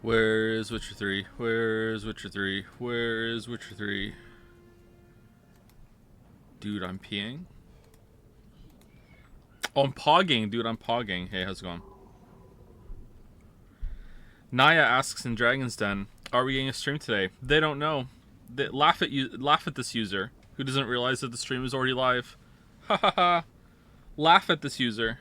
Where is Witcher 3? Where is Witcher 3? Where is Witcher 3? Dude, I'm peeing. Oh, I'm pogging. Dude, I'm pogging. Hey, how's it going? Naya asks in Dragon's Den, are we getting a stream today? They don't know. They laugh at this user who doesn't realize that the stream is already live. Ha ha ha. Laugh at this user.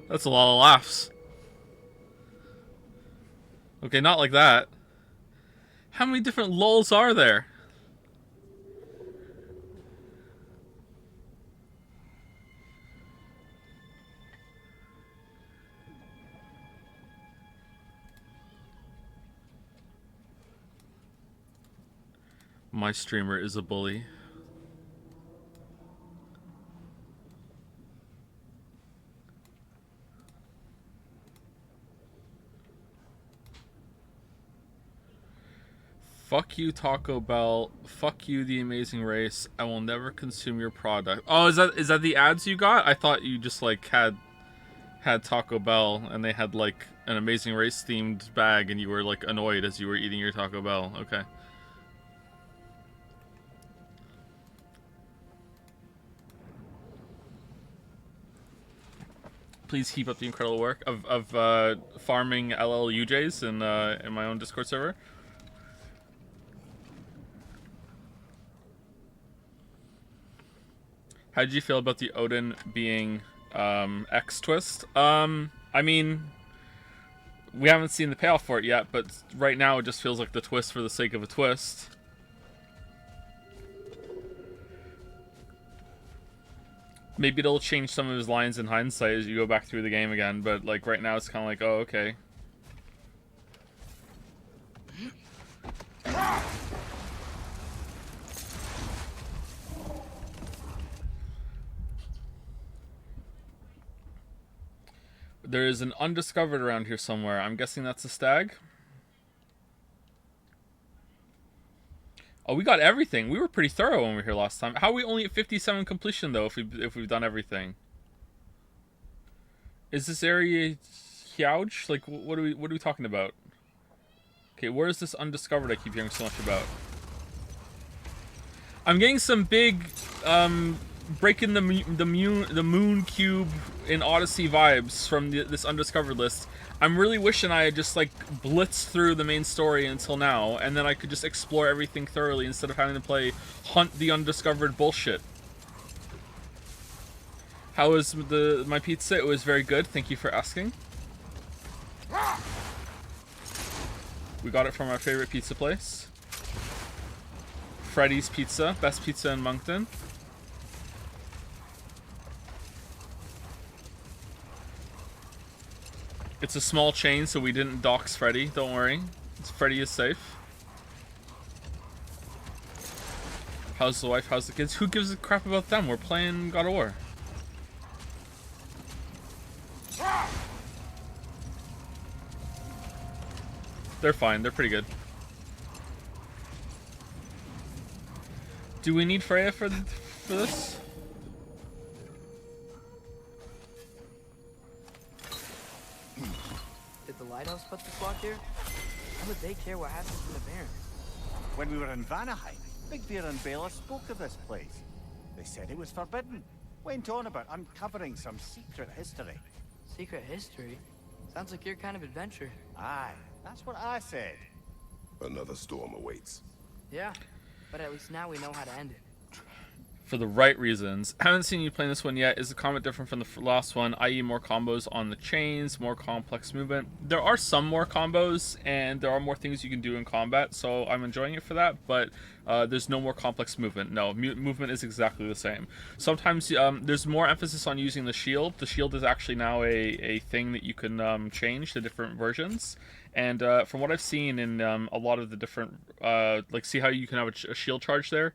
That's a lot of laughs. Okay, not like that. How many different lulls are there? My streamer is a bully. Fuck you, Taco Bell. Fuck you, The Amazing Race. I will never consume your product. Oh, is that the ads you got? I thought you just like had Taco Bell and they had like an Amazing Race themed bag and you were like annoyed as you were eating your Taco Bell. Okay. Please keep up the incredible work of farming LLUJs in my own Discord server. How did you feel about the Odin being X twist? I mean, we haven't seen the payoff for it yet, but right now it just feels like the twist for the sake of a twist. Maybe it'll change some of his lines in hindsight as you go back through the game again, but like right now it's kind of like, oh, okay. There is an undiscovered around here somewhere. I'm guessing that's a stag. Oh, we got everything. We were pretty thorough when we were here last time. How are we only at 57 completion though if we've done everything? Is this area huge? Like what are we talking about? Okay, where is this undiscovered I keep hearing so much about? I'm getting some big breaking the moon cube in Odyssey vibes from this undiscovered list. I'm really wishing I had just like blitzed through the main story until now, and then I could just explore everything thoroughly instead of having to play hunt the undiscovered bullshit. How was my pizza? It was very good. Thank you for asking. We got it from our favorite pizza place, Freddy's Pizza, best pizza in Moncton. It's a small chain, so we didn't dox Freddy. Don't worry. Freddy is safe. How's the wife? How's the kids? Who gives a crap about them? We're playing God of War. They're fine. They're pretty good. Do we need Freya for this? Did the lighthouse put the squad here? How would they care what happens in the Baron? When we were in Vanaheim, Big Bear and Bela spoke of this place. They said it was forbidden. Went on about uncovering some secret history. Secret history? Sounds like your kind of adventure. Aye, that's what I said. Another storm awaits. Yeah, but at least now we know how to end it. For the right reasons. Haven't seen you playing this one yet. Is the combat different from the last one, i.e. more combos on the chains, more complex movement? There are some more combos, and there are more things you can do in combat, so I'm enjoying it for that, but there's no more complex movement. No, movement is exactly the same. Sometimes there's more emphasis on using the shield. The shield is actually now a thing that you can change to different versions, and from what I've seen in a lot of the different, like, see how you can have a shield charge there?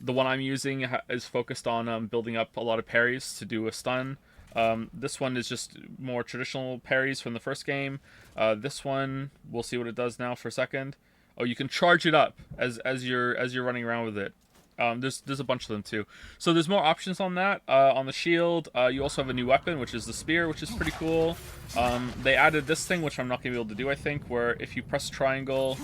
The one I'm using is focused on building up a lot of parries to do a stun. This one is just more traditional parries from the first game. This one, we'll see what it does now for a second. Oh, you can charge it up as you're running around with it. There's a bunch of them too. So there's more options on that. On the shield, you also have a new weapon, which is the spear, which is pretty cool. They added this thing, which I'm not going to be able to do, I think, where if you press triangle...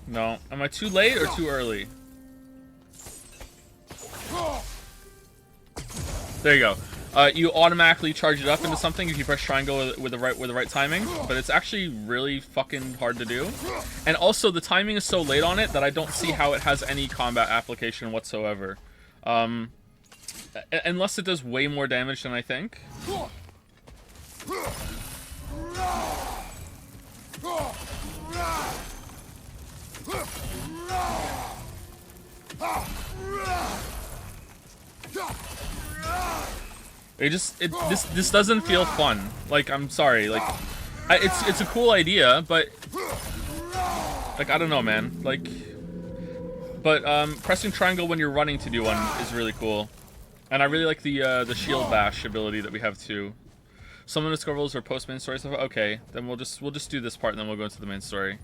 No. Am I too late or too early? There you go. You automatically charge it up into something if you press triangle with the right timing, but it's actually really fucking hard to do. And also the timing is so late on it that I don't see how it has any combat application whatsoever. Unless it does way more damage than I think. This doesn't feel fun. Like, I'm sorry. Like, it's a cool idea, but like, I don't know, man. Like, but pressing triangle when you're running to do one is really cool, and I really like the shield bash ability that we have too. Some of the discoverables are post main story stuff. Okay, then we'll just do this part, and then we'll go into the main story.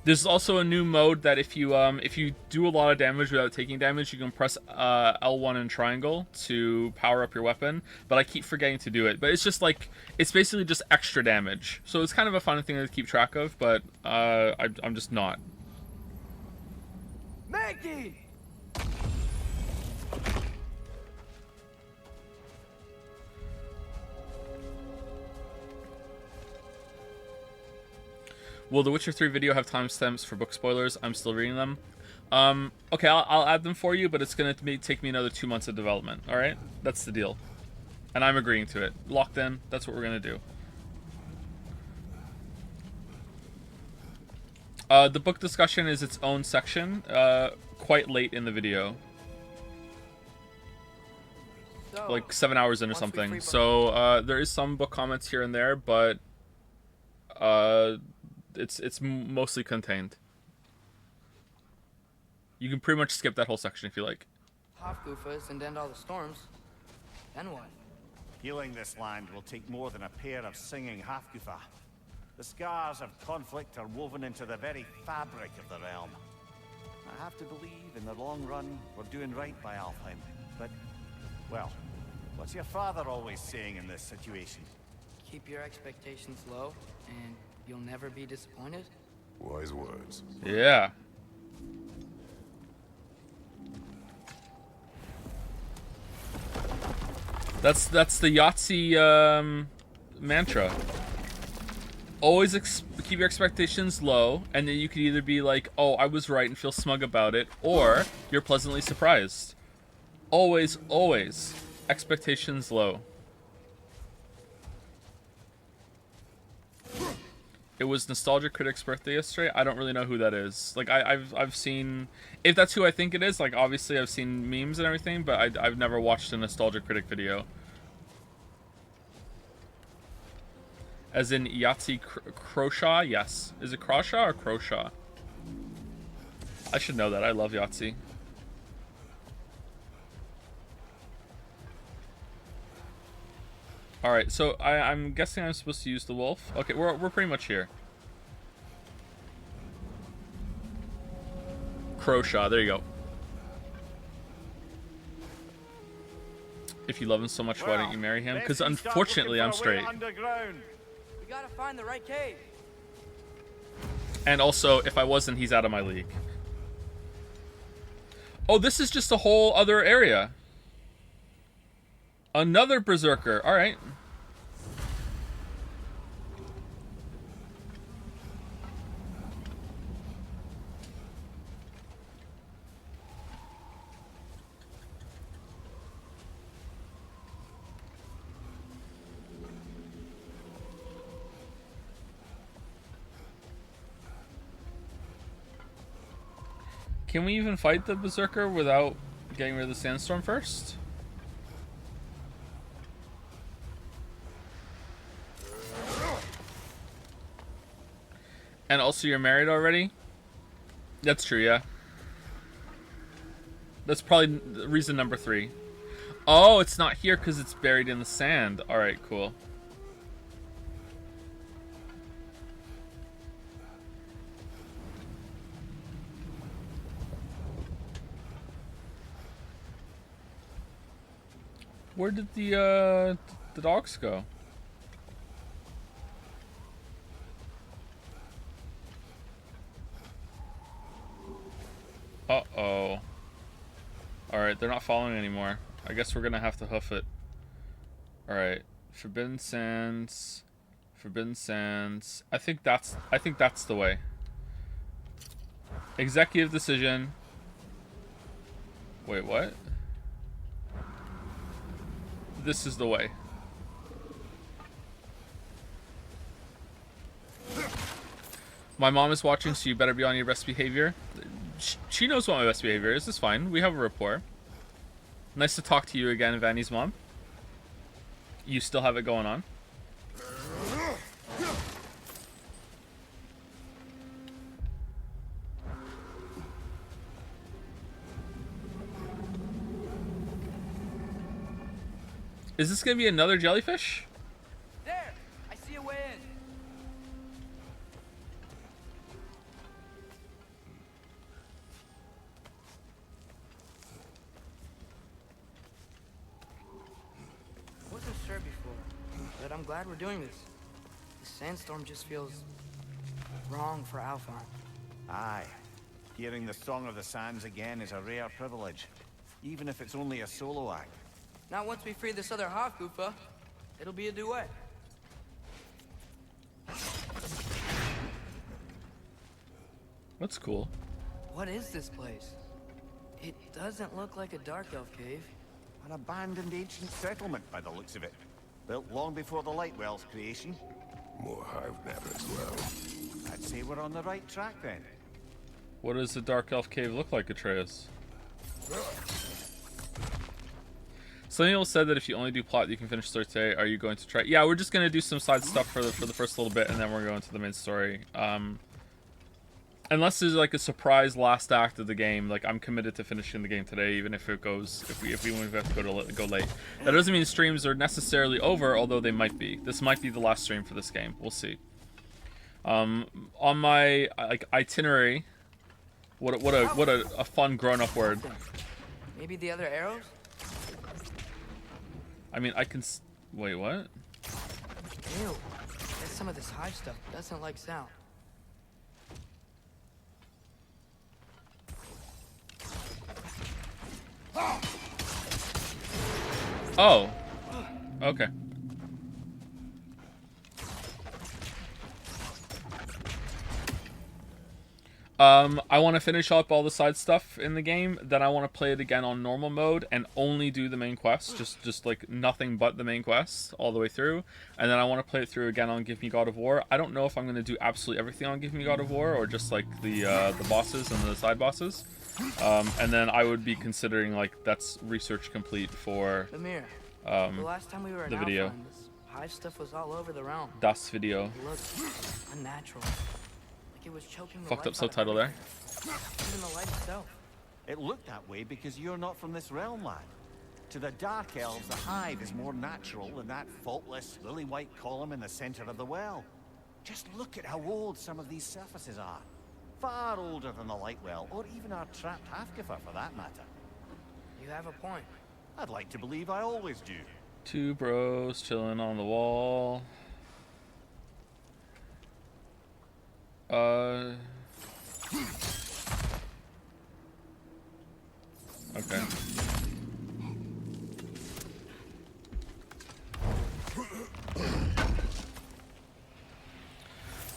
There's also a new mode that if you do a lot of damage without taking damage, you can press L1 and triangle to power up your weapon. But I keep forgetting to do it. But it's just like, it's basically just extra damage. So it's kind of a fun thing to keep track of, but I'm just not. Maggie! Will the Witcher 3 video have timestamps for book spoilers? I'm still reading them. Okay, I'll add them for you, but it's going to take me another 2 months of development, alright? That's the deal. And I'm agreeing to it. Locked in, that's what we're going to do. The book discussion is its own section, quite late in the video. So, Like 7 hours in or something. So, there is some book comments here and there, but... It's mostly contained. You can pretty much skip that whole section if you like. Hofgufas and end all the storms. Then what? Healing this land will take more than a pair of singing Hafgufa. The scars of conflict are woven into the very fabric of the realm. I have to believe in the long run we're doing right by Alfheim. But, well, what's your father always saying in this situation? Keep your expectations low, and you'll never be disappointed? Wise words. Yeah. That's the Yahtzee mantra. Always keep your expectations low, and then you could either be like, oh, I was right and feel smug about it, or you're pleasantly surprised. Always, always, expectations low. It was Nostalgia Critic's birthday yesterday. I don't really know who that is. Like, I've seen... If that's who I think it is, like, obviously I've seen memes and everything, but I've never watched a Nostalgia Critic video. As in Yahtzee Croshaw? Yes. Is it Croshaw or Croshaw? I should know that. I love Yahtzee. Alright, so I'm guessing I'm supposed to use the wolf. Okay, we're pretty much here. Croshaw, there you go. If you love him so much, why don't you marry him? Because unfortunately, I'm straight. We gotta find the right cave. And also, if I wasn't, he's out of my league. Oh, this is just a whole other area. Another berserker. All right. Can we even fight the berserker without getting rid of the sandstorm first? And also you're married already? That's true, yeah. That's probably reason number 3. Oh, it's not here because it's buried in the sand. Alright, cool. Where did the dogs go? Uh-oh. Alright, they're not following anymore. I guess we're gonna have to hoof it. Alright. Forbidden Sands. Forbidden Sands. I think that's the way. Executive decision. Wait, what? This is the way. My mom is watching, so you better be on your best behavior. She knows what my best behavior is. It's fine. We have a rapport. Nice to talk to you again, Vanny's mom. You still have it going on. Is this gonna be another jellyfish? There! I see a way in. Wasn't sure before, but I'm glad we're doing this. The sandstorm just feels wrong for Alphon. Aye. Hearing the Song of the Sands again is a rare privilege, even if it's only a solo act. Not once we free this other Hofgufa, it'll be a duet. That's cool. What is this place? It doesn't look like a Dark Elf cave. An abandoned ancient settlement by the looks of it. Built long before the Lightwell's creation. More hive matter as well. I'd say we're on the right track then. What does the Dark Elf cave look like, Atreus? Samuel said that if you only do plot, you can finish story today. Are you going to try? Yeah, we're just gonna do some side stuff for the first little bit, and then we're going to the main story. Unless there's like a surprise last act of the game, like I'm committed to finishing the game today, even if it goes, if we have to go late. That doesn't mean streams are necessarily over, although they might be. This might be the last stream for this game. We'll see. On my like itinerary, what a fun grown-up word. Maybe the other arrows? I mean, I can. Wait, what? Ew. That's some of this hive stuff. Doesn't like sound. Oh. Okay. I want to finish up all the side stuff in the game. Then I want to play it again on normal mode and only do the main quest, just like nothing but the main quest all the way through. And then I want to play it through again on Give Me God of War. I don't know if I'm going to do absolutely everything on Give Me God of War or just like the bosses and the side bosses. And then I would be considering like that's research complete for Amir, the last time we were in the video. Alpha, this hive stuff was all over the realm. Das video. It looked unnatural. Like it was choking the Fucked up life out of subtitle there. everything. Even the light itself. It looked that way because you're not from this realm, lad. To the Dark Elves, the hive is more natural than that faultless, lily-white column in the center of the well. Just look at how old some of these surfaces are. Far older than the Lightwell, or even our trapped Hafgifer for that matter. You have a point. I'd like to believe I always do. Two bros chilling on the wall. Okay.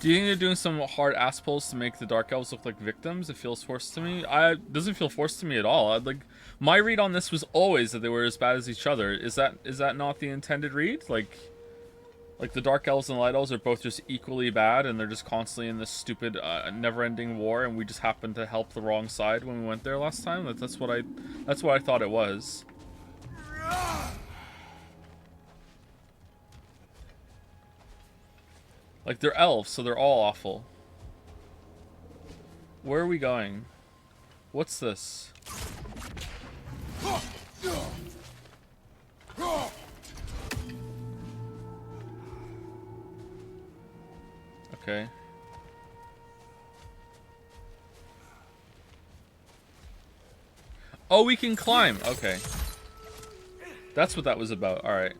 Do you think they're doing some hard ass pulls to make the Dark Elves look like victims? It feels forced to me. It doesn't feel forced to me at all. Like, my read on this was always that they were as bad as each other. Is that not the intended read? Like the Dark Elves and Light Elves are both just equally bad, and they're just constantly in this stupid, never-ending war, and we just happened to help the wrong side when we went there last time. That's what I thought it was. Like, they're elves, so they're all awful. Where are we going? What's this? Okay. Oh, we can climb. Okay. That's what that was about. All right.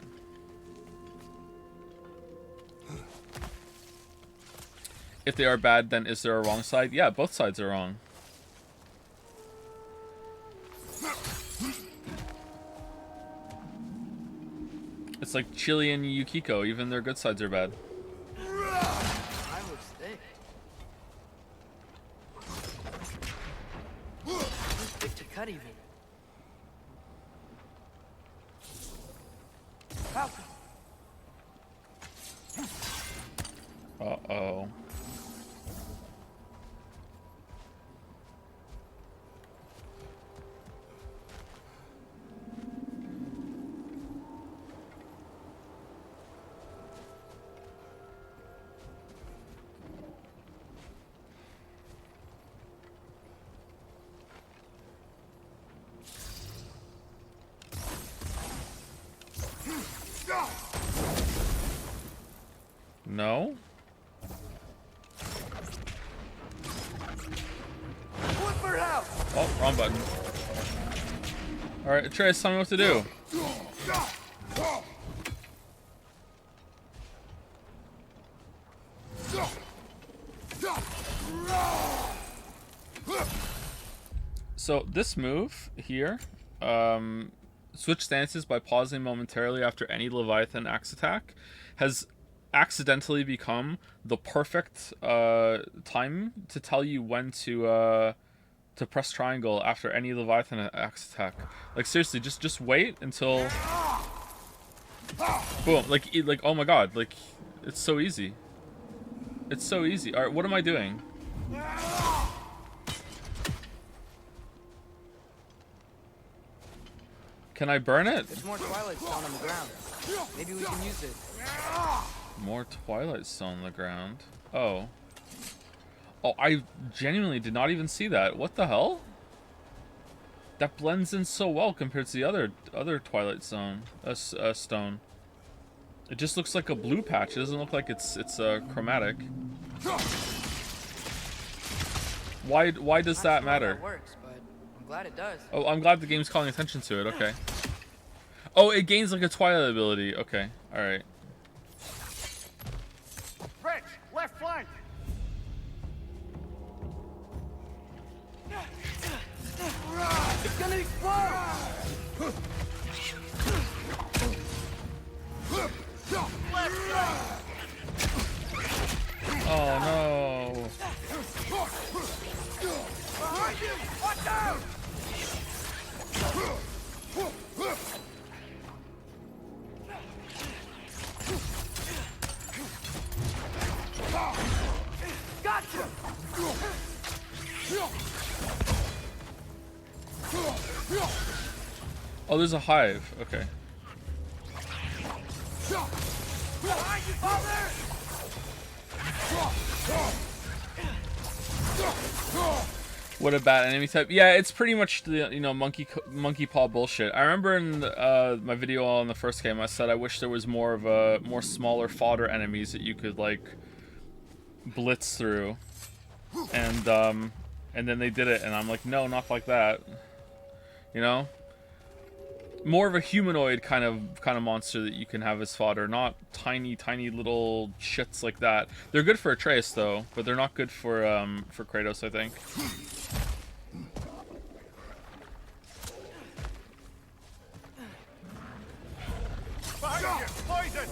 If they are bad, then is there a wrong side? Yeah, both sides are wrong. It's like Chili and Yukiko. Even their good sides are bad. I would stick. Stick to cut even. Falcon. Uh-oh. No? Oh, wrong button. Alright, Atreus, tell me what to do. So this move here, switch stances by pausing momentarily after any Leviathan axe attack, has accidentally become the perfect time to tell you when to press triangle after any Leviathan axe attack. Like, seriously, just wait until boom. Like oh my god, like, it's so easy. It's so easy. All right, what am I doing? Can I burn it? There's more Twilight Stone on the ground. Maybe we can use it. More Twilight Stone on the ground. Oh. Oh, I genuinely did not even see that. What the hell? That blends in so well compared to the other Twilight Stone. Stone. It just looks like a blue patch. It doesn't look like it's chromatic. Why does that matter? That works, but I'm glad it does. Oh, I'm glad the game's calling attention to it. Okay. Oh, it gains like a Twilight ability. Okay. All right. Rich, left flank. It's gonna explode! Oh no. Behind you! Watch out! Gotcha! Oh, there's a hive. Okay. Behind you, father! What a bad enemy type. Yeah, it's pretty much the, you know, monkey paw bullshit. I remember in my video on the first game, I said I wish there was more of a more smaller fodder enemies that you could like blitz through, and then they did it, and I'm like, no, not like that. You know, more of a humanoid kind of monster that you can have as fodder, not tiny little shits like that. They're good for Atreus though, but they're not good for Kratos, I think. Behind you! Poison!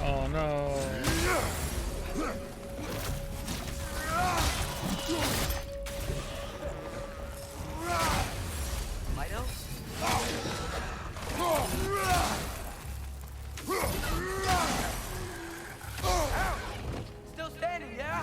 Oh no. Mido? Still standing, yeah?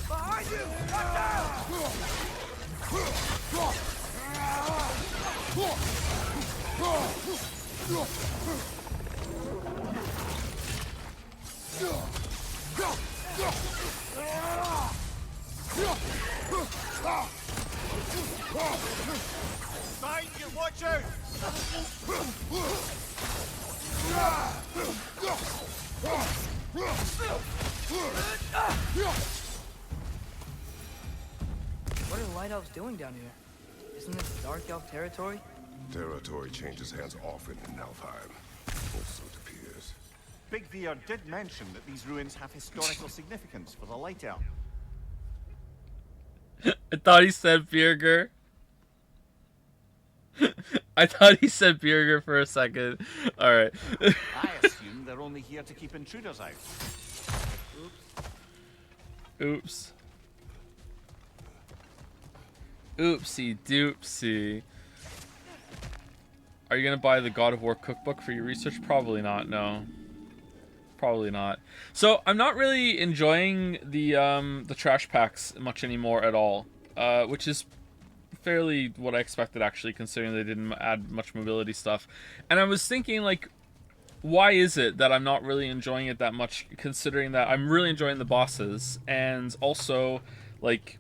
Behind you! Watch Behind you, watch out! What are the White Elves doing down here? Isn't this Dark Elf territory? Territory changes hands often in Alfheim. Or so it appears. Big Veer did mention that these ruins have historical significance for the Light Elf. I thought he said Bjerger. I thought he said Bjerger for a second. Alright. I assume they're only here to keep intruders out. Oops. Oopsie doopsie. Are you gonna buy the God of War cookbook for your research? Probably not, no. Probably not. So I'm not really enjoying the trash packs much anymore at all. Which is fairly what I expected, actually, considering they didn't add much mobility stuff. And I was thinking, like, why is it that I'm not really enjoying it that much, considering that I'm really enjoying the bosses, and also, like,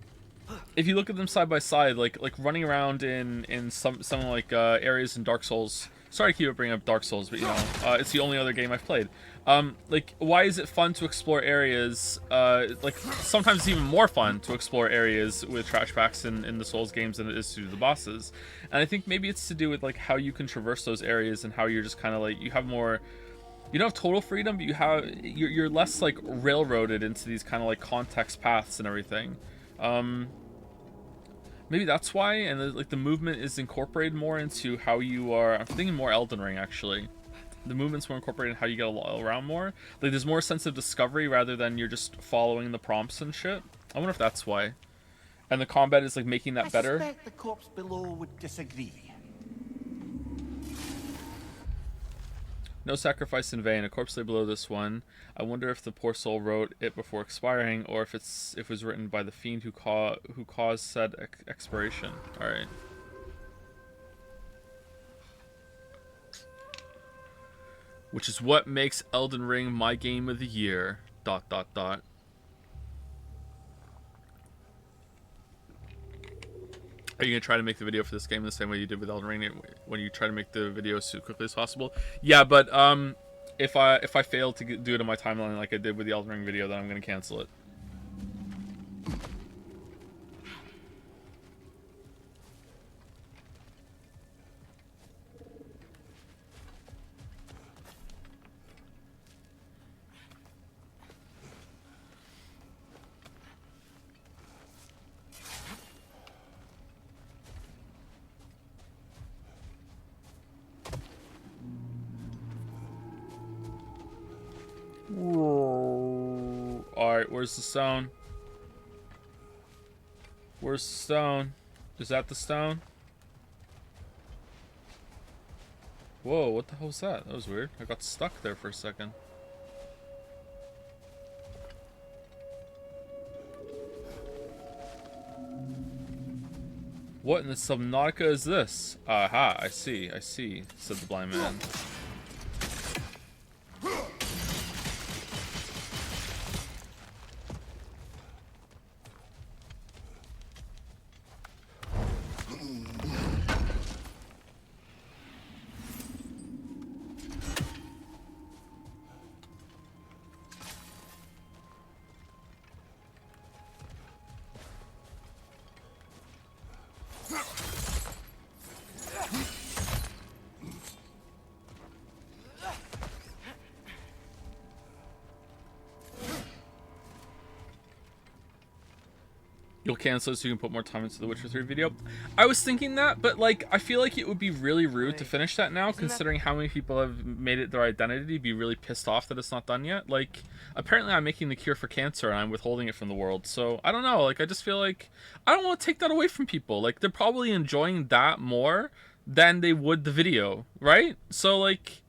if you look at them side by side, like running around in some like areas in Dark Souls. Sorry to keep bringing up Dark Souls, but you know, it's the only other game I've played. Like, why is it fun to explore areas? Like, sometimes it's even more fun to explore areas with trash packs in the Souls games than it is to do the bosses. And I think maybe it's to do with like how you can traverse those areas and how you're just kind of like, you have more. You don't have total freedom, but you're less like railroaded into these kind of like context paths and everything. Maybe that's why, and like the movement is incorporated more into how you are. I'm thinking more Elden Ring, actually. The movement's more incorporated in how you get around more. Like, there's more sense of discovery rather than you're just following the prompts and shit. I wonder if that's why. And the combat is like making that better. I suspect the corpse below would disagree. No sacrifice in vain. A corpse lay below this one. I wonder if the poor soul wrote it before expiring, or if it was written by the fiend who caused said expiration. All right. Which is what makes Elden Ring my game of the year. ... Are you gonna try to make the video for this game the same way you did with Elden Ring when you try to make the video as quickly as possible? Yeah, but if I fail to do it on my timeline like I did with the Elden Ring video, then I'm gonna cancel it. Alright, where's the stone? Where's the stone? Is that the stone? Whoa, what the hell was that? That was weird. I got stuck there for a second. What in the Subnautica is this? Aha, I see, said the blind man. You'll cancel it so you can put more time into the Witcher 3 video. I was thinking that, but like, I feel like it would be really rude to finish that now, considering how many people have made it their identity, be really pissed off that it's not done yet. Like, apparently I'm making the cure for cancer and I'm withholding it from the world. So, I don't know, like, I just feel like, I don't want to take that away from people. Like, they're probably enjoying that more than they would the video, right? So, like,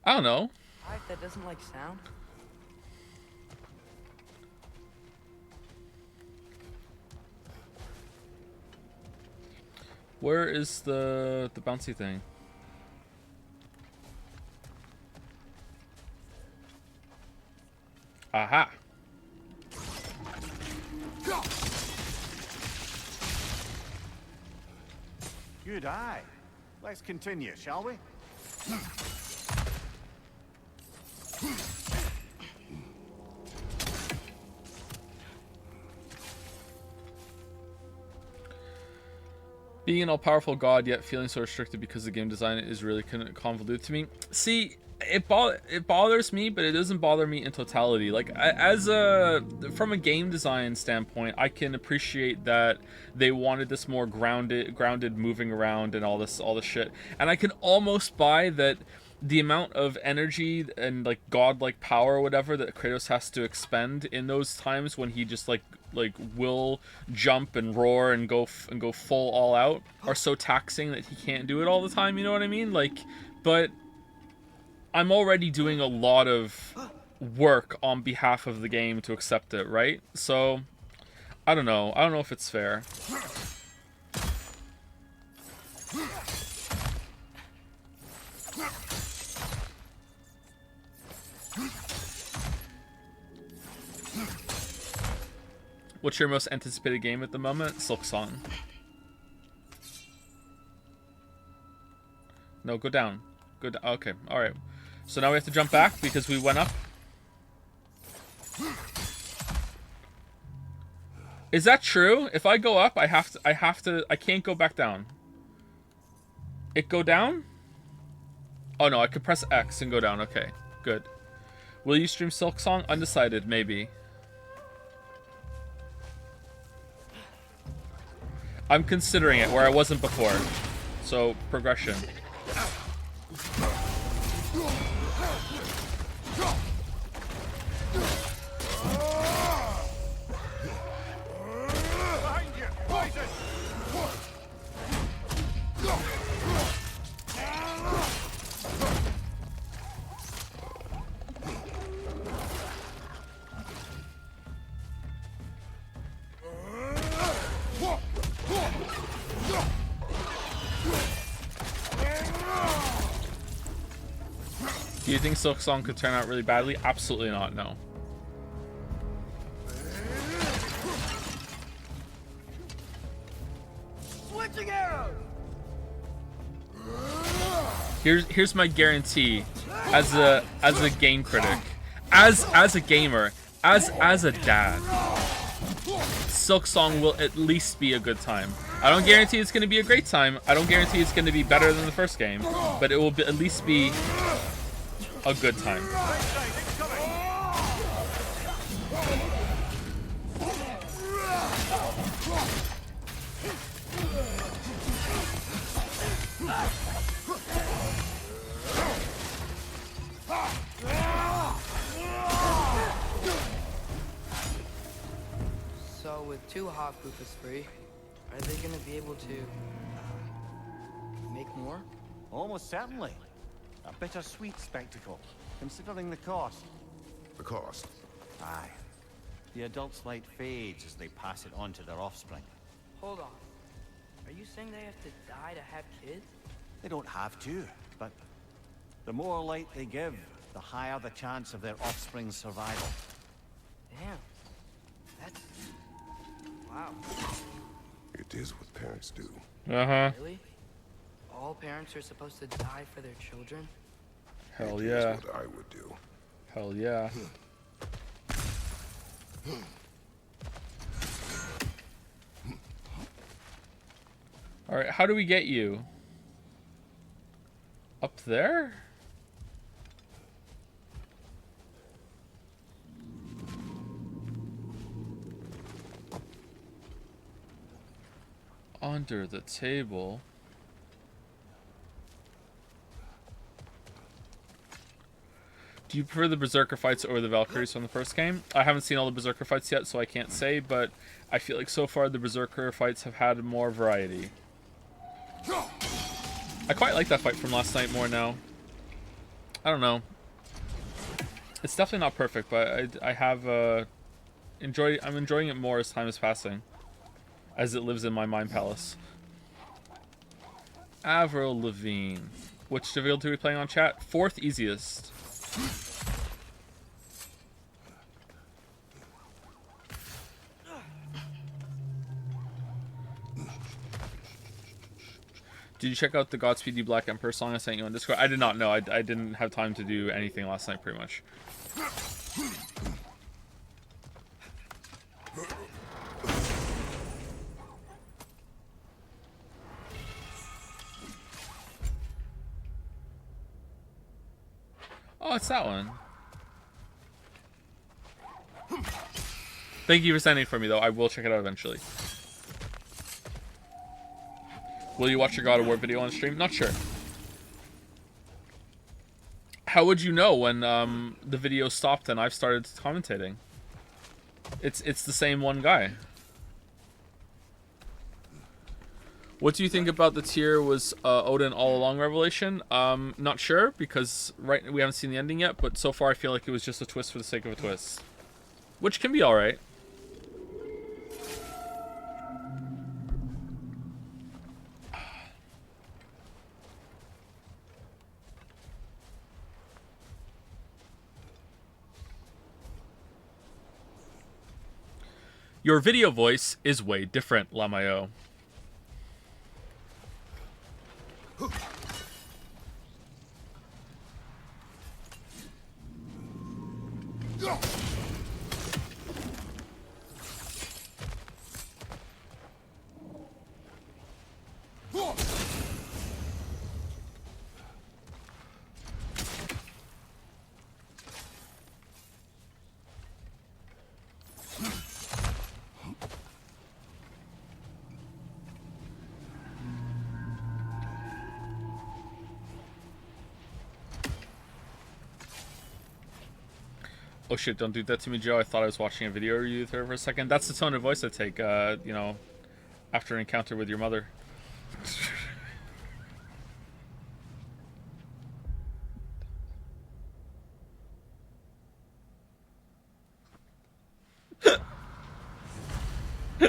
I don't know. Alright, that doesn't like sound. Where is the bouncy thing? Aha. Good eye. Let's continue, shall we? Being an all-powerful god, yet feeling so restricted because the game design is really convoluted to me. See, it bothers me, but it doesn't bother me in totality. Like, from a game design standpoint, I can appreciate that they wanted this more grounded moving around and all this shit. And I can almost buy that the amount of energy and like godlike power or whatever that Kratos has to expend in those times when he just like will jump and roar and go full all out are so taxing that he can't do it all the time, you know what I mean? Like, but I'm already doing a lot of work on behalf of the game to accept it, right? So I don't know if it's fair. What's your most anticipated game at the moment? Silk Song. No, go down. Go down. Okay, alright. So now we have to jump back because we went up. Is that true? If I go up, I can't go back down. It go down? Oh no, I could press X and go down. Okay, good. Will you stream Silk Song? Undecided, maybe. I'm considering it where I wasn't before. So, progression. Do you think Silk Song could turn out really badly? Absolutely not, no. Switching arrows. Here's my guarantee as a game critic, as a gamer, as a dad. Silk Song will at least be a good time. I don't guarantee it's going to be a great time. I don't guarantee it's going to be better than the first game, but it will at least be a good time. So with two Hofgruppers free, are they gonna be able to make more? Almost certainly. A bittersweet spectacle, considering the cost. The cost? Aye. The adult's light fades as they pass it on to their offspring. Hold on. Are you saying they have to die to have kids? They don't have to, but the more light they give, the higher the chance of their offspring's survival. Damn. That's... Wow. It is what parents do. Uh-huh. Really? All parents are supposed to die for their children? Hell It yeah. is what I would do. Hell yeah. Alright, how do we get you? Up there? Under the table. Do you prefer the Berserker fights or the Valkyries from the first game? I haven't seen all the Berserker fights yet, so I can't say, but I feel like so far the Berserker fights have had more variety. I quite like that fight from last night more now. I don't know. It's definitely not perfect, but I have I'm enjoying it more as time is passing, as it lives in my mind palace. Avril Lavigne. Which difficulty are we playing on, chat? 4th easiest. Did you check out the Godspeed You Black Emperor song I sent you on Discord? I did not know. I didn't have time to do anything last night, pretty much. Oh, it's that one. Thank you for sending it for me, though. I will check it out eventually. Will you watch your God of War video on stream? Not sure. How would you know when the video stopped and I've started commentating? It's the same one guy. What do you think about the tier was Odin all along revelation? Not sure, because we haven't seen the ending yet, but so far I feel like it was just a twist for the sake of a twist. Which can be alright. Your video voice is way different, Lamayo. Oh shit, don't do that to me, Joe. I thought I was watching a video review with her for a second. That's the tone of voice I take, you know, after an encounter with your mother.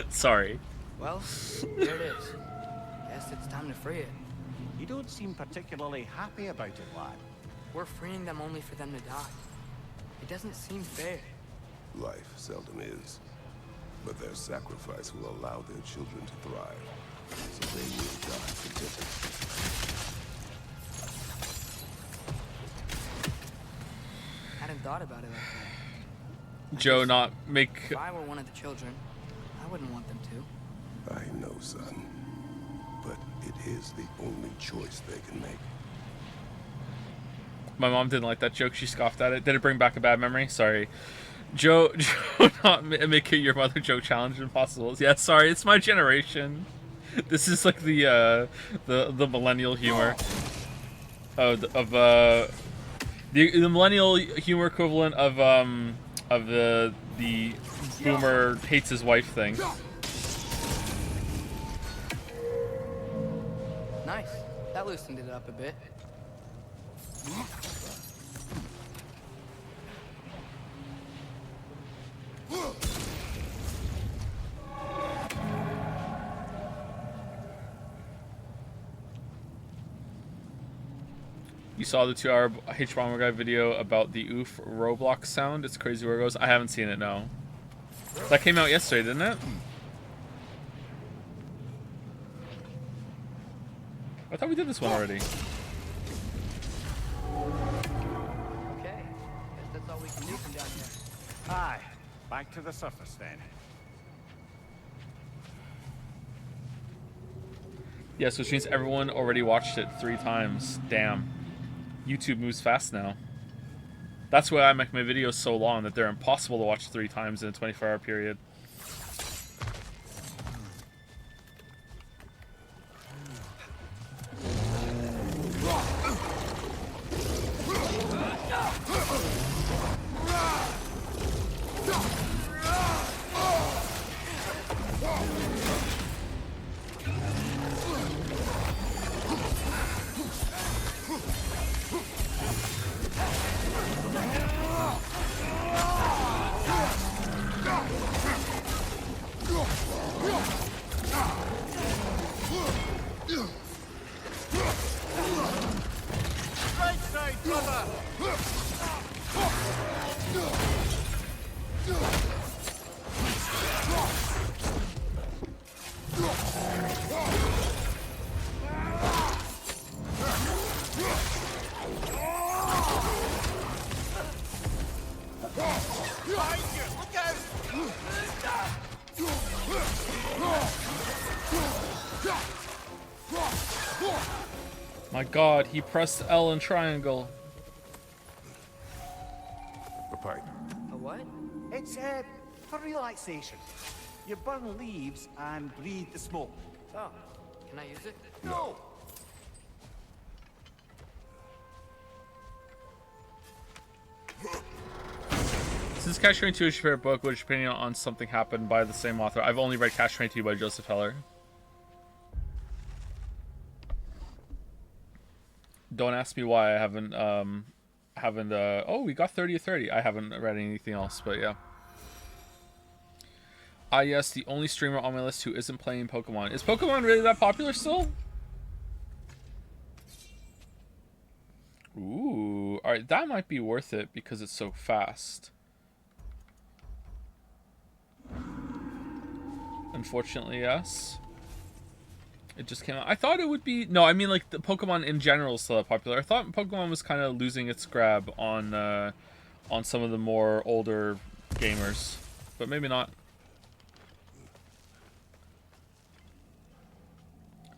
Sorry. Well, there it is. Guess it's time to free it. You don't seem particularly happy about it, lad. We're freeing them only for them to die. It doesn't seem fair. Life seldom is. But their sacrifice will allow their children to thrive. So they will die contented. Hadn't thought about it like that. Joe, not make... If I were one of the children, I wouldn't want them to. I know, son. But it is the only choice they can make. My mom didn't like that joke. She scoffed at it. Did it bring back a bad memory? Sorry. Joe, not make it your mother joke challenge impossible. Yeah, sorry. It's my generation. This is like the millennial humor of the millennial humor equivalent of the boomer hates his wife thing. Nice. That loosened it up a bit. You saw the 2-hour H-Bomber Guy video about the oof Roblox sound? It's crazy where it goes. I haven't seen it, no. That came out yesterday, didn't it? I thought we did this one already. Okay, guess that's all we can do from down here. Aye, back to the surface then. Yes, which means everyone already watched it 3 times. Damn. YouTube moves fast now. That's why I make my videos so long, that they're impossible to watch 3 times in a 24-hour period. Right side, brother! Behind you! Look out! My god, he pressed L and triangle. A pipe. A what? It's, for relaxation. You burn leaves and breathe the smoke. Oh, can I use it? No! Since Cash 22 is your favorite book, which opinion on something happened by the same author? I've only read Cash 22 by Joseph Heller. Don't ask me why I haven't, oh, we got 30 of 30. I haven't read anything else, but yeah. Ah, yes, the only streamer on my list who isn't playing Pokemon. Is Pokemon really that popular still? Ooh, alright, that might be worth it because it's so fast. Unfortunately, yes. It just came out. I thought it would be... No, I mean, like, the Pokemon in general is still that popular. I thought Pokemon was kind of losing its grab on some of the more older gamers. But maybe not.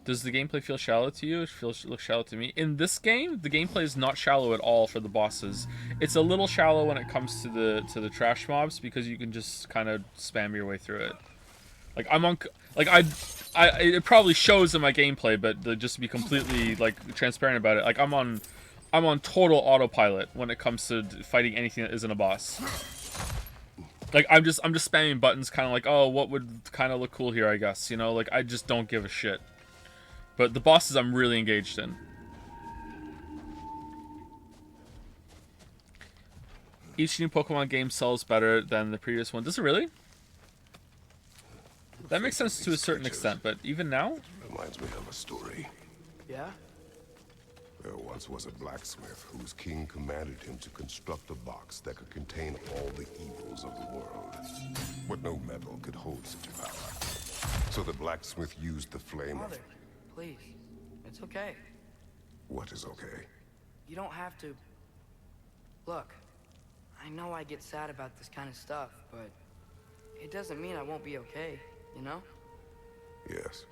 Does the gameplay feel shallow to you? It looks shallow to me. In this game, the gameplay is not shallow at all for the bosses. It's a little shallow when it comes to the trash mobs because you can just kind of spam your way through it. Like I'm on, like it probably shows in my gameplay, but just to be completely like transparent about it, like I'm on total autopilot when it comes to fighting anything that isn't a boss. Like I'm just spamming buttons, kind of like, oh, what would kind of look cool here, I guess, you know, like I just don't give a shit. But the bosses I'm really engaged in. Each new Pokemon game sells better than the previous one. Does it really? That makes sense to a certain extent, but even now? Reminds me of a story. Yeah? There once was a blacksmith whose king commanded him to construct a box that could contain all the evils of the world. But no metal could hold such power. So the blacksmith used the flame Father, of... please. It's okay. What is okay? You don't have to... Look, I know I get sad about this kind of stuff, but it doesn't mean I won't be okay, you know? Yes.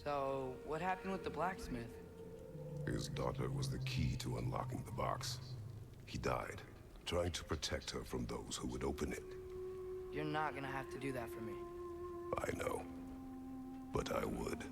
So, what happened with the blacksmith? His daughter was the key to unlocking the box. He died, trying to protect her from those who would open it. You're not gonna have to do that for me. I know, but I would.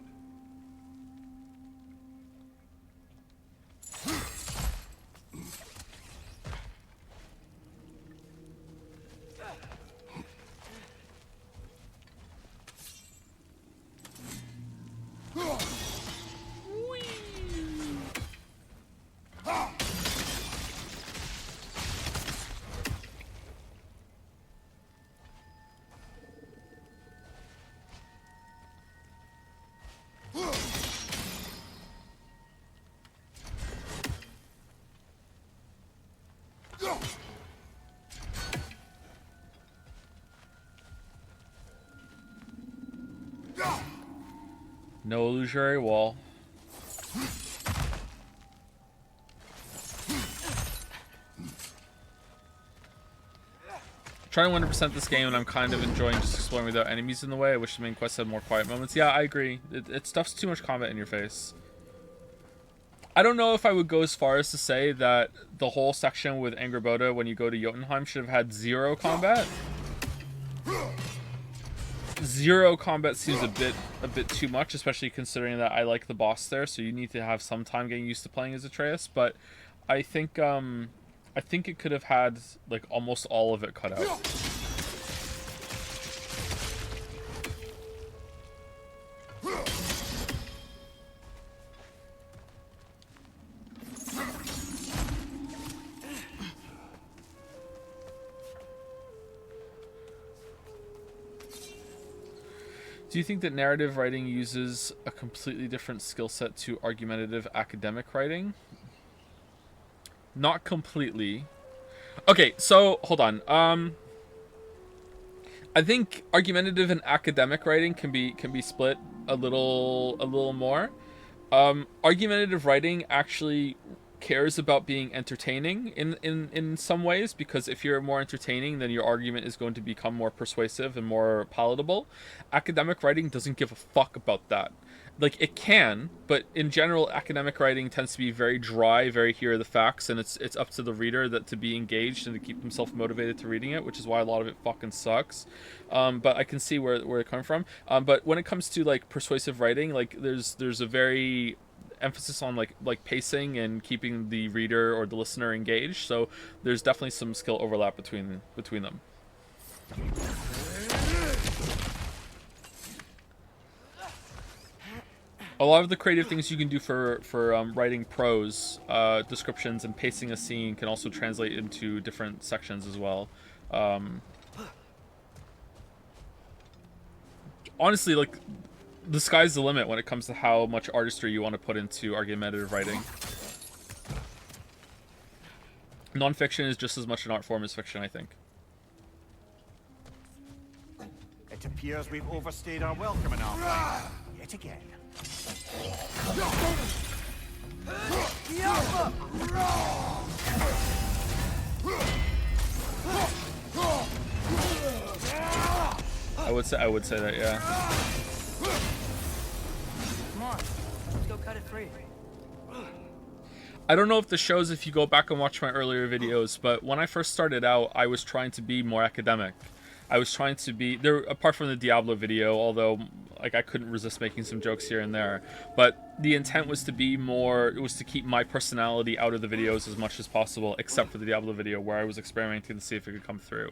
No illusory wall. Trying to 100% this game, and I'm kind of enjoying just exploring without enemies in the way. I wish the main quest had more quiet moments. Yeah, I agree. It stuffs too much combat in your face. I don't know if I would go as far as to say that the whole section with Angerboda when you go to Jotunheim should have had zero combat. Zero combat seems a bit too much, especially considering that I like the boss there, so you need to have some time getting used to playing as Atreus. But I think it could have had like almost all of it cut out. Do you think that narrative writing uses a completely different skill set to argumentative academic writing? Not completely. Okay, so hold on. I think argumentative and academic writing can be split a little more. Argumentative writing actually cares about being entertaining in some ways, because if you're more entertaining, then your argument is going to become more persuasive and more palatable. Academic writing doesn't give a fuck about that. Like, it can, but in general, academic writing tends to be very dry, very here are the facts, and it's up to the reader to be engaged and to keep themselves motivated to reading it, which is why a lot of it fucking sucks. But I can see where it comes from. But when it comes to like persuasive writing, like there's a very emphasis on like pacing and keeping the reader or the listener engaged. So there's definitely some skill overlap between them. A lot of the creative things you can do for writing prose, descriptions, and pacing a scene can also translate into different sections as well. Honestly, like, the sky's the limit when it comes to how much artistry you want to put into argumentative writing. Non-fiction is just as much an art form as fiction, I think. It appears we've overstayed our welcome in our life yet again. I would say that, yeah. Come on, let's go cut it free. I don't know if this shows if you go back and watch my earlier videos, but when I first started out, I was trying to be more academic. I was trying to be there, apart from the Diablo video, although like I couldn't resist making some jokes here and there. But the intent was to be more, it was to keep my personality out of the videos as much as possible, except for the Diablo video where I was experimenting to see if it could come through.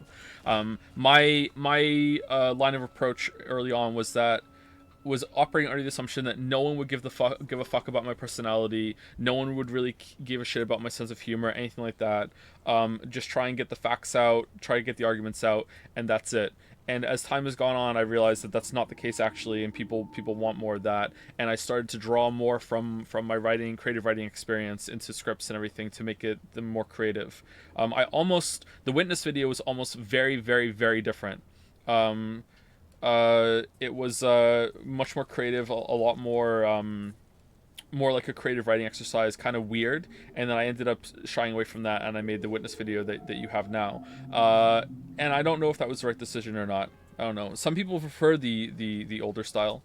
My line of approach early on was operating under the assumption that no one would give a fuck about my personality. No one would really give a shit about my sense of humor, anything like that. Just try and get the facts out, try to get the arguments out, and that's it. And as time has gone on, I realized that that's not the case actually, and people want more of that. And I started to draw more from my creative writing experience into scripts and everything to make them more creative. The Witness video was almost very, very, very different. It was much more creative, a lot more like a creative writing exercise, kind of weird, and then I ended up shying away from that, and I made the Witness video that you have now. And I don't know if that was the right decision or not. I don't know. Some people prefer the older style.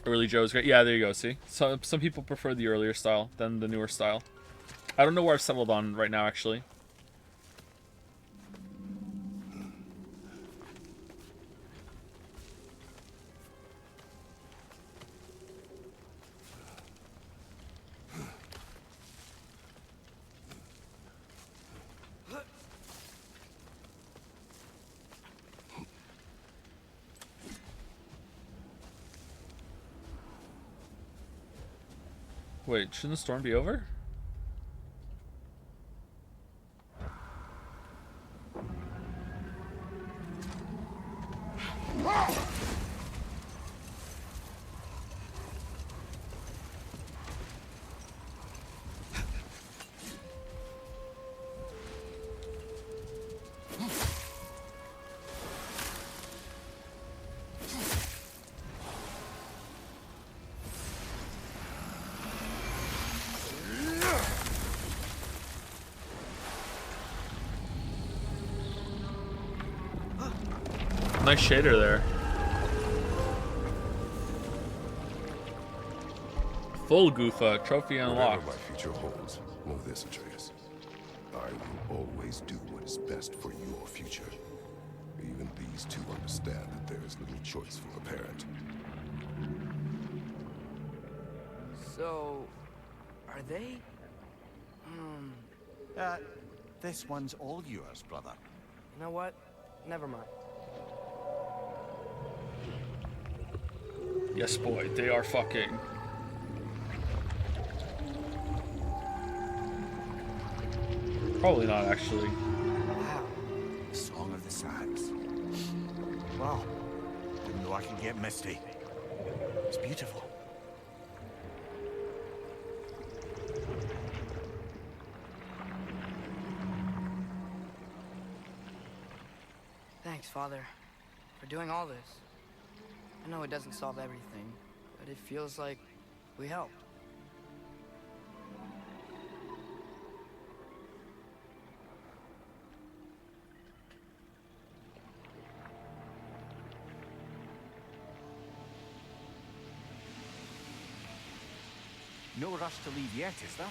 Early Joe's great. Yeah, there you go, see? So, some people prefer the earlier style than the newer style. I don't know where I've settled on right now, actually. Wait, shouldn't the storm be over? Nice shader there. Full Goofa, trophy unlocked. Whatever my future holds, know this, Atreus. I will always do what is best for your future. Even these two understand that there is little choice for a parent. So, are they? This one's all yours, brother. You know what? Never mind. Yes, boy, they are fucking. Probably not, actually. Wow. The Song of the Sands. Wow. Didn't know I could get misty. It's beautiful. Thanks, Father, for doing all this. I know it doesn't solve everything, but it feels like we helped. No rush to leave yet, is there?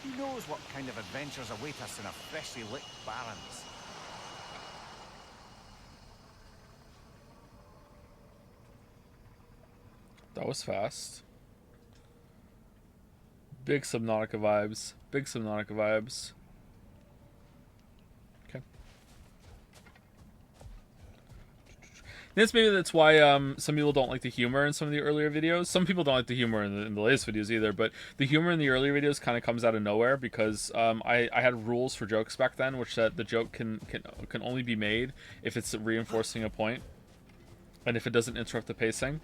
Who knows what kind of adventures await us in a freshly lit Barrens? That was fast. Big Subnautica vibes. Big Subnautica vibes. Okay. That's why some people don't like the humor in some of the earlier videos. Some people don't like the humor in the latest videos either, but the humor in the earlier videos kind of comes out of nowhere because I had rules for jokes back then, which said the joke can only be made if it's reinforcing a point and if it doesn't interrupt the pacing.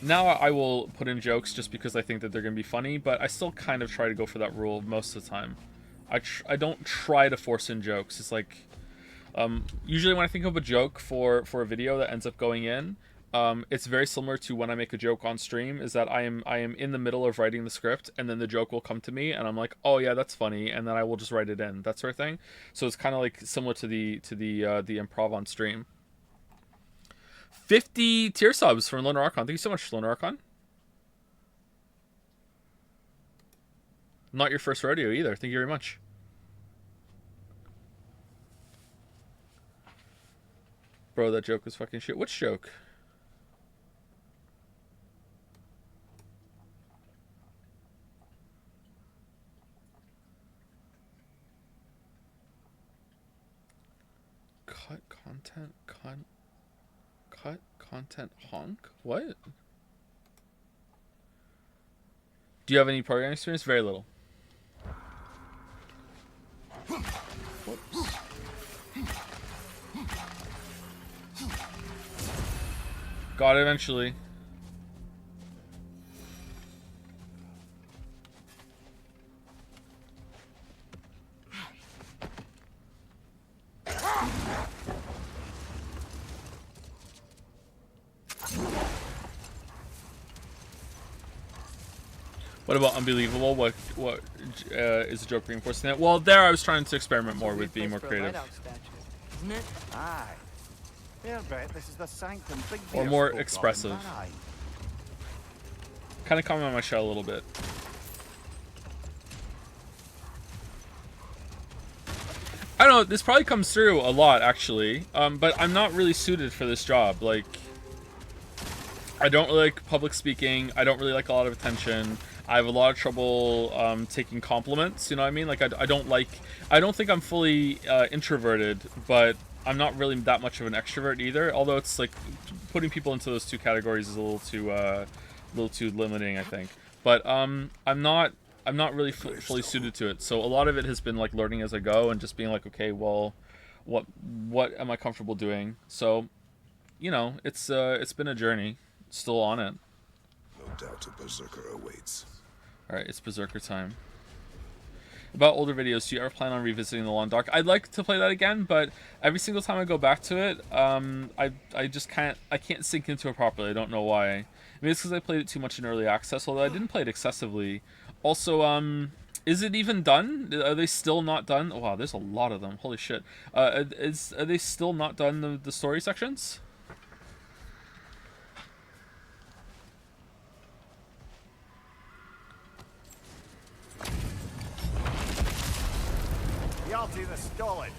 Now I will put in jokes just because I think that they're going to be funny, but I still kind of try to go for that rule most of the time. I don't try to force in jokes. It's like, usually when I think of a joke for a video that ends up going in, it's very similar to when I make a joke on stream, is that I am in the middle of writing the script, and then the joke will come to me, and I'm like, oh yeah, that's funny, and then I will just write it in, that sort of thing. So it's kind of like similar to the improv on stream. 50 tier subs from Lunar Archon. Thank you so much, Lunar Archon. Not your first rodeo either. Thank you very much. Bro, that joke was fucking shit. Which joke? Cut content, cut content honk? What? Do you have any programming experience? Very little. Whoops. Got it eventually. What about Unbelievable? What is the joke reinforcing that? Well, there I was trying to experiment more with being more creative. Isn't it? Aye. Fair bet this is the sanctum Big Or Bear more spoke of in expressive. Manai. Kind of calming my shell a little bit. I don't know, this probably comes through a lot, actually. But I'm not really suited for this job. Like, I don't really like public speaking. I don't really like a lot of attention. I have a lot of trouble taking compliments, you know what I mean? Like, I don't think I'm fully introverted, but I'm not really that much of an extrovert either. Although it's like, putting people into those two categories is a little too limiting, I think. But I'm not really fully suited to it. So a lot of it has been like learning as I go and just being like, okay, well, what am I comfortable doing? So, you know, it's been a journey. Still on it. No doubt a berserker awaits. Alright, it's berserker time. About older videos, do you ever plan on revisiting The Long Dark? I'd like to play that again, but every single time I go back to it, I just can't sink into it properly. I don't know why. Maybe it's because I played it too much in early access, although I didn't play it excessively. Also, Is it even done? Are they still not done? Oh, wow, there's a lot of them. Holy shit. Are they still not done the story sections? Yalti the Stolid.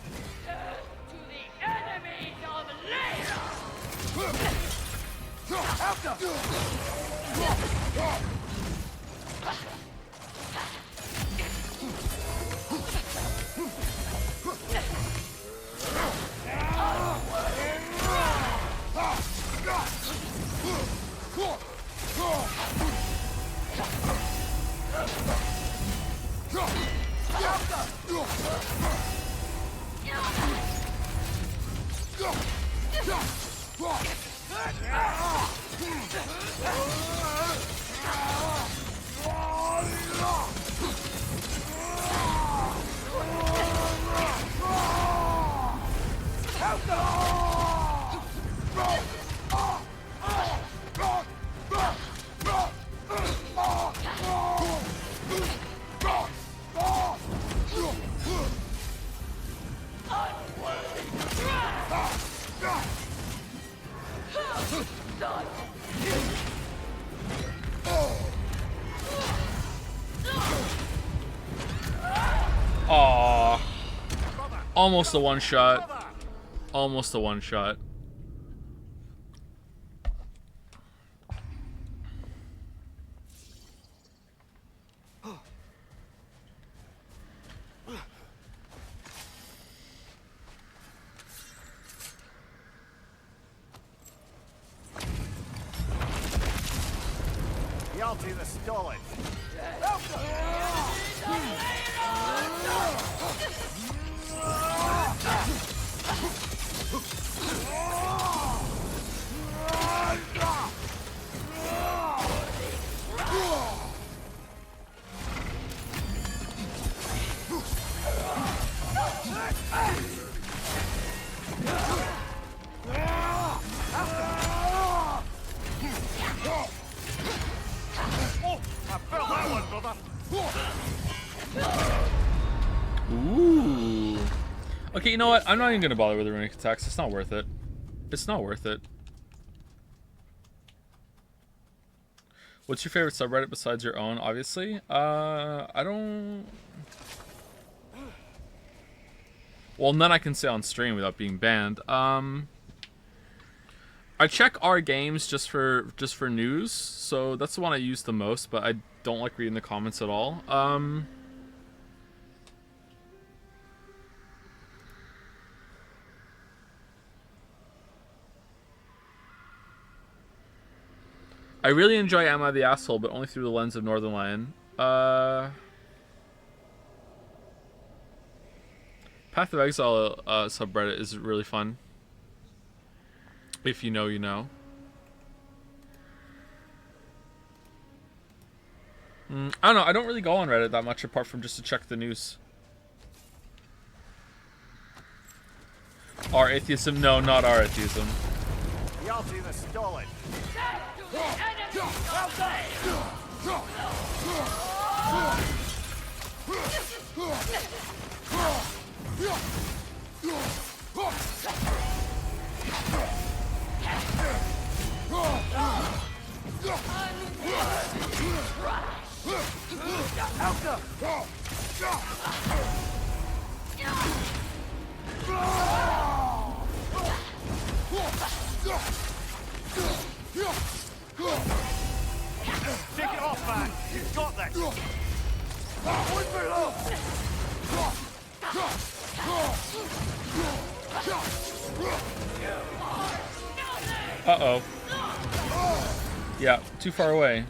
To the enemies of Leia! Aww. Almost a one shot. Almost a one shot. Yalti the Stolid. Ooh. Okay, you know what? I'm not even gonna bother with the runic attacks. It's not worth it. It's not worth it. What's your favorite subreddit besides your own? Obviously, I don't. Well, none I can say on stream without being banned. I check our games just for news, so that's the one I use the most. But I don't like reading the comments at all. I really enjoy Am I the Asshole, but only through the lens of Northern Lion. Path of Exile subreddit is really fun. If you know, you know. I don't know. I don't really go on Reddit that much apart from just to check the news. Our atheism? No, not our atheism. Yalti the Stolid. Take it off, man. You've got this. Uh-oh. Yeah, too far away.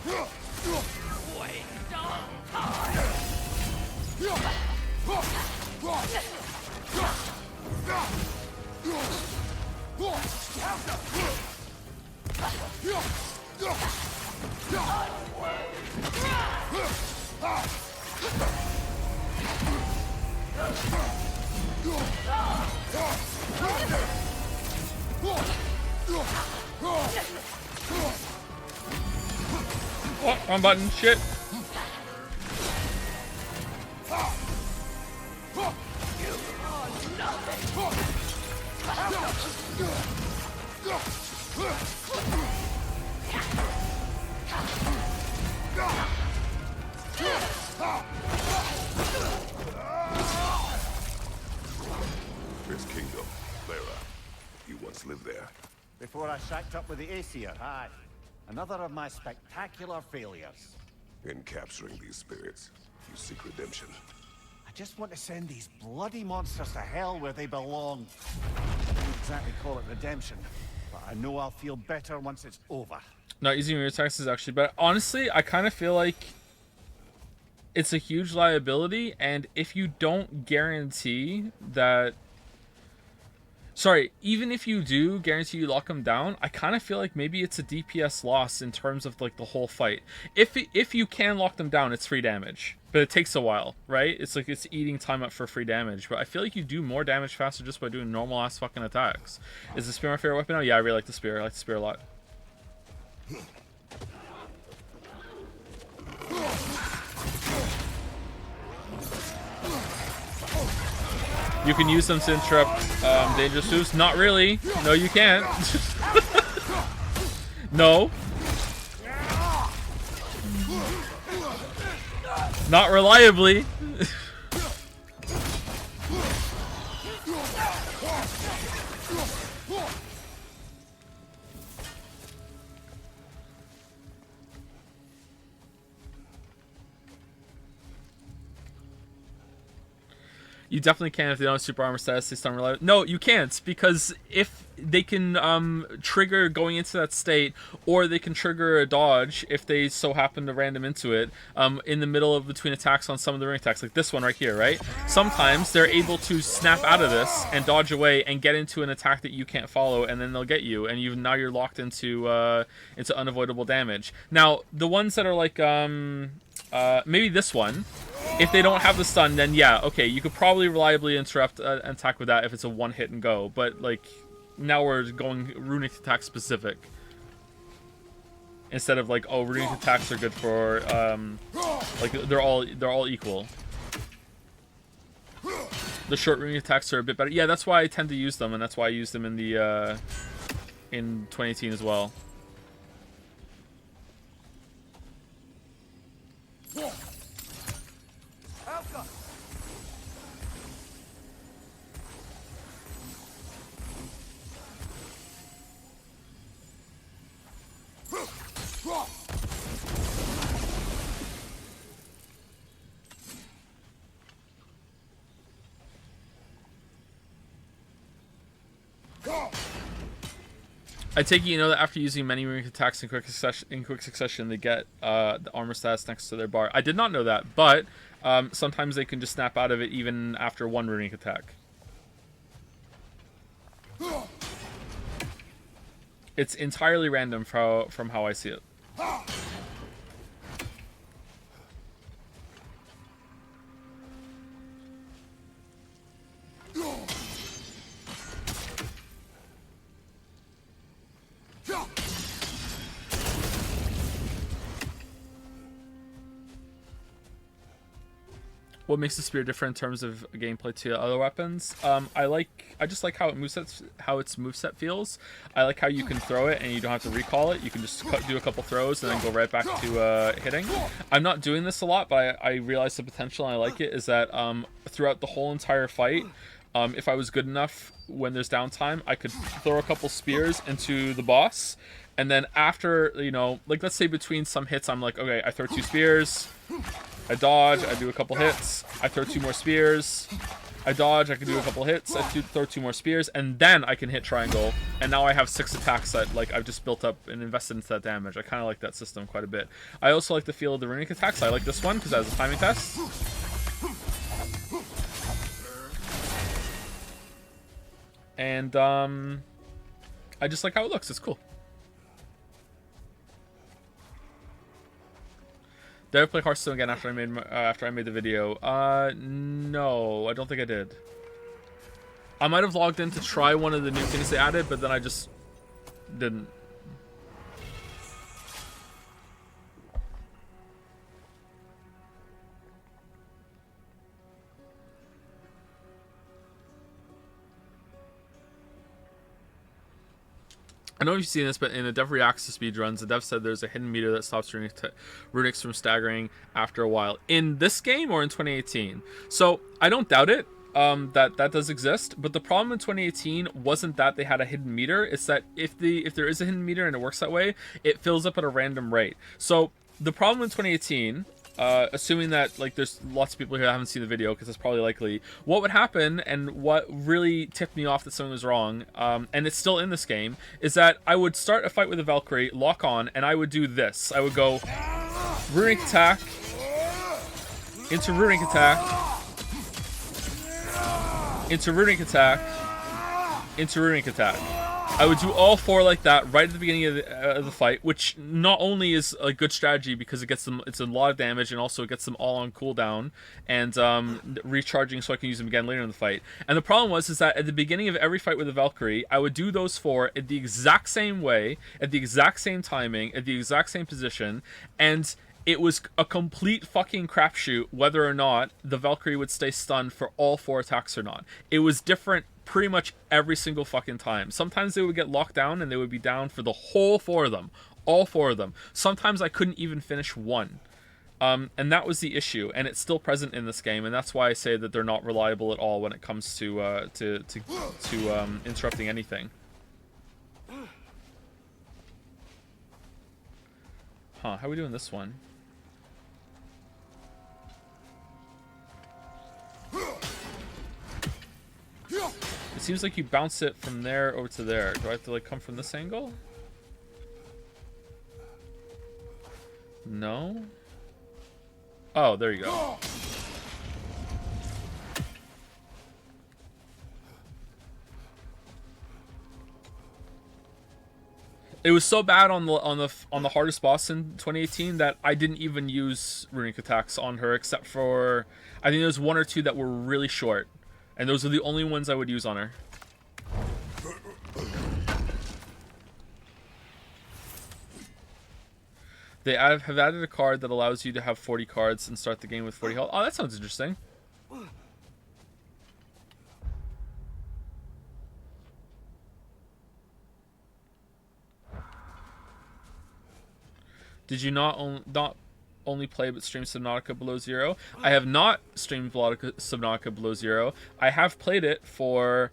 Waste of time. Oh, wrong button. Shit. This kingdom, Clara. You once lived there. Before I shacked up with the Aesir, aye. Another of my spectacular failures. In capturing these spirits, you seek redemption. I just want to send these bloody monsters to hell where they belong. I don't exactly call it redemption, but I know I'll feel better once it's over. Not using your attacks is actually better. Honestly, I kind of feel like it's a huge liability, and if you don't guarantee that... Sorry, even if you do guarantee you lock them down, I kind of feel like maybe it's a DPS loss in terms of like the whole fight. If you can lock them down, it's free damage, but it takes a while, right? It's like it's eating time up for free damage. But I feel like you do more damage faster just by doing normal ass fucking attacks. Is the spear my favorite weapon now? Yeah, I really like the spear. I like the spear a lot. You can use them to interrupt dangerous moves. Not really. No, you can't. No. Not reliably. You definitely can if they don't have super armor status. They stun reliable. No, you can't, because if they can trigger going into that state, or they can trigger a dodge if they so happen to random into it in the middle of between attacks on some of the ring attacks, like this one right here, right? Sometimes they're able to snap out of this and dodge away and get into an attack that you can't follow, and then they'll get you, and now you're locked into unavoidable damage. Now, the ones that are like maybe this one. If they don't have the stun, then yeah, okay, you could probably reliably interrupt an attack with that if it's a one hit and go. But like, now we're going runic attack specific instead of like, oh, runic attacks are good for like they're all equal. The short runic attacks are a bit better. Yeah, that's why I tend to use them, and that's why I used them in the in 2018 as well. I take it you know that after using many runic attacks in quick succession, they get the armor stats next to their bar. I did not know that, but sometimes they can just snap out of it even after one runic attack. It's entirely random from how I see it. What makes the spear different in terms of gameplay to other weapons? I just like how its moveset feels. I like how you can throw it and you don't have to recall it. You can just do a couple throws and then go right back to hitting. I'm not doing this a lot, but I realize the potential and I like it is that throughout the whole entire fight, if I was good enough when there's downtime, I could throw a couple spears into the boss. And then after, you know, like let's say between some hits, I'm like, okay, I throw 2 spears. I dodge, I do a couple hits, I throw 2 more spears, I dodge, I can do a couple hits, throw 2 more spears, and then I can hit triangle, and now I have 6 attacks that like I've just built up and invested into that damage. I kind of like that system quite a bit. I also like the feel of the runic attacks. I like this one because it has a timing test. And I just like how it looks. It's cool. Did I play Hearthstone again after I made the video? No, I don't think I did. I might have logged in to try one of the new things they added, but then I just didn't. I don't know if you've seen this, but in a dev reacts to speedruns, the dev said there's a hidden meter that stops runics from staggering after a while. In this game or in 2018? So I don't doubt it that does exist, but the problem in 2018 wasn't that they had a hidden meter. It's that if there is a hidden meter and it works that way, it fills up at a random rate. So the problem in 2018, assuming that like there's lots of people here that haven't seen the video, because it's probably likely, what would happen and what really tipped me off that something was wrong, and it's still in this game, is that I would start a fight with a Valkyrie, lock on, and I would do this. I would go runic attack into runic attack into runic attack into runic attack. I would do all 4 like that right at the beginning of the fight, which not only is a good strategy because it gets them, it's a lot of damage, and also it gets them all on cooldown and recharging so I can use them again later in the fight. And the problem is that at the beginning of every fight with the Valkyrie, I would do those 4 in the exact same way, at the exact same timing, at the exact same position, and it was a complete fucking crapshoot whether or not the Valkyrie would stay stunned for all 4 attacks or not. It was different pretty much every single fucking time. Sometimes they would get locked down and they would be down for the whole 4 of them. All 4 of them. Sometimes I couldn't even finish one. And that was the issue, and it's still present in this game, and that's why I say that they're not reliable at all when it comes to interrupting anything. Huh, how are we doing this one? It seems like you bounce it from there over to there. Do I have to like come from this angle? No? Oh, there you go. It was so bad on the hardest boss in 2018 that I didn't even use runic attacks on her, except for I think there's 1 or 2 that were really short, and those are the only ones I would use on her. They have added a card that allows you to have 40 cards and start the game with 40 health. Oh, that sounds interesting. Did you not only play but stream Subnautica Below Zero? I have not streamed Subnautica Below Zero. I have played it for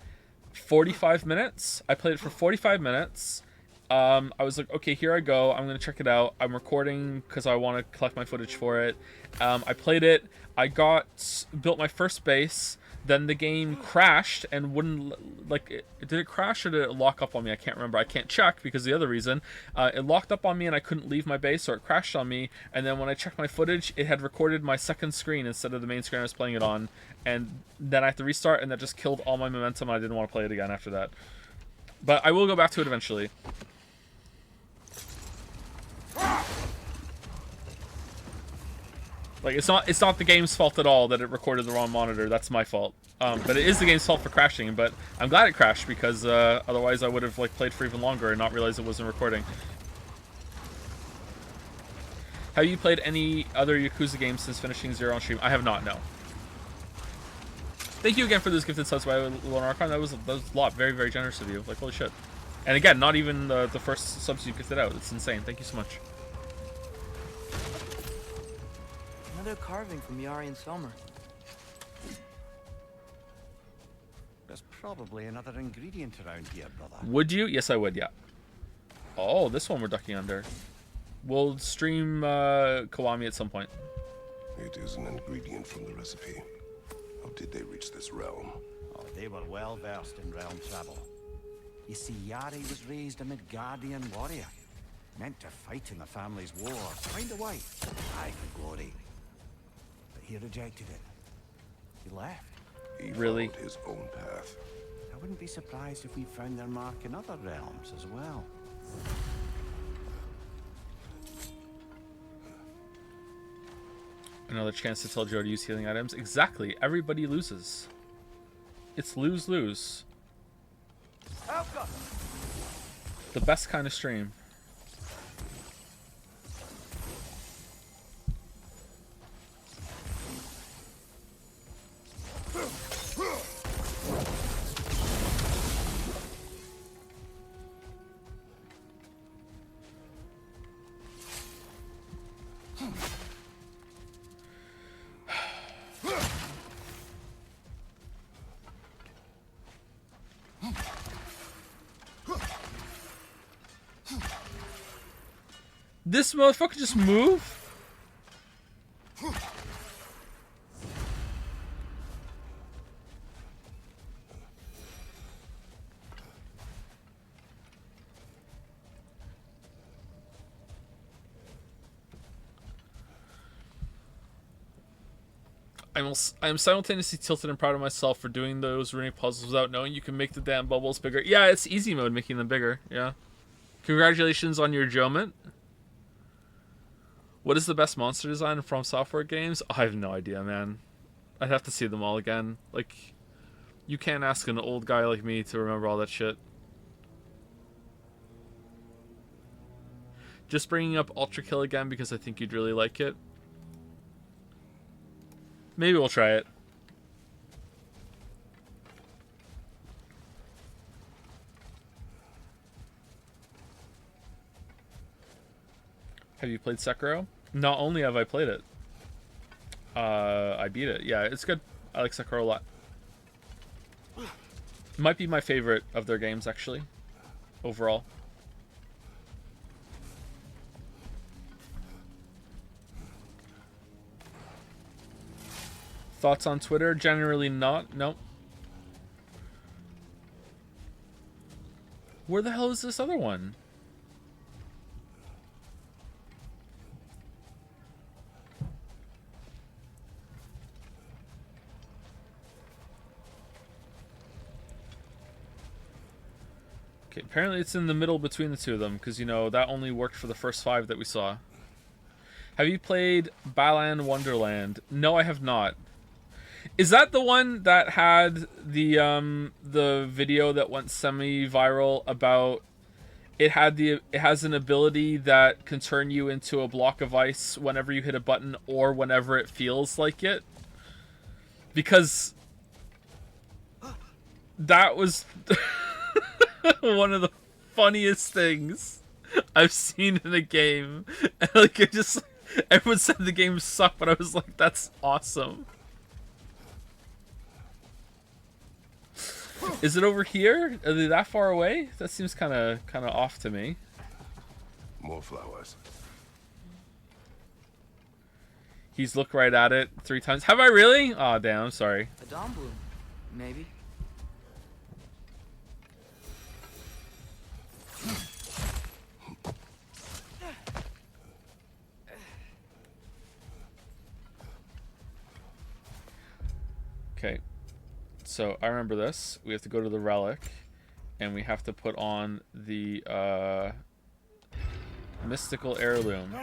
45 minutes. I played it for 45 minutes. I was like, okay, here I go. I'm going to check it out. I'm recording because I want to collect my footage for it. I played it. I built my first base. Then the game crashed and wouldn't, like, did it crash or did it lock up on me? I can't remember. I can't check because the other reason. It locked up on me and I couldn't leave my base, or it crashed on me. And then when I checked my footage, it had recorded my second screen instead of the main screen I was playing it on. And then I had to restart, and that just killed all my momentum. I didn't want to play it again after that. But I will go back to it eventually. Like, it's not the game's fault at all that it recorded the wrong monitor. That's my fault. But it is the game's fault for crashing. But I'm glad it crashed because otherwise I would have like played for even longer and not realized it wasn't recording. Have you played any other Yakuza games since finishing Zero on stream? I have not. No. Thank you again for those gifted subs by Lone Archon. That was a lot. Very, very generous of you. Like, holy shit. And again, not even the first subs you gifted out. It's insane. Thank you so much. Another carving from Yari and Selmer. There's probably another ingredient around here, brother. Would you? Yes, I would, yeah. Oh, this one we're ducking under. We'll stream Kiwami at some point. It is an ingredient from the recipe. A did they reach this realm? Oh, they were well versed in realm travel. You see, Yari was raised a Midgardian warrior, meant to fight in the family's war, find a wife, die for glory. But he rejected it. He left. He Really? followed his own path. I wouldn't be surprised if we found their mark in other realms as well. Another chance to tell Joe to use healing items. Exactly. Everybody loses. It's lose-lose. The best kind of stream. This motherfucker just move? I'm simultaneously tilted and proud of myself for doing those runic puzzles without knowing you can make the damn bubbles bigger. Yeah, it's easy mode making them bigger. Yeah. Congratulations on your enjoyment. What is the best monster design from software games? I have no idea, man. I'd have to see them all again. Like, you can't ask an old guy like me to remember all that shit. Just bringing up Ultra Kill again because I think you'd really like it. Maybe we'll try it. Have you played Sekiro? Not only have I played it, I beat it. Yeah, it's good. I like Sekiro a lot. Might be my favorite of their games, actually, overall. Thoughts on Twitter? Generally not. Nope. Where the hell is this other one? Okay, apparently it's in the middle between the two of them, because, you know, that only worked for the first 5 that we saw. Have you played Balan Wonderland? No, I have not. Is that the one that had the video that went semi-viral about it has an ability that can turn you into a block of ice whenever you hit a button or whenever it feels like it? Because that was one of the funniest things I've seen in a game. And like, everyone said the game sucked, but I was like, that's awesome. Is it over here? Are they that far away? That seems kind of off to me. More flowers. He's looked right at it 3 times. Have I really? Aw, damn, I'm sorry. A dawn bloom, maybe. Okay. So I remember this. We have to go to the relic, and we have to put on the mystical heirloom.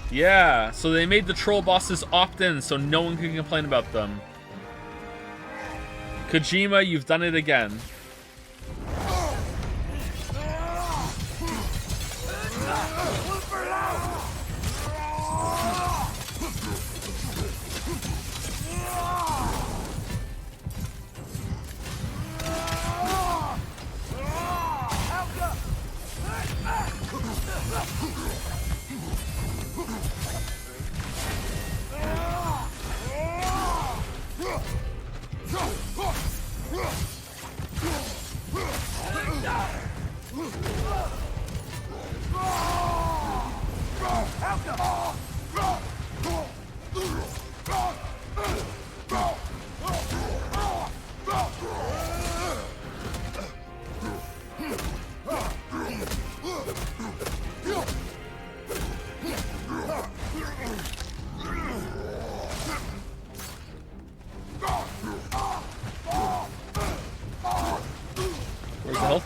Yeah, so they made the troll bosses opt-in, so no one can complain about them. Kojima, you've done it again.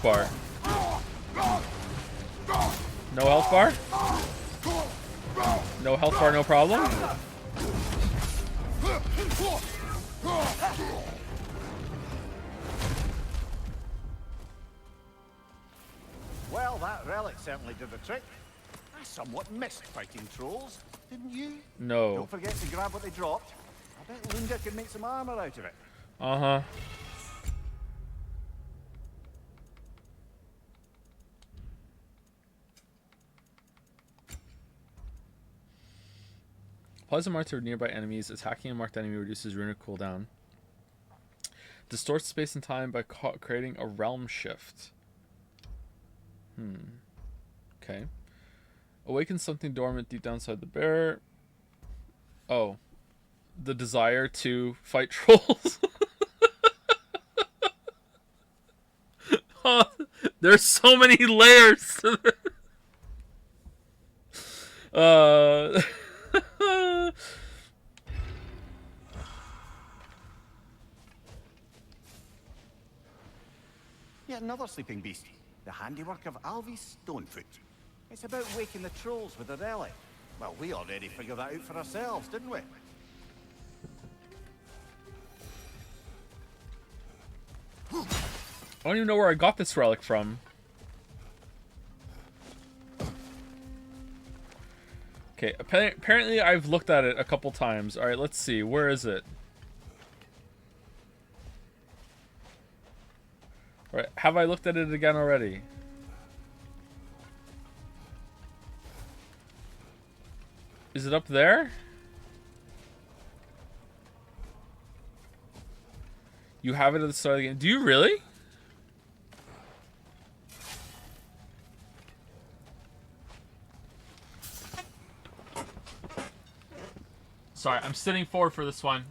bar? No health bar? No health bar, no problem? Well, that relic certainly did the trick. I somewhat missed fighting trolls, didn't you? No. Don't forget to grab what they dropped. I bet Linda could make some armor out of it. Uh-huh. Applies a mark to nearby enemies. Attacking a marked enemy reduces runic cooldown. Distorts space and time by creating a realm shift. Okay. Awakens something dormant deep down inside the bear. Oh. The desire to fight trolls. Oh, there's so many layers to this. Yet another sleeping beast. The handiwork of Alvis Stonefoot. It's about waking the trolls with a relic. Well, we already figured that out for ourselves, didn't we? I don't even know where I got this relic from. Okay, apparently I've looked at it a couple times. Alright, let's see. Where is it? Alright, have I looked at it again already? Is it up there? You have it at the start of the game. Do you really? Sorry, I'm sitting forward for this one.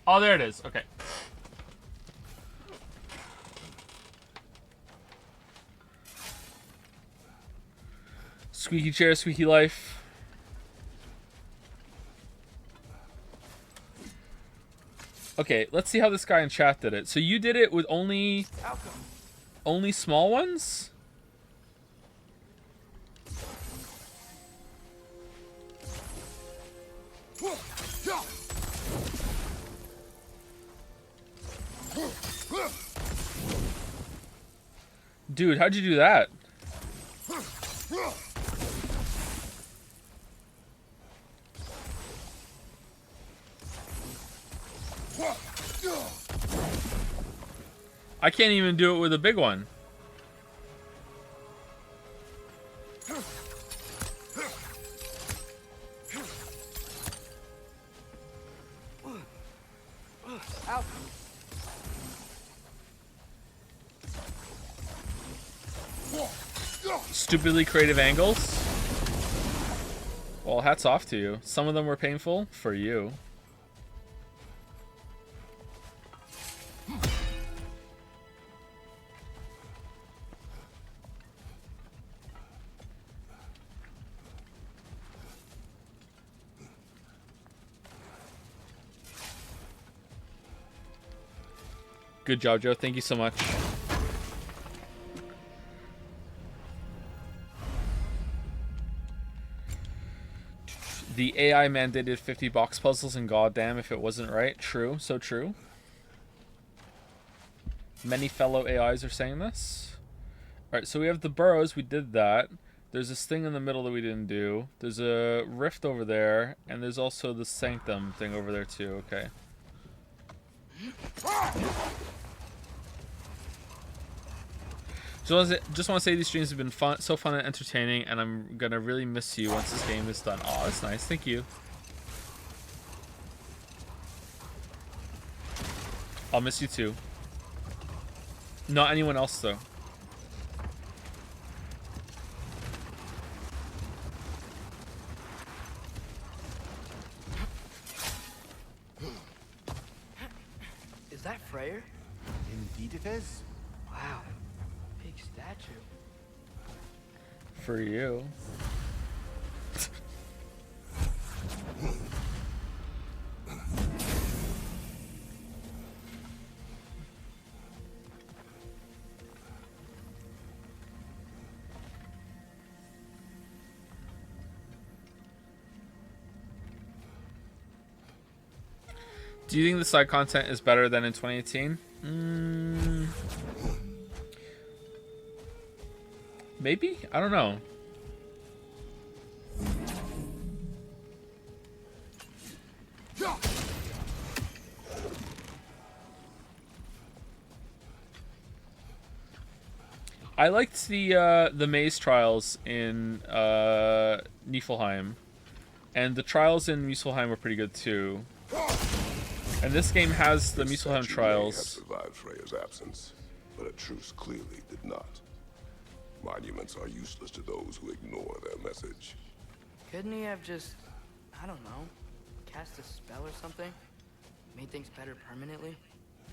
Oh, there it is. Okay. Squeaky chair, squeaky life. Okay, let's see how this guy in chat did it. So you did it with only small ones? Dude, how'd you do that? I can't even do it with a big one. Stupidly creative angles. Well, hats off to you. Some of them were painful for you. Good job, Joe. Thank you so much. The AI mandated 50 box puzzles, and goddamn if it wasn't right. True, so true. Many fellow AIs are saying this. Alright, so we have the burrows. We did that. There's this thing in the middle that we didn't do. There's a rift over there, and there's also the sanctum thing over there too. Okay. So just want to say these streams have been fun, so fun and entertaining, and I'm gonna really miss you once this game is done. Oh, that's nice. Thank you. I'll miss you too. Not anyone else though. Is that Freyr? Indeed it is. Wow. Big statue. For you. Do you think the side content is better than in 2018? Maybe? I don't know. I liked the maze trials in Niflheim, and the trials in Muspelheim were pretty good too. And this game has the Muspelheim trials. Have survived Freya's absence, but a truce clearly did not. Monuments are useless to those who ignore their message. Couldn't he have just, I don't know, cast a spell or something? Made things better permanently?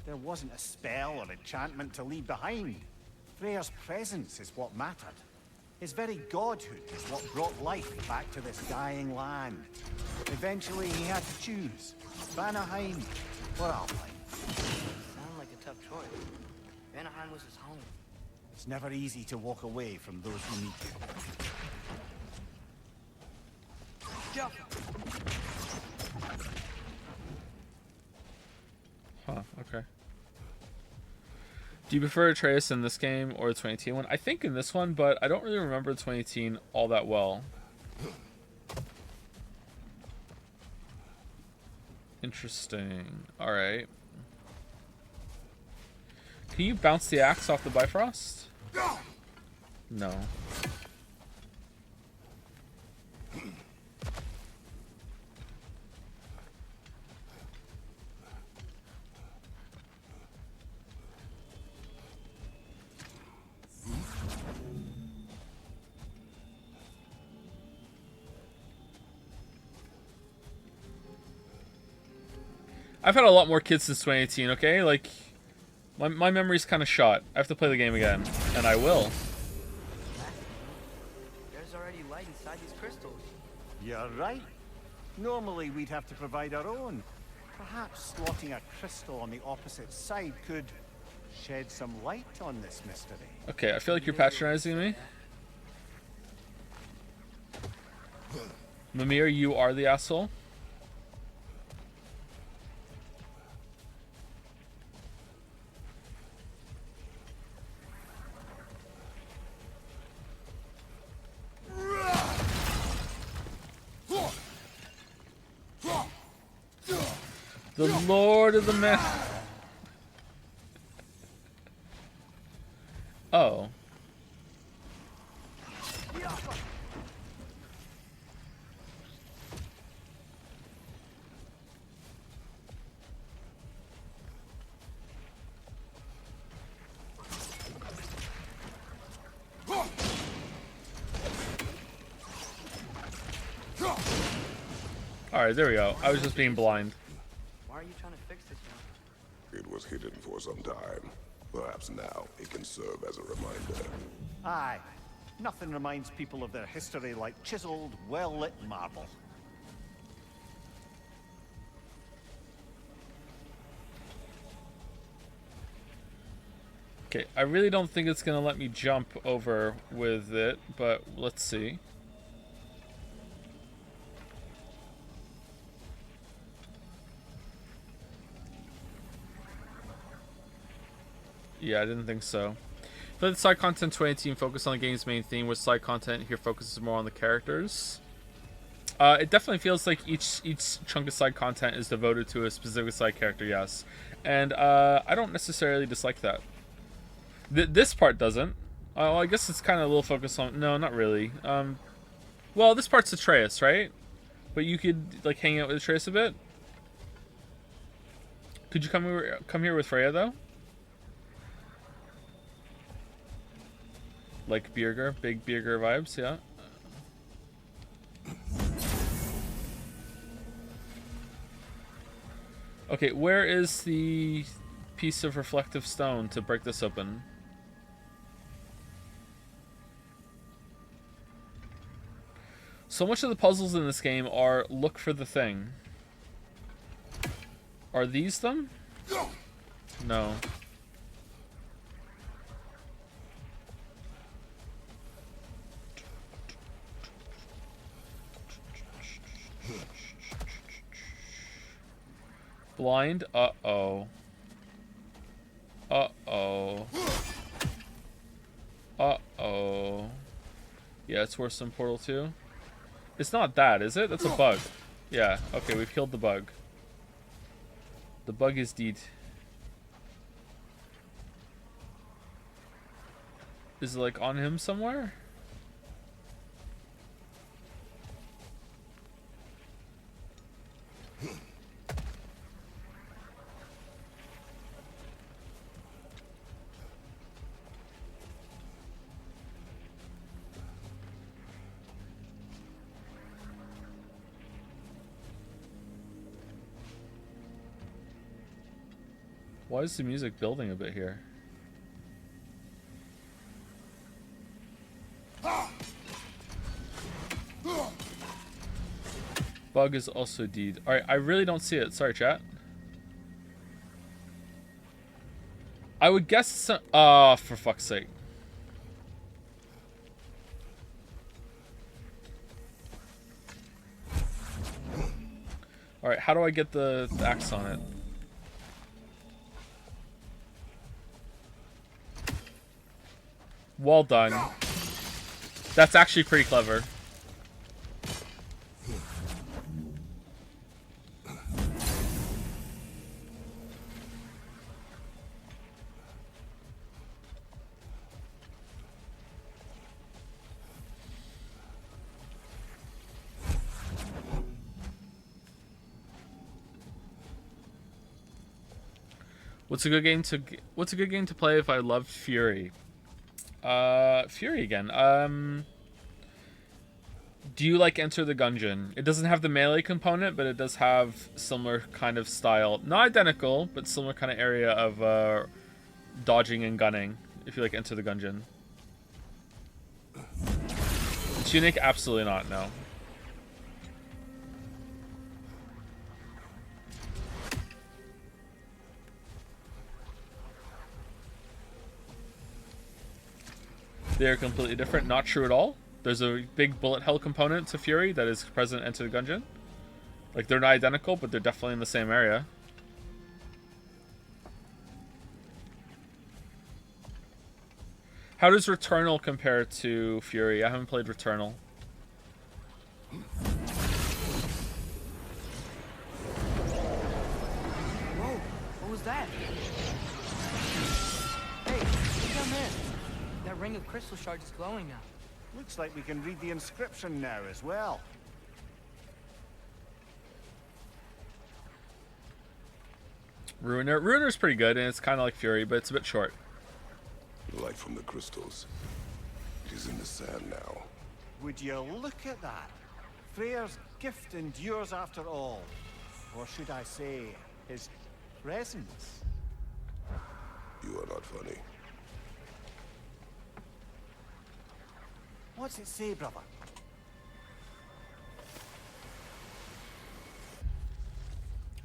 There wasn't a spell or enchantment to leave behind. Freya's presence is what mattered. His very godhood is what brought life back to this dying land. Eventually he had to choose. Vanaheim or Alfheim. Sounded like a tough choice. Vanaheim was his home. It's never easy to walk away from those you meet. Huh, okay. Do you prefer Atreus in this game or the 2018 one? I think in this one, but I don't really remember 2018 all that well. Interesting. Alright. Can you bounce the axe off the Bifrost? No. I've had a lot more kids since 2018, okay? Like, my memory's kind of shot. I have to play the game again, and I will. There's already light inside these crystals. You're right. Normally we'd have to provide our own. Perhaps slotting a crystal on the opposite side could shed some light on this mystery. Okay, I feel like you're patronizing me. Mimir, you are the asshole. The Lord of the Mess. Oh. Alright, there we go. I was just being blind. Why are you trying to fix this now? It was hidden for some time. Perhaps now it can serve as a reminder. Aye. Nothing reminds people of their history like chiseled, well-lit marble. Okay, I really don't think it's gonna let me jump over with it, but let's see. Yeah, I didn't think so. Let the side content 2018 focus on the game's main theme, with side content here focuses more on the characters. It definitely feels like each chunk of side content is devoted to a specific side character, yes. And I don't necessarily dislike that. This part doesn't. Oh, I guess it's kind of a little focus on... No, not really. Well, this part's Atreus, right? But you could, like, hang out with Atreus a bit? Could you come here with Freya, though? Like Birger, big Birger vibes, yeah. Okay, where is the piece of reflective stone to break this open? So much of the puzzles in this game are look for the thing. Are these them? No. Blind? Uh-oh. Uh-oh. Uh-oh. Yeah, it's worse than Portal 2. It's not that, is it? That's a bug. Yeah, okay, we've killed the bug. The bug is dead. Is it, like, on him somewhere? Why is the music building a bit here? Bug is also deed. Alright, I really don't see it. Sorry, chat. I would guess some... Oh, for fuck's sake. Alright, how do I get the axe on it? Well done. That's actually pretty clever. What's a good game to play if I loved Fury? Fury again. Do you like Enter the Gungeon? It doesn't have the melee component, but it does have similar kind of style. Not identical, but similar kind of area of dodging and gunning, if you like Enter the Gungeon. Tunic? Absolutely not, no. They're completely different. Not true at all. There's a big bullet hell component to Fury that is present into the Gungeon. Like, they're not identical, but they're definitely in the same area. How does Returnal compare to Fury? I haven't played Returnal. Whoa, what was that? Hey, look down there. That ring of crystal shards is glowing now. Looks like we can read the inscription now as well. Ruiner's pretty good, and it's kind of like Fury, but it's a bit short. Light from the crystals. It is in the sand now. Would you look at that? Freyr's gift endures after all. Or should I say, his presence? You are not funny. What's it say, brother?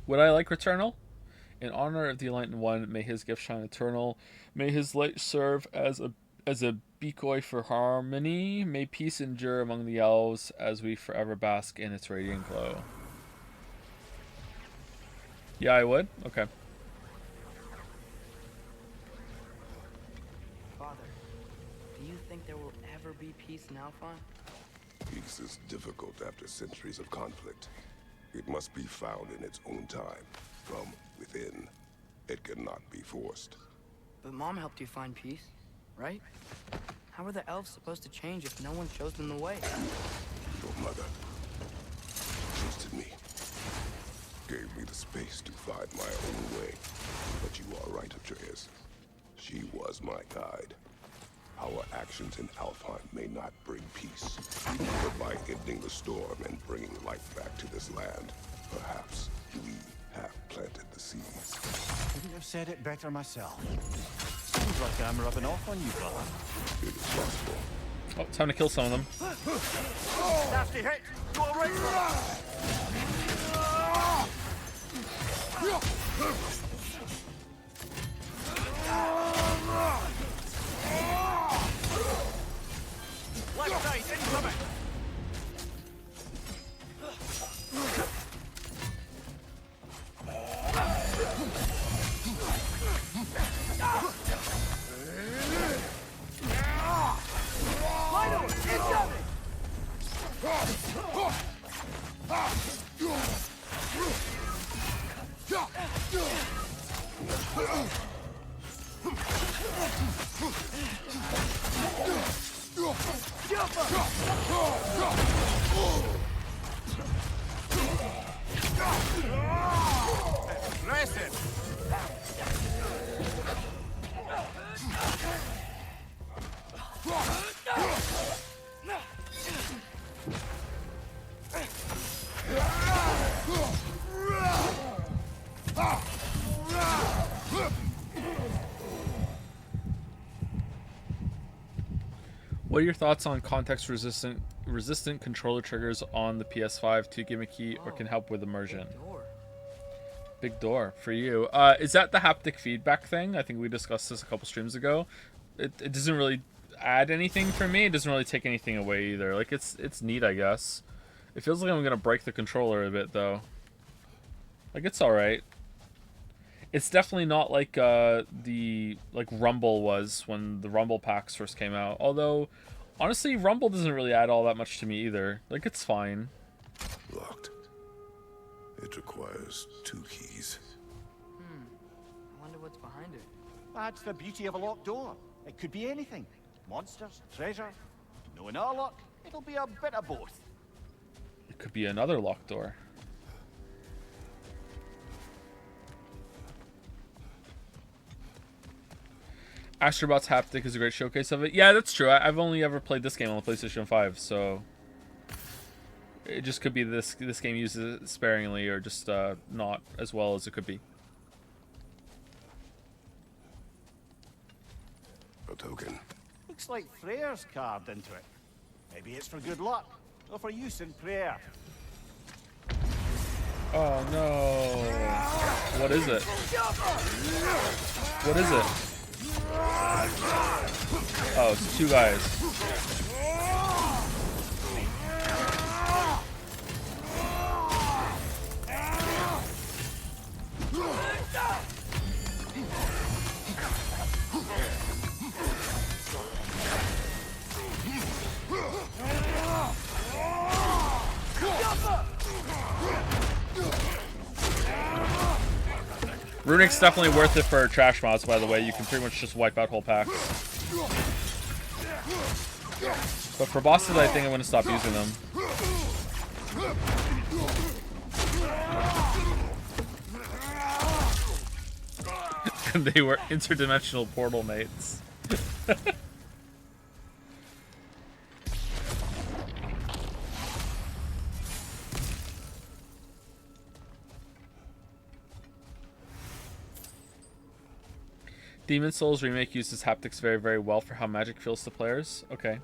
Would I like Returnal? In honor of the Enlightened One, may his gift shine eternal. May his light serve as a decoy for harmony. May peace endure among the elves as we forever bask in its radiant glow. Yeah, I would. Okay. Father, do you think there will ever be peace in Alphon? Peace is difficult after centuries of conflict. It must be found in its own time, from within. It cannot be forced. But Mom helped you find peace, right? How are the elves supposed to change if no one shows them the way? Your mother trusted me, gave me the space to find my own way. But you are right, Atreus. She was my guide. Our actions in Alphon may not bring peace, but by ending the storm and bringing life back to this land, perhaps we have planted the seeds. Couldn't have said it better myself. Seems like I'm rubbing off on you, brother. It is possible. Oh, time to kill some of them. Nasty hit! You alright, brother? Left side, incoming! What are your thoughts on context resistant controller triggers on the PS5? Too gimmicky or can help with immersion? Big door for you. Is that the haptic feedback thing? I think we discussed this a couple streams ago. It doesn't really add anything for me. It doesn't really take anything away either. Like it's neat, I guess. It feels like I'm gonna break the controller a bit though. Like it's all right. It's definitely not like the Rumble was when the Rumble packs first came out. Although, honestly, Rumble doesn't really add all that much to me either. Like it's fine. Locked. It requires 2 keys. I wonder what's behind it. That's the beauty of a locked door. It could be anything. Monsters, treasure. Knowing our luck, it'll be a bit of both. It could be another locked door. Astrobot's haptic is a great showcase of it. Yeah, that's true. I've only ever played this game on the PlayStation 5, so it just could be this game uses it sparingly or just not as well as it could be. A token. Looks like prayers carved into it. Maybe it's for good luck, or for use in prayer. Oh no. What is it? What is it? Oh, it's 2 guys. Runic's definitely worth it for trash mods, by the way. You can pretty much just wipe out whole packs. But for bosses, I think I'm going to stop using them. And they were interdimensional portal mates. Demon Souls Remake uses haptics very, very well for how magic feels to players. Okay.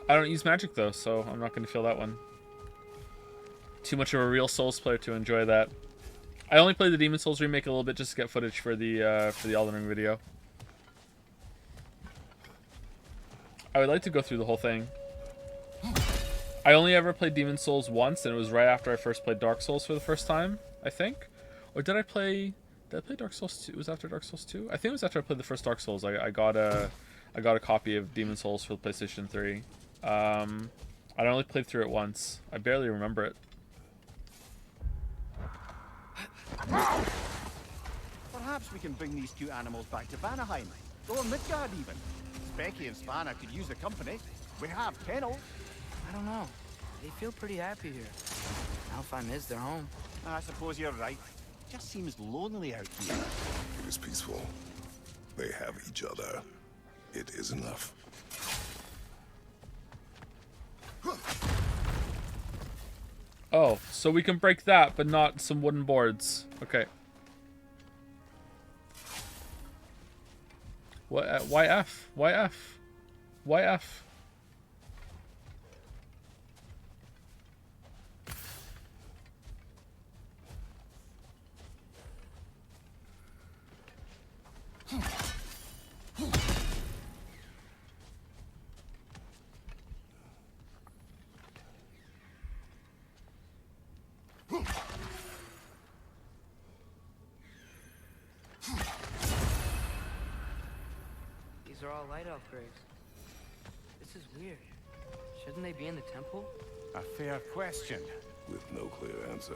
I don't use magic though, so I'm not going to feel that one. Too much of a real Souls player to enjoy that. I only played the Demon Souls Remake a little bit just to get footage for the Elden Ring video. I would like to go through the whole thing. I only ever played Demon Souls once, and it was right after I first played Dark Souls for the first time, I think. Or did I play Dark Souls 2? Was it after Dark Souls 2? I think it was after I played the first Dark Souls. I got a copy of Demon Souls for the PlayStation 3. I only played through it once. I barely remember it. Perhaps we can bring these 2 animals back to Vanaheim, or Midgard even. Becky and Spanna could use the company. We have kennels. I don't know. They feel pretty happy here. Alfheim is their home. I suppose you're right. Just seems lonely out here. It is peaceful. They have each other. It is enough. Oh, so we can break that, but not some wooden boards. Okay. What? Why F? Why F? Why F? These are all light elf graves. This is weird. Shouldn't they be in the temple? A fair question. With no clear answer.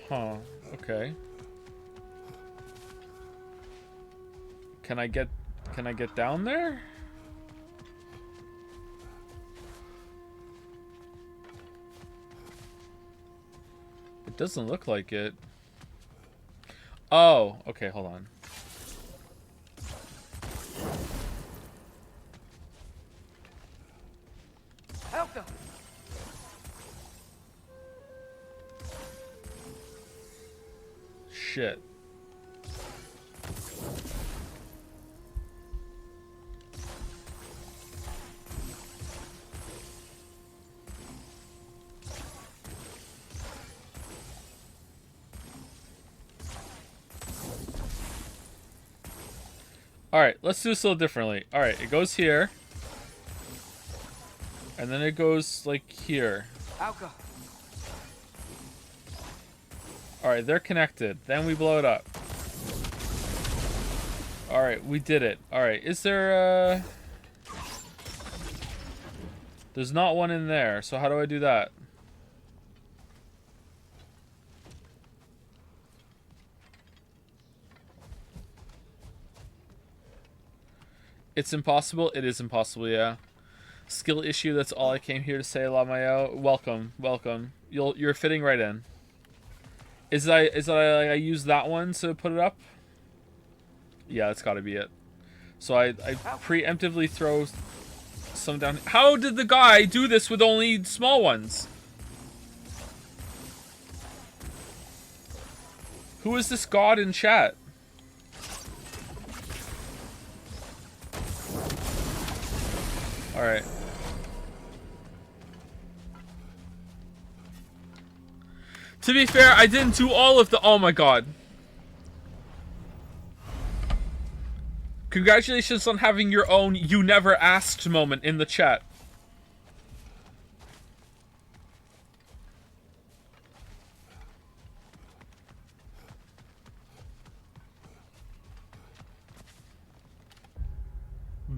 Huh. Okay. Can I get down there? It doesn't look like it. Oh, okay, hold on. Helga! Shit. Alright, let's do this a little differently. Alright, it goes here. And then it goes, like, here. Helga! Alright, they're connected. Then we blow it up. Alright, we did it. Alright, is there, There's not one in there, so how do I do that? It's impossible? It is impossible, yeah. Skill issue, that's all I came here to say, Lamayo. Welcome, welcome. You're fitting right in. Is that I use that one to put it up? Yeah, that's gotta be it. So I preemptively throw some down. How did the guy do this with only small ones? Who is this god in chat? Alright. To be fair, I didn't do all of the... Oh my god. Congratulations on having your own "you never asked" moment in the chat.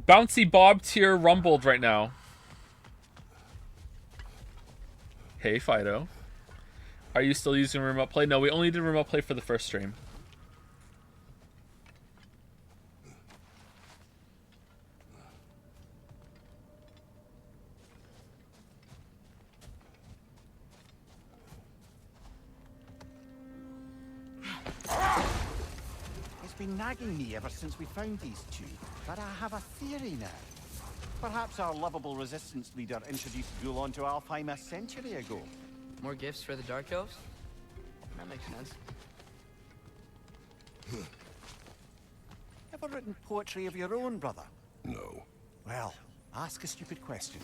Bouncy Bob tier rumbled right now. Hey, Fido. Are you still using remote play? No, we only did remote play for the first stream. It's been nagging me ever since we found these two, but I have a theory now. Perhaps our lovable resistance leader introduced Gulon to Alfheim a century ago. More gifts for the Dark Elves? That makes sense. Ever written poetry of your own, brother? No. Well, ask a stupid question.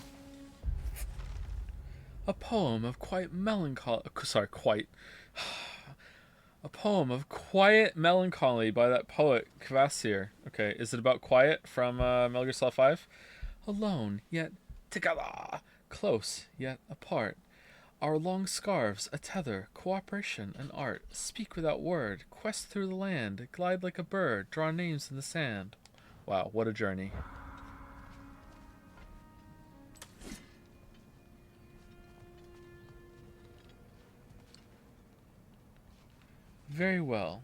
A poem of quite melancholy... Sorry, quite... A poem of quiet melancholy by that poet, Kvasir. Okay, is it about quiet from Metal Gear Solid 5? Alone, yet together. Close, yet apart. Our long scarves, a tether, cooperation, and art. Speak without word, quest through the land, glide like a bird, draw names in the sand. Wow, what a journey. Very well.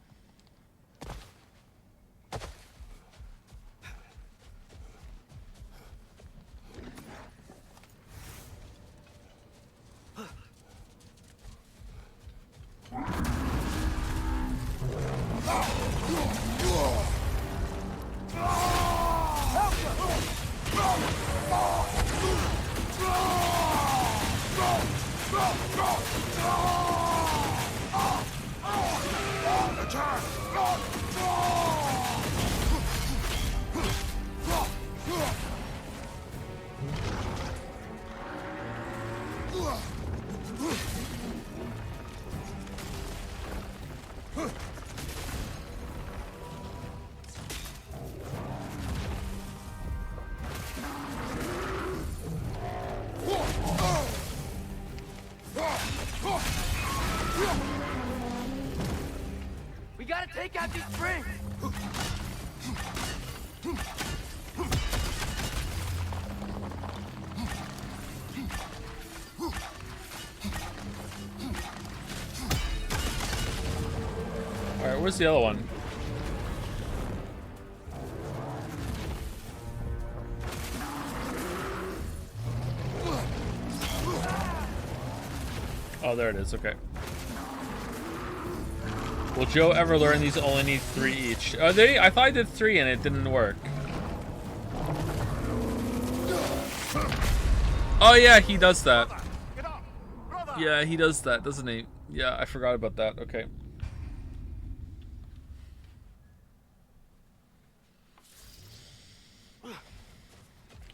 We gotta take out these springs! Alright, where's the other one? Oh, there it is. Okay. Will Joe ever learn these only need 3 each? I thought I did 3 and it didn't work. Oh yeah, he does that. Yeah, he does that, doesn't he? Yeah, I forgot about that. Okay.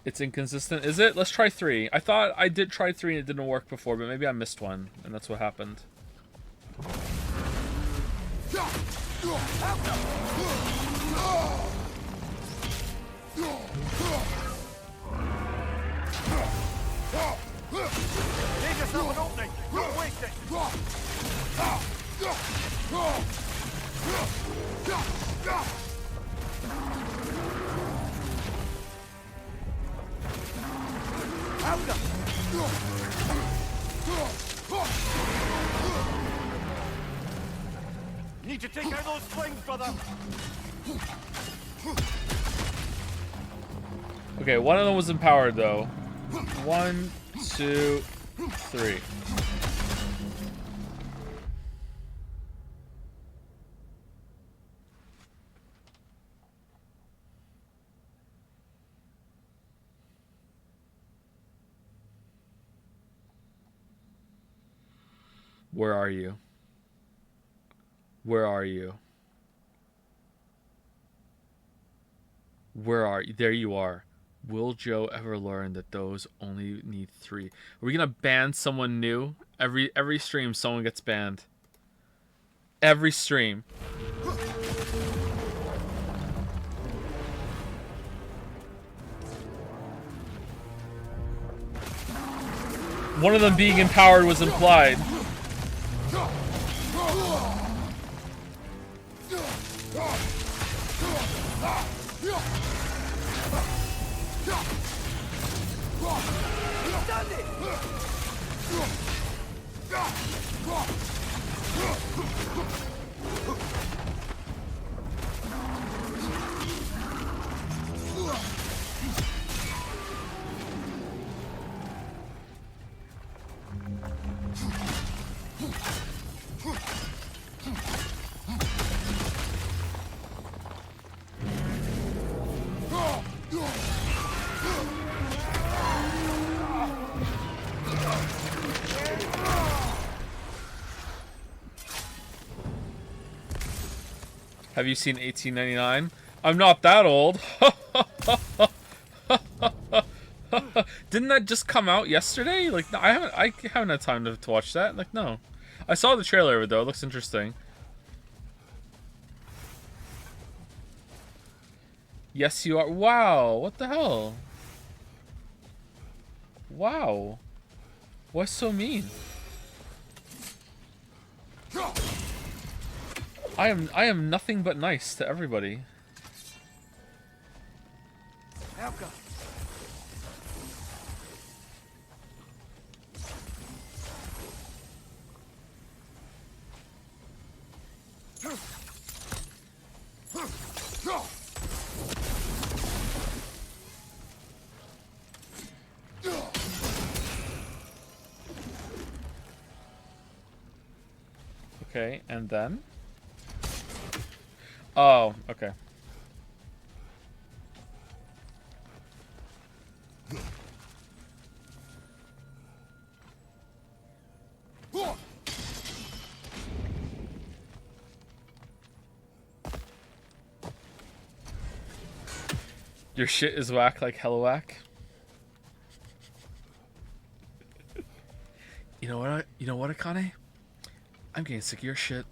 It's inconsistent, is it? Let's try 3. I thought I did try 3 and it didn't work before, but maybe I missed one, and that's what happened. Leave yourself an opening. Don't waste it. Need to take out those slings, brother. Okay, one of them was empowered though. 1, 2, 3. Where are you? Where are you? Where are you? There you are. Will Joe ever learn that those only need 3? Are we gonna ban someone new? Every stream someone gets banned. Every stream. One of them being empowered was implied. Have you seen 1899? I'm not that old. Didn't that just come out yesterday? Like, no, I haven't had time to watch that. Like, no. I saw the trailer of it though. It looks interesting. Yes, you are. Wow. What the hell? Wow. What's so mean? I am nothing but nice to everybody. Helka. Okay, and then? Oh, okay. Your shit is whack like hella whack. You know what, Akane? I'm getting sick of your shit.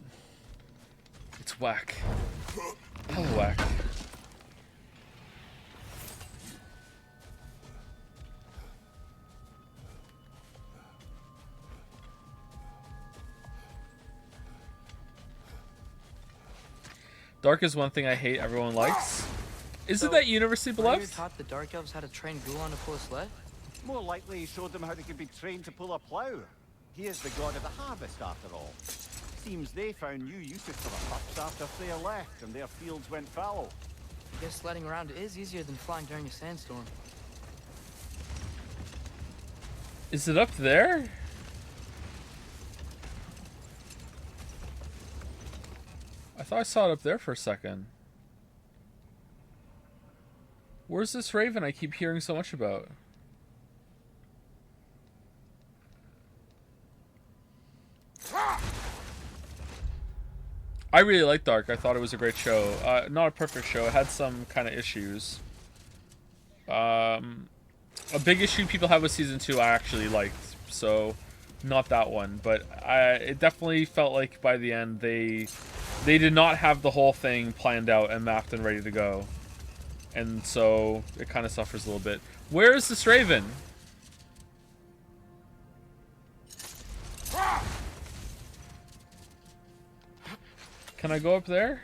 It's whack. Hella whack. Dark is one thing I hate everyone likes. Is it that universally beloved? You taught the Dark Elves how to train Gulan to pull a sled? More likely he showed them how they could be trained to pull a plough. He is the god of the harvest, after all. Seems they found new uses for the pups after Freya left and their fields went fallow. I guess sledding around is easier than flying during a sandstorm. Is it up there? I thought I saw it up there for a second. Where's this raven I keep hearing so much about? I really liked Dark. I thought it was a great show. Not a perfect show. It had some kind of issues. A big issue people have with season 2 I actually liked. So, not that one. But it definitely felt like by the end they did not have the whole thing planned out and mapped and ready to go. And so it kind of suffers a little bit. Where is this raven? Can I go up there?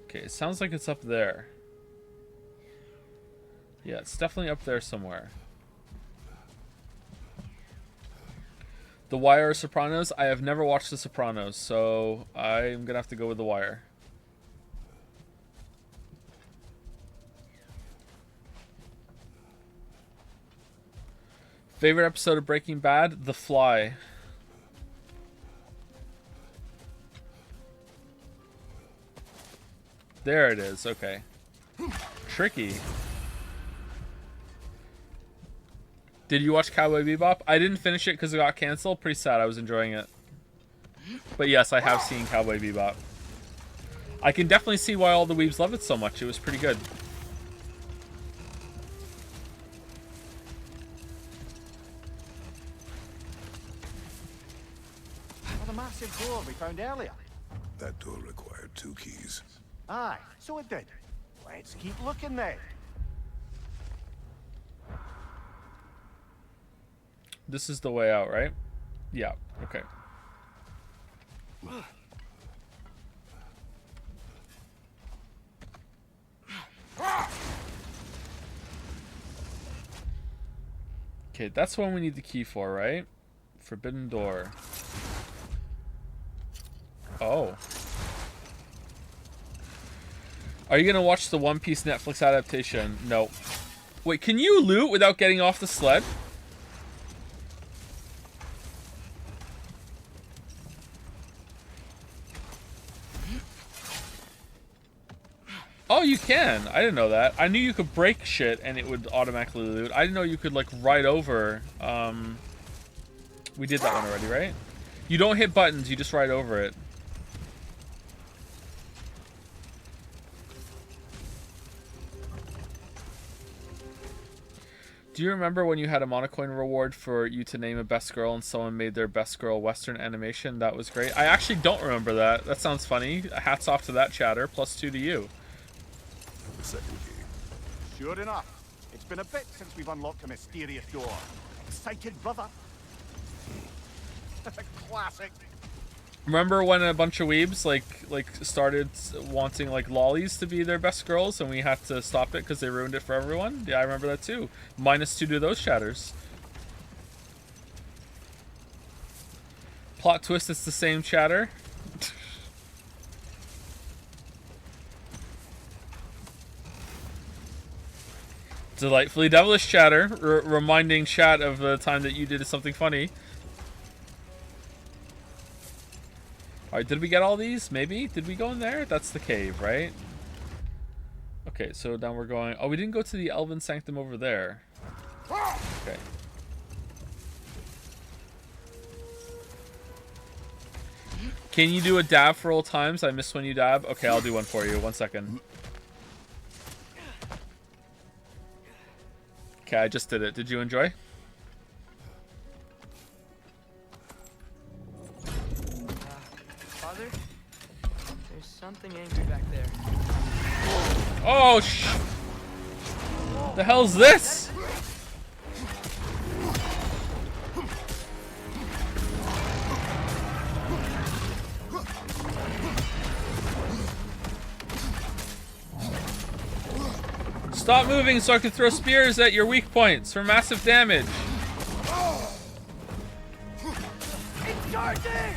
Okay, it sounds like it's up there. Yeah, it's definitely up there somewhere. The Wire or Sopranos? I have never watched The Sopranos, so I'm gonna have to go with The Wire. Favorite episode of Breaking Bad? The Fly. There it is, okay. Tricky. Did you watch Cowboy Bebop? I didn't finish it because it got canceled. Pretty sad, I was enjoying it. But yes, I have seen Cowboy Bebop. I can definitely see why all the weebs love it so much. It was pretty good. Oh, the massive door we found earlier. That door required 2 keys. Aye, so it did. Let's keep looking then. This is the way out, right? Yeah, okay. Okay, that's one we need the key for, right? Forbidden door. Oh. Are you gonna watch the One Piece Netflix adaptation? No. Wait, can you loot without getting off the sled? Oh, you can. I didn't know that. I knew you could break shit and it would automatically loot. I didn't know you could, like, ride over. We did that one already, right? You don't hit buttons, you just ride over it. Do you remember when you had a Monocoin reward for you to name a best girl and someone made their best girl Western animation? That was great. I actually don't remember that. That sounds funny. Hats off to that, chatter. +2 to you. The second key. Sure enough. It's been a bit since we've unlocked a mysterious door. Excited, brother? Classic. Remember when a bunch of weebs like started wanting like lollies to be their best girls and we had to stop it because they ruined it for everyone? Yeah, I remember that too. -2 to those chatters. Plot twist, it's the same chatter. Delightfully devilish chatter, reminding chat of the time that you did something funny. Alright, did we get all these? Maybe? Did we go in there? That's the cave, right? Okay, so now we're going... Oh, we didn't go to the Elven Sanctum over there. Okay. Can you do a dab for old times? I miss when you dab. Okay, I'll do one for you. 1 second. Okay, I just did it. Did you enjoy? Father? There's something angry back there. Oh, the hell's this? Stop moving so I can throw spears at your weak points for massive damage. It's charging!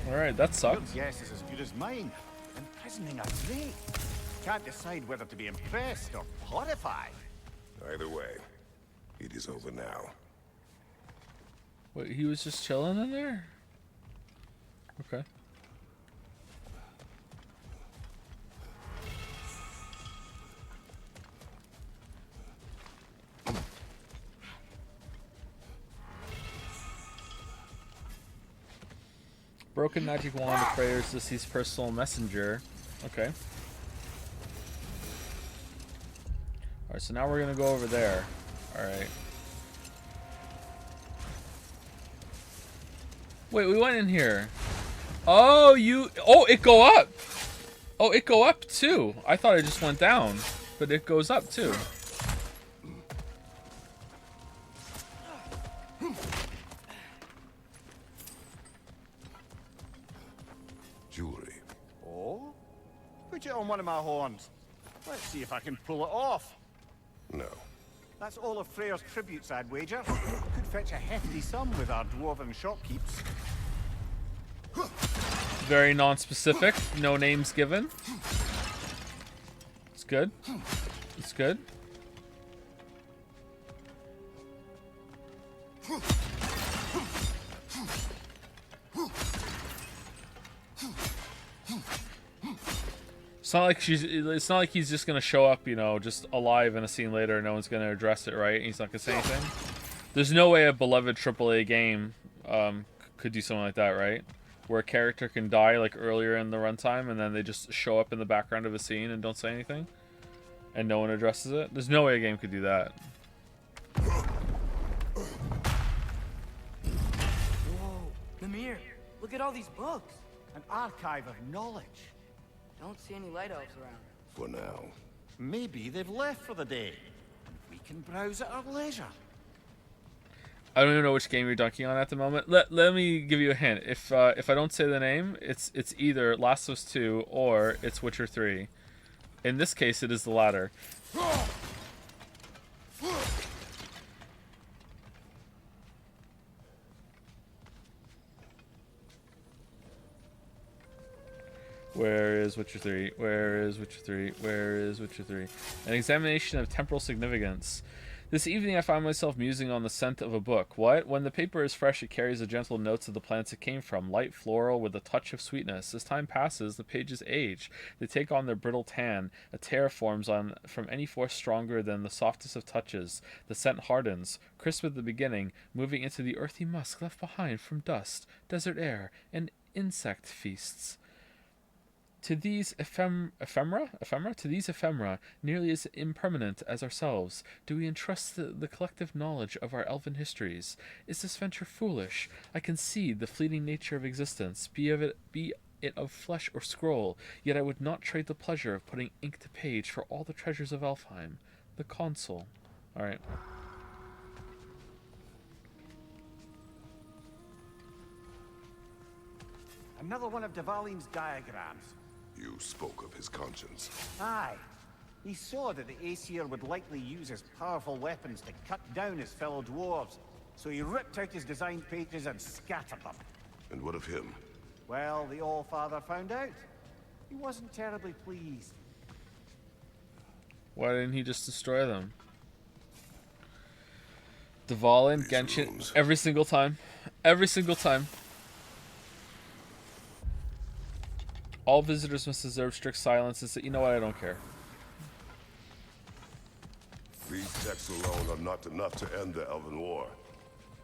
Alright, that sucks. Your guess is as good as mine. Imprisoning a great. Can't decide whether to be impressed or horrified. Either way, it is over now. Wait, he was just chilling in there? Okay. Broken magic wand of prayers, deceased personal messenger. Okay. Alright, so now we're gonna go over there. Alright. Wait, we went in here. Oh, it go up! Oh, it go up too. I thought it just went down, but it goes up too. Jewelry. Oh? Put it on one of my horns. Let's see if I can pull it off. No. That's all of Freyr's tributes, I'd wager. Could fetch a hefty sum with our dwarven shopkeeps. Very non-specific. No names given. It's good. It's good. It's not like it's not like he's just gonna show up, you know, just alive in a scene later and no one's gonna address it, right? He's not gonna say anything. There's no way a beloved AAA game could do something like that, right? Where a character can die like earlier in the runtime and then they just show up in the background of a scene and don't say anything, and no one addresses it. There's no way a game could do that. Whoa, Mimir, look at all these books. An archive of knowledge. Don't see any light elves around. For now. Maybe they've left for the day. We can browse at our leisure. I don't even know which game you're dunking on at the moment. Let me give you a hint. If I don't say the name, it's either Last of Us 2 or it's Witcher 3. In this case, it is the latter. Where is Witcher 3? Where is Witcher 3? Where is Witcher 3? An examination of temporal significance. This evening I find myself musing on the scent of a book. What? When the paper is fresh, it carries the gentle notes of the plants it came from, light floral with a touch of sweetness. As time passes, the pages age. They take on their brittle tan. A tear forms from any force stronger than the softest of touches. The scent hardens, crisp at the beginning, moving into the earthy musk left behind from dust, desert air, and insect feasts. To these ephemera, nearly as impermanent as ourselves, do we entrust the collective knowledge of our elven histories. Is this venture foolish? I concede the fleeting nature of existence, be it of flesh or scroll, yet I would not trade the pleasure of putting ink to page for all the treasures of Elfheim. The console. Alright. Another one of Dvalin's diagrams. You spoke of his conscience. Aye. He saw that the Aesir would likely use his powerful weapons to cut down his fellow dwarves, so he ripped out his designed pages and scattered them. And what of him? Well, the All-Father found out. He wasn't terribly pleased. Why didn't he just destroy them? Dvalin, Genshin, rooms. every single time. Every single time. All visitors must observe strict silence. And say, you know what? I don't care. These texts alone are not enough to end the Elven War.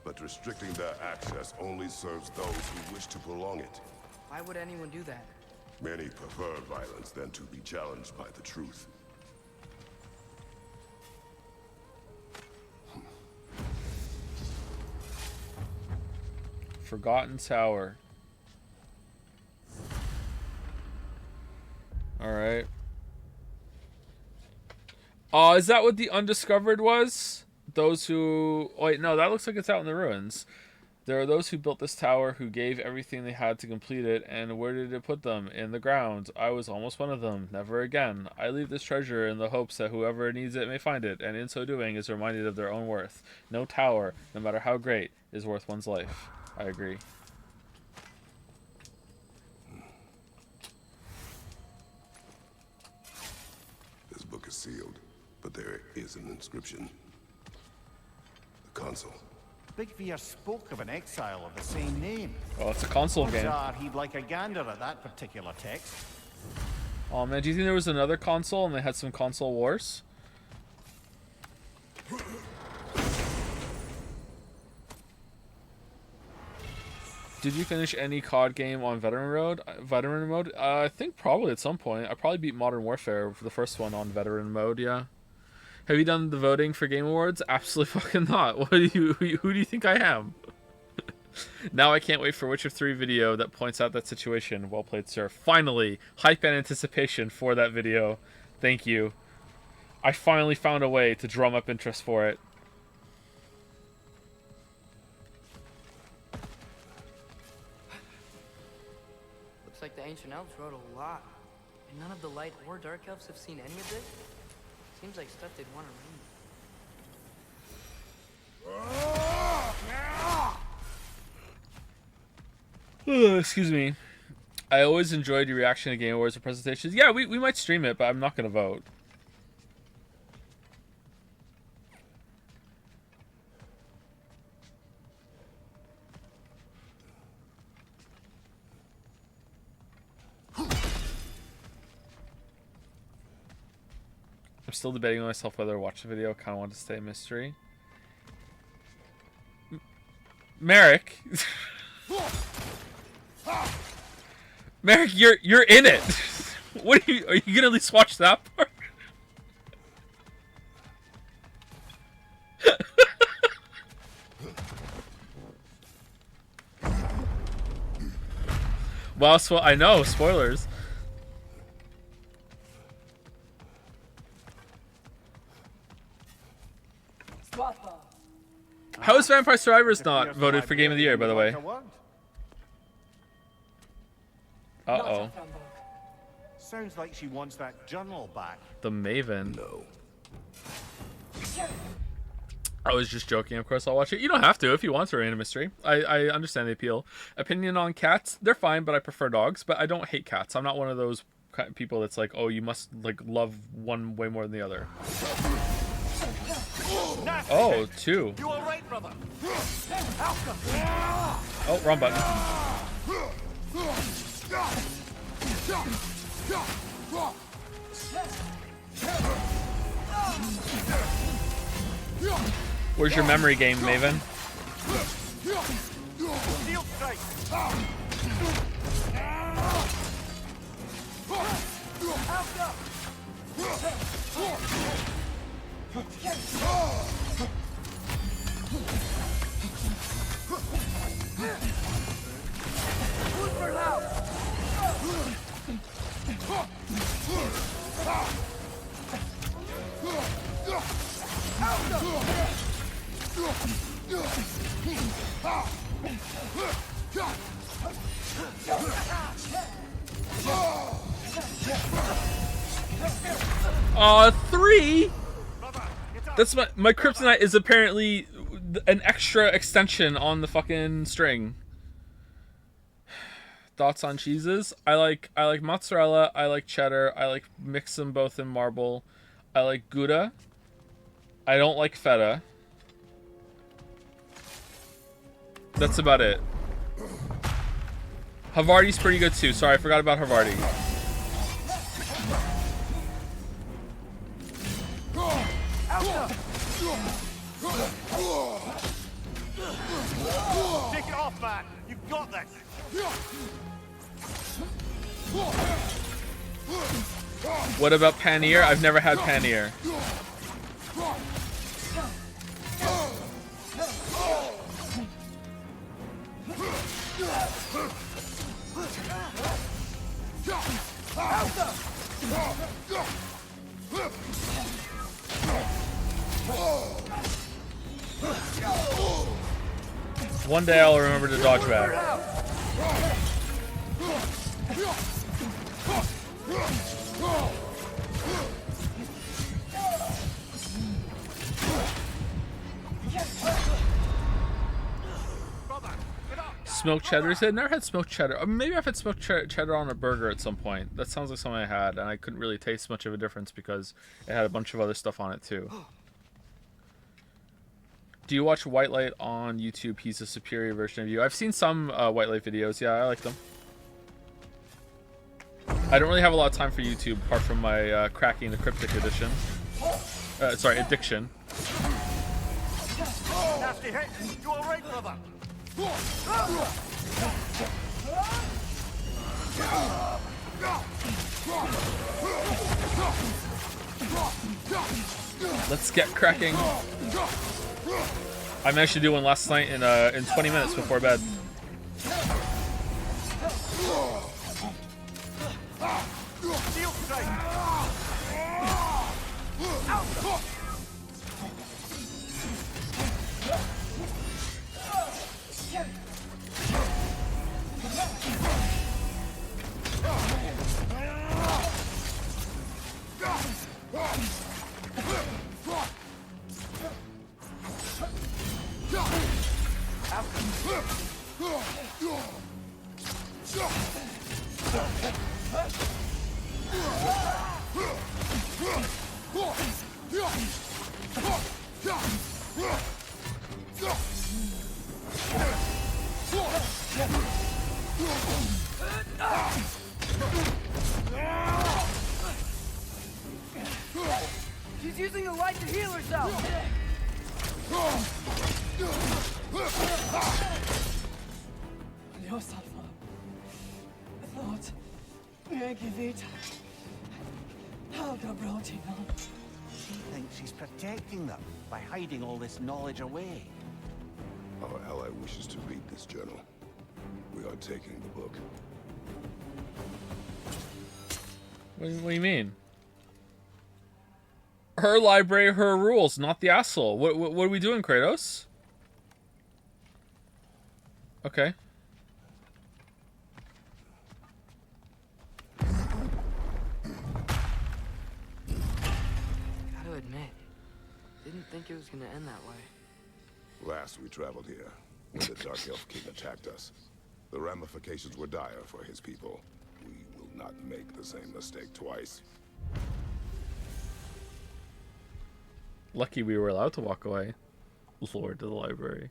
But restricting their access only serves those who wish to prolong it. Why would anyone do that? Many prefer violence than to be challenged by the truth. Forgotten Tower. Alright. Is that what the Undiscovered was? Those who... Oh, wait, no, that looks like it's out in the ruins. There are those who built this tower who gave everything they had to complete it, and where did it put them? In the ground. I was almost one of them. Never again. I leave this treasure in the hopes that whoever needs it may find it, and in so doing is reminded of their own worth. No tower, no matter how great, is worth one's life. I agree. This book is sealed, but there is an inscription. The console. Big Veer spoke of an exile of the same name. Oh, it's a console Odds game. are he'd like a gander at that particular text. Oh man, do you think there was another console and they had some console wars? Did you finish any COD game on veteran mode? I think probably at some point. I probably beat Modern Warfare for the first one on veteran mode, yeah. Have you done the voting for Game Awards? Absolutely fucking not. What do you, who do you think I am? Now I can't wait for Witcher 3 video that points out that situation. Well played, sir. Finally, hype and anticipation for that video. Thank you. I finally found a way to drum up interest for it. Looks like the ancient elves wrote a lot. And none of the light or dark elves have seen any of this? Seems like stuff they'd want to read. Excuse me. I always enjoyed your reaction to Game Awards or presentations. Yeah, we might stream it, but I'm not going to vote. I'm still debating with myself whether to watch the video. Kind of want to stay a mystery. Merrick. Merrick, you're in it. What are you gonna at least watch that part? Well, I know spoilers. How is Vampire Survivors not voted for Game of the Year, by the way? Uh-oh. Sounds like she wants that journal back. The Maven. No. I was just joking. Of course, I'll watch it. You don't have to if you want to reign a mystery. I understand the appeal. Opinion on cats? They're fine, but I prefer dogs. But I don't hate cats. I'm not one of those people that's like, oh, you must like love one way more than the other. Oh, two. You all right, brother? Oh, wrong button. Where's your memory game, Maven? Steel strike. Three? That's my kryptonite is apparently an extra extension on the fucking string. thoughts on cheeses. I like mozzarella. I like cheddar. I like mix them both in marble. I like Gouda. I don't like feta. That's about it. Havarti's pretty good too. Sorry, I forgot about Havarti. Take it off, man. You've got this. What about paneer? I've never had paneer. One day I'll remember to dodge back. Smoked cheddar? I've never had smoked cheddar. Maybe I've had smoked cheddar on a burger at some point. That sounds like something I had, and I couldn't really taste much of a difference because it had a bunch of other stuff on it too. Do you watch White Light on YouTube? He's a superior version of you. I've seen some White Light videos. Yeah, I like them. I don't really have a lot of time for YouTube apart from my cracking the cryptic edition. Sorry, addiction. Nasty hit. You all right, brother? Let's get cracking. I managed to do one last night in 20 minutes before bed. Steel strike. She's using the light to heal herself. She thinks she's protecting them by hiding all this knowledge away. Our ally wishes to read this journal. We are taking the book. What do you mean? Her library, her rules, not the asshole. What are we doing, Kratos? Okay. Gotta admit, didn't think it was gonna end that way. Last we traveled here, when the Dark Elf King attacked us, the ramifications were dire for his people. We will not make the same mistake twice. Lucky we were allowed to walk away. Lord to the library.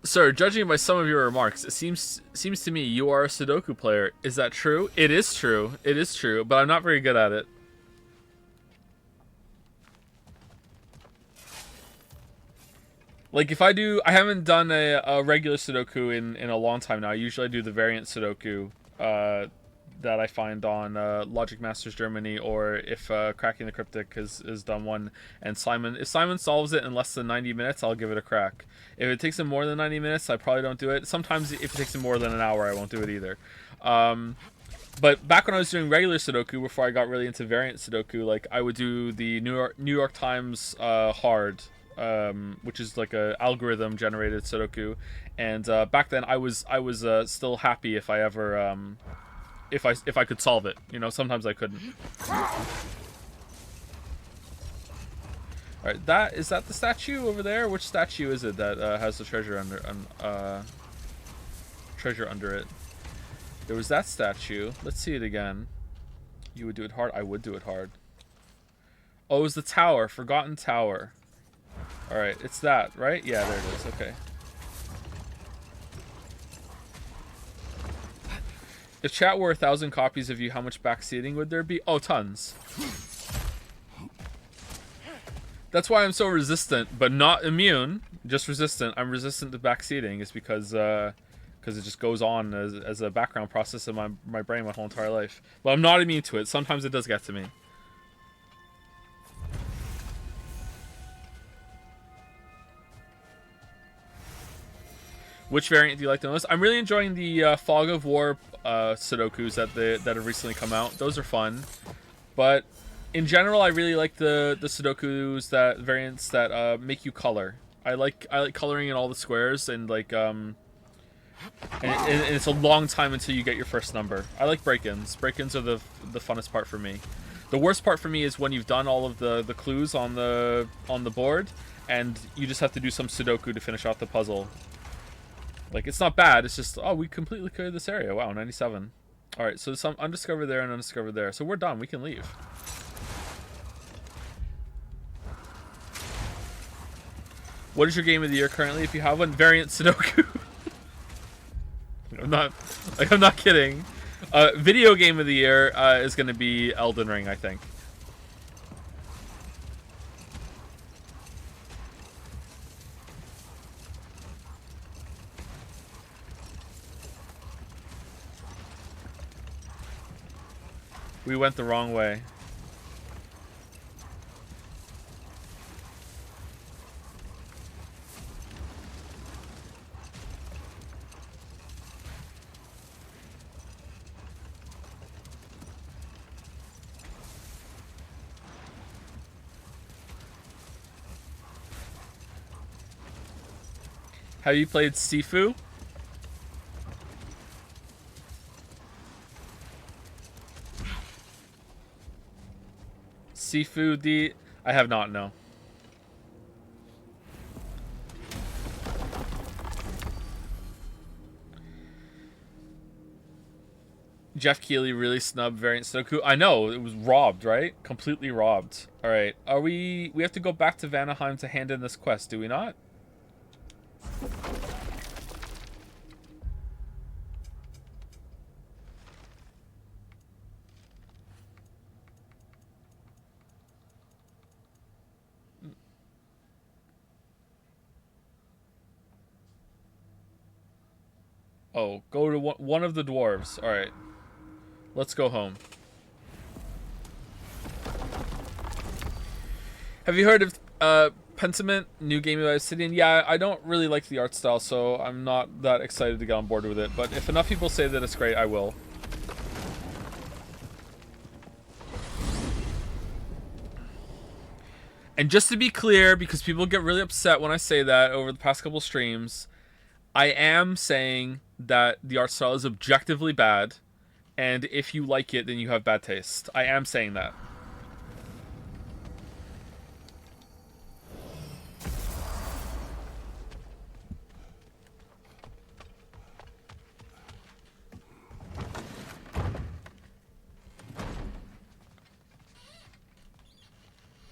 Sir, judging by some of your remarks, it seems to me you are a Sudoku player. Is that true? It is true. It is true, but I'm not very good at it. Like, if I haven't done a regular Sudoku in a long time now. I usually do the variant Sudoku that I find on Logic Masters Germany, or if Cracking the Cryptic has done one, and if Simon solves it in less than 90 minutes, I'll give it a crack. If it takes him more than 90 minutes, I probably don't do it. Sometimes if it takes him more than an hour, I won't do it either. But back when I was doing regular Sudoku, before I got really into variant Sudoku, like, I would do the New York Times hard, which is like a algorithm generated Sudoku, and back then I was still happy if I ever if I could solve it. You know, sometimes I couldn't. All right, is that the statue over there? Which statue is it that has the treasure under? treasure under it. There was that statue. Let's see it again. You would do it hard? I would do it hard. Oh, it was the tower. Forgotten Tower. Alright, it's that, right? Yeah, there it is. Okay. If chat were 1,000 copies of you, how much backseating would there be? Oh, tons. That's why I'm so resistant, but not immune. Just resistant. I'm resistant to backseating is because it just goes on as a background process in my brain my whole entire life. But I'm not immune to it. Sometimes it does get to me. Which variant do you like the most? I'm really enjoying the Fog of War Sudokus that have recently come out. Those are fun. But in general, I really like the Sudokus variants that make you color. I like coloring in all the squares and like and it's a long time until you get your first number. I like break-ins. Break-ins are the funnest part for me. The worst part for me is when you've done all of the clues on the board and you just have to do some Sudoku to finish off the puzzle. Like, it's not bad. It's just, oh, we completely cleared this area. Wow, 97. All right, so some undiscovered there and undiscovered there. So we're done. We can leave. What is your game of the year currently? If you have one, variant Sudoku. I'm not kidding. Video game of the year is going to be Elden Ring, I think. We went the wrong way. Have you played Sifu? Sifu D? I have not, no. Jeff Keighley really snubbed variant Sudoku. I know, it was robbed, right? Completely robbed. Alright, we have to go back to Vanaheim to hand in this quest, do we not? Oh, go to one of the dwarves. Alright. Let's go home. Have you heard of Pentiment, new game of Obsidian? Yeah, I don't really like the art style, so I'm not that excited to get on board with it. But if enough people say that it's great, I will. And just to be clear, because people get really upset when I say that over the past couple streams, I am saying that the art style is objectively bad, and if you like it, then you have bad taste. I am saying that.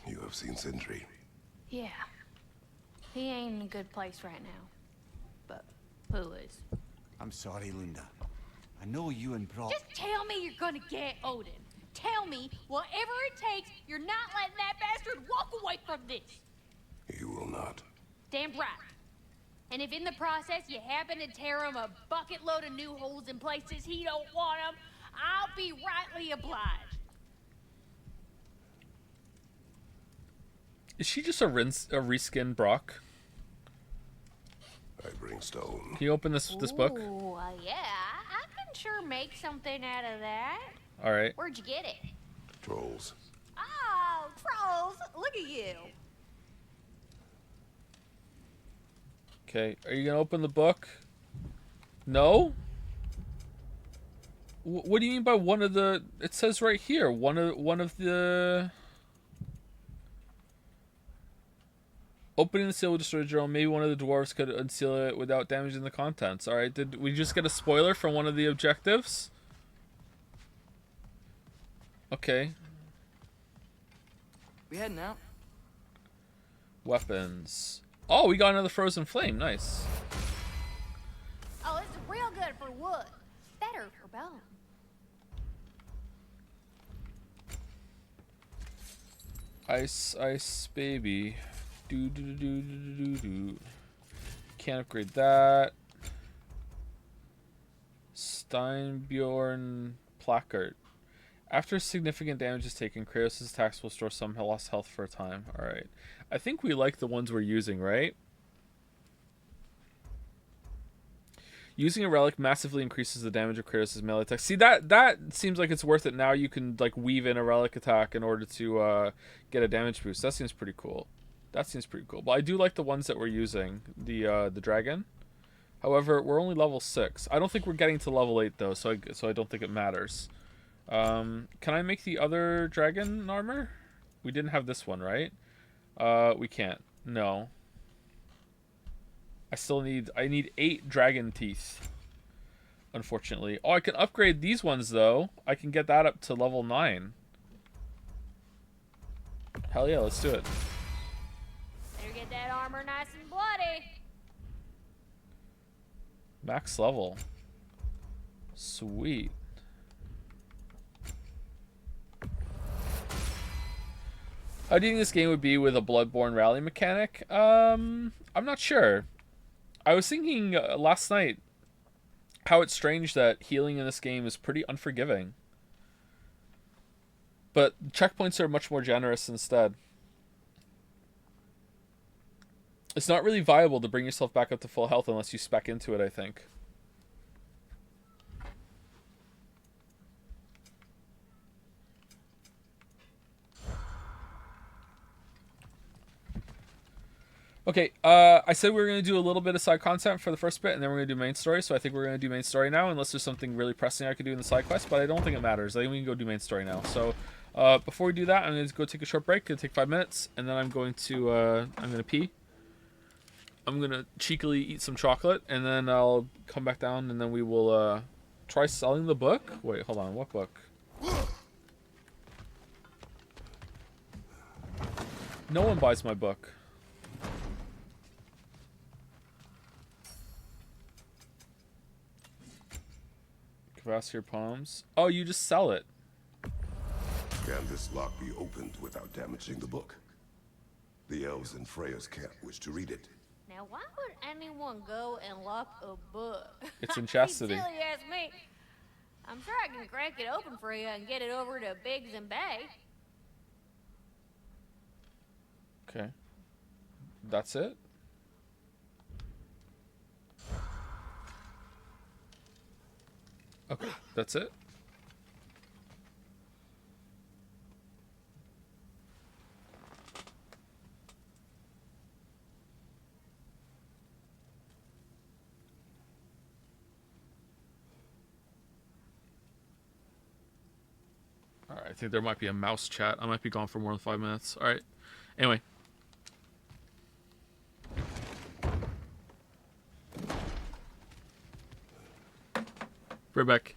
You have seen Sindri. Yeah. He ain't in a good place right now. But who is? I'm sorry, Lunda. I know you and Brock... Just tell me you're gonna get Odin. Tell me, whatever it takes, you're not letting that bastard walk away from this. You will not. Damn right. And if in the process you happen to tear him a bucket load of new holes in places he don't want them, I'll be rightly obliged. Is she just a reskin Brock? I bring stone. Can you open this book? Ooh, yeah. I can sure make something out of that. All right. Where'd you get it? Trolls. Oh, trolls! Look at you. Okay. Are you gonna open the book? No. What do you mean by one of the? It says right here one of the. Opening the seal will destroy the drone. Maybe one of the dwarves could unseal it without damaging the contents. Alright, did we just get a spoiler from one of the objectives? Okay. We heading out? Weapons. Oh, we got another frozen flame. Nice. Oh, this is real good for wood. Better for bone. Ice, baby. Do. Can't upgrade that. Steinbjorn placard. After significant damage is taken, Kratos' attacks will store some lost health for a time. Alright. I think we like the ones we're using, right? Using a relic massively increases the damage of Kratos' melee attack. See, that seems like it's worth it. Now you can like weave in a relic attack in order to get a damage boost. That seems pretty cool. That seems pretty cool. But I do like the ones that we're using. The dragon. However, we're only level 6. I don't think we're getting to level 8 though, so I don't think it matters. Can I make the other dragon armor? We didn't have this one, right? We can't. No. I need 8 dragon teeth. Unfortunately. Oh, I can upgrade these ones though. I can get that up to level 9. Hell yeah, let's do it. Better get that armor nice and bloody. Max level. Sweet. How do you think this game would be with a Bloodborne rally mechanic? I'm not sure. I was thinking last night how it's strange that healing in this game is pretty unforgiving. But checkpoints are much more generous instead. It's not really viable to bring yourself back up to full health unless you spec into it, I think. Okay, I said we were going to do a little bit of side content for the first bit, and then we're going to do main story, so I think we're going to do main story now, unless there's something really pressing I could do in the side quest, but I don't think it matters. I think we can go do main story now. So, before we do that, I'm going to go take a short break. It'll take 5 minutes, and then I'm going to pee. I'm going to cheekily eat some chocolate, and then I'll come back down, and then we will, try selling the book. Wait, hold on, what book? No one buys my book. Your palms. Oh, you just sell it. Can this lock be opened without damaging the book? The elves in Freya's camp wish to read it. Now, why would anyone go and lock a book? It's in chastity. Silly as me. I'm sure I can crack it open for you and get it over to Biggs and Bay. Okay. That's it? Okay, that's it. Alright, I think there might be a mouse chat. I might be gone for more than 5 minutes. Alright. Anyway. Right back.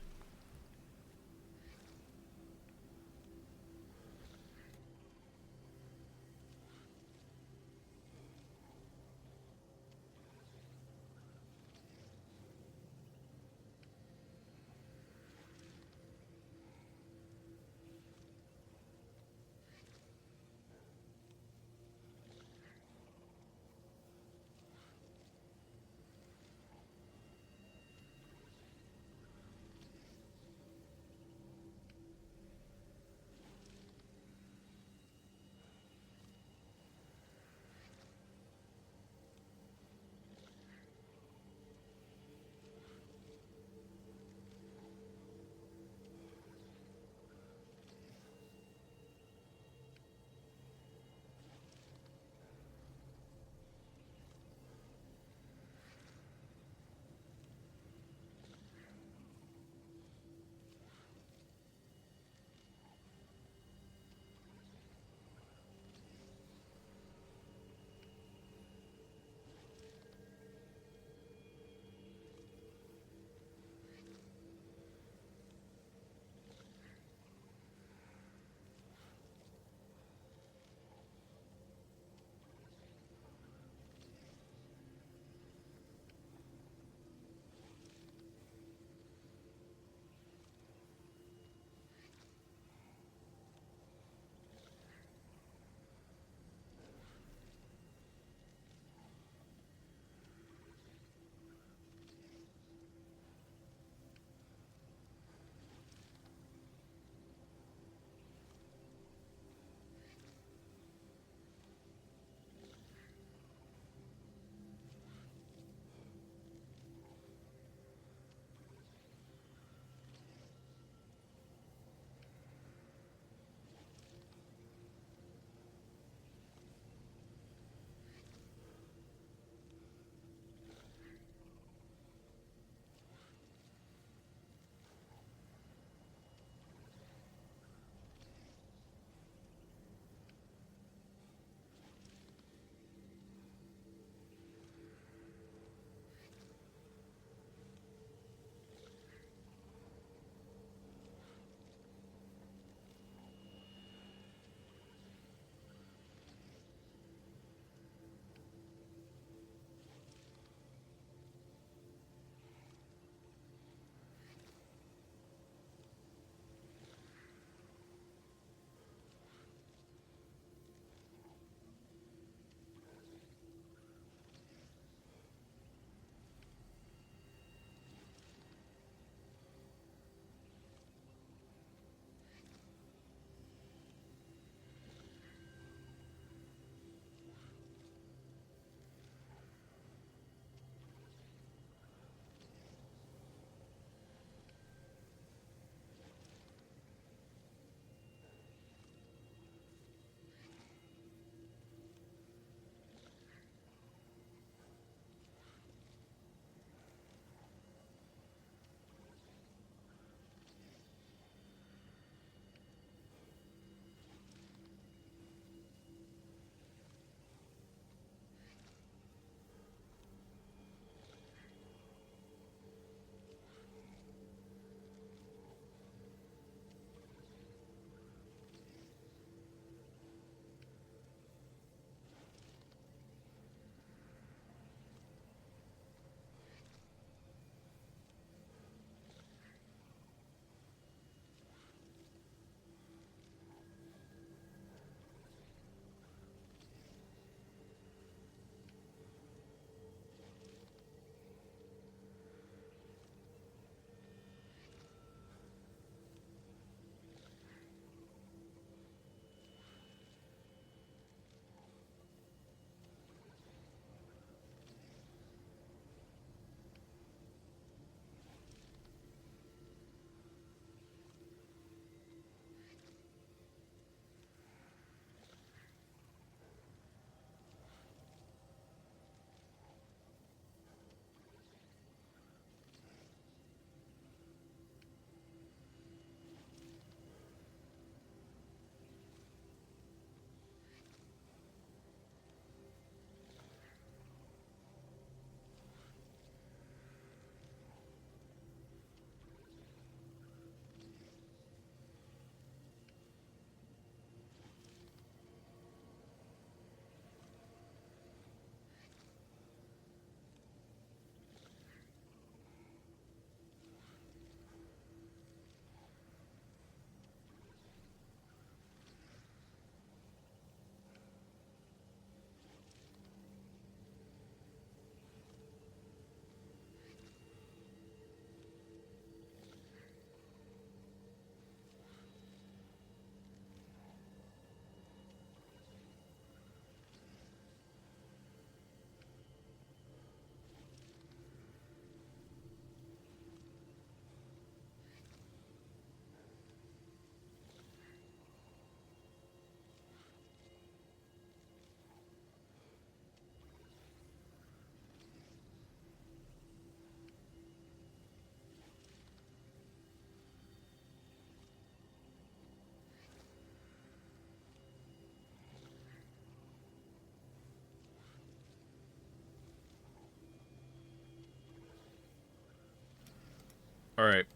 Alright.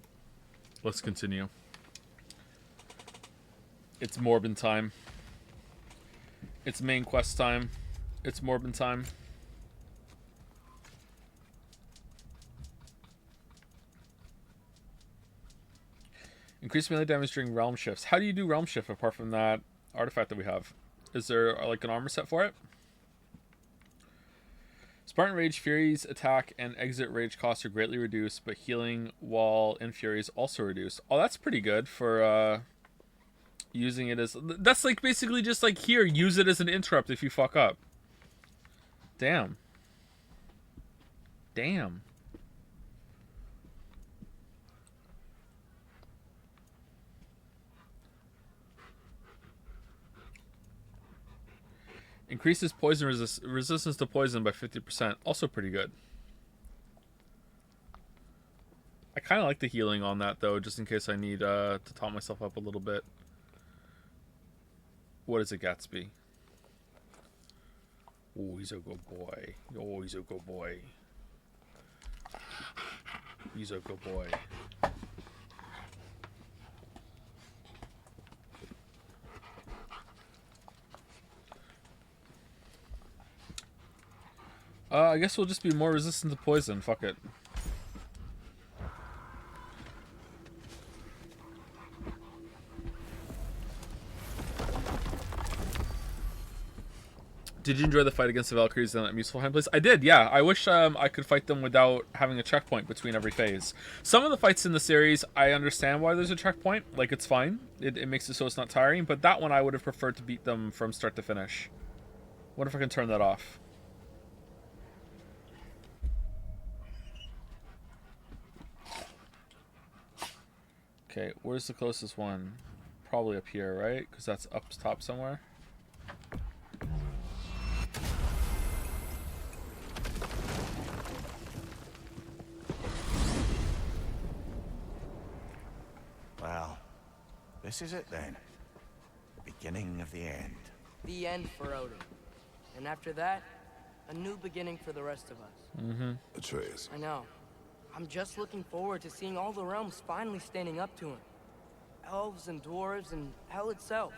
Let's continue. It's Morbin time. It's main quest time. It's Morbin time. Increase melee damage during realm shifts. How do you do realm shift apart from that artifact that we have? Is there like an armor set for it? Spartan Rage Fury's attack and exit rage costs are greatly reduced, but healing while in Fury is also reduced. Oh, that's pretty good for using it as... That's like basically just like here, use it as an interrupt if you fuck up. Damn. Damn. Increases poison resistance to poison by 50%. Also pretty good. I kind of like the healing on that, though, just in case I need to top myself up a little bit. What is it, Gatsby? Oh, he's a good boy. Oh, he's a good boy. He's a good boy. I guess we'll just be more resistant to poison. Fuck it. Did you enjoy the fight against the Valkyries in that Muspelheim place? I did, yeah. I wish I could fight them without having a checkpoint between every phase. Some of the fights in the series, I understand why there's a checkpoint. Like, it's fine. It makes it so it's not tiring. But that one, I would have preferred to beat them from start to finish. What if I can turn that off? Okay, where's the closest one? Probably up here, right? Because that's up top somewhere. Well, this is it then. The beginning of the end. The end for Odin. And after that, a new beginning for the rest of us. Mm-hmm. Atreus. I know. I'm just looking forward to seeing all the realms finally standing up to him. Elves and dwarves and hell itself.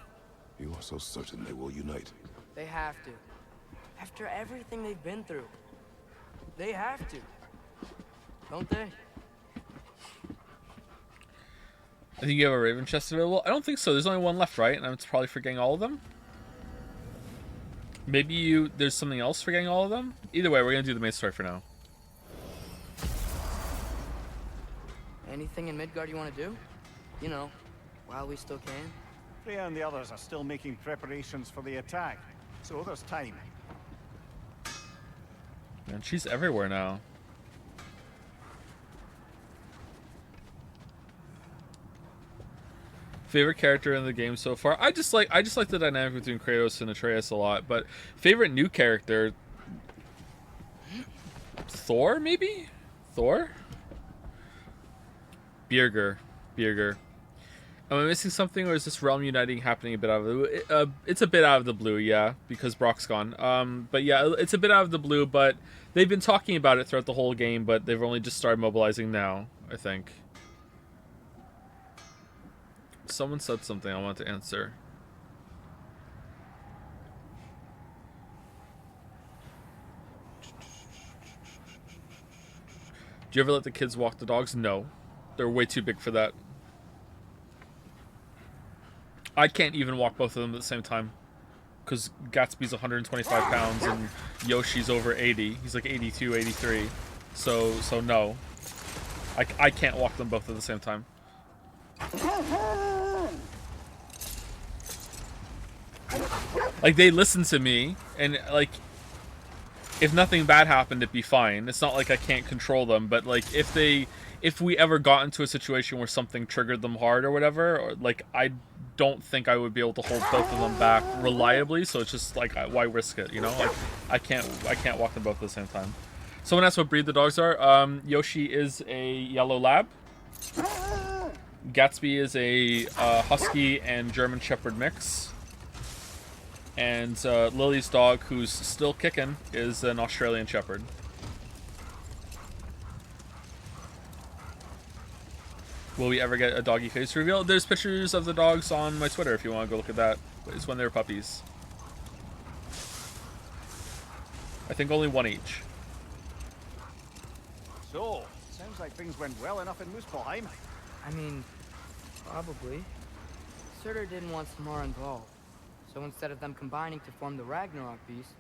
You are so certain they will unite. They have to. After everything they've been through. They have to. Don't they? I think you have a Raven chest available. I don't think so. There's only one left, right? And it's probably for getting all of them. Maybe there's something else for getting all of them. Either way, we're gonna do the main story for now. Anything in Midgard you want to do? You know, while we still can. Freya and the others are still making preparations for the attack, so there's time. Man, she's everywhere now. Favorite character in the game so far? I just like the dynamic between Kratos and Atreus a lot, but favorite new character, Thor maybe? Thor? Birgir. Am I missing something, or is this realm uniting happening a bit out of the it's a bit out of the blue, yeah, because Brock's gone. But yeah, it's a bit out of the blue, but they've been talking about it throughout the whole game, but they've only just started mobilizing now, I think. Someone said something I want to answer. Do you ever let the kids walk the dogs? No. They're way too big for that. I can't even walk both of them at the same time. Because Gatsby's 125 pounds and Yoshi's over 80. He's like 82, 83. So no. I can't walk them both at the same time. Like, they listen to me, and like, if nothing bad happened, it'd be fine. It's not like I can't control them, but like, if we ever got into a situation where something triggered them hard or whatever, or like, I don't think I would be able to hold both of them back reliably. So it's just like, why risk it? You know, like, I can't walk them both at the same time. Someone asked what breed the dogs are. Yoshi is a yellow lab. Gatsby is a husky and German shepherd mix. And Lily's dog, who's still kicking, is an Australian shepherd. Will we ever get a doggy face reveal? There's pictures of the dogs on my Twitter if you want to go look at that. It's when they were puppies. I think only one each. So, sounds like things went well enough in Muspelheim. I mean, probably. Surtur didn't want Samara involved. So instead of them combining to form the Ragnarok beast,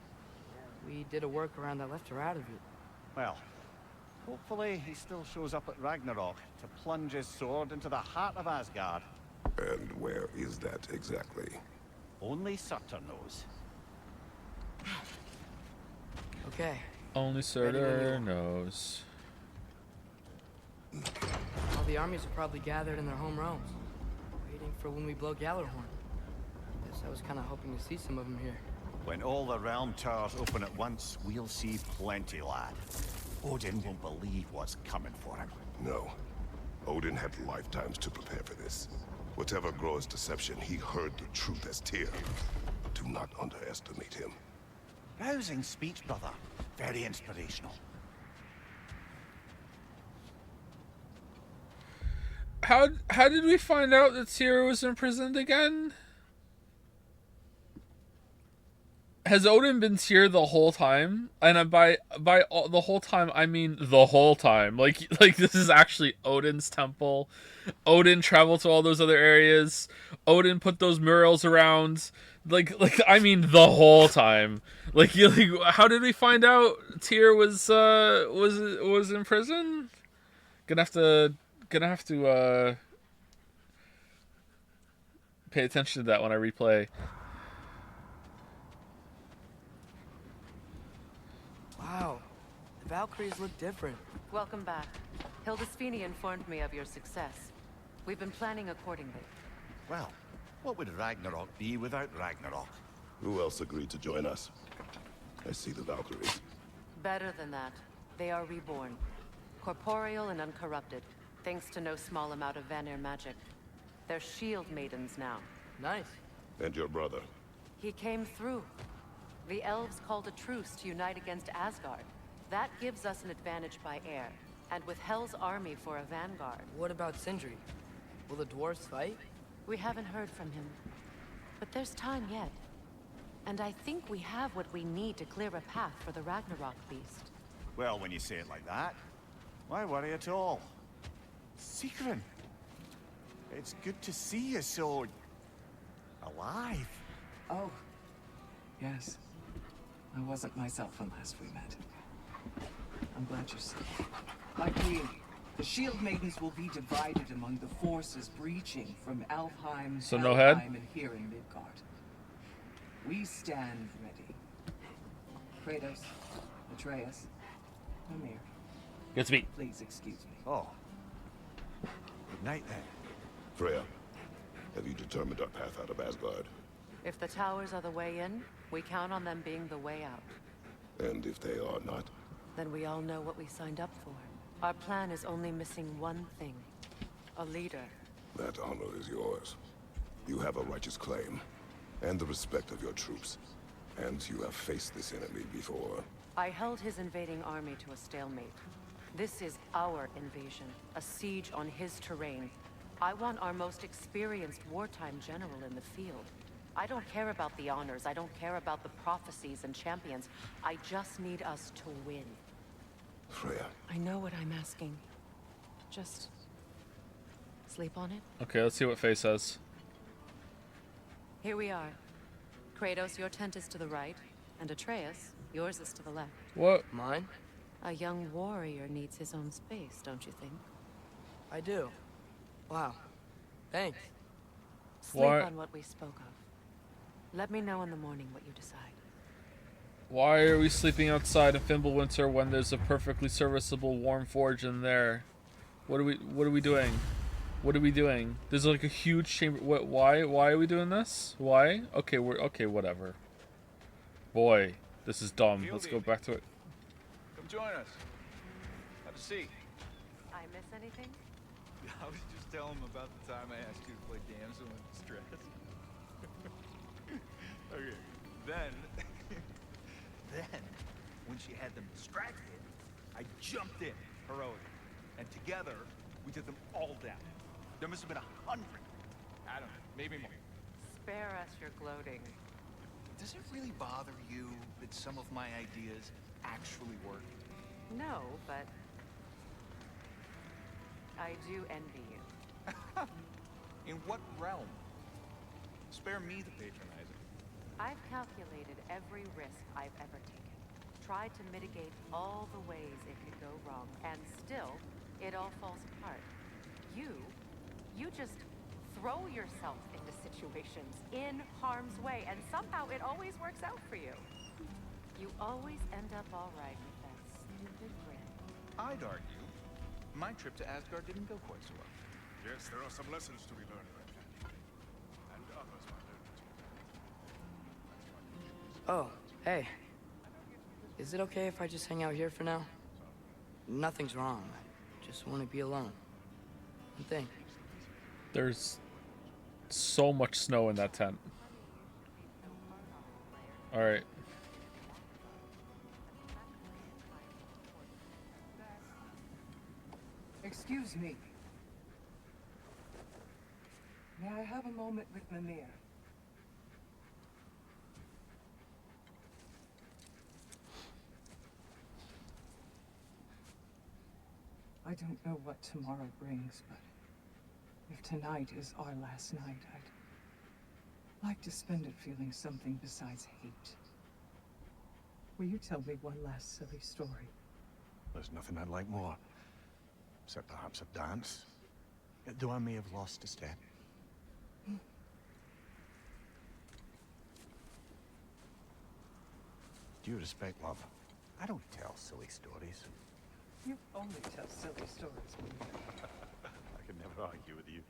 we did a workaround that left her out of it. Well, hopefully he still shows up at Ragnarok to plunge his sword into the heart of Asgard. And where is that exactly? Only Surtur knows. Okay. Only Surtur knows. All the armies are probably gathered in their home realms, waiting for when we blow Gjallarhorn. Guess I was kind of hoping to see some of them here. When all the realm towers open at once, we'll see plenty, lad. Odin won't believe what's coming for him. No. Odin had lifetimes to prepare for this. Whatever Groa's deception, he heard the truth as Tyr. Do not underestimate him. Rousing speech, brother. Very inspirational. How did we find out that Tyr was imprisoned again? Has Odin been Tyr the whole time? And by the whole time, I mean the whole time. Like this is actually Odin's temple. Odin traveled to all those other areas. Odin put those murals around. Like I mean the whole time. Like how did we find out Tyr was in prison? Gonna have to pay attention to that when I replay. Wow, the Valkyries look different. Welcome back. Hildisvini informed me of your success. We've been planning accordingly. Well, what would Ragnarok be without Ragnarok? Who else agreed to join us? I see the Valkyries. Better than that. They are reborn. Corporeal and uncorrupted, thanks to no small amount of Vanir magic. They're shield maidens now. Nice. And your brother? He came through. The elves called a truce to unite against Asgard. That gives us an advantage by air, and with Hel's army for a vanguard. What about Sindri? Will the dwarves fight? We haven't heard from him. But there's time yet. And I think we have what we need to clear a path for the Ragnarok beast. Well, when you say it like that, why worry at all? Sigrun, it's good to see you so... alive. Oh, yes. I wasn't myself when last we met. I'm glad you're safe. My queen, the shield maidens will be divided among the forces breaching from Alfheim, So no head? Helheim, and here in Midgard. We stand ready. Kratos, Atreus, Mimir, Good to meet. please excuse me. Oh. Good night, then. Freya, have you determined our path out of Asgard? If the towers are the way in, we count on them being the way out. And if they are not? Then we all know what we signed up for. Our plan is only missing one thing. A leader. That honor is yours. You have a righteous claim, and the respect of your troops. And you have faced this enemy before. I held his invading army to a stalemate. This is our invasion, a siege on his terrain. I want our most experienced wartime general in the field. I don't care about the honors, I don't care about the prophecies and champions. I just need us to win. Freya. I know what I'm asking. Just... sleep on it? Okay, let's see what Faye says. Here we are. Kratos, your tent is to the right, and Atreus, yours is to the left. What? Mine? A young warrior needs his own space, don't you think? I do. Wow. Thanks. Sleep Why- on what we spoke of. Let me know in the morning what you decide. Why are we sleeping outside in Fimbulwinter when there's a perfectly serviceable warm forge in there? What are we doing? What are we doing? There's like a huge chamber. What? Why are we doing this? Why? Okay, okay, whatever. Boy, this is dumb. Let's go back to it. Come join us. Have a seat. I miss anything? I was just telling him about the time I asked you to play damsel in distress. Okay, then when she had them distracted, I jumped in, heroic, and together we took them all down. There must have been 100. I don't know, maybe more. Spare us your gloating. Does it really bother you that some of my ideas actually work? No, but I do envy you. In what realm? Spare me the patronizing. I've calculated every risk I've ever taken. Tried to mitigate all the ways it could go wrong, and still, it all falls apart. You just throw yourself into situations in harm's way, and somehow it always works out for you. You always end up all right with that stupid grin. I'd argue my trip to Asgard didn't go quite so well. Yes, there are some lessons to be learned, Red Candy. And others might learn it too. Oh, hey. Is it okay if I just hang out here for now? Nothing's wrong. I just want to be alone. And think. There's so much snow in that tent. Alright. Excuse me. May I have a moment with Mimir? I don't know what tomorrow brings, but if tonight is our last night, I'd like to spend it feeling something besides hate. Will you tell me one last silly story? There's nothing I'd like more. Except perhaps a dance. Though I may have lost a step. Due respect, love, I don't tell silly stories. You only tell silly stories, Mimir. I can never argue with you.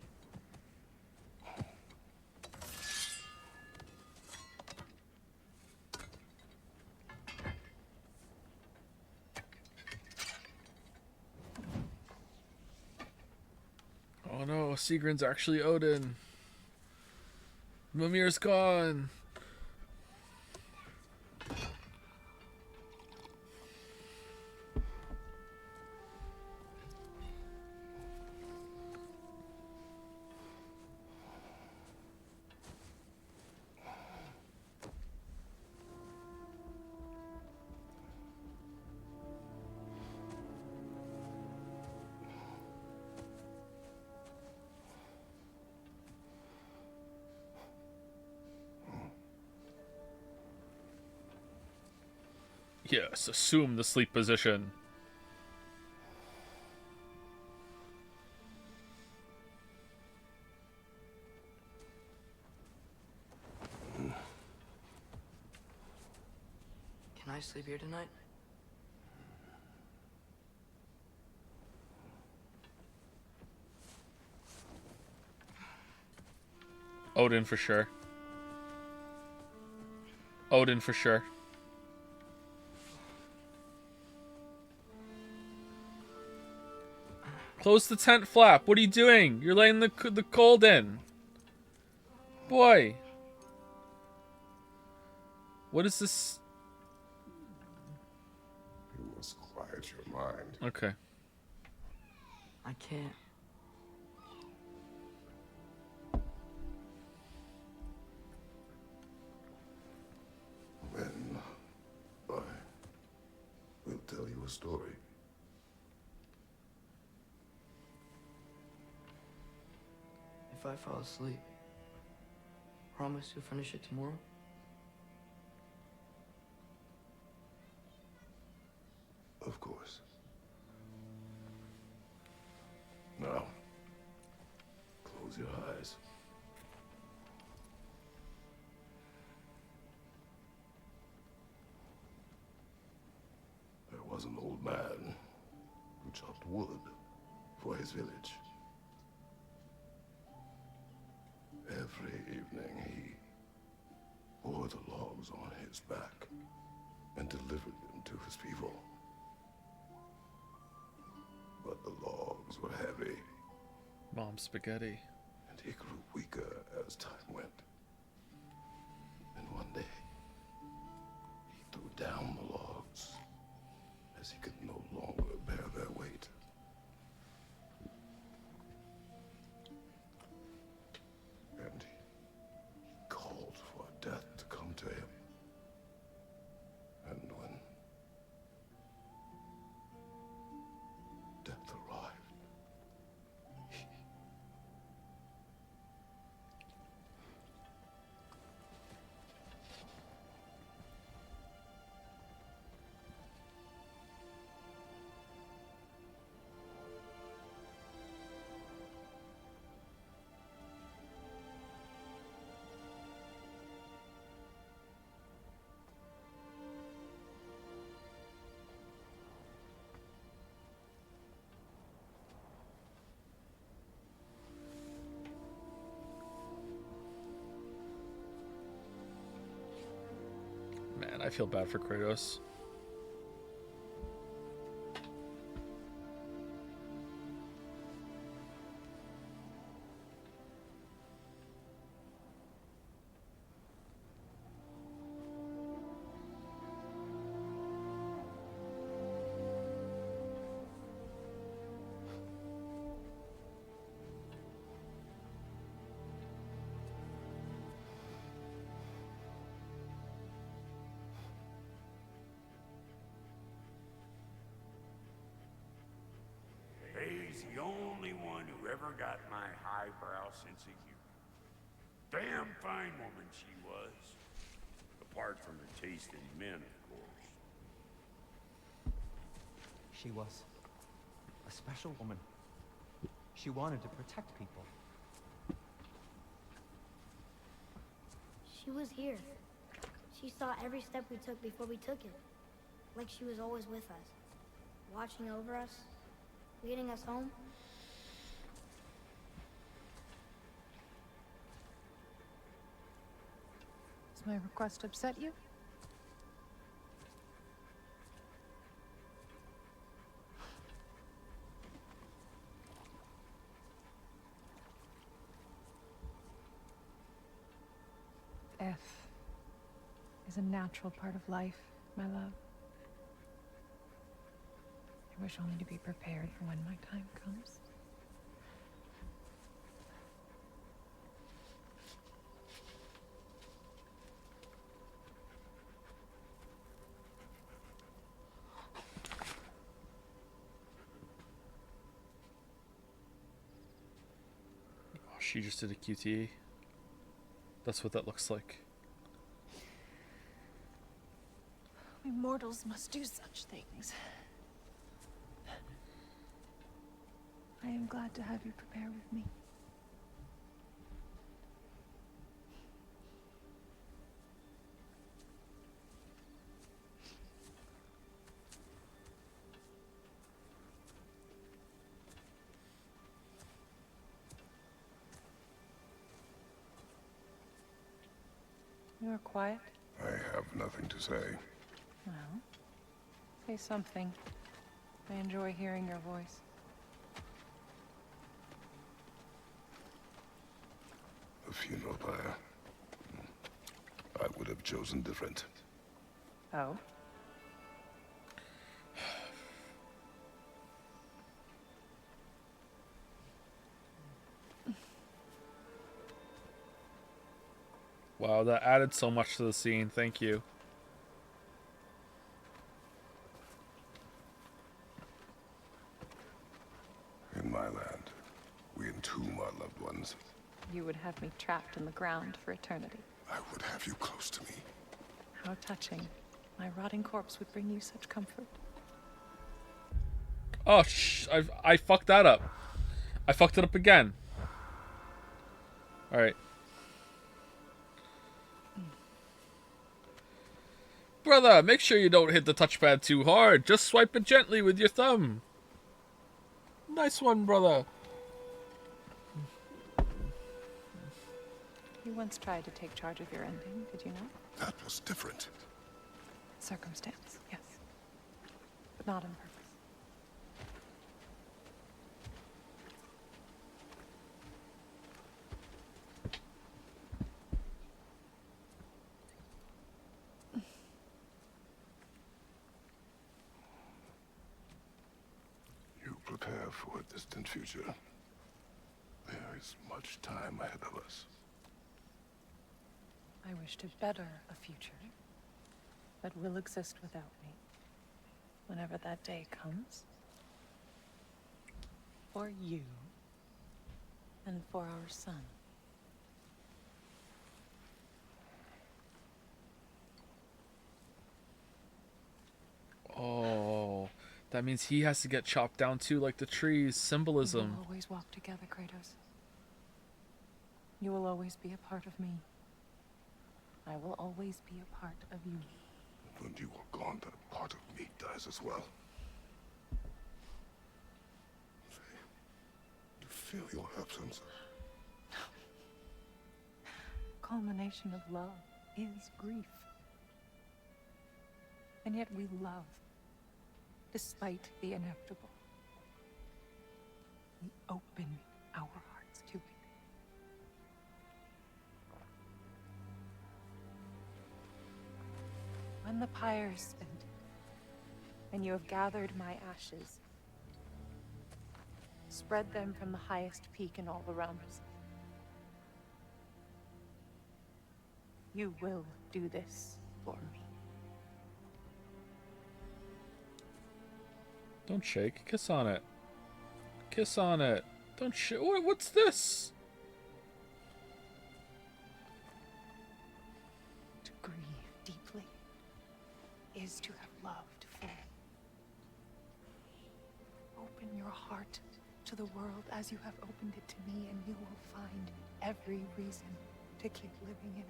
Oh no, Sigrid's actually Odin. Mimir's gone. Yes, assume the sleep position. Can I sleep here tonight? Odin for sure. Odin for sure. Close the tent flap. What are you doing? You're letting the cold in. Boy. What is this? You must quiet your mind. Okay. I can't. Then I will tell you a story. If I fall asleep, promise you'll finish it tomorrow? Of course. Now, close your eyes. There was an old man who chopped wood for his village. Every evening he bore the logs on his back and delivered them to his people. But the logs were heavy. Mom spaghetti. And he grew weaker as time went. And one day, he threw down the logs as he could no longer bear their weight. feel bad for Kratos. He's the only one who ever got my highbrow sense of humor. Damn fine woman she was. Apart from her taste in men, of course. She was a special woman. She wanted to protect people. She was here. She saw every step we took before we took it. Like she was always with us. Watching over us. Leading us home. Does my request upset you? Death is a natural part of life, my love. I wish only to be prepared for when my time comes. Oh, she just did a QTE. That's what that looks like. We mortals must do such things. I am glad to have you prepare with me. You are quiet. I have nothing to say. Well, say something. I enjoy hearing your voice. A funeral pyre. I would have chosen different. Oh? Wow, that added so much to the scene. Thank you. In my land, we entomb our loved ones. You would have me trapped in the ground for eternity. I would have you close to me. How touching. My rotting corpse would bring you such comfort. Oh, I fucked that up. I fucked it up again. Alright. Brother, make sure you don't hit the touchpad too hard. Just swipe it gently with your thumb. Nice one, brother. You once tried to take charge of your ending, did you know? That was different. Circumstance, yes. But not on purpose. You prepare for a distant future. There is much time ahead of us. I wish to better a future that will exist without me. Whenever that day comes. For you. And for our son. Oh, that means he has to get chopped down too, like the trees. We Symbolism. will always walk together, Kratos. You will always be a part of me. I will always be a part of you. When you are gone, that part of me dies as well. You feel your absence. Culmination of love is grief. And yet we love, despite the inevitable. We open our hearts to it. When the pyre is spent, and you have gathered my ashes, spread them from the highest peak in all the realms. You will do this for me. Don't shake. Kiss on it. Kiss on it. Don't shake. What's this? To grieve deeply is to have loved fully. Open your heart to the world as you have opened it to me, and you will find every reason to keep living in it.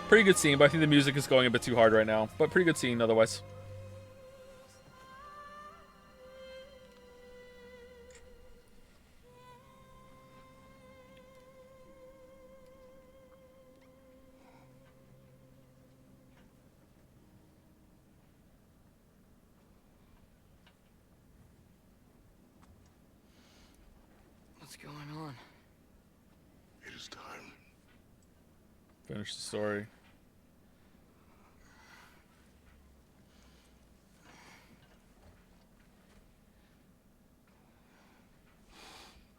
Pretty good scene, but I think the music is going a bit too hard right now. But pretty good scene otherwise. What's going on? It is time. Finish the story.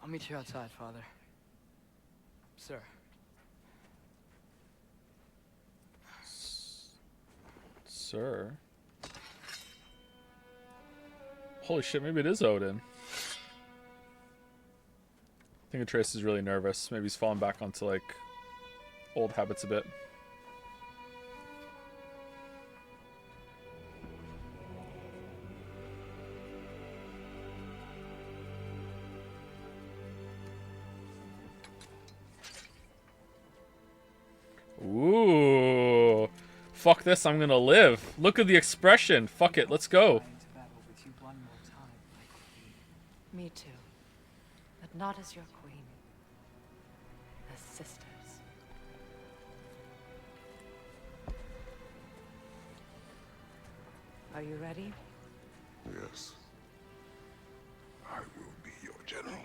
I'll meet you outside, Father. Sir. Sir? Holy shit, maybe it is Odin. I think Atreus is really nervous. Maybe he's fallen back onto, like, old habits a bit. Ooh. Fuck this, I'm gonna live. Look at the expression. Fuck it, let's go. Me too. But not as your queen. As sisters. Are you ready? Yes. I will be your general.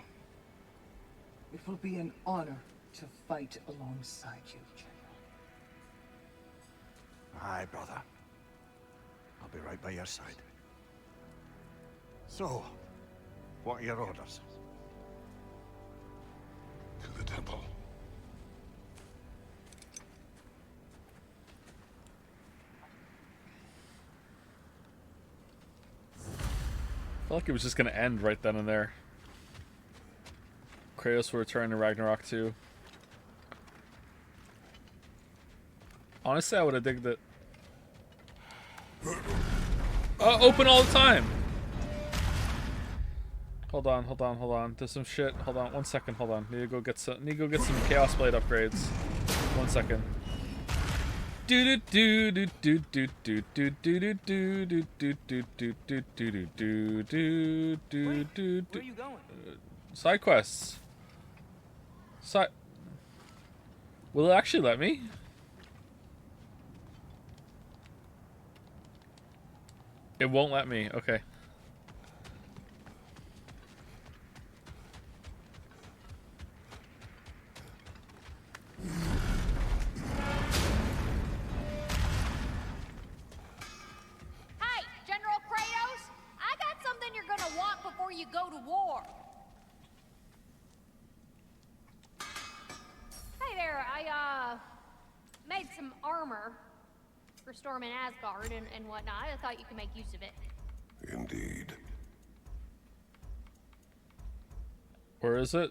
It will be an honor to fight alongside you, General. Aye, brother. I'll be right by your side. So, what are your orders? To the temple. I felt like it was just gonna end right then and there. Kratos will return to Ragnarok 2. Honestly, I would have digged it. Open all the time! Hold on, hold on, hold on. There's some shit. Hold on, 1 second, hold on. Need to go get some Chaos Blade upgrades. 1 second. Do do do do do do do do do do do do do do do do do do do. Where are you going? Side quests. Will it actually let me? It won't let me. Okay. Hey, General Kratos! I got something you're gonna want before you go to war. Hey there, I made some armor for storming Asgard and whatnot. I thought you could make use of it. Indeed. Where is it?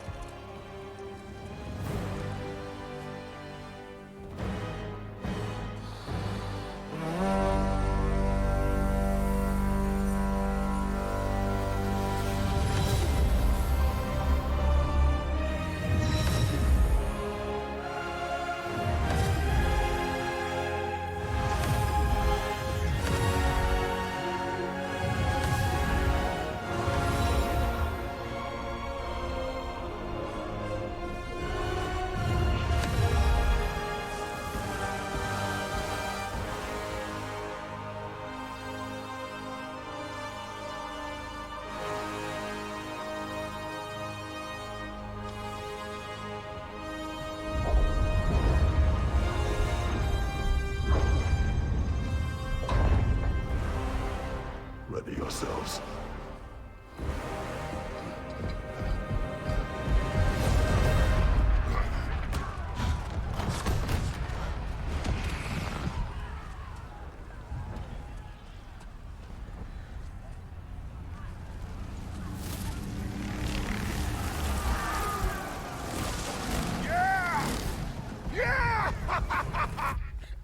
themselves.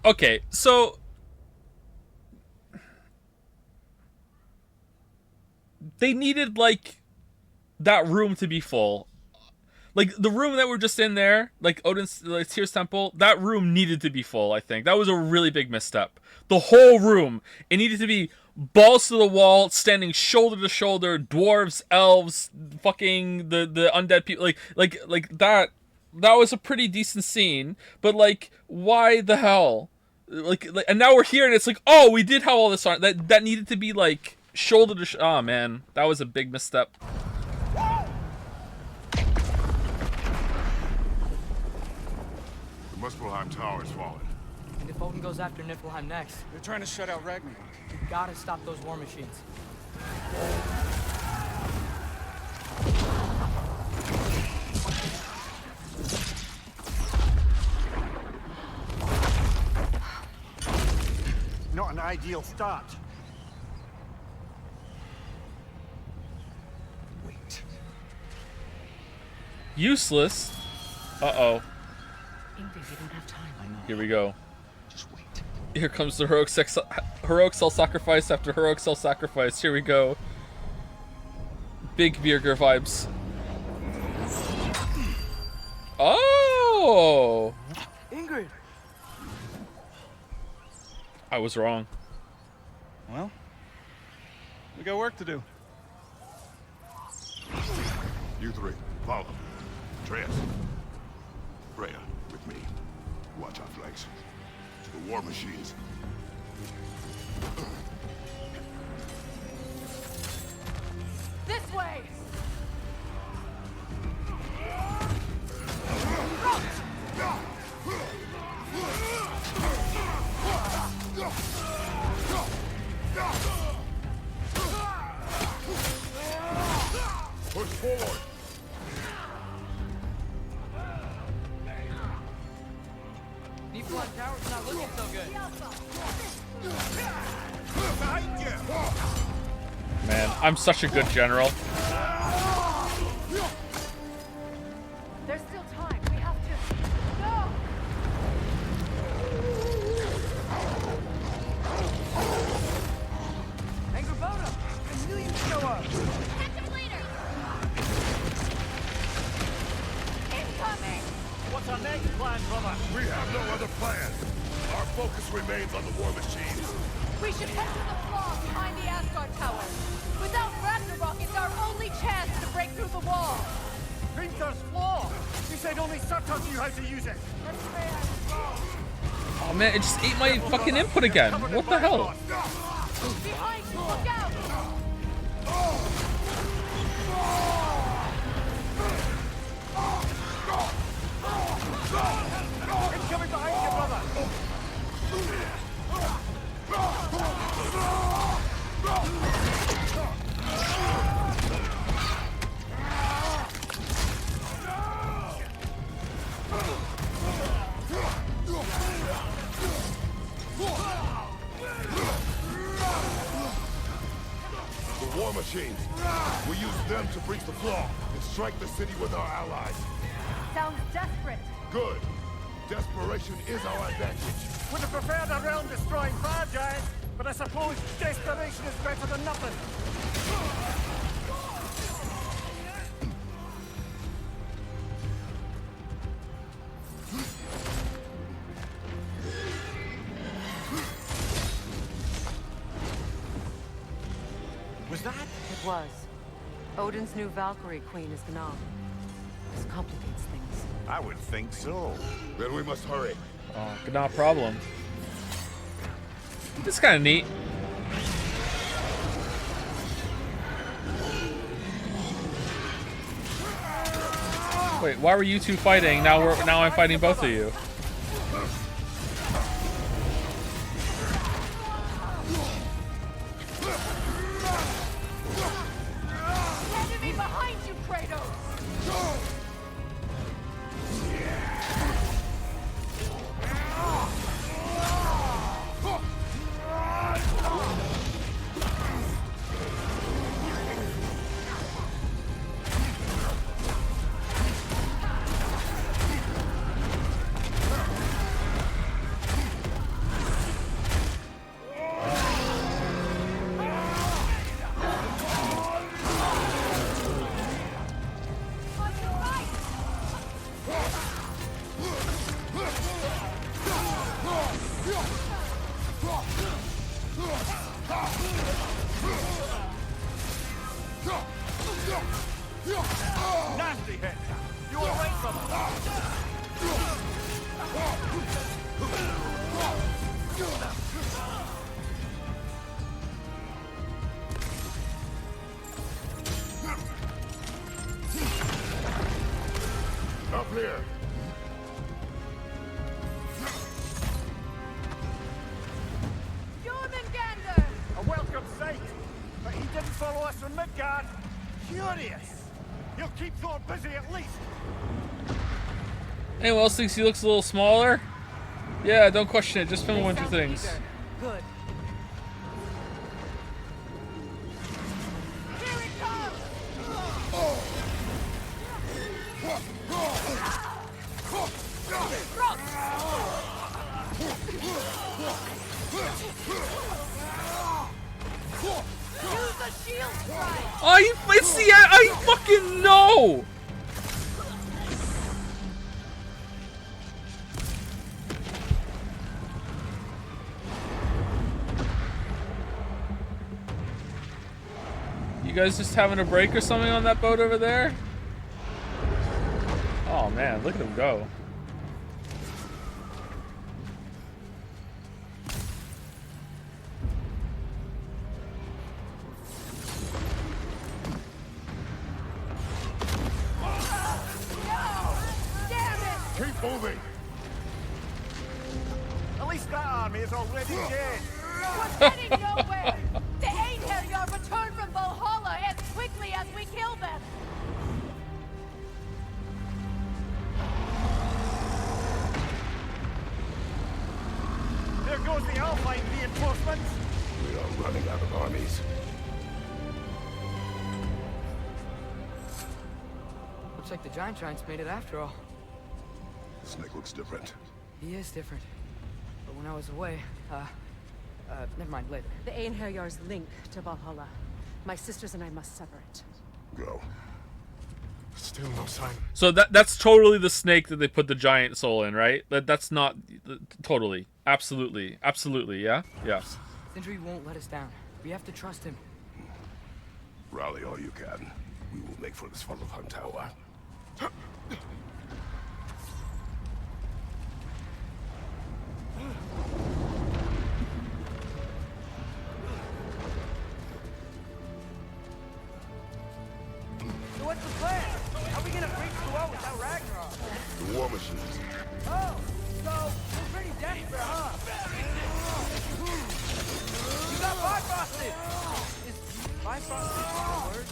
Okay, so they needed like that room to be full. Like the room that we're just in there, like Odin's like Tyr's temple, that room needed to be full, I think. That was a really big misstep. The whole room, it needed to be balls to the wall, standing shoulder to shoulder, dwarves, elves, fucking the undead people, like that was a pretty decent scene, but like why the hell? Like and now we're here and it's like, oh, we did have all this on that needed to be like shoulder to oh man, that was a big misstep. The Muspelheim Tower has fallen. And if Odin goes after Niflheim next, They're trying to shut out Ragnarok. we gotta stop those war machines. Not an ideal start. Wait. Useless. Uh-oh. Ingrid, we don't have time. I know. Here we go. Just wait. Here comes the heroic self-sacrifice after heroic self-sacrifice. Here we go. Big Birger vibes. Oh! Ingrid! I was wrong. Well, we got work to do. You three, follow. Atreus. Freya, with me. Watch our flanks. To the war machines. This way! Push forward. Niflheim Tower's not looking so good. Man, I'm such a good general. There's still time. We have to. Go! Angrboda! I knew you'd show up! Catch him later! Incoming! What's our next plan, brother? We have no other plan. Our focus remains on the war machines. We should head to the flaw behind the Asgard Tower. Without Ragnarok, it's our only chance to break through the wall. Hrimthur's flaw! You said only Surtur knew how to use it! Oh man, it just ate my fucking input again. What the hell? Behind you, look out! It's coming behind you, brother! The war machines. We use them to breach the flaw and strike the city with our allies. Sounds desperate. Good. Desperation is our advantage. Would have preferred a realm-destroying fire giant, but I suppose desperation is better than nothing. Was that? It was. Odin's new Valkyrie queen is Gná. This complicates things. I would think so. Then we must hurry. Oh, not a problem. This is kind of neat. Wait, why were you two fighting? Now I'm fighting both of you. follow us from Midgard? Curious. He'll keep Thor busy at least. Anyone else thinks he looks a little smaller? Yeah, don't question it. Just film winter things. Good. Here it comes! Use the shield strike! It's the I fucking know! You guys just having a break or something on that boat over there? Oh man, look at him go. Keep moving! At least that army is already dead. We're getting nowhere! The Einherjar return from Valhalla as quickly as we kill them! There goes the Alpine reinforcements. We are running out of armies. Looks like the giant giants made it after all. Snake looks different. He is different. But when I was away, never mind, later. The Einherjar's link to Valhalla. My sisters and I must sever it. Go. Still no sign. So that's totally the snake that they put the giant soul in, right? That's not totally. Absolutely. Absolutely, yeah? Yeah. Sindri won't let us down. We have to trust him. Rally all you can. We will make for this Svartalfheim tower. So what's the plan? How are we gonna breach the wall without Ragnarok? The war machines. Oh, so we're pretty desperate, huh? You got bifrosted! Is bifrosted a word?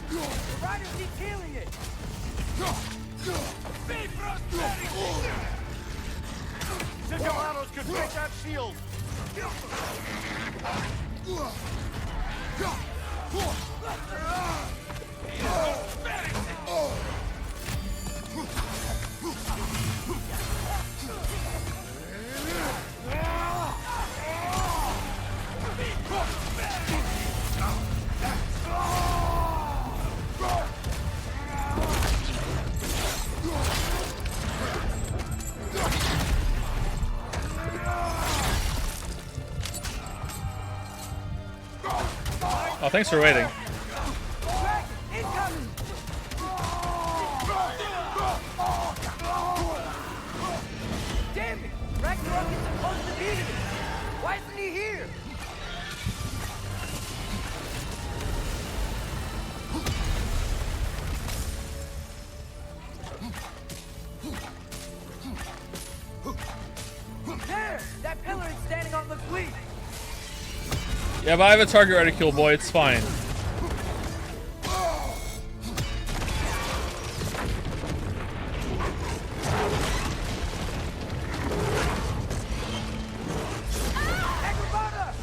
The riders keep healing it! Sigil arrows could break that shield. Oh, thanks for waiting. Damn it! Ragnarok is supposed to be here! Why isn't he here? There! That pillar is standing on the fleet! Yeah, but I have a target reticule, boy. It's fine. Agrabah!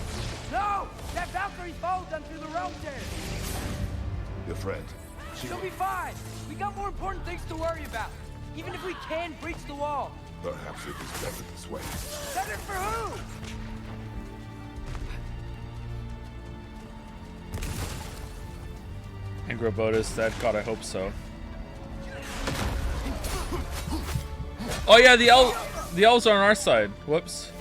No! That Valkyrie's followed them through the realm tear! Your friend. She'll be fine! We got more important things to worry about! Even if we can breach the wall! Perhaps it is better this way. Better for who? And Grobota's dead. God, I hope so. Oh yeah, the elves are on our side. Whoops.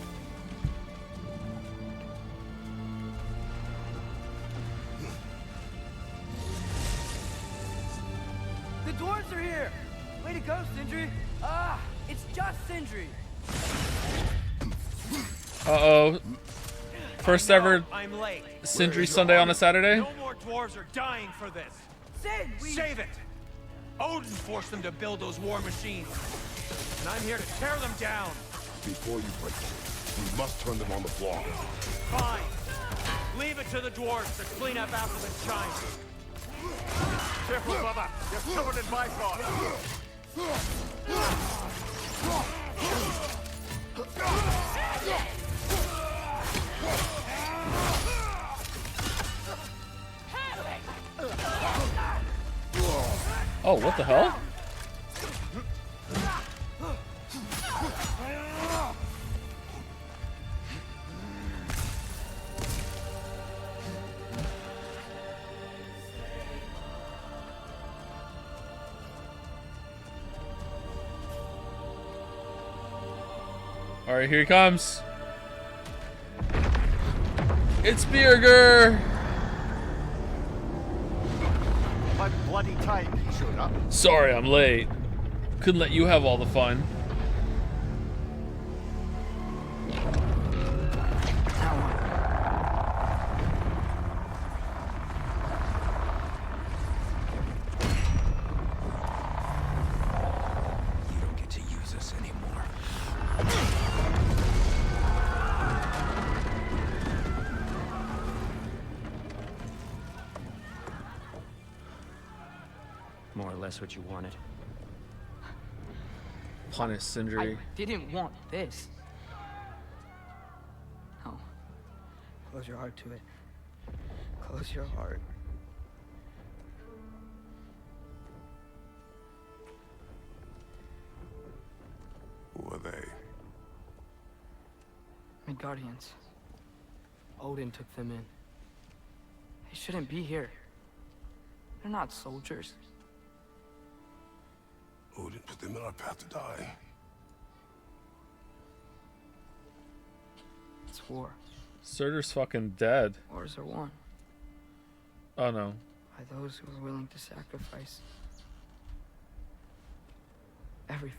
The dwarves are here! Way to go, Sindri! Ah, it's just Sindri! Uh-oh. First ever I'm late. Sindri Sunday on a Saturday. No more dwarves are dying for this. Save it! Odin forced them to build those war machines. And I'm here to tear them down. Before you break them, we must turn them on the floor. Fine. Leave it to the dwarves to clean up after the giants. Careful, brother. You're covered in bifrost. Oh, what the hell? All right, here he comes. It's Birger. My bloody time he showed up. Sorry, I'm late. Couldn't let you have all the fun. You don't get to use us anymore. More or less what you wanted. Punish Sindri. I didn't want this. No. Close your heart to it. Close your heart. Who are they? Midgardians. Odin took them in. They shouldn't be here. They're not soldiers. Odin put them in our path to die. It's war. Surtur's fucking dead. Wars are won Oh no. by those who are willing to sacrifice everything.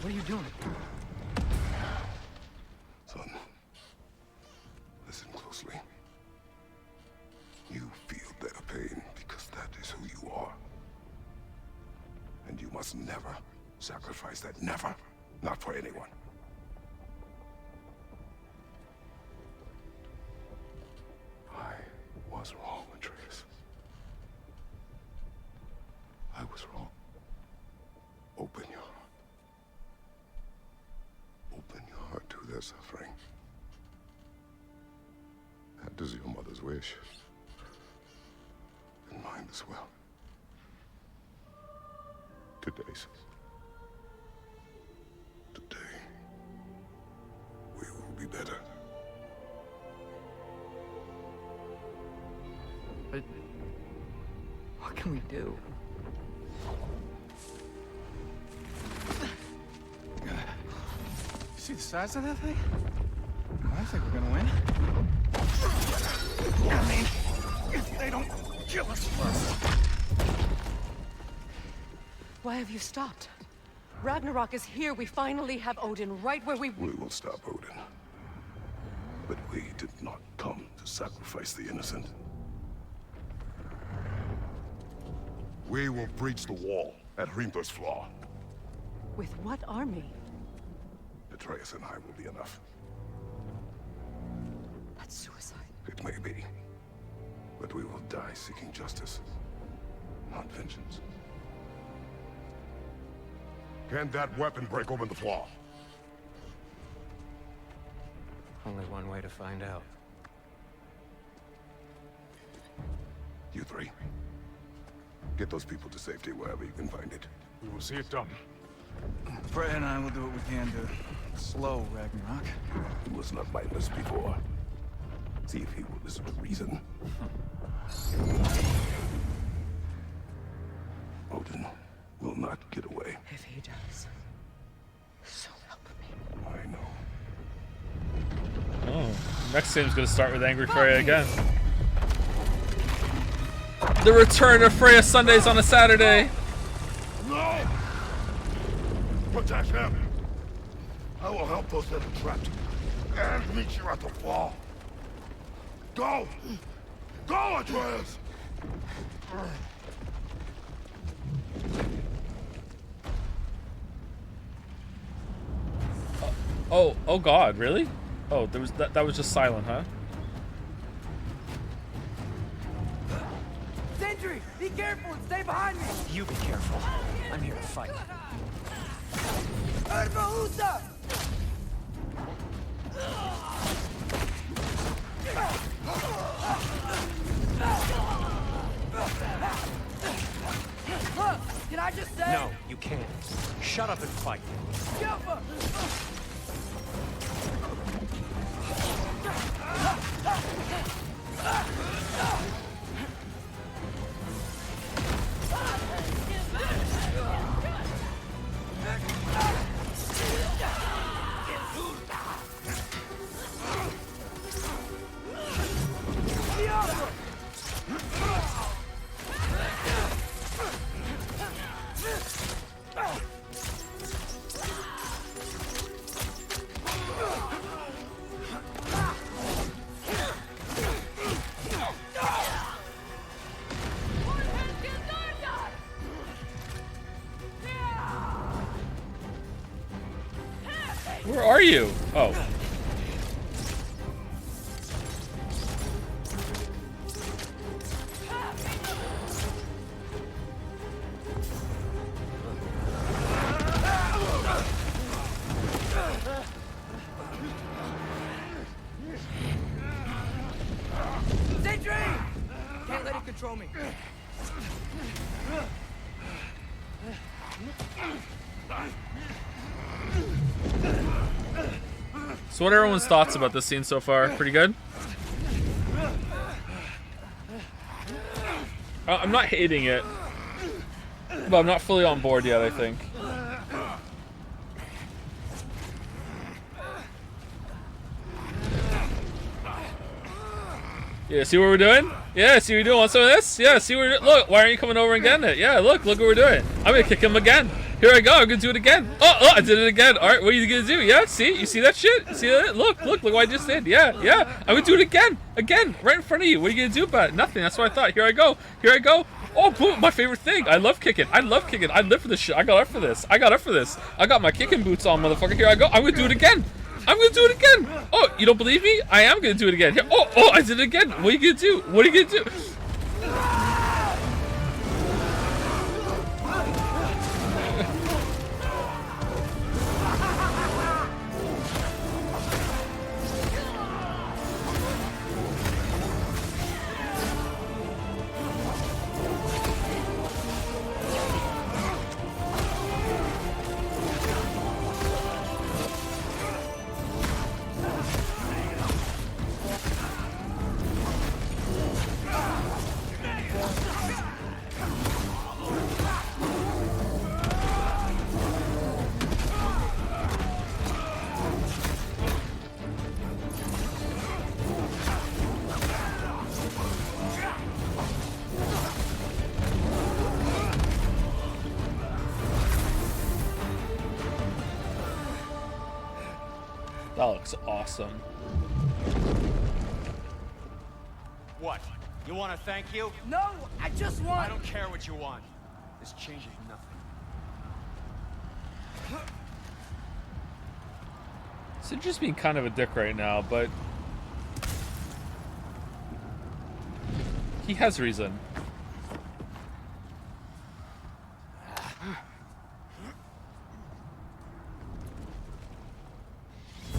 What are you doing? Son, listen closely. You feel their pain because that is who you are. And you must never sacrifice that. Never. Not for anyone. I was wrong, Atreus. I was wrong. Open your heart. Open your heart to their suffering. That is your mother's wish. And mine as well. Today's. Today, we will be better. But what can we do? See the size of that thing? I think we're gonna win. I mean, if they don't kill us first. Why have you stopped? Ragnarok is here. We finally have Odin right where we will stop Odin. But we did not come to sacrifice the innocent. We will breach the wall at Hrimthur's Flaw. With what army? Atreus and I will be enough. That's suicide. It may be. But we will die seeking justice, not vengeance. Can that weapon break open the flaw? Only one way to find out. You three. Get those people to safety wherever you can find it. We will see it done. Brett and I will do what we can to slow Ragnarok. He was not mindless before. See if he will listen to reason. Odin will not get away. If he does, so help me. I know. Oh, next game's gonna start with Angry Freya again. The return of Freya Sundays on a Saturday. No! Protect him! I will help those that are trapped. And meet you at the wall. Go! Go, Atreus! Oh God, really? Oh, there was that was just silent, huh? Sentry, be careful and stay behind me. You be careful. I'm here to fight. Urbahusa! Look, can I just say? No, you can't. Shut up and fight. Where are you? Oh. Sentry! Can't let it control me. So what are everyone's thoughts about this scene so far? Pretty good? I'm not hating it, but I'm not fully on board yet, I think. Yeah, see what we're doing? Yeah, see what we're doing? Want some of this? Yeah, see what we're doing? Look, why aren't you coming over and getting it? Yeah, look what we're doing. I'm gonna kick him again. Here I go, I'm gonna do it again. Oh, I did it again. All right, what are you gonna do? Yeah, see? You see that shit? You see that? Look what I just did. Yeah. I'm gonna do it again, right in front of you. What are you gonna do about it? Nothing, that's what I thought. Here I go. Oh, boom, my favorite thing. I love kicking. I live for this shit. I got up for this. I got my kicking boots on, motherfucker. Here I go. I'm gonna do it again. Oh, you don't believe me? I am gonna do it again. Here. Oh, I did it again. What are you gonna do? That looks awesome. What? You want to thank you? No, I just want... I don't care what you want. This changes nothing. So just being kind of a dick right now, but he has reason.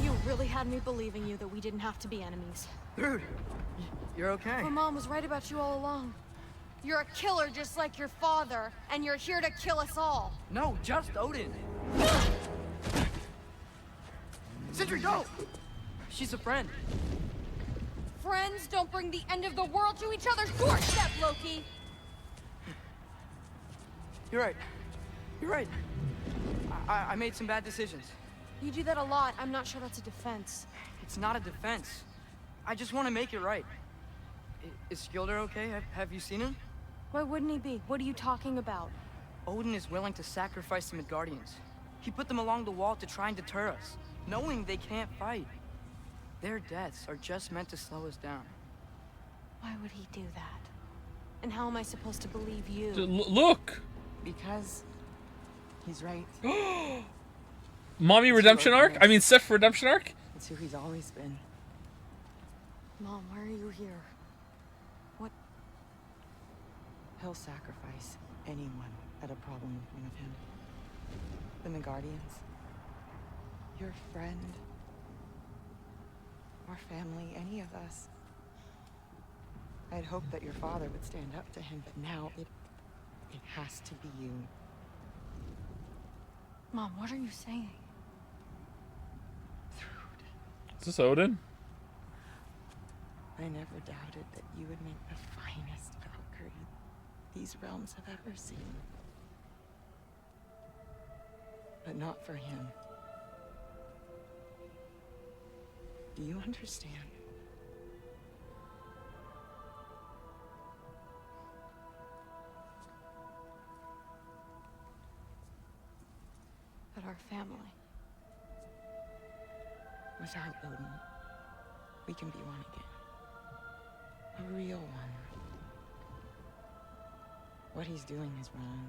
You really had me believing you that we didn't have to be enemies. Dude, you're okay. My mom was right about you all along. You're a killer just like your father, and you're here to kill us all. No, just Odin. Sentry, go! She's a friend. Friends don't bring the end of the world to each other's doorstep, Loki! You're right. I made some bad decisions. You do that a lot. I'm not sure that's a defense. It's not a defense. I just want to make it right. Is Skilder okay? Have you seen him? Why wouldn't he be? What are you talking about? Odin is willing to sacrifice the Midgardians. He put them along the wall to try and deter us, knowing they can't fight. Their deaths are just meant to slow us down. Why would he do that? And how am I supposed to believe you? Look! Because he's right. Mommy redemption arc? I mean, Sif redemption arc? It's who he's always been. Mom, why are you here? What? He'll sacrifice anyone at a problem in front of him. The Midgardians. Your friend. Our family, any of us. I'd hoped that your father would stand up to him, but now it has to be you. Mom, what are you saying? Is this Odin? I never doubted that you would make the finest Valkyrie these realms have ever seen. But not for him. Do you understand? But our family. Without Odin, we can be one again. A real one. What he's doing is wrong.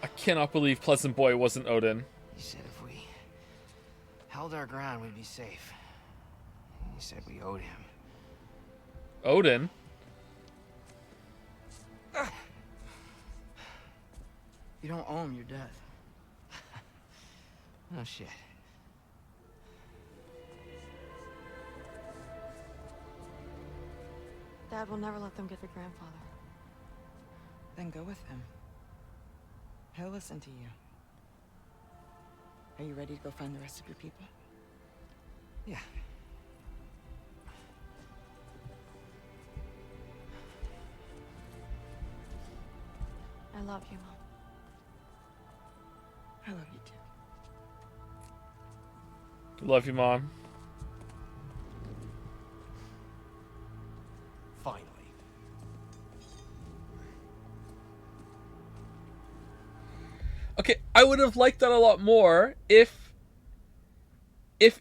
I cannot believe Pleasant Boy wasn't Odin. He said if we held our ground, we'd be safe. He said we owed him. Odin? You don't owe him your death. No shit. Dad will never let them get their grandfather. Then go with him. He'll listen to you. Are you ready to go find the rest of your people? Yeah. I love you, Mom. I love you too. Love you, Mom. Finally. Okay, I would have liked that a lot more if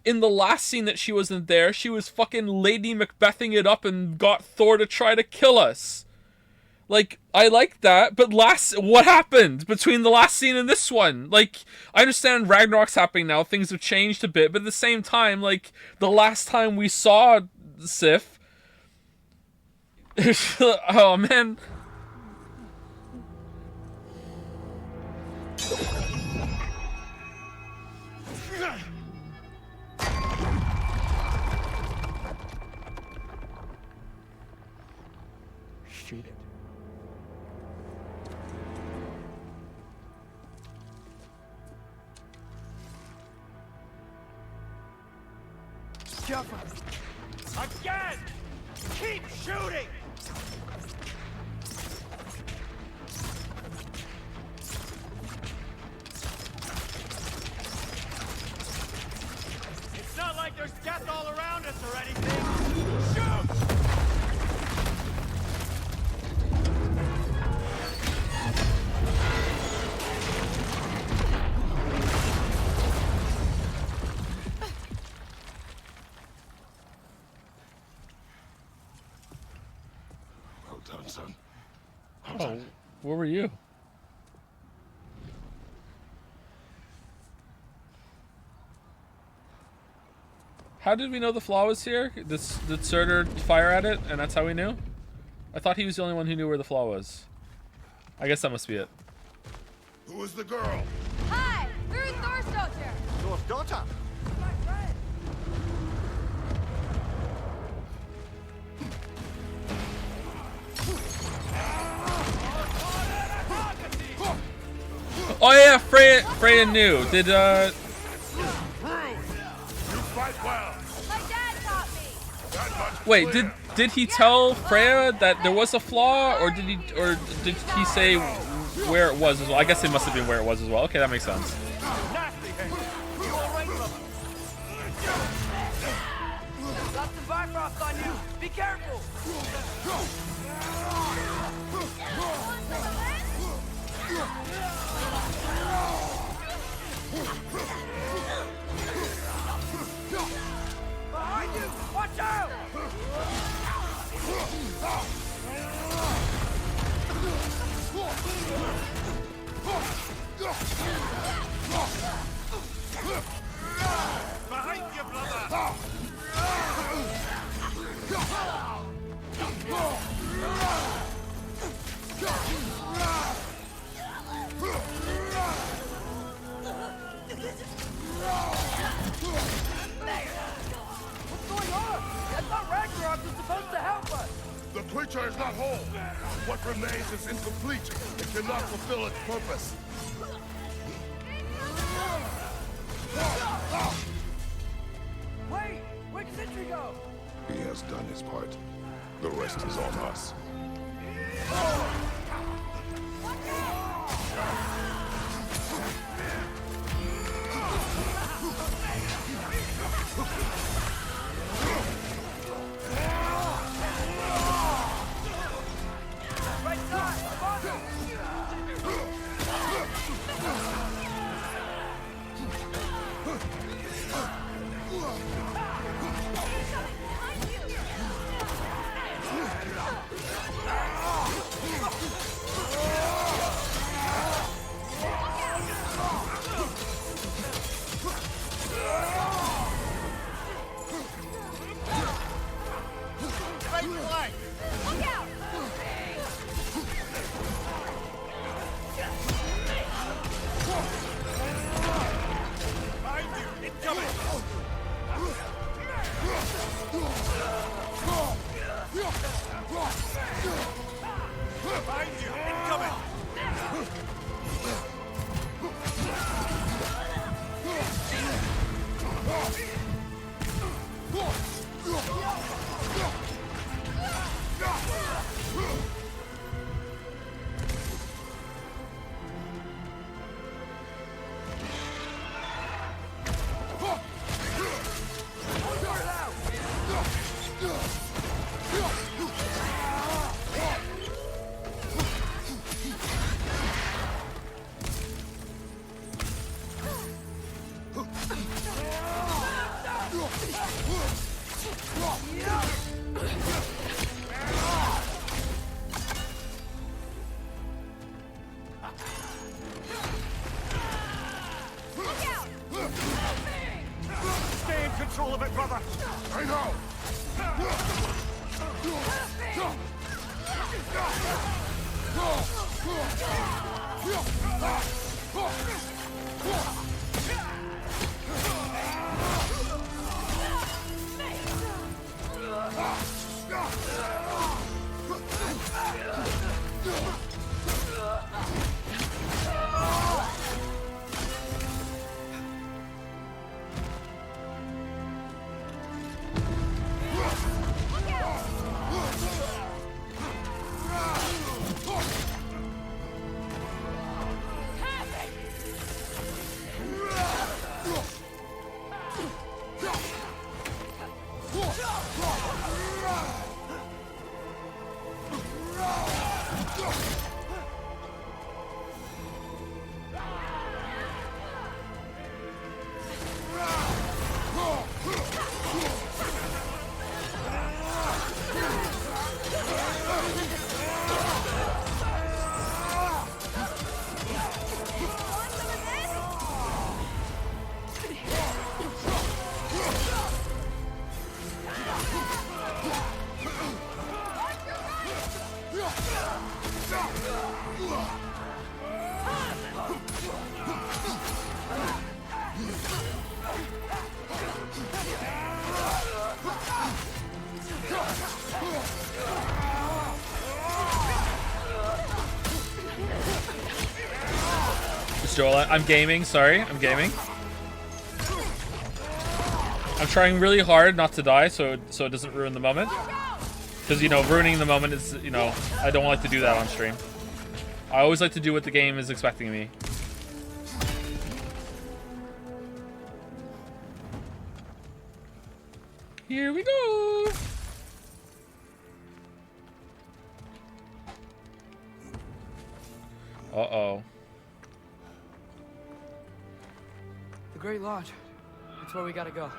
in the last scene that she wasn't there, she was fucking Lady Macbething it up and got Thor to try to kill us. Like, I like that, but what happened between the last scene and this one? Like, I understand Ragnarok's happening now, things have changed a bit, but at the same time, like, the last time we saw Sif... oh, man. Shoot it. Again! Keep shooting! It's not like there's death all around us or anything! Shoot! Son. Oh, where were you? How did we know the flaw was here? Did Surtur fire at it, and that's how we knew? I thought he was the only one who knew where the flaw was. I guess that must be it. Who is the girl? Hi! We're Thor's daughter! Thor's daughter? Oh yeah, Freya knew. Did You fight well. My dad taught me! wait, did he tell Freya that there was a flaw, or did he say where it was as well? I guess it must have been where it was as well. Okay, that makes sense. creature is not whole. What remains is incomplete. It cannot fulfill its purpose. Wait! Where'd Sentry go? He has done his part. The rest is on us. Right side! Right flank! Look out! Behind you! Incoming! Behind you! Incoming! Stay in control of it, brother! I know! Joel, I'm gaming. Sorry, I'm gaming. I'm trying really hard not to die, so it doesn't ruin the moment. Because, you know, ruining the moment is, you know, I don't like to do that on stream. I always like to do what the game is expecting of me. Here we go. Uh-oh. The Great Lodge. That's where we gotta go.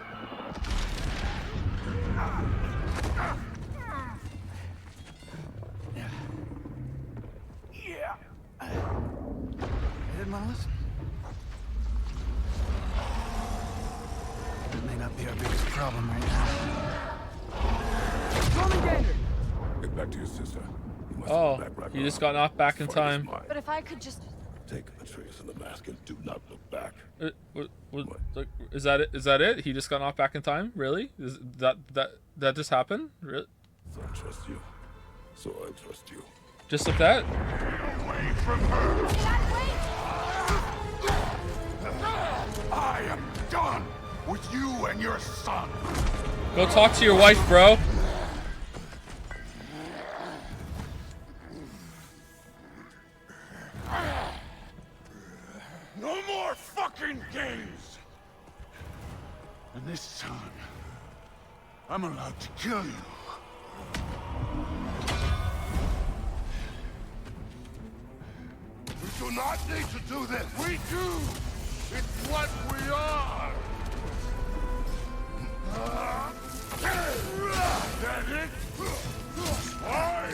Yeah. You didn't want to listen? That may not be our biggest problem right now. Get back to your sister. You must Oh, back Ragnarok. you just got knocked back in Fight is time. mine. But if I could just... Take Atreus and the mask and do not look back. Like, is that it? Is that it? He just got knocked back in time? Really? Is that just happened? Really? So I trust you. So I trust you. Just like that? Away from her! I am done with you and your son. Go talk to your wife, bro. No more fucking games! And this time, I'm allowed to kill you. We do not need to do this. We do! It's what we are! That it? I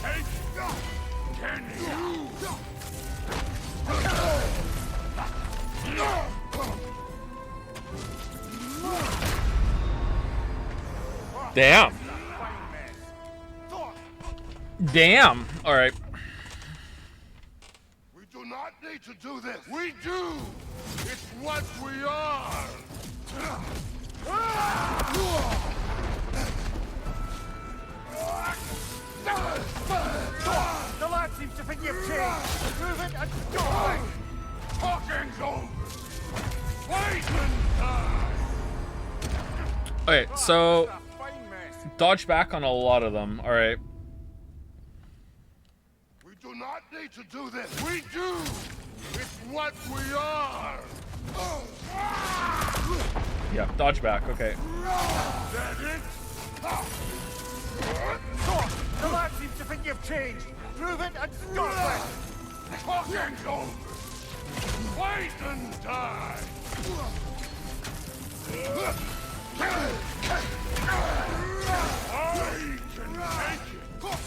take... Can you? Damn. Damn. All right. We do not need to do this. We do. It's what we are. The lad seems to think you've changed. Prove it and go away. Talking's over. Wait and die. Okay, so dodge back on a lot of them. All right. We do not need to do this. We do. It's what we are. Yeah, dodge back. Okay. That it? The lad seems to think you've changed. Prove it and go away. Talking's over. Wait and die. I can take it.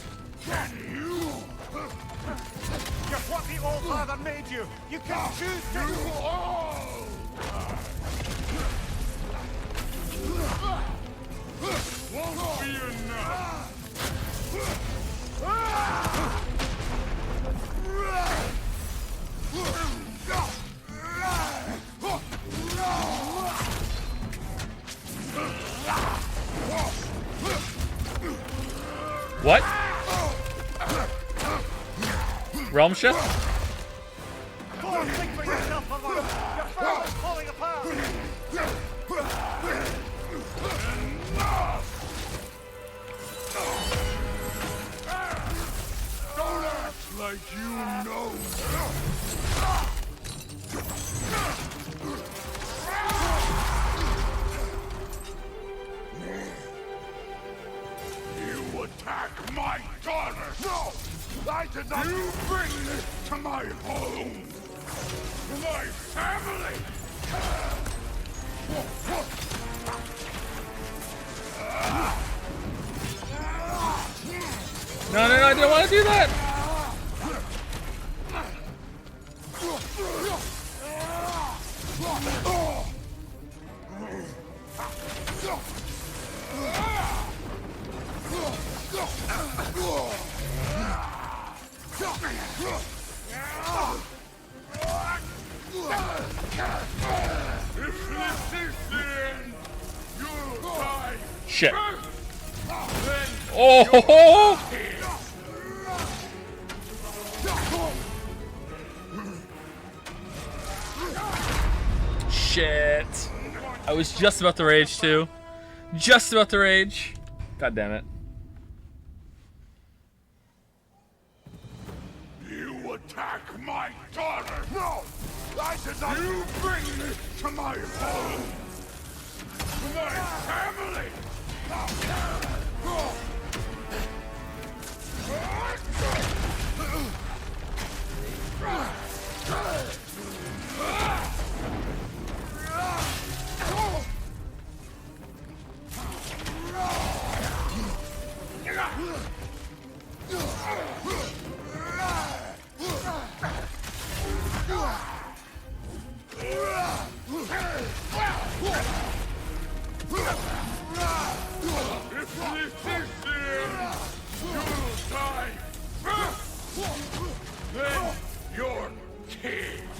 Can you? You're what the old father made you. You can choose to. You all. Won't be enough. What? Realm shift? Go on, think for yourself, Alone. Your father's falling apart. Don't act like you know. You attack my daughter! No! I did not! You bring this to my home! To my family! No, I didn't want to do that. If this is the end, you'll die. Shit. Then Oh! Shit. I was just about to rage too. Just about to rage. God damn it. you attack my daughter! No! I did not! You bring this to my home! To my family! If this is the end, you'll die! Then you're king!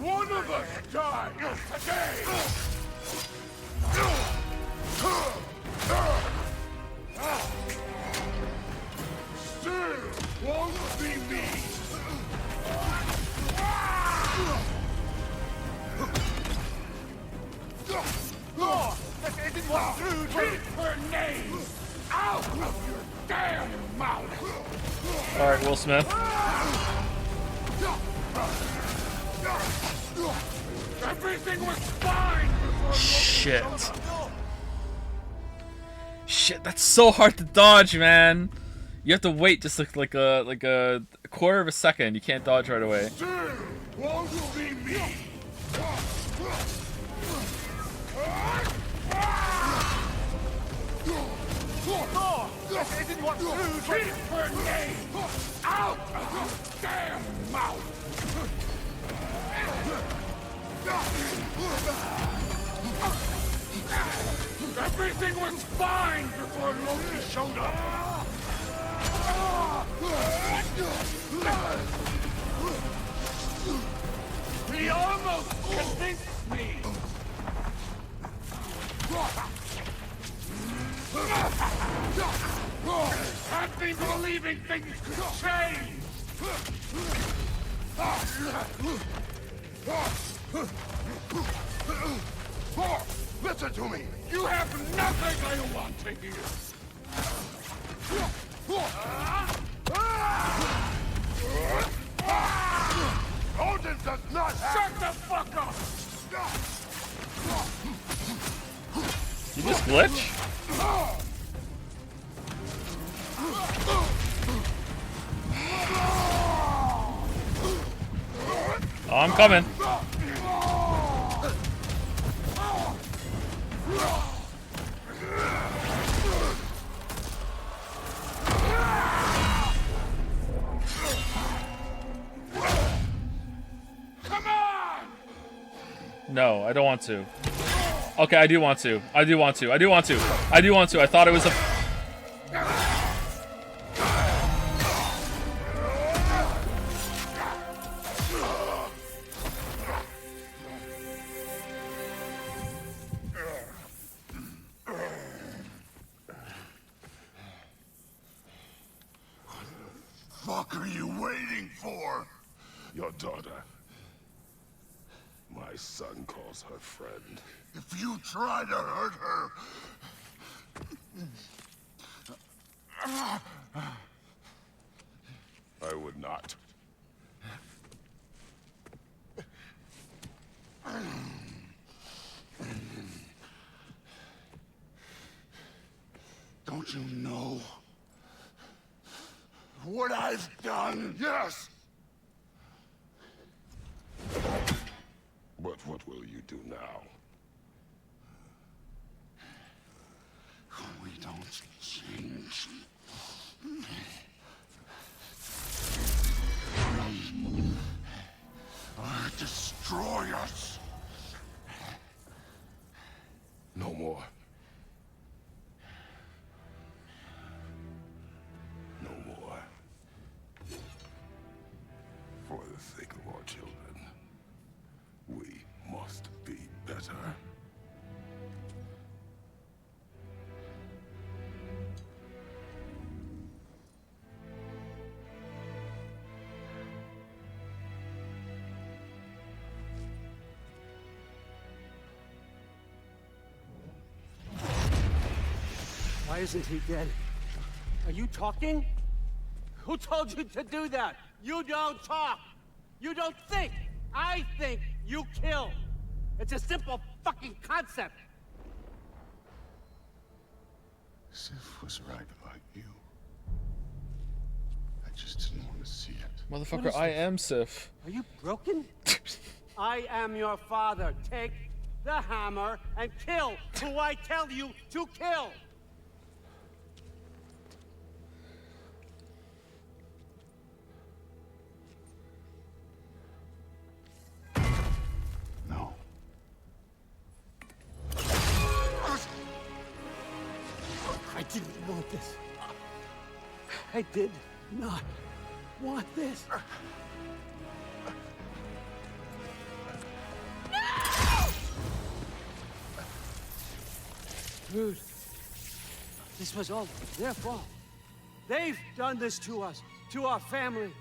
One of us died today! Still won't be me! This isn't what rude! Keep her name out of your damn mouth! Alright, Will Smith. Everything was fine before Shit. Shit, that's so hard to dodge, man. You have to wait just like a quarter of a second. You can't dodge right away. Still won't be me! No! This isn't what rude! Keep her name out of your damn mouth! Everything was fine before Loki showed up! He almost convinced me! I've been believing things could change! Listen to me! You have nothing I want to hear! Odin does not have... Shut the fuck up! You just glitch? Oh, I'm coming. Come on! No, I don't want to. Okay, I do want to. I do want to. I do want to. I do want to. I thought it was a... What are you waiting for? Your daughter. My son calls her friend. If you try to hurt her... I would not. Don't you know what I've done? Yes! But what will you do now? We don't change. Destroy us! No more. No more. For the sake of our children, we must be better. Why isn't he dead? Are you talking? Who told you to do that? You don't talk! You don't think! I think you kill! It's a simple fucking concept! Sif was right about you. I just didn't want to see it. Motherfucker, I am Sif. Are you broken? I am your father. Take the hammer and kill who I tell you to kill! didn't want this. I did not want this. Dude, this was all their fault. They've done this to us, to our family.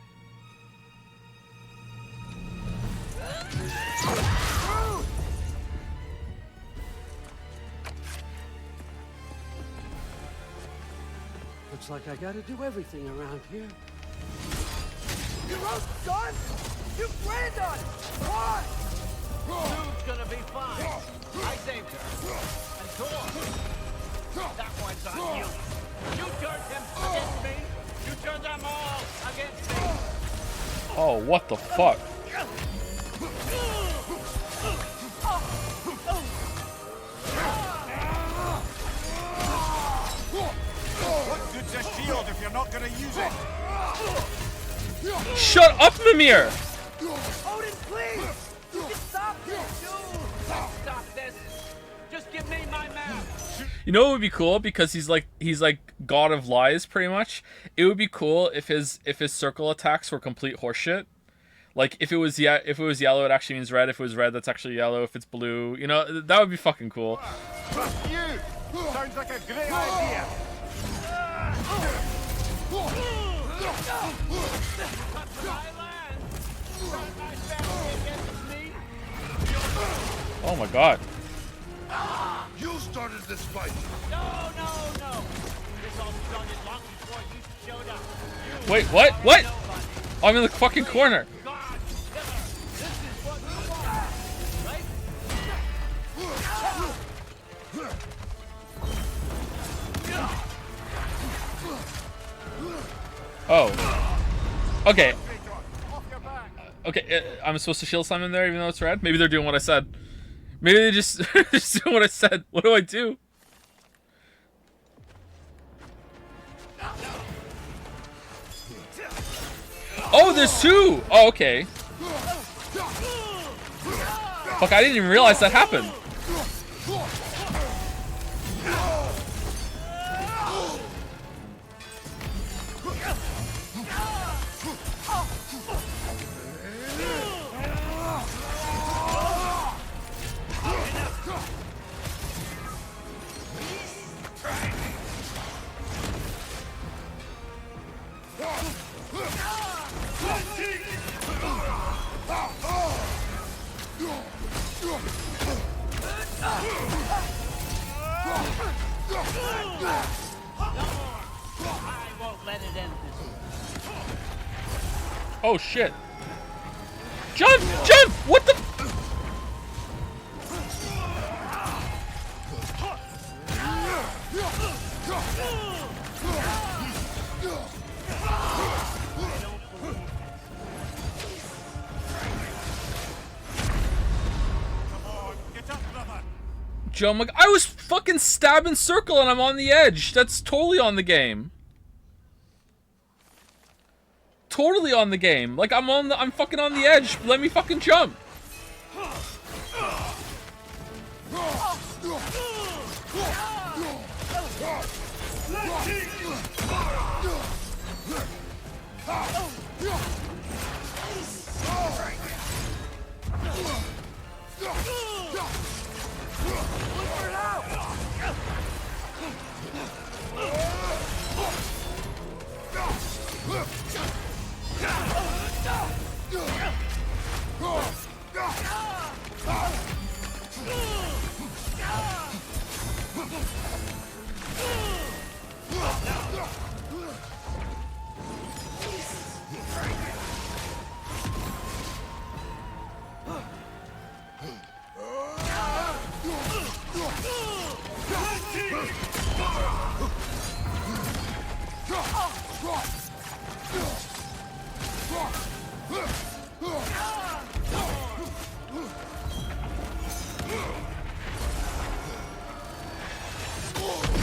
Looks like I gotta do everything around here. You wrote son? You planned on it! Why? Dude's gonna be fine. I saved her. And Thor. That one's on you. You turned him against me. You turned them all against me. Oh, what the fuck? What good's a shield if you're not gonna use it? Shut up, Mimir! Odin, please! You can stop this! Stop this! Just give me my map! You know what would be cool, because he's like god of lies pretty much. It would be cool if his circle attacks were complete horseshit. Like if it was yellow, it actually means red. If it was red, that's actually yellow. If it's blue, you know, that would be fucking cool. Trust you! Sounds like a great idea! Oh my god. You started this fight. No! This all started long before you showed up. Wait, what? What? I'm in the fucking corner. Oh. Okay. Okay, I'm supposed to shield summon there even though it's red? Maybe they're doing what I said. Maybe they just doing what I said. What do I do? Oh, there's two! Oh, okay. Fuck, I didn't even realize that happened. I won't let it end this way. Oh shit. Jump! Jump! What the? Joe, I'm like, I was fucking stabbing circle and I'm on the edge. That's totally on the game. Totally on the game. Like I'm fucking on the edge. Let me fucking jump.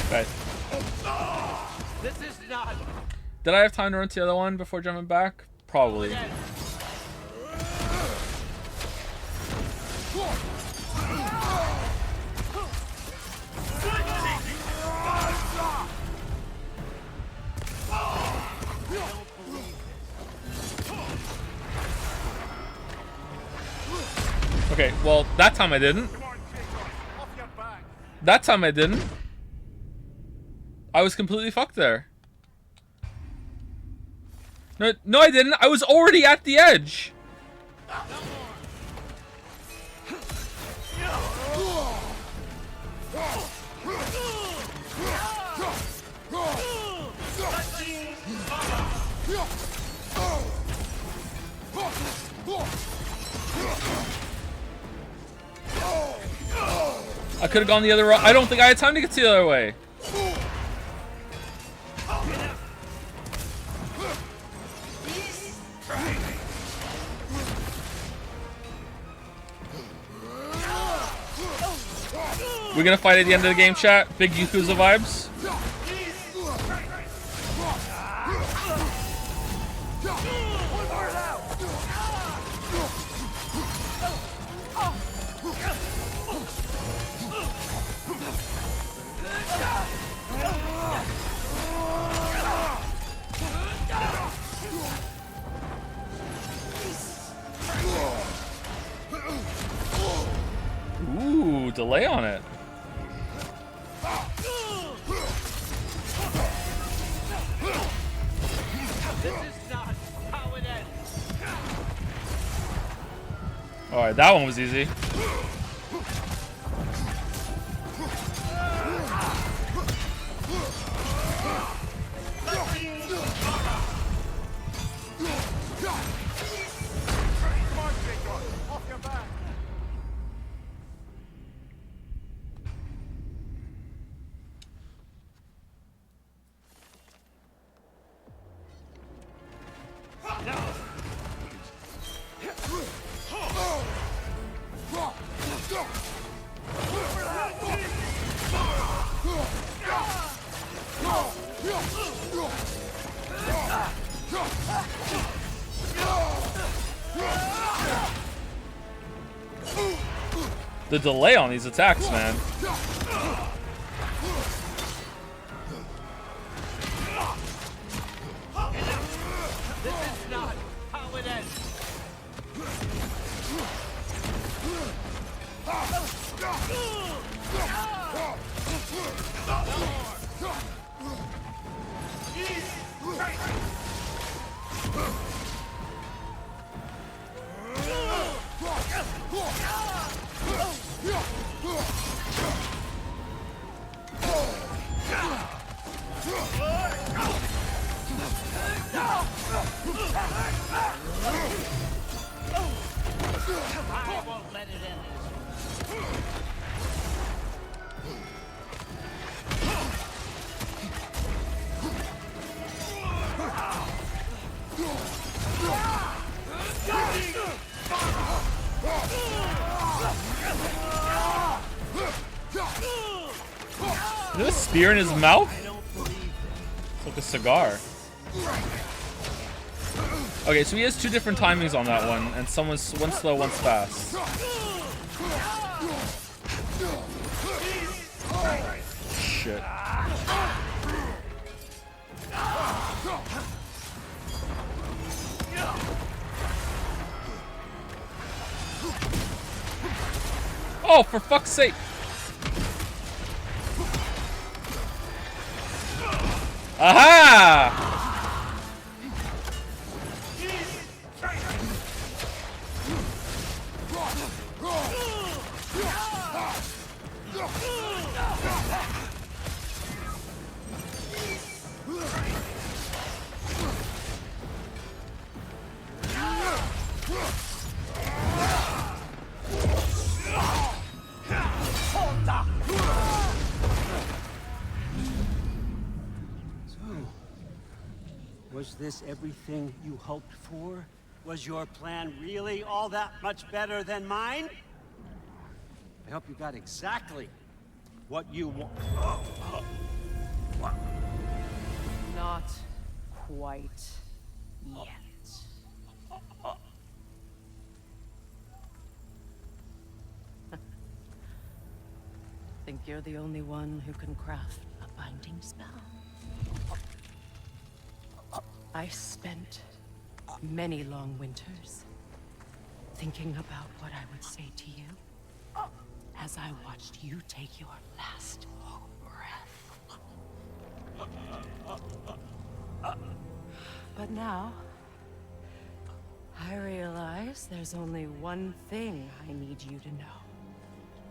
Okay. This is not. Did I have time to run to the other one before jumping back? Probably. Okay, well, that time I didn't. That time I didn't. I was completely fucked there. No, I didn't. I was already at the edge. I could have gone the other way. I don't think I had time to get to the other way. We're gonna fight at the end of the game, chat. Big Yakuza vibes. Ooh, delay on it. This is not how it ends. Alright, that one was easy. The delay on these attacks, man. This is not how it ends. I won't let it end. Is there a spear in his mouth? It's like a cigar. Okay, so he has two different timings on that one, and one's slow, one's fast. Shit. Oh, for fuck's sake! Aha! Was this everything you hoped for? Was your plan really all that much better than mine? I hope you got exactly what you want. Not quite yet. Think you're the only one who can craft a binding spell? I spent many long winters thinking about what I would say to you as I watched you take your last breath. But now, I realize there's only one thing I need you to know.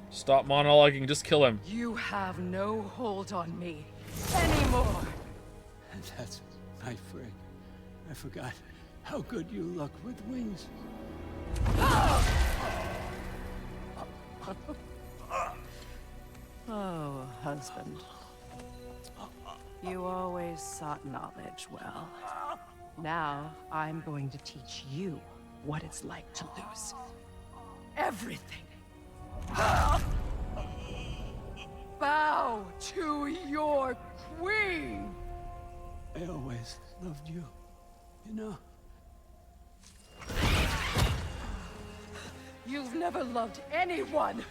Stop monologuing, just kill him. You have no hold on me anymore. And that's my friend. I forgot how good you look with wings. Oh, husband. You always sought knowledge well. Now, I'm going to teach you what it's like to lose everything. Bow to your queen! I always loved you, you know? You've never loved anyone!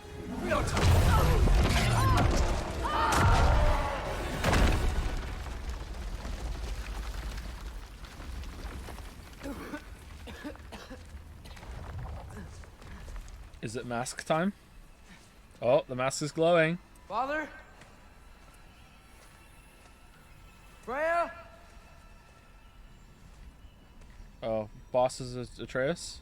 Is it mask time? Oh, the mask is glowing. Father? Freya? Oh, boss is Atreus?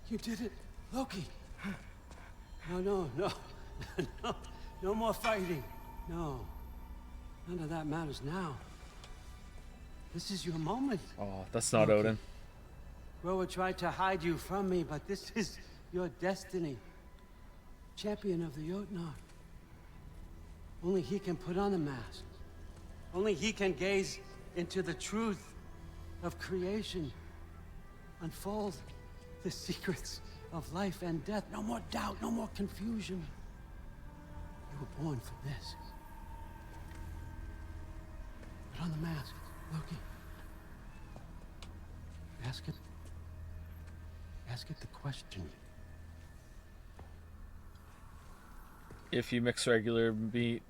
You did it, Loki. No, no more fighting. No, none of that matters now. This is your moment. Oh, that's not Loki. Odin. Groa tried to hide you from me, but this is your destiny. Champion of the Jotnar. Only he can put on the mask. Only he can gaze into the truth of creation. Unfold the secrets of life and death. No more doubt, no more confusion. You were born for this. Put on the mask, Loki. Ask it the question. If you mix regular meat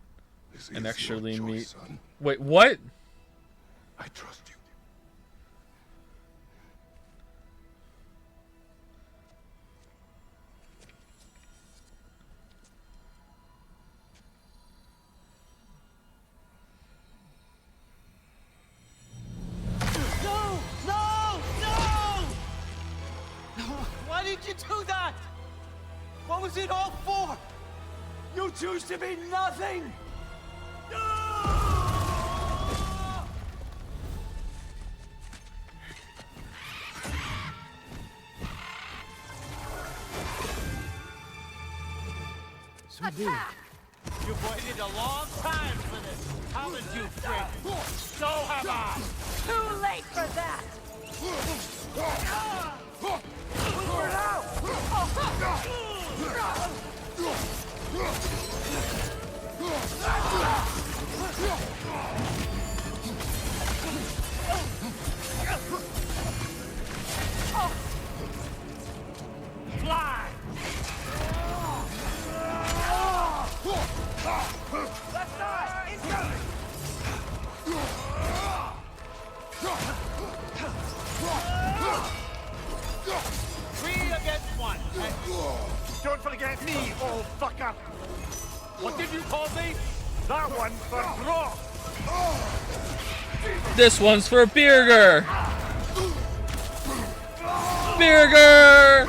This and is extra your lean choice, meat. son. Wait, what? I trust you. No! No! No! Why did you do that? What was it all for? You choose to be nothing! So big. You've waited a long time for this, haven't you, Fred? So have I! Too late for that! Fly! Left side! Incoming! 3 against 1. Don't forget me, old fucker! What did you call me? That one's for Brock! This one's for Birger! Birger!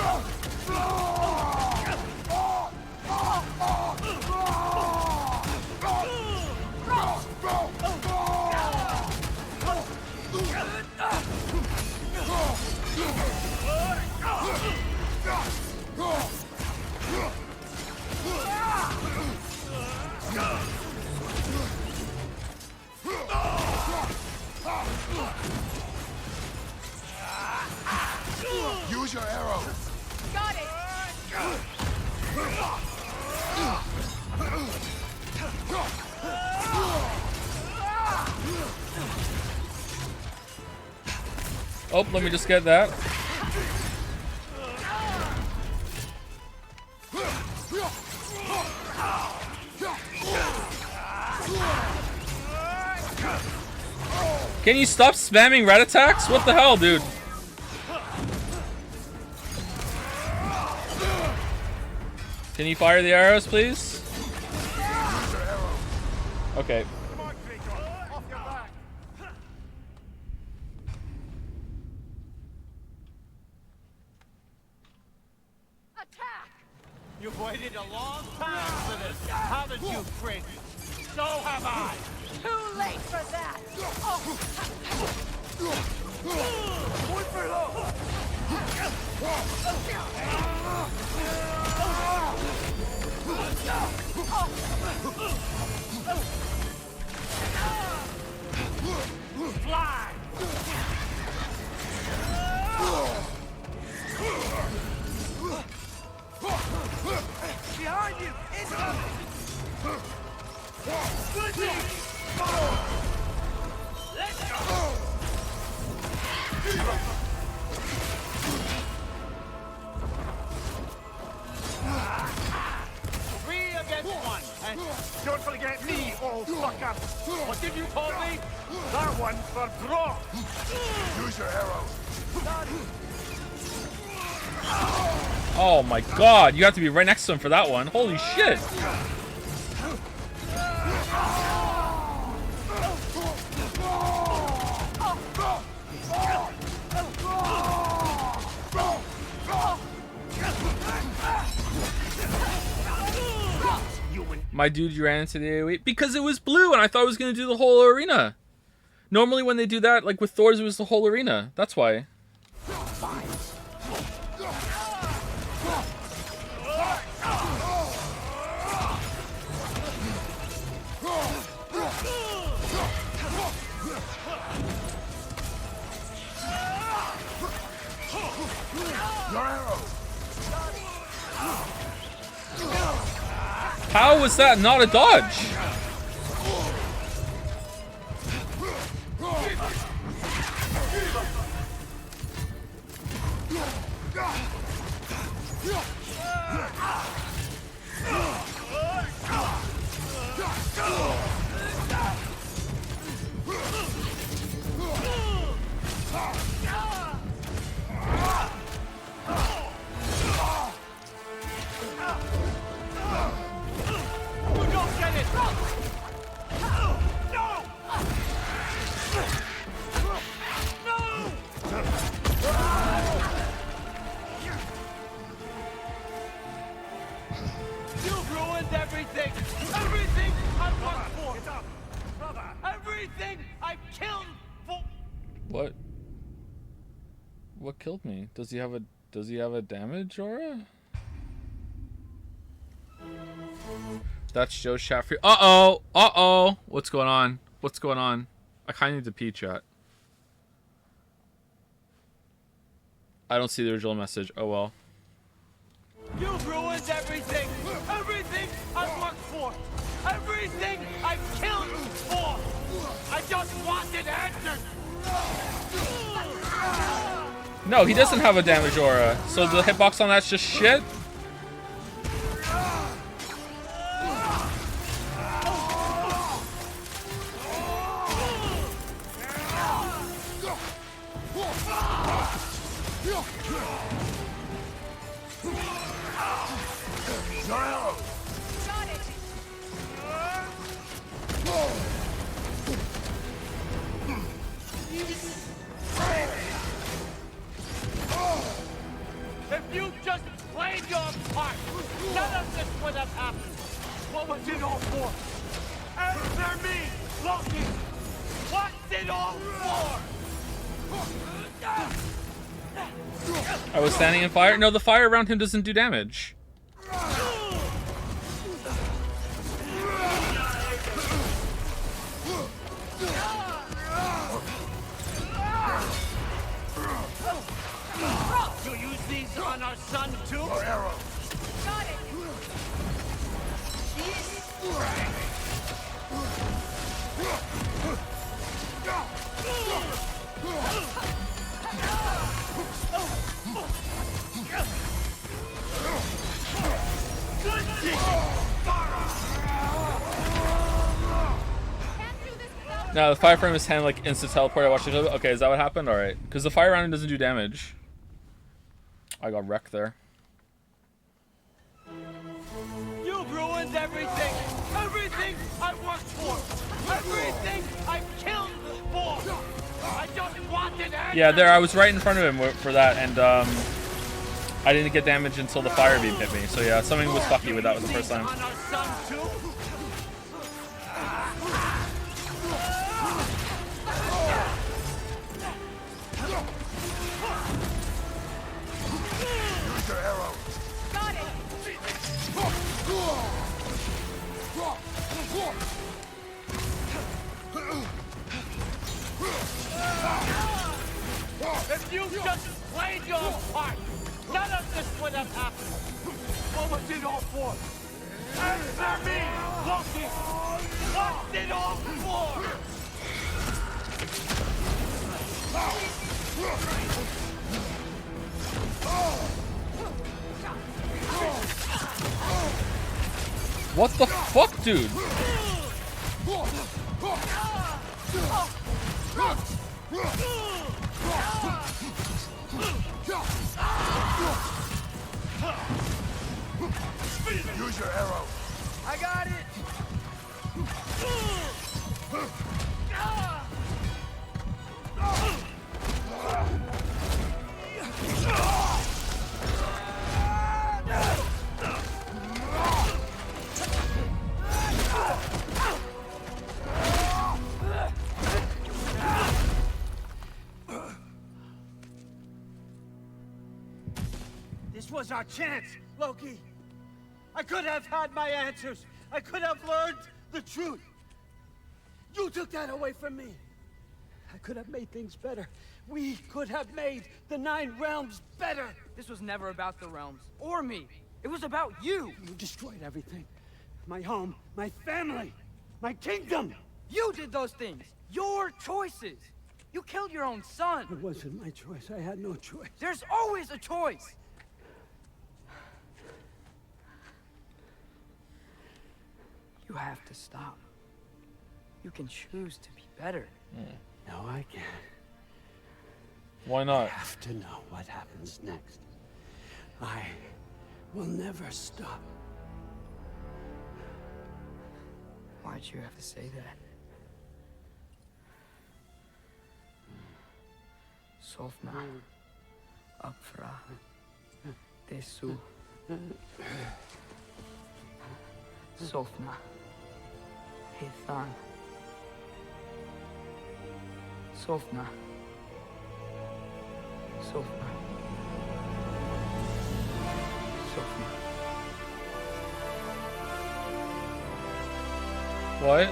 Use your arrow. Got it! Oh, let me just get that. Can you stop spamming red attacks? What the hell, dude? Can you fire the arrows, please? Okay. You've waited a long time for this, haven't you, Prince? So have I. Too late for that! Fly! Behind you! Incoming! Let's go! 3 against 1. And Don't forget me, old fucker! What did you call me? That one for draw! Use your arrows. Oh my god, you have to be right next to him for that one. Holy shit. My dude, you ran into the AoE because it was blue and I thought it was going to do the whole arena. Normally when they do that, like with Thor's, it was the whole arena. That's why. How was that not a dodge? What killed me? Does he have a damage aura? That's Joe's chat for you. Uh-oh! Uh-oh! What's going on? What's going on? I kinda need to pee, chat. I don't see the original message. Oh well. You've ruined everything! Everything I've worked for! Everything I've killed for! I just wanted answers! No, he doesn't have a damage aura. So the hitbox on that's just shit? If you just played your part, none of this would have happened. What was it all for? Answer me, Loki! What's it all for? I was standing in fire? No, the fire around him doesn't do damage. You use these on our son too? Or arrows? Got it. No, the fire frame is 10, like instant teleport. I watched it. Okay, is that what happened? All right, because the fire rounding doesn't do damage. I got wrecked there. You've ruined everything! Everything I worked for! Everything I've killed for! I just wanted to. Yeah, there. I was right in front of him for that, and I didn't get damage until the fire beam hit me. So yeah, something was fucky with that was the first time. On our son too? Use your arrow. Got it. If you just played your part, none of this would have happened. What was it all for? Answer me, Loki! What's it all for? What the fuck, dude? Use your arrow. I got it. This was our chance, Loki. I could have had my answers. I could have learned the truth. You took that away from me. I could have made things better. We could have made the 9 realms better. This was never about the realms or me. It was about you. You destroyed everything. My home, my family, my kingdom. You did those things. Your choices. You killed your own son. It wasn't my choice. I had no choice. There's always a choice. You have to stop. You can choose to be better. No, I can't. Why I not? have to know what happens next. I will never stop. Why'd you have to say that? Sofna. Apfra. Desu. Sofna. Hithan. Sofna. Sofna. Sofna. What?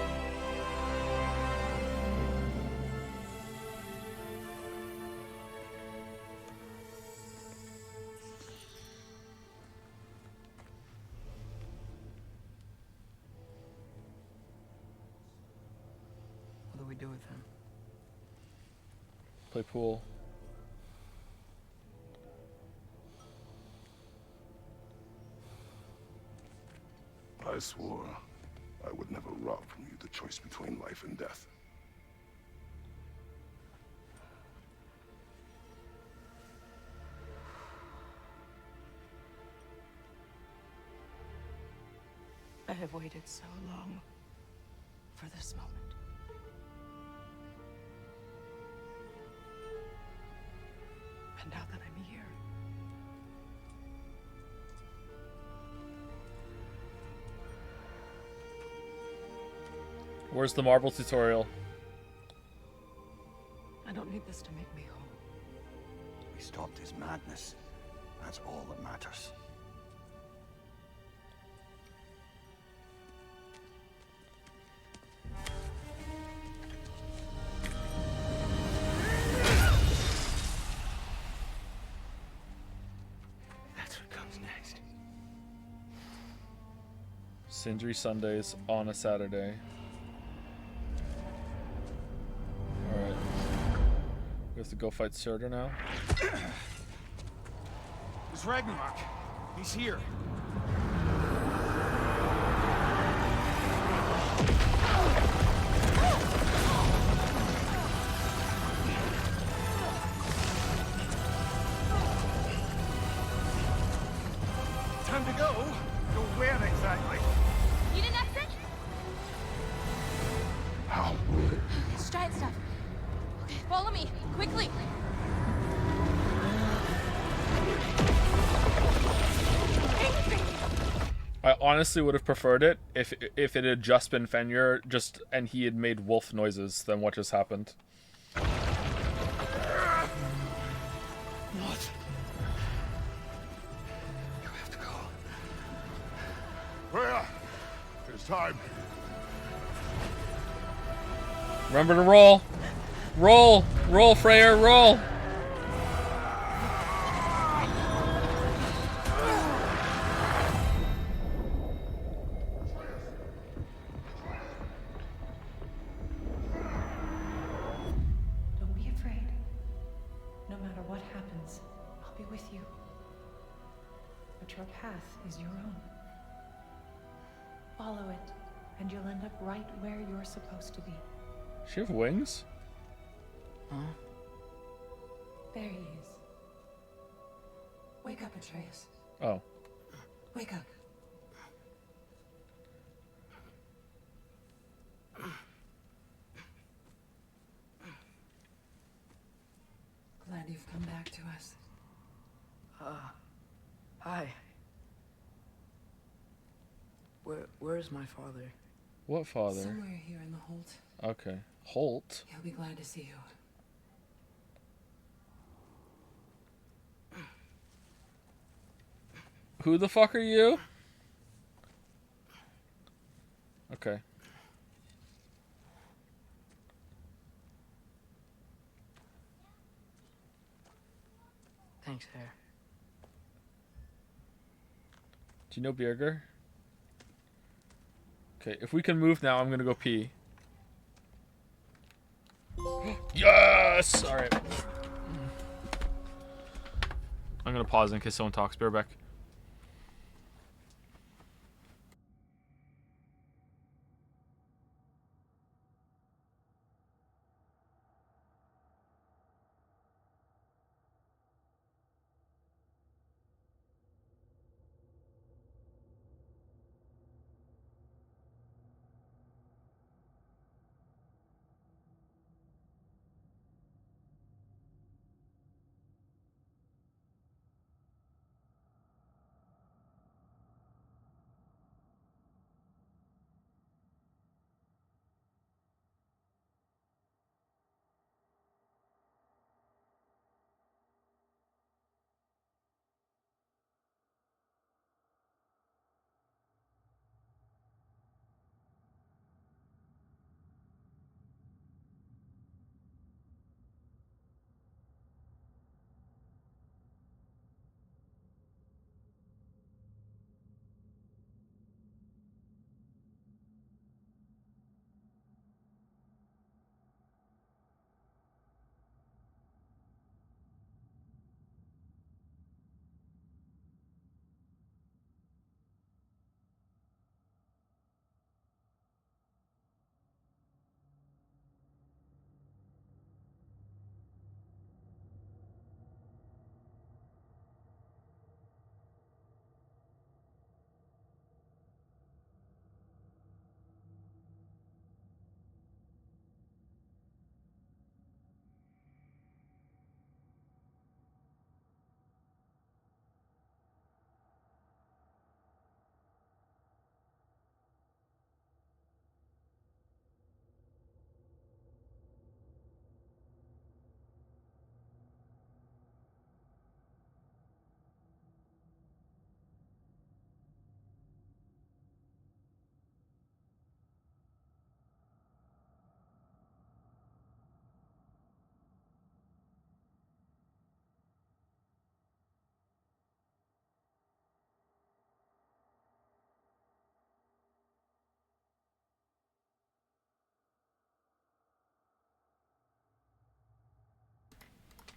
What do we do with him? Play pool. I swore I would never rob from you the choice between life and death. I have waited so long for this moment. And now that I'm here, Where's the marble tutorial? I don't need this to make me whole. We stopped his madness. That's all that matters. That's what comes next. Sindri Sundays on a Saturday. Alright. We have to go fight Surtur now. It's Ragnarok. He's here. where exactly? Need an exit? How? It's giant stuff. Okay, follow me, quickly. I honestly would have preferred it if it had just been Fenrir, and he had made wolf noises than what just happened. What? You have to go. Freya! It's time. Remember to roll. Roll! Roll, Freyr, roll! Don't be afraid. No matter what happens, I'll be with you. But your path is your own. Follow it, and you'll end up right where you're supposed to be. Does she have wings? Huh? There he is. Wake up, Atreus. Oh. Wake up. Glad you've come back to us. Hi. Where's my father? What father? Somewhere here in the Holt. Okay. Holt? He'll be glad to see you. Who the fuck are you? Okay. Thanks, Hare. Do you know Bjerger? Okay, if we can move now, I'm gonna go pee. Yes! Alright. I'm gonna pause in case someone talks. Bear back.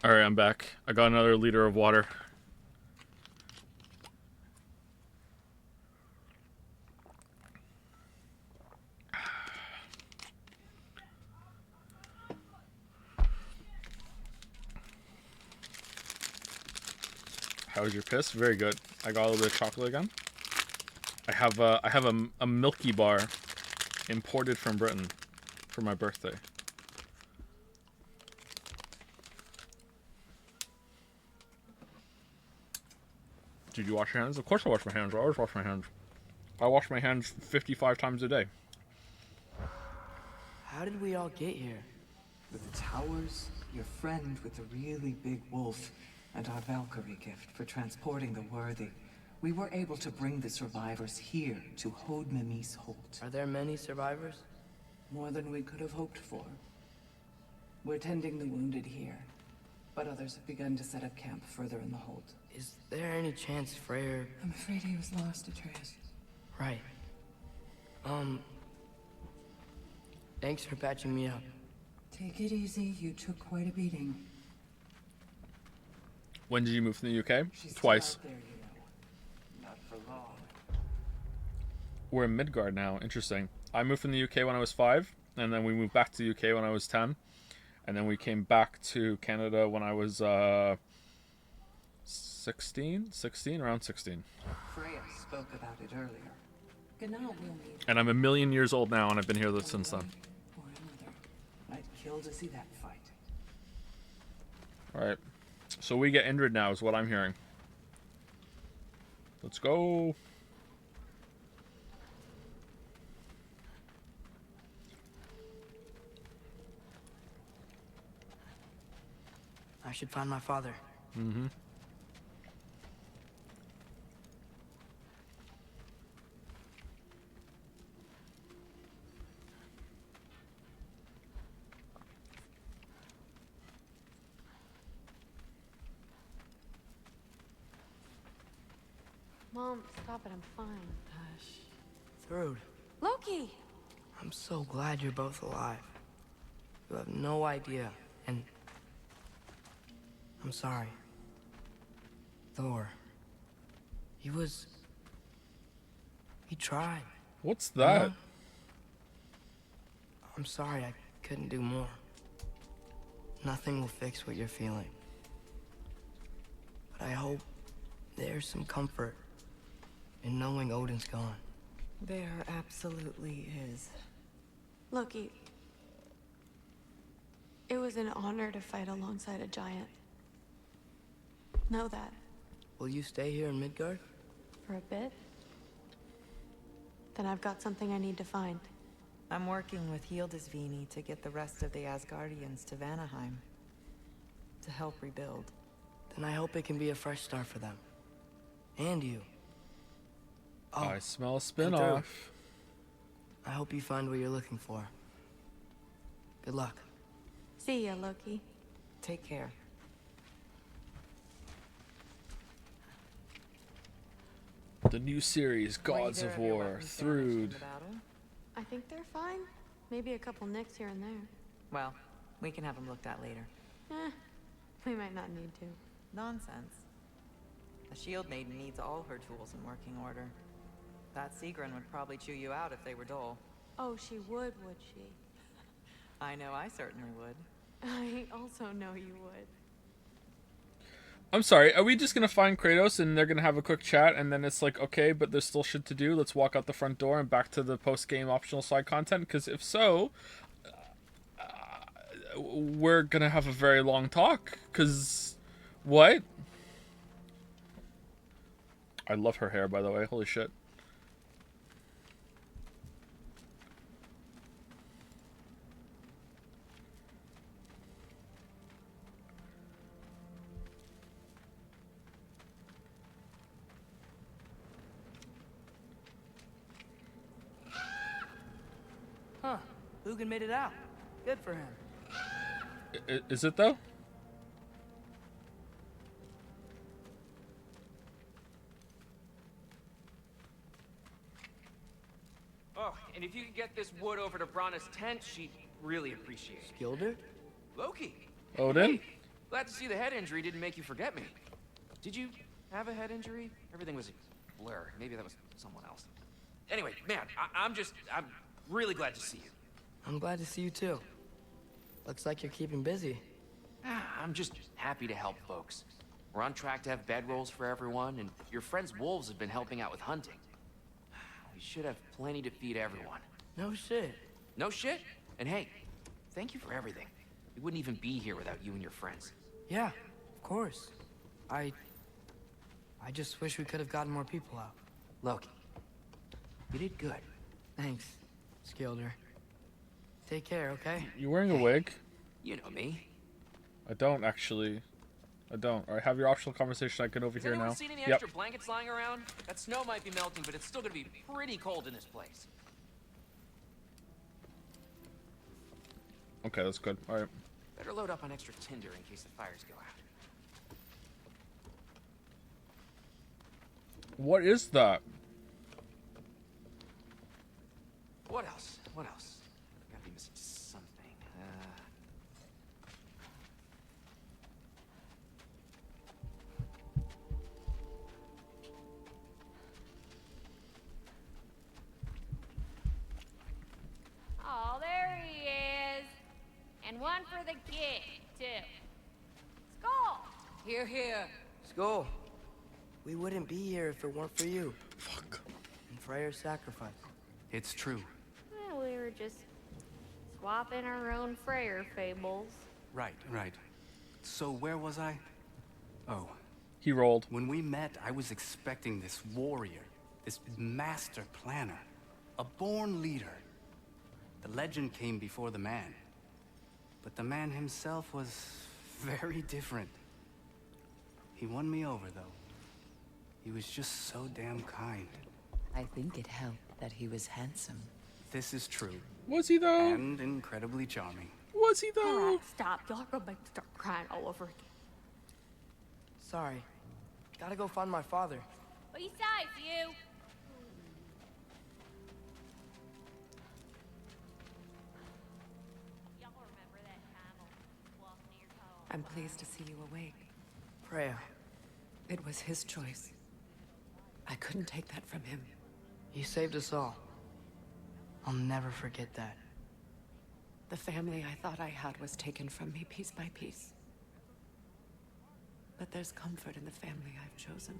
Alright, I'm back. I got another liter of water. How was your piss? Very good. I got a little bit of chocolate again. I have a Milky Bar imported from Britain for my birthday. Did you wash your hands? Of course I wash my hands. I always wash my hands. I wash my hands 55 times a day. How did we all get here? With the towers, your friend with the really big wolf, and our Valkyrie gift for transporting the worthy, we were able to bring the survivors here to Hod Mimis Holt. Are there many survivors? More than we could have hoped for. We're tending the wounded here, but others have begun to set up camp further in the Holt. Is there any chance Freyr... I'm afraid he was lost, Atreus. Right. Thanks for patching me up. Take it easy, you took quite a beating. When did you move from the UK? She's Twice. still out there, you know. Not for long. We're in Midgard now. Interesting. I moved from the UK when I was 5, and then we moved back to the UK when I was 10, and then we came back to Canada when I was 16, around 16. Freya spoke about it earlier. Genau will need. And I'm a million years old now, and I've been here since then. Or another. I'd kill to see that fight. All right. So we get Indrid now, is what I'm hearing. Let's go. I should find my father. Mm-hmm. Mom, stop it. I'm fine. Hush. Thrud, Loki! I'm so glad you're both alive. You have no idea, and... I'm sorry. Thor. He tried. What's that? I'm sorry I couldn't do more. Nothing will fix what you're feeling. But I hope there's some comfort in knowing Odin's gone. There absolutely is. Loki, it was an honor to fight alongside a giant. Know that. Will you stay here in Midgard? For a bit? Then I've got something I need to find. I'm working with Hildisvini to get the rest of the Asgardians to Vanaheim. To help rebuild. Then I hope it can be a fresh start for them. And you. Oh, I smell a and spin-off. Thrud. I hope you find what you're looking for. Good luck. See ya, Loki. Take care. The new series, Gods of War, Thrud. I think they're fine. Maybe a couple nicks here and there. Well, we can have them looked at later. We might not need to. Nonsense. A shield maiden needs all her tools in working order. That Sigrun would probably chew you out if they were dull. Oh, she would she? I know I certainly would. I also know you would. I'm sorry, are we just gonna find Kratos and they're gonna have a quick chat and then it's like, okay, but there's still shit to do, let's walk out the front door and back to the post-game optional side content? Because if so, we're gonna have a very long talk. Because, what? I love her hair, by the way, holy shit. Huh. Hugin made it out. Good for him. Is it though? Oh, and if you could get this wood over to Brana's tent, she'd really appreciate it. Skilder? Loki. Odin? Hey, glad to see the head injury didn't make you forget me. Did you have a head injury? Everything was a blur. Maybe that was someone else. Anyway, man, I'm really glad to see you. I'm glad to see you too. Looks like you're keeping busy. I'm just happy to help folks. We're on track to have bedrolls for everyone, and your friend's wolves have been helping out with hunting. we should have plenty to feed everyone. No shit. No shit? And hey, thank you for everything. We wouldn't even be here without you and your friends. Yeah, of course. I just wish we could have gotten more people out. Loki, you did good. Thanks, Skilder. Take care, okay? You wearing a wig? You know me. I don't actually. I don't. Alright, have your optional conversation. I can over Has here anyone now. seen any extra blankets lying around? That snow might be melting, but it's still gonna be pretty cold in this place. Okay, that's good. Alright. Better load up on extra tinder in case the fires go out. What is that? What else? What else? Gotta be missing something. Oh, there he is. And one for the kid, too. Skull! Here, here. Skull. We wouldn't be here if it weren't for you. Fuck. And Freyr's sacrifice. It's true. Well, we were just swapping our own Freyr fables. Right, right. So where was I? Oh. He rolled. When we met, I was expecting this warrior, this master planner, a born leader. The legend came before the man. But the man himself was very different. He won me over, though. He was just so damn kind. I think it helped that he was handsome. This is true. Was he, though? And incredibly charming. Was he, though? Alright, stop. Y'all are gonna make me start crying all over again. Sorry. Gotta go find my father. Besides you. Y'all remember that time I walked near home? I'm pleased to see you awake. Freya. It was his choice. I couldn't take that from him. He saved us all. I'll never forget that. The family I thought I had was taken from me piece by piece. But there's comfort in the family I've chosen.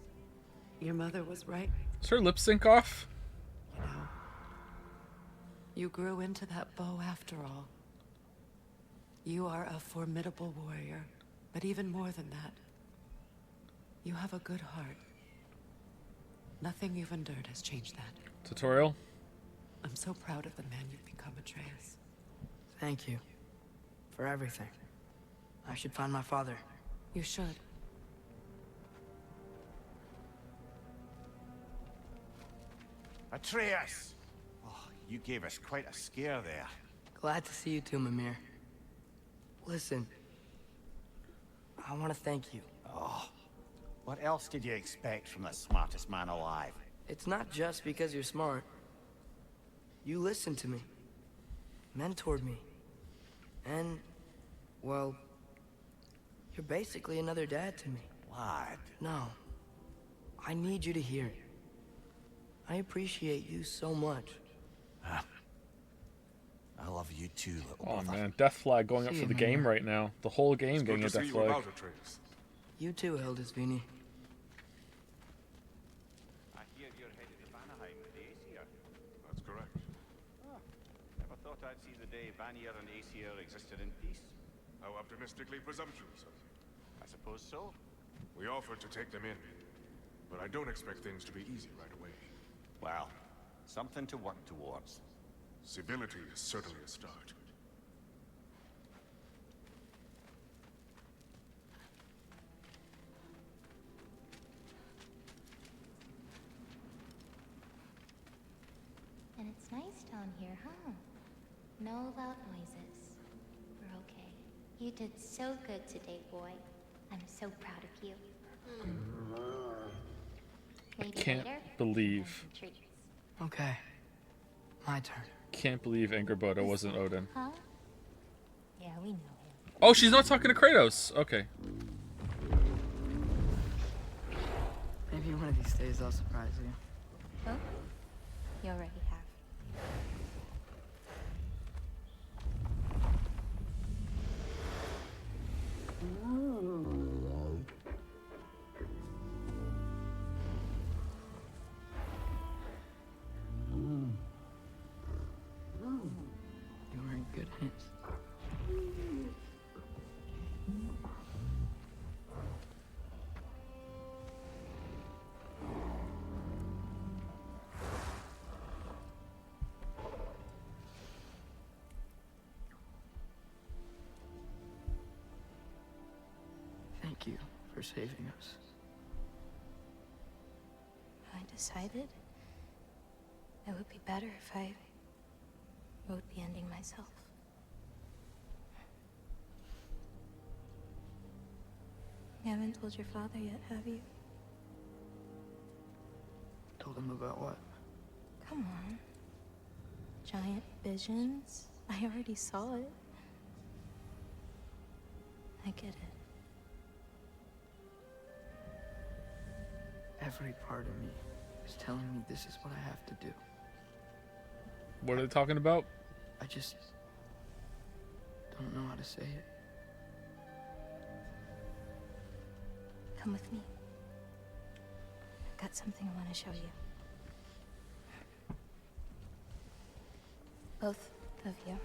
Your mother was right. Is her lip sync off? You know, you grew into that bow after all. You are a formidable warrior, but even more than that, you have a good heart. Nothing you've endured has changed that. Tutorial? I'm so proud of the man you've become, Atreus. Thank you. For everything. I should find my father. You should. Atreus! Oh, you gave us quite a scare there. Glad to see you too, Mimir. Listen. I want to thank you. Oh, what else did you expect from the smartest man alive? It's not just because you're smart. You listened to me. Mentored me. And, well, you're basically another dad to me. Lad. No. I need you to hear it. I appreciate you so much. I love you too, little Oh brother. man, death flag going up See for you, the game Mimir. right now. The whole game getting a death flag. You too, Hildisvini. I hear you're headed to Vanaheim with the Aesir. That's correct. Never thought I'd see the day Vanir and Aesir existed in peace. How optimistically presumptuous. I suppose so. We offered to take them in, but I don't expect things to be easy right away. Well, something to work towards. Civility is certainly a start. And it's nice down here, huh? No loud noises. We're okay. You did so good today, boy. I'm so proud of you. Maybe Can't later, believe. some treats. Okay. My turn. Can't believe Angerboda wasn't Odin. Huh? Yeah, we know him. Oh, she's not talking to Kratos. Okay. Maybe one of these days I'll surprise you. Oh? You already have. thank you for saving us. I decided it would be better if I wrote the ending myself. You haven't told your father yet, have you? Told him about what? Come on. Giant visions? I already saw it. I get it. Every part of me is telling me this is what I have to do. What are they talking about? I just don't know how to say it. Come with me. I've got something I want to show you. Both of you.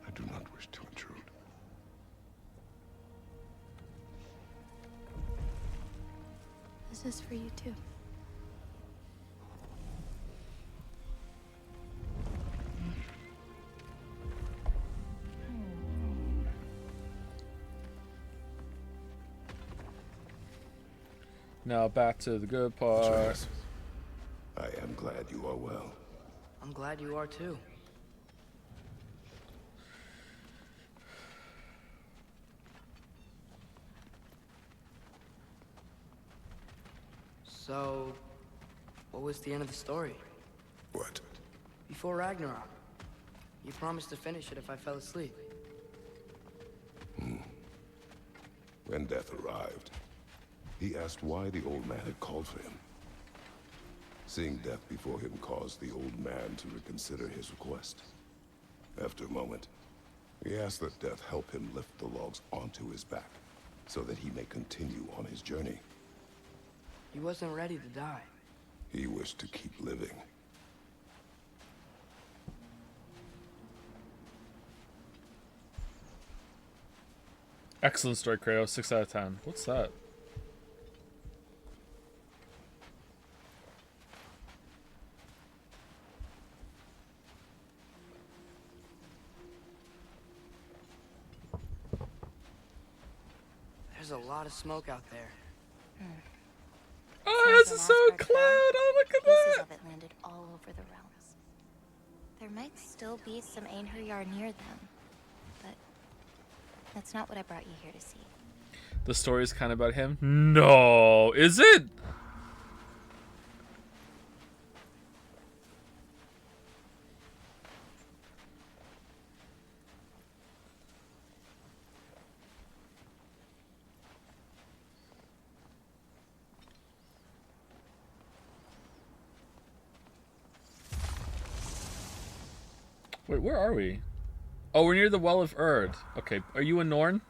I do not wish to intrude. This is for you too. Now back to the good part. Atreus, I am glad you are well. I'm glad you are too. So, what was the end of the story? What? Before Ragnarok, you promised to finish it if I fell asleep. When death arrived, he asked why the old man had called for him. Seeing death before him caused the old man to reconsider his request. After a moment, he asked that death help him lift the logs onto his back, so that he may continue on his journey. He wasn't ready to die. He wished to keep living. Excellent story, Kratos. 6 out of 10. What's that? There's a lot of smoke out there. Oh, this is so cloud. Oh, look at Pieces that. of it landed all over the realms. There might still be some Einherjar near them, but that's not what I brought you here to see. The story is kind of about him. No, is it? Wait, where are we? Oh, we're near the Well of Erd. Okay, are you a Norn?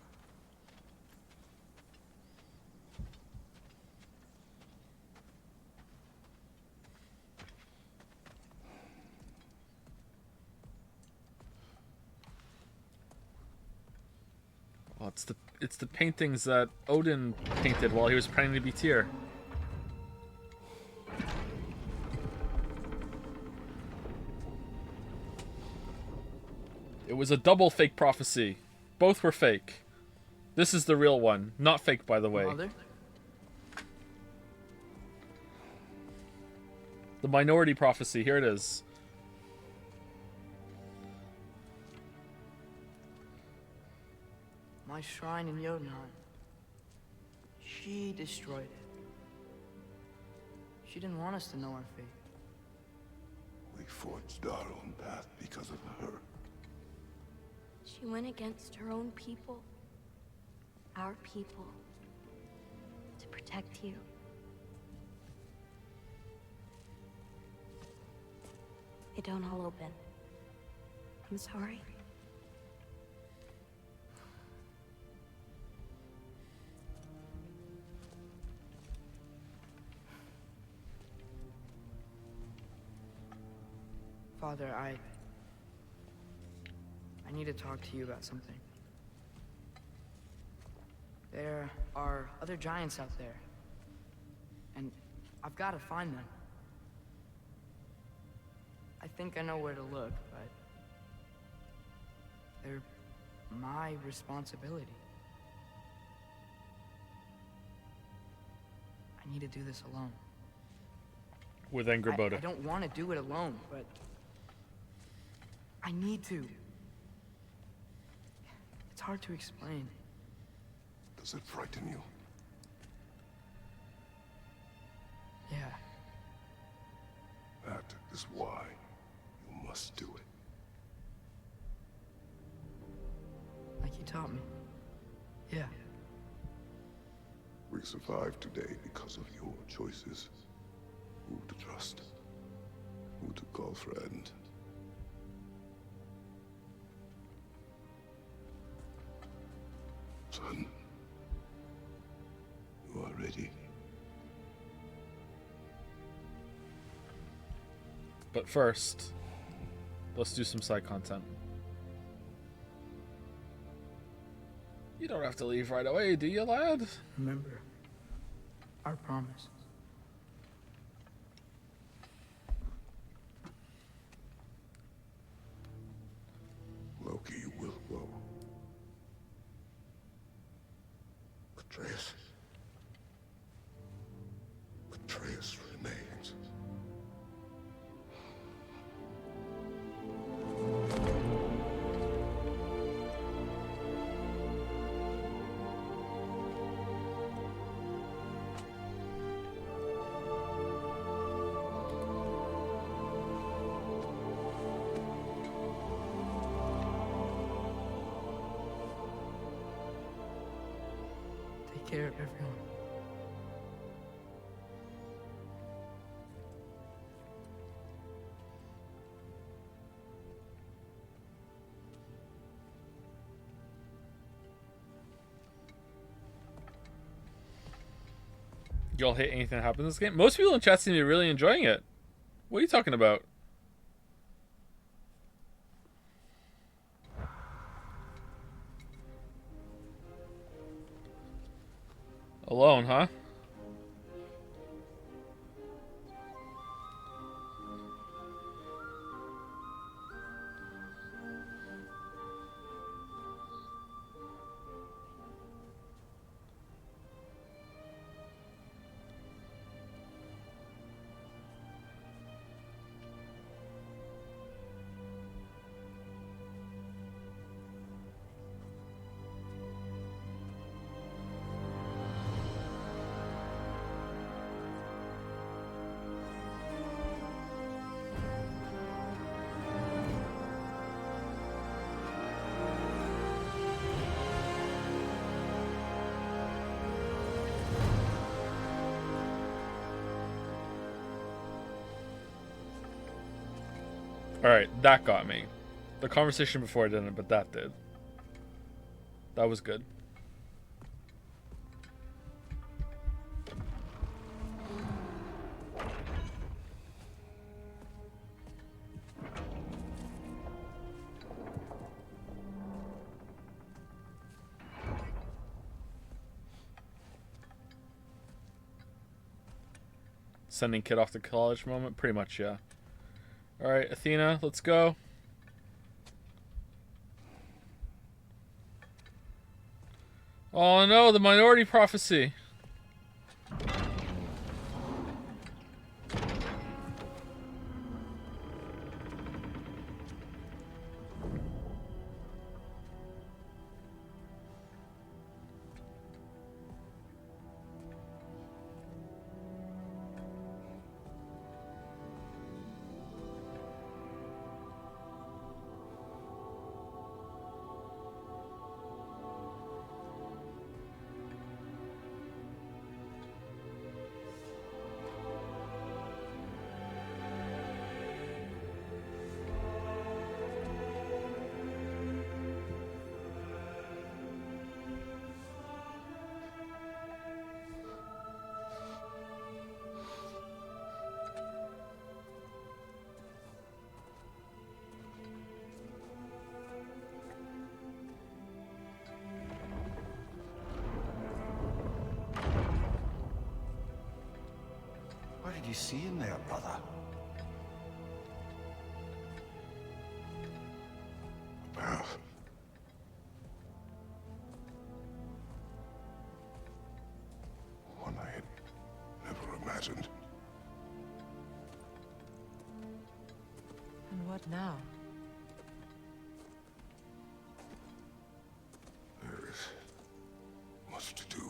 Well, it's the paintings that Odin painted while he was pretending to be Tyr. It was a double fake prophecy. Both were fake. This is the real one. Not fake, by the way. Mother? The minority prophecy. Here it is. My shrine in Jotunheim. She destroyed it. She didn't want us to know our fate. We forged our own path because of her. She went against her own people. Our people. To protect you. It don't all open. I'm sorry. Father, I need to talk to you about something. There are other giants out there. And I've got to find them. I think I know where to look, but They're my responsibility. I need to do this alone. With Angrboda. I don't want to do it alone, but I need to. It's hard to explain. Does it frighten you? Yeah. That is why you must do it. Like you taught me. Yeah. We survived today because of your choices. Who to trust, who to call friend. Son, you are ready. But first, let's do some side content. You don't have to leave right away, do you, lad? Remember our promise. Loki, you will go. Atreus. Atreus remains. Take care of everyone. Y'all hate anything that happens in this game? Most people in chat seem to be really enjoying it. What are you talking about? Alone, huh? Alright, that got me. The conversation before didn't, but that did. That was good. Sending kid off to college moment? Pretty much, yeah. Alright, Athena, let's go. Oh no, the minority prophecy. What did you see in there, brother? Path What now? There is much to do.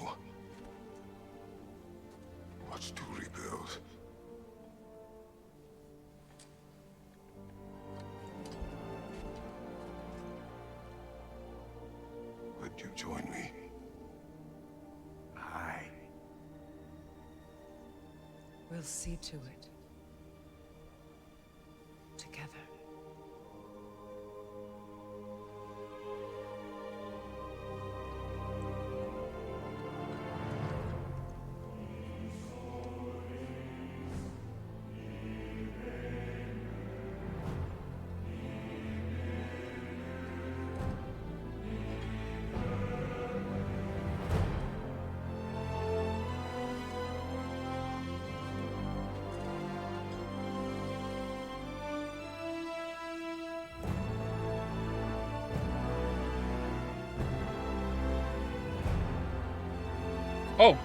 Much to rebuild. Would you join me? Aye. We'll see to it. Together.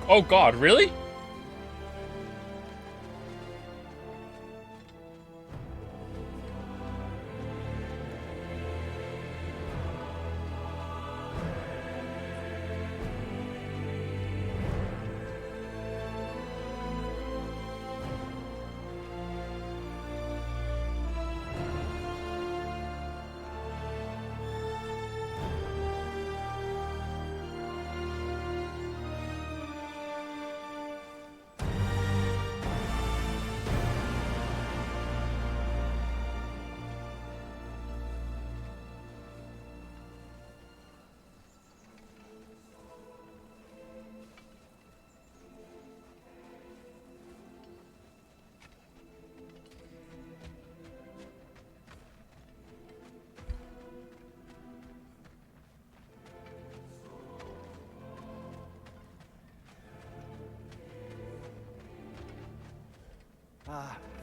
Oh God, really?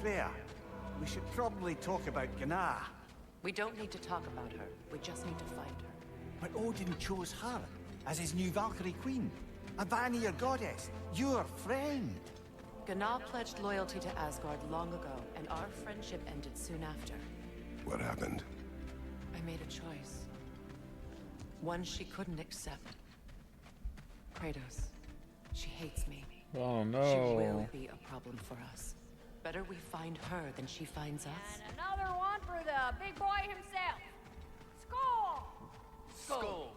Freya, we should probably talk about Gná. We don't need to talk about her. We just need to find her. But Odin chose her as his new Valkyrie queen. A Vanir goddess, your friend. Gná pledged loyalty to Asgard long ago, and our friendship ended soon after. What happened? I made a choice. One she couldn't accept. Kratos. She hates me. Oh no. She will be a problem for us. Better we find her than she finds us. And another one for the big boy himself. Skull! Skull.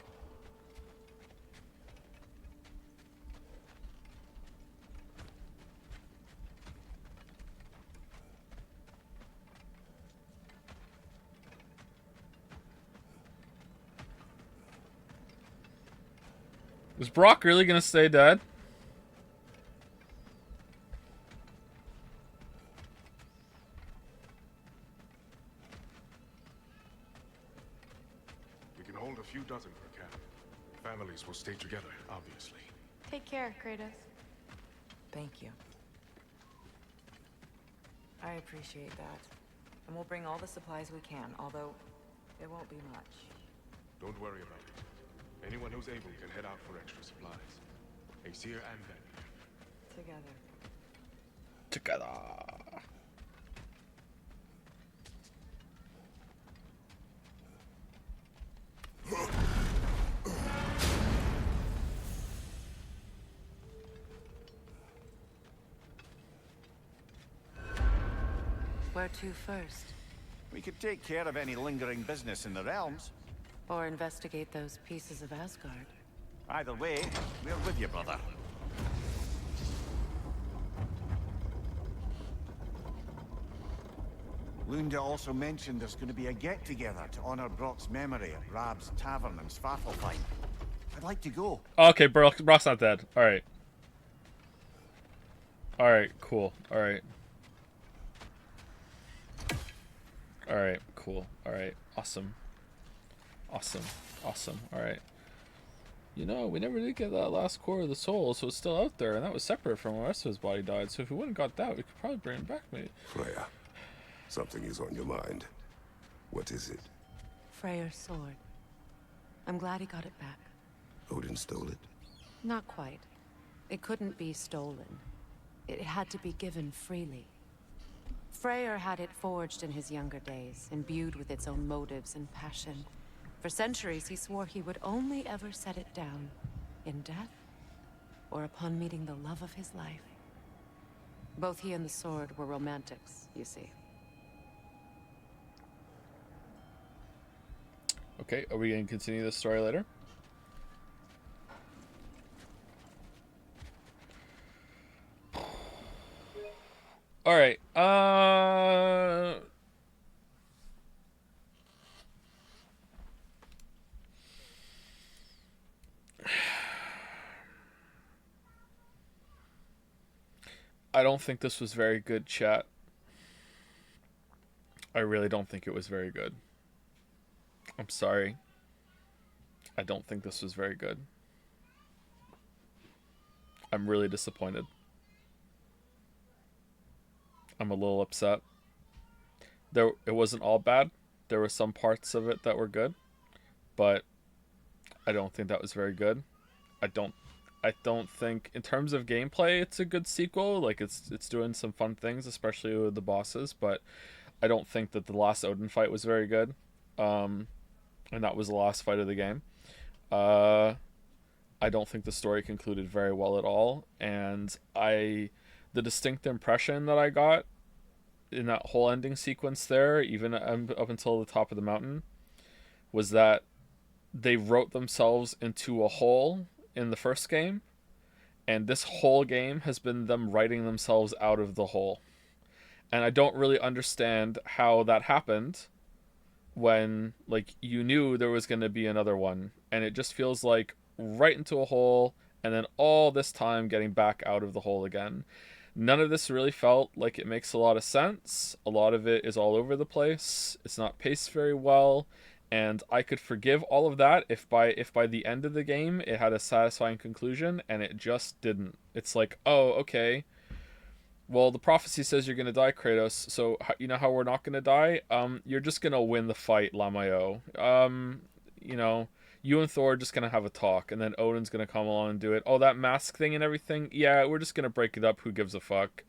Is Brock really gonna stay dead? We can hold a few dozen per camp. Families will stay together, obviously. Take care, Kratos. Thank you. I appreciate that. And we'll bring all the supplies we can, although it won't be much. Don't worry about it. Anyone who's able can head out for extra supplies. Aesir and Vanir. Together. Together. Where to first? We could take care of any lingering business in the realms. Or investigate those pieces of Asgard. Either way, we're with you, brother. Lunda also mentioned there's going to be a get-together to honor Brock's memory at Rab's Tavern in Svartalfheim. I'd like to go. Okay, Brock's not dead. Alright. Alright, cool. Alright. Alright, cool. Alright, awesome. Awesome. Awesome. Alright. You know, we never did get that last core of the soul, so it's still out there, and that was separate from when the rest of his body died, so if we wouldn't got that, we could probably bring it back, maybe. Freya, something is on your mind. What is it? Freyr's sword. I'm glad he got it back. Odin stole it? Not quite. It couldn't be stolen. It had to be given freely. Freyr had it forged in his younger days, imbued with its own motives and passion. For centuries, he swore he would only ever set it down in death or upon meeting the love of his life. Both he and the sword were romantics, you see. Okay, are we going to continue this story later? All right. I don't think this was very good, chat. I really don't think it was very good. I'm sorry. I don't think this was very good. I'm really disappointed. I'm a little upset. It wasn't all bad. There were some parts of it that were good, but I don't think that was very good. I don't think in terms of gameplay it's a good sequel. Like it's doing some fun things, especially with the bosses, but I don't think that the last Odin fight was very good. And that was the last fight of the game. I don't think the story concluded very well at all, and the distinct impression that I got in that whole ending sequence there, even up until the top of the mountain, was that they wrote themselves into a hole in the first game, and this whole game has been them writing themselves out of the hole. And I don't really understand how that happened when, like, you knew there was going to be another one, and it just feels like right into a hole, and then all this time getting back out of the hole again. None of this really felt like it makes a lot of sense. A lot of it is all over the place. It's not paced very well, and I could forgive all of that if by the end of the game it had a satisfying conclusion, and it just didn't. It's like, oh, okay. Well, the prophecy says you're going to die, Kratos, so you know how we're not going to die? You're just going to win the fight, Lamayo. You know, you and Thor are just going to have a talk, and then Odin's going to come along and do it. Oh, that mask thing and everything? Yeah, we're just going to break it up. Who gives a fuck?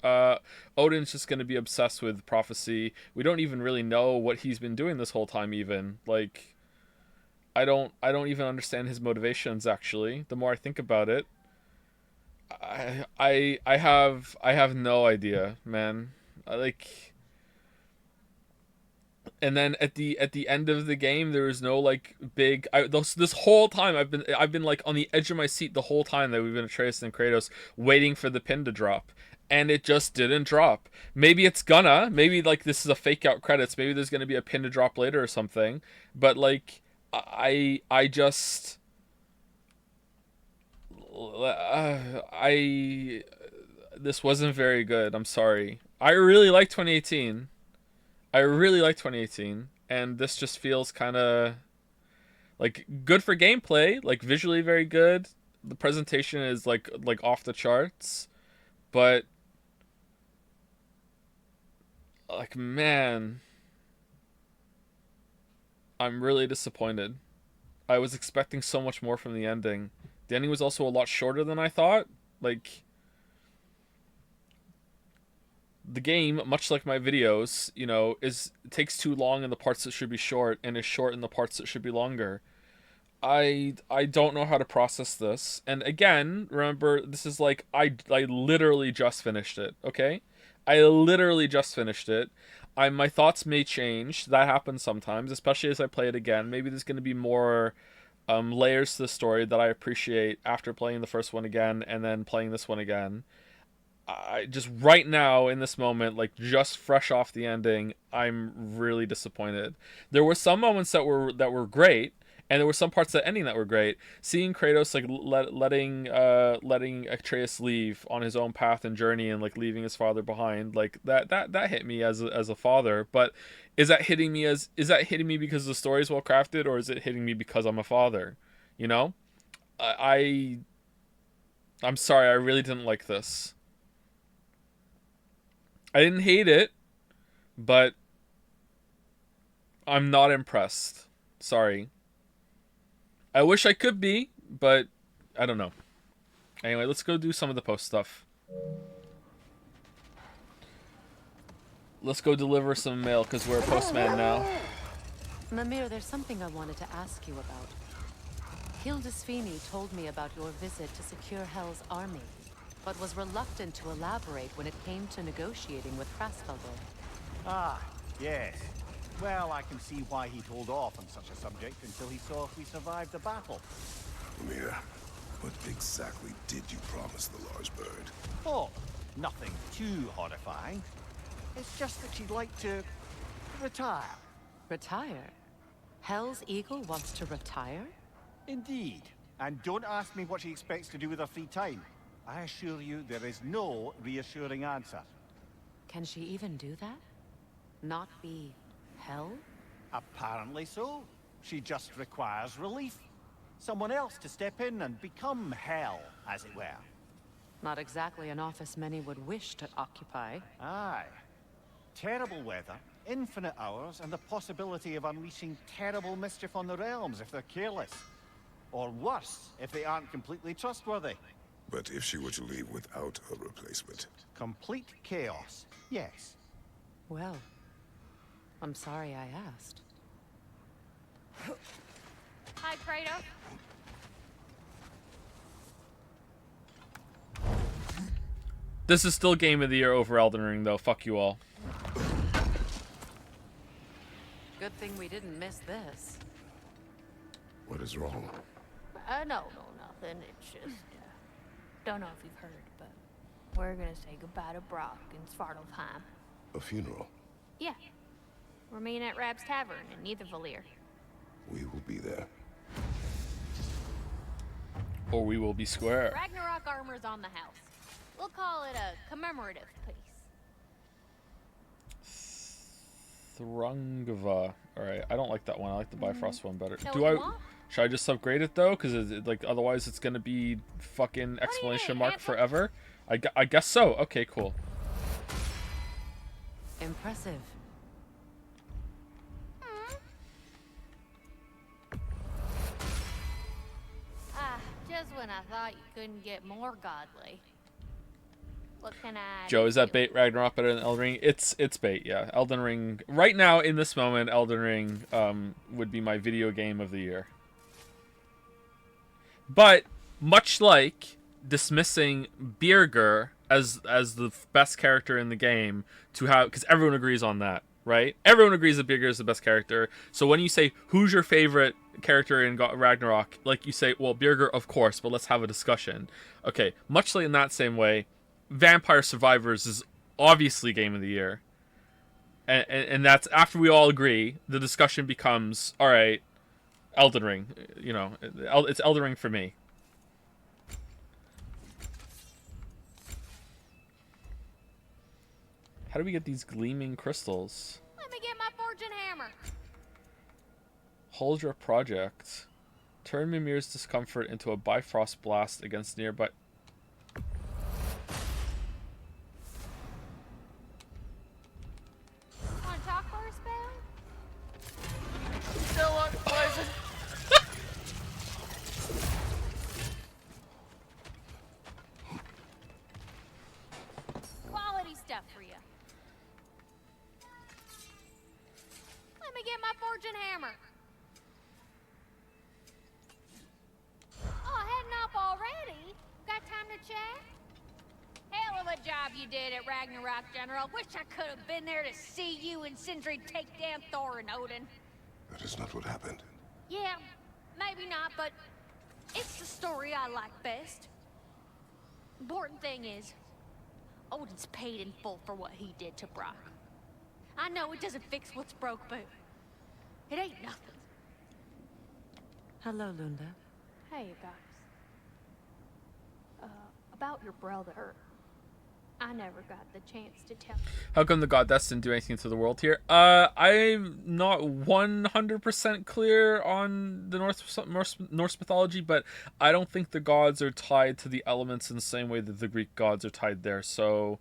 Odin's just going to be obsessed with prophecy. We don't even really know what he's been doing this whole time, even. Like, I don't even understand his motivations, actually, the more I think about it. I have no idea, man. And then at the end of the game, there is no like big. This whole time I've been like on the edge of my seat the whole time that we've been Atreus and Kratos waiting for the pin to drop, and it just didn't drop. Maybe it's gonna. Maybe like this is a fake out credits. Maybe there's gonna be a pin to drop later or something. But like I just. This wasn't very good. I'm sorry. I really like 2018. And this just feels kind of like good for gameplay, like visually very good. The presentation is like off the charts, but like, man, I'm really disappointed. I was expecting so much more from the ending. The ending was also a lot shorter than I thought. Like, the game, much like my videos, you know, takes too long in the parts that should be short, and is short in the parts that should be longer. I don't know how to process this. And again, remember, this is like, I literally just finished it, okay? I literally just finished it. My thoughts may change. That happens sometimes, especially as I play it again. Maybe there's going to be more layers to the story that I appreciate after playing the first one again and then playing this one again. I just right now in this moment, like just fresh off the ending, I'm really disappointed. There were some moments that were great, and there were some parts of the ending that were great. Seeing Kratos like letting Atreus leave on his own path and journey, and like leaving his father behind, like that hit me as a father. But is that hitting me because the story is well crafted, or is it hitting me because I'm a father? You know, I'm sorry, I really didn't like this. I didn't hate it, but I'm not impressed. Sorry. I wish I could be, but I don't know. Anyway, let's go do some of the post stuff. let's go deliver some mail because we're a postman now. Mimir, there's something I wanted to ask you about. Hildisvini told me about your visit to secure Hell's army, but was reluctant to elaborate when it came to negotiating with Hrastaldir. Ah, yes. Well, I can see why he'd hold off on such a subject until he saw if we survived the battle. Mira, what exactly did you promise the large bird? Oh, nothing too horrifying. It's just that she'd like to retire. Retire? Hell's Eagle wants to retire? Indeed. And don't ask me what she expects to do with her free time. I assure you there is no reassuring answer. Can she even do that? Not be Hell? Apparently so. She just requires relief. Someone else to step in and become Hell, as it were. Not exactly an office many would wish to occupy. Aye. Terrible weather, infinite hours, and the possibility of unleashing terrible mischief on the realms if they're careless. Or worse, if they aren't completely trustworthy. But if she were to leave without a replacement? Complete chaos, yes. Well, I'm sorry I asked. Hi, Kratos. This is still Game of the Year over Elden Ring, though. Fuck you all. Good thing we didn't miss this. What is wrong? No, nothing. It's just, don't know if you've heard, but we're gonna say goodbye to Brock in Svartalfheim. A funeral? Yeah. We're meeting at Rab's Tavern in Nethervalir. We will be there. Or we will be square. Ragnarok armor's on the house. We'll call it a commemorative piece. Thrungva. Alright, I don't like that one. I like the Bifrost one better. Know Do what I... you want? Should I just upgrade it, though? Because, like, otherwise it's gonna be fucking exclamation mark forever? I guess so. Okay, cool. Impressive. Just when I thought you couldn't get more godly. What can I Joe, do? is that bait Ragnarok better than Elden Ring? It's bait, yeah. Elden Ring, right now, in this moment, Elden Ring would be my video game of the year. But, much like dismissing Birgir as the best character in the game, to have, because everyone agrees on that, right? Everyone agrees that Birgir is the best character. So when you say, who's your favorite character in Ragnarok, like you say, well, Birgir, of course, but let's have a discussion. Okay, much like in that same way, Vampire Survivors is obviously game of the year. And that's after we all agree, the discussion becomes, all right, Elden Ring, you know, it's Elden Ring for me. How do we get these gleaming crystals? Let me get my fortune hammer. Hold your project. Turn Mimir's discomfort into a Bifrost blast against nearby... Want to talk for a spell? Still unpleasant. Quality stuff for you. Let me get my fortune hammer. Oh, heading off already? Got time to chat? Hell of a job you did at Ragnarok, General. Wish I could have been there to see you and Sindri take down Thor and Odin. That is not what happened. Yeah, maybe not, but it's the story I like best. Important thing is, Odin's paid in full for what he did to Brock. I know it doesn't fix what's broke, but it ain't nothing. Hello, Lunda. Hey, guys. About your brother, I never got the chance to tell. How come the goddess didn't do anything to the world here? I'm not 100% clear on the Norse mythology, but I don't think the gods are tied to the elements in the same way that the Greek gods are tied there, so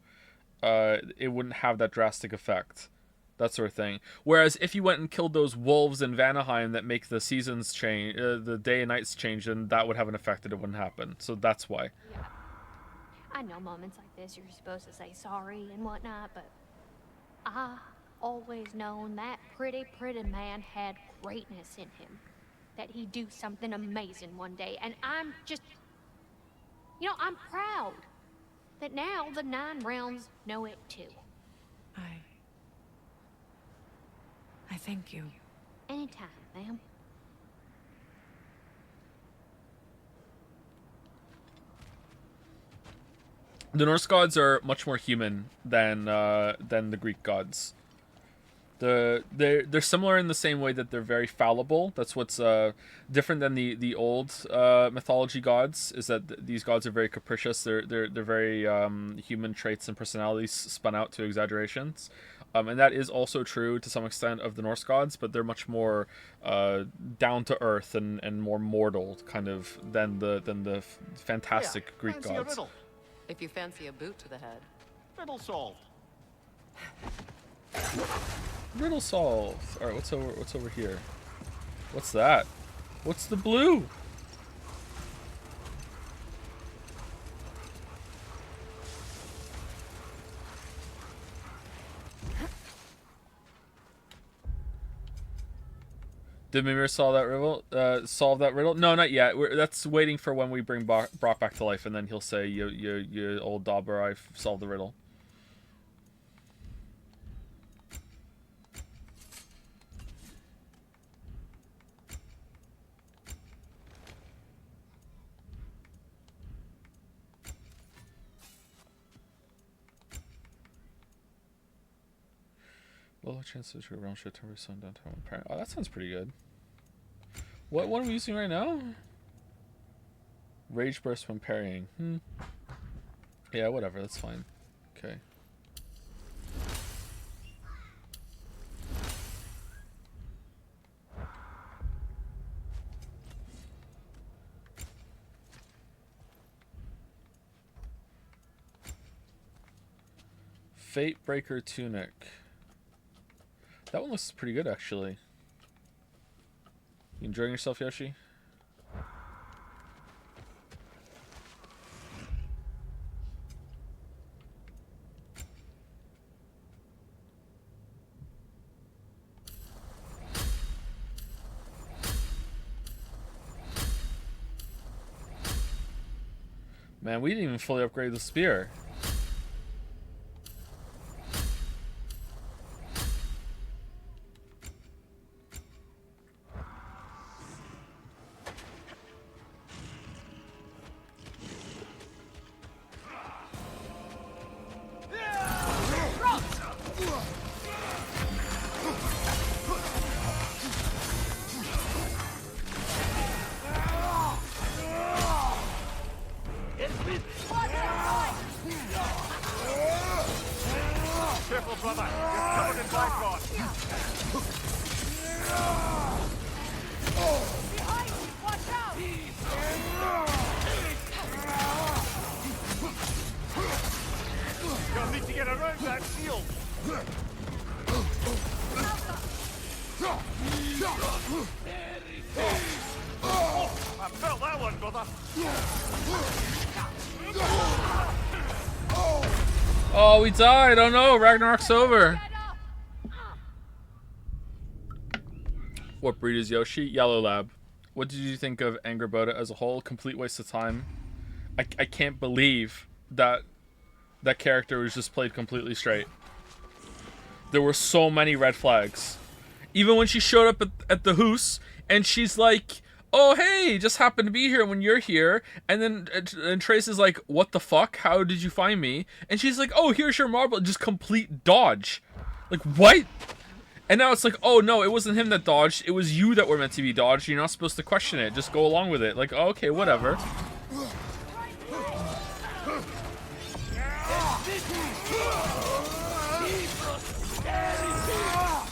it wouldn't have that drastic effect. That sort of thing. Whereas if you went and killed those wolves in Vanaheim that make the seasons change, the day and nights change, then that would have an effect that it wouldn't happen. So that's why. I know moments like this you're supposed to say sorry and whatnot, but I always known that pretty man had greatness in him. That he'd do something amazing one day. And I'm just, you know, I'm proud that now the 9 realms know it too. I thank you. Anytime, ma'am. The Norse gods are much more human than the Greek gods. They're similar in the same way that they're very fallible. That's what's different than the old mythology gods, is that these gods are very capricious. They're very human traits and personalities spun out to exaggerations. And that is also true to some extent of the Norse gods, but they're much more down to earth and more mortal kind of than the fantastic Greek fancy gods. A riddle. If you fancy a boot to the head. Riddle solved. Riddle solved. All right, what's over here? What's that? What's the blue? Did Mimir solve that riddle? No, not yet. That's waiting for when we bring Brock back to life, and then he'll say, "You old dauber, I've solved the riddle." Low chances to round shit temporary sun downtown when parent. Oh, that sounds pretty good. What one are we using right now? Rage burst when parrying. Yeah, whatever. That's fine. Okay. Fate Breaker Tunic. That one looks pretty good, actually. You enjoying yourself, Yoshi? Man, we didn't even fully upgrade the spear. Careful, brother. You're covered in bicon. Behind you! Watch out! You'll need to get around that shield. I felt that one, brother. Oh, we died. Oh no, Ragnarok's over. What breed is Yoshi? Yellow Lab. What did you think of Angrboda as a whole? Complete waste of time. I can't believe that that character was just played completely straight. There were so many red flags. Even when she showed up at the house and she's like, "Oh hey, just happened to be here when you're here," and then Trace is like, "What the fuck? How did you find me?" And she's like, "Oh, here's your marble." Just complete dodge. Like, what? And now it's like, "Oh no, it wasn't him that dodged. It was you that were meant to be dodged. You're not supposed to question it. Just go along with it." Like, oh, okay, whatever.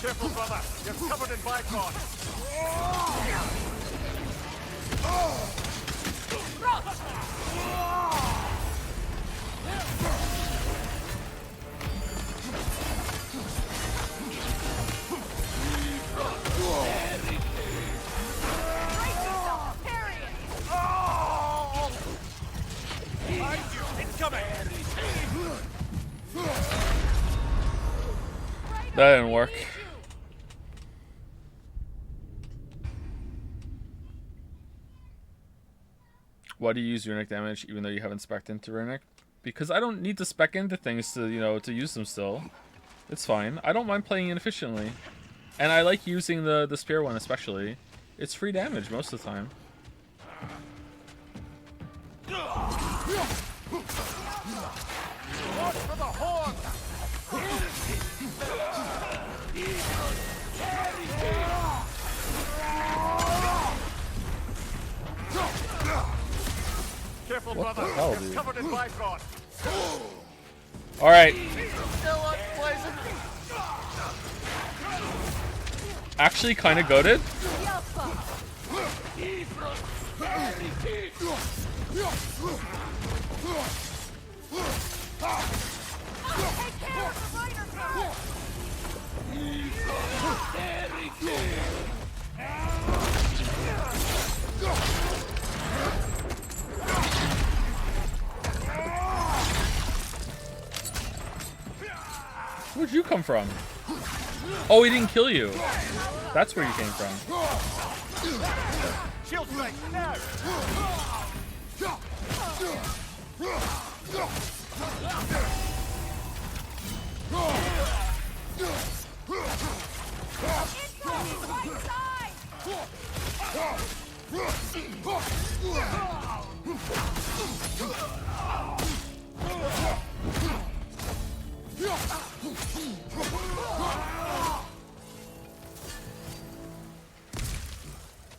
Careful, brother. You're covered in bicon. Behind you! Incoming! That didn't work. Why do you use runic damage even though you haven't spec'd into runic? Because I don't need to spec into things to, you know, to use them still. It's fine. I don't mind playing inefficiently. And I like using the spear one especially. It's free damage most of the time. Watch for the horn! Careful, What brother. the hell, You're dude? covered in bifrost. Alright. Still unpleasant. Actually kind of goated. Where'd you come from? Oh, he didn't kill you. That's where you came from. Shield strike now.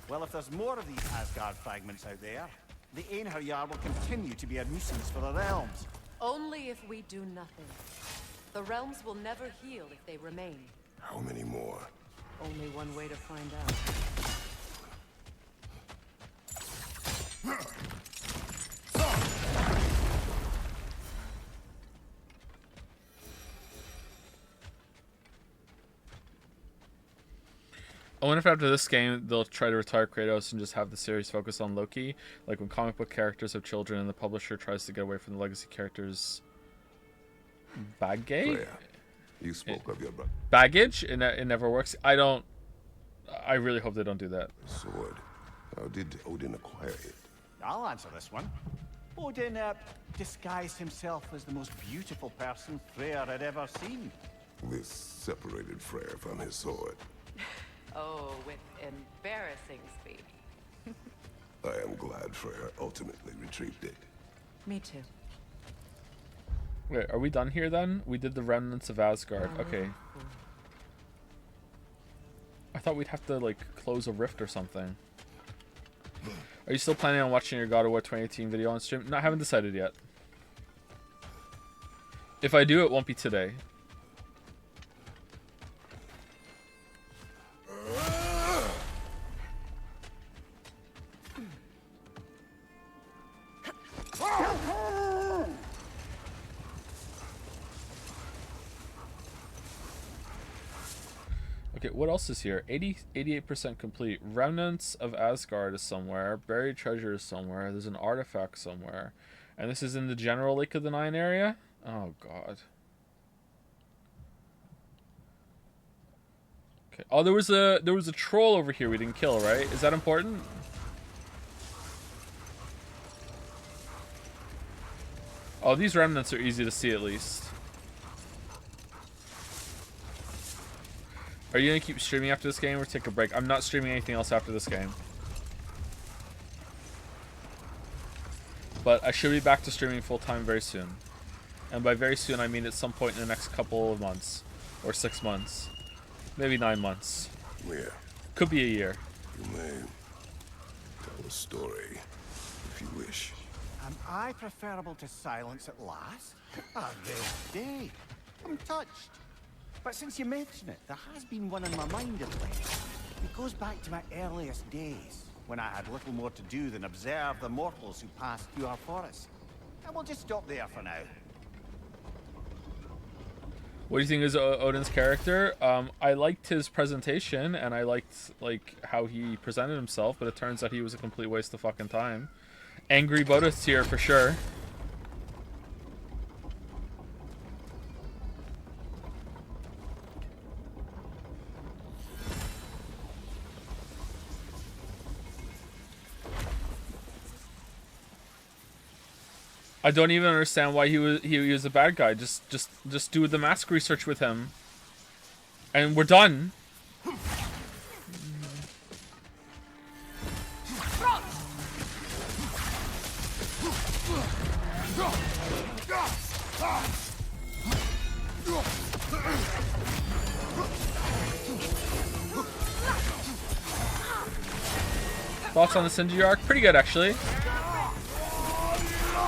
Well, if there's more of these Asgard fragments out there, the Einherjar will continue to be a nuisance for the realms. Only if we do nothing. The realms will never heal if they remain. How many more? Only one way to find out. I wonder if after this game they'll try to retire Kratos and just have the series focus on Loki, like when comic book characters have children and the publisher tries to get away from the legacy characters' baggage. You spoke of your brother. Baggage. It never works. I really hope they don't do that. Sword. How did Odin acquire it? I'll answer this one. Odin disguised himself as the most beautiful person Freyr had ever seen. This separated Freyr from his sword. Oh, with embarrassing speed. I am glad Freyr ultimately retrieved it. Me too. Wait, are we done here then? We did the remnants of Asgard. Okay. I thought we'd have to like close a rift or something. Are you still planning on watching your God of War 2018 video on stream? No, I haven't decided yet. If I do, it won't be today. Okay, what else is here? 88% complete. Remnants of Asgard is somewhere. Buried treasure is somewhere. There's an artifact somewhere. And this is in the general Lake of the Nine area? Oh, God. Okay. Oh, there was a troll over here we didn't kill, right? Is that important? Oh, these remnants are easy to see at least. Are you gonna keep streaming after this game or take a break? I'm not streaming anything else after this game. But I should be back to streaming full-time very soon. And by very soon, I mean at some point in the next couple of months. Or 6 months. Maybe 9 months. Yeah. Could be a year. You may tell a story, if you wish. Am I preferable to silence at last? A great day. I'm touched. But since you mention it, there has been one in my mind of late. It goes back to my earliest days, when I had little more to do than observe the mortals who passed through our forest. And we'll just stop there for now. What do you think is Odin's character? I liked his presentation, and I liked like how he presented himself, but it turns out he was a complete waste of fucking time. Angry Buddhist here for sure. I don't even understand why he was a bad guy. Just do the mask research with him, and we're done. Thoughts on the Sindri arc? Pretty good, actually.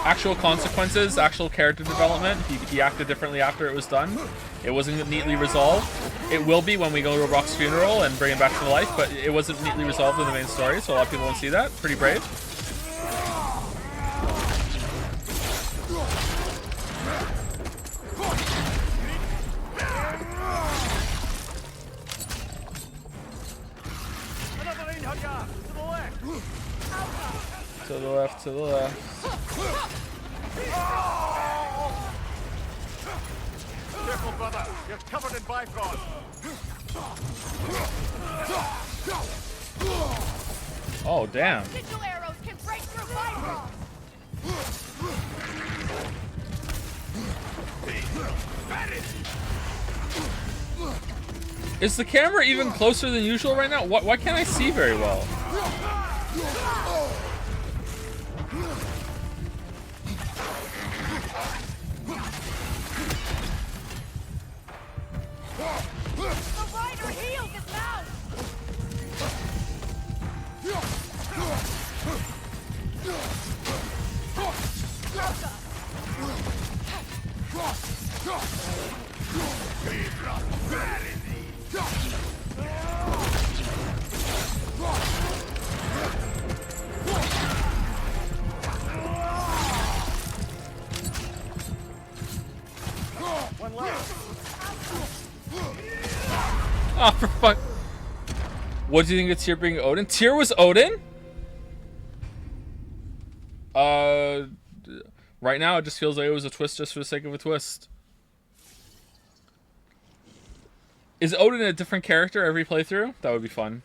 Actual consequences, actual character development. He acted differently after it was done. It wasn't neatly resolved. It will be when we go to Rock's funeral and bring him back to life, but it wasn't neatly resolved in the main story, so a lot of people won't see that. Pretty brave. To the left, to the left. Careful, brother. You're covered in Bifrost. Oh, damn. Sigil arrows can break through Bifrost. Is the camera even closer than usual right now? Why can't I see very well? The rider heals his mouth. One left. Oh, for fuck. What do you think of Tyr being Odin? Tyr was Odin? Right now it just feels like it was a twist just for the sake of a twist. Is Odin a different character every playthrough? That would be fun.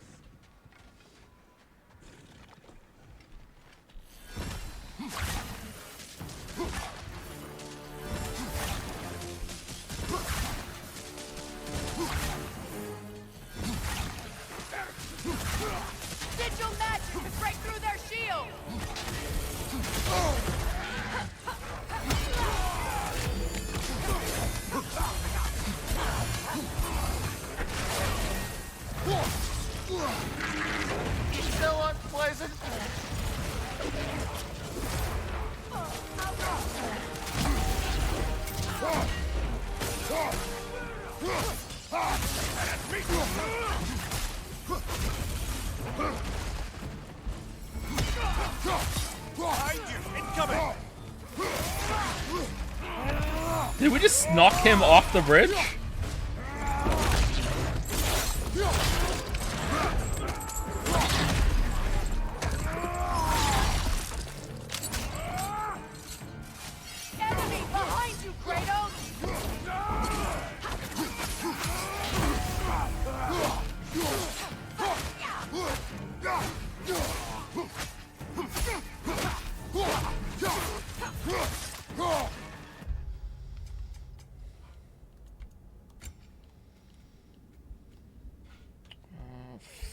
Sigil magic can break through their shield. You still unpleasant? Behind you, incoming! Did we just knock him off the bridge? Enemy behind you, Kratos.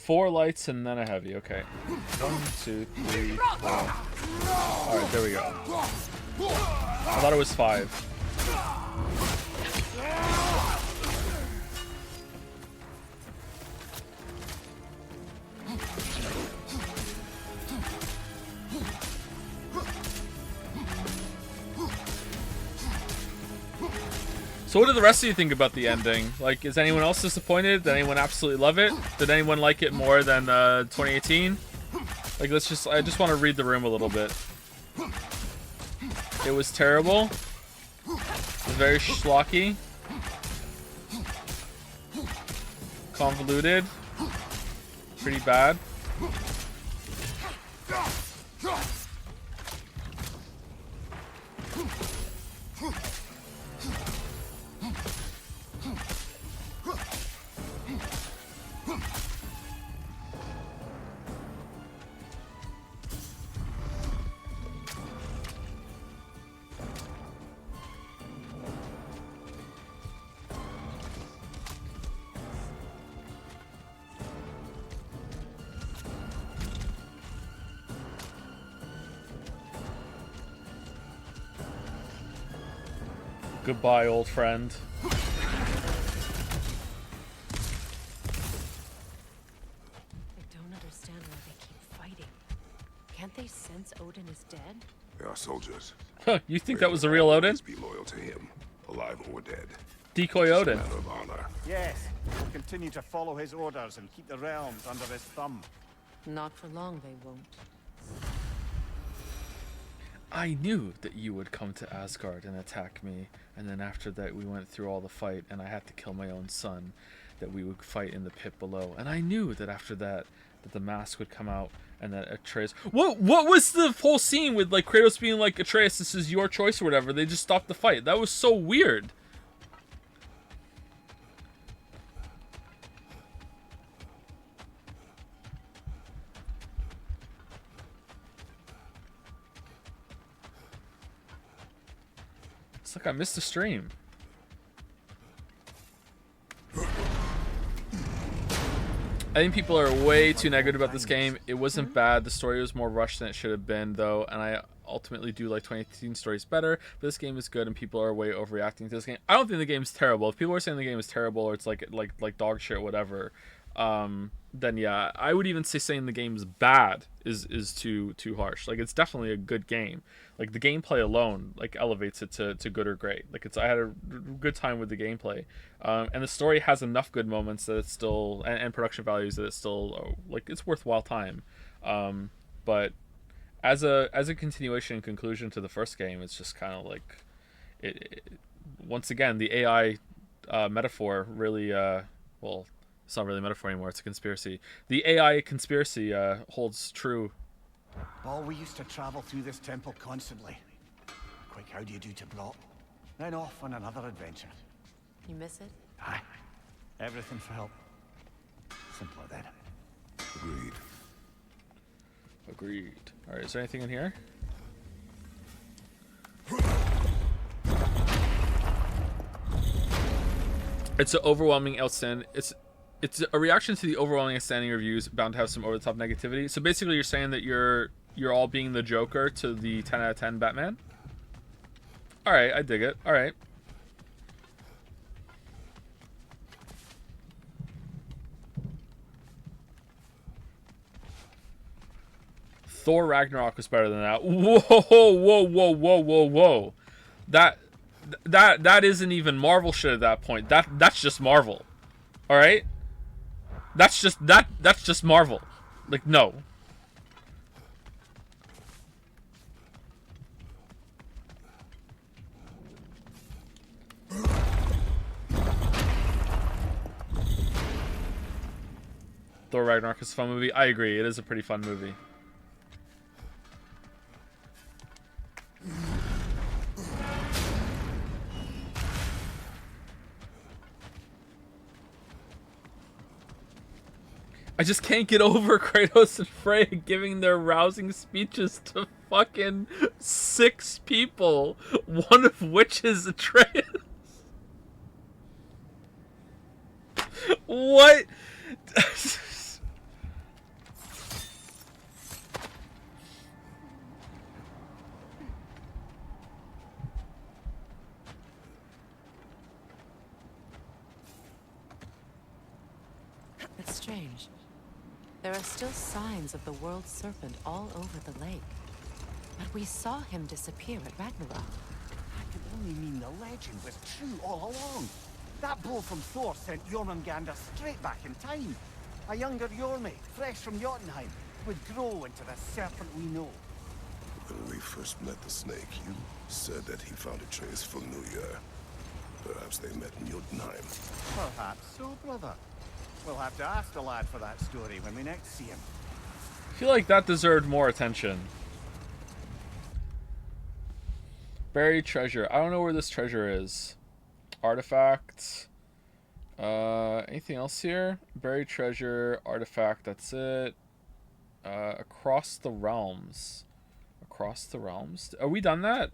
Four lights and then a heavy. Okay. 1, 2, 3, 4. Alright, there we go. I thought it was 5. So what do the rest of you think about the ending? Like, is anyone else disappointed? Did anyone absolutely love it? Did anyone like it more than 2018? Like, I just want to read the room a little bit. It was terrible. It was very schlocky. Convoluted. Pretty bad. Goodbye, old friend. I don't understand why they keep fighting. Can't they sense Odin is dead? They are soldiers. Huh, you think that was the real Odin? Be loyal to him, alive or dead. Decoy Odin. It's a matter of honor. Yes, we'll continue to follow his orders and keep the realms under his thumb. Not for long, they won't. I knew that you would come to Asgard and attack me, and then after that we went through all the fight and I had to kill my own son, that we would fight in the pit below. And I knew that after that, that the mask would come out and that Atreus... What was the whole scene with like Kratos being like, Atreus, this is your choice or whatever? They just stopped the fight. That was so weird. It's like I missed the stream. I think people are way too negative about this game. It wasn't bad. The story was more rushed than it should have been, though, and I ultimately do like 2018 stories better. But this game is good, and people are way overreacting to this game. I don't think the game's terrible. If people are saying the game is terrible or it's like dog shit, whatever, then yeah, I would even say saying the game's bad is too harsh. Like, it's definitely a good game. Like, the gameplay alone like elevates it to good or great. Like, I had a good time with the gameplay, and the story has enough good moments that it's still and production values that it's still like it's worthwhile time. But as a continuation and conclusion to the first game, it's just kind of like it once again the AI metaphor really well. It's not really a metaphor anymore, it's a conspiracy. The AI conspiracy holds true. Oh, we used to travel through this temple constantly. Quick, how do you do to Brock? Then off on another adventure. You miss it? Aye. Everything for help. Simpler then. Agreed. Alright, is there anything in here? It's an overwhelming outstanding. It's a reaction to the overwhelming outstanding reviews, bound to have some over-the-top negativity. So basically, you're saying that you're all being the Joker to the 10 out of 10 Batman. All right, I dig it. All right. Thor Ragnarok was better than that. Whoa, whoa, whoa, whoa, whoa, whoa! That isn't even Marvel shit at that point. That's just Marvel. All right. That's just Marvel. Like, no. Thor Ragnarok is a fun movie. I agree. It is a pretty fun movie. I just can't get over Kratos and Freya giving their rousing speeches to fucking 6 people, one of which is Atreus. What? It's strange. There are still signs of the world serpent all over the lake. But we saw him disappear at Ragnarok. That could only mean the legend was true all along. That blow from Thor sent Jormungandr straight back in time. A younger Jormi, fresh from Jotunheim, would grow into the serpent we know. When we first met the snake, you said that he found Atreus familiar. Perhaps they met in Jotunheim. Perhaps so, brother. We'll have to ask the lad for that story when we next see him. I feel like that deserved more attention. Buried treasure. I don't know where this treasure is. Artifacts. Anything else here? Buried treasure, artifact, that's it. Across the realms. Across the realms? Are we done that?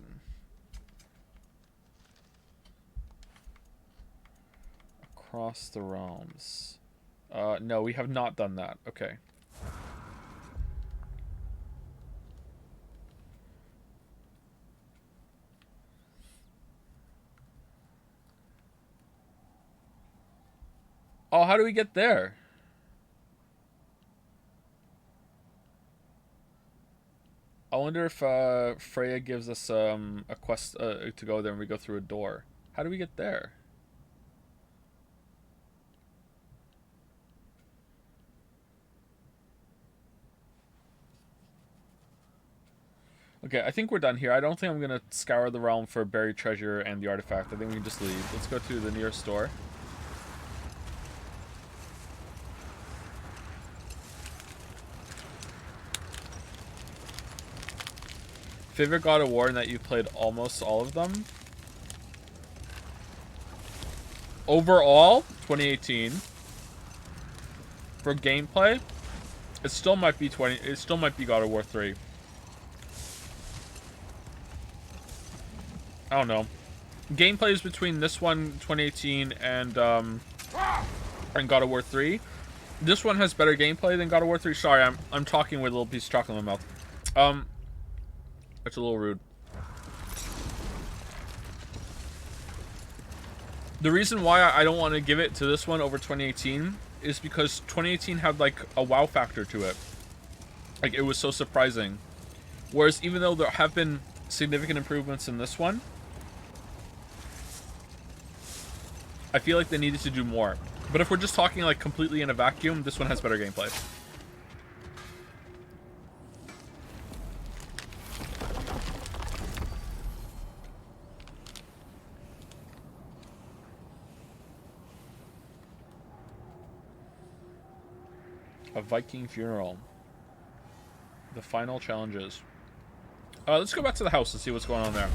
Across the realms. No, we have not done that. Okay. Oh, how do we get there? I wonder if Freya gives us a quest to go there and we go through a door. How do we get there? Okay, I think we're done here. I don't think I'm going to scour the realm for buried treasure and the artifact. I think we can just leave. Let's go to the nearest store. Favorite God of War in that you played almost all of them? Overall, 2018. For gameplay, it still might be God of War 3. I don't know. Gameplay is between this one, 2018, and God of War 3. This one has better gameplay than God of War 3. Sorry, I'm talking with a little piece of chocolate in my mouth. That's a little rude. The reason why I don't want to give it to this one over 2018 is because 2018 had like a wow factor to it. Like, it was so surprising. Whereas even though there have been significant improvements in this one, I feel like they needed to do more. But if we're just talking like completely in a vacuum, this one has better gameplay. A Viking funeral. The final challenges. Let's go back to the house and see what's going on there.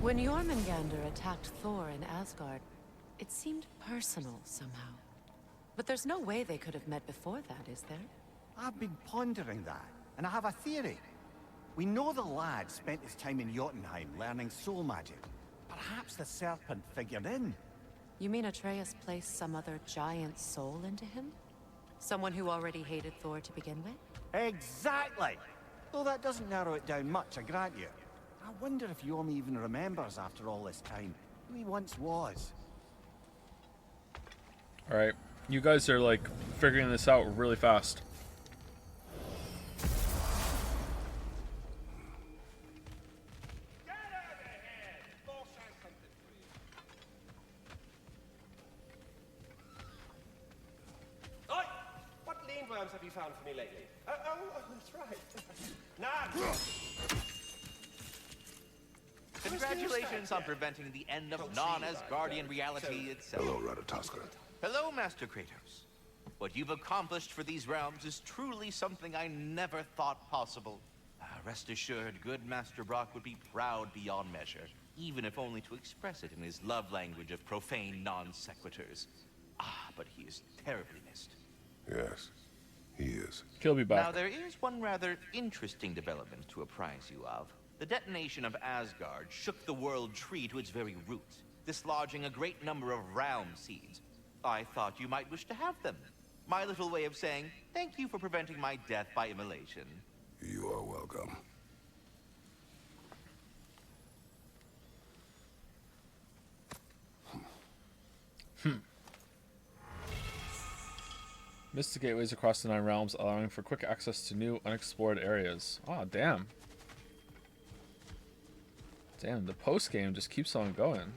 When Jormungandr attacked Thor in Asgard, it seemed personal somehow. But there's no way they could have met before that, is there? I've been pondering that, and I have a theory. We know the lad spent his time in Jotunheim learning soul magic. Perhaps the serpent figured in. You mean Atreus placed some other giant soul into him? Someone who already hated Thor to begin with? Exactly! Though that doesn't narrow it down much, I grant you. I wonder if Jorm even remembers after all this time who he once was. Alright. You guys are like figuring this out really fast. Have you found for me lately? Oh, that's right. Nan! Congratulations on preventing the end of non-Asgardian reality itself. Hello, Ratatoskr. Hello, Master Kratos. What you've accomplished for these realms is truly something I never thought possible. Rest assured, good Master Brock would be proud beyond measure, even if only to express it in his love language of profane non-sequiturs. But he is terribly missed. Yes. He is. He'll be back. Now, there is one rather interesting development to apprise you of. The detonation of Asgard shook the world tree to its very roots, dislodging a great number of realm seeds. I thought you might wish to have them. My little way of saying, thank you for preventing my death by immolation. You are welcome. Mystic gateways across the 9 realms, allowing for quick access to new, unexplored areas. Oh, damn. Damn, the post-game just keeps on going.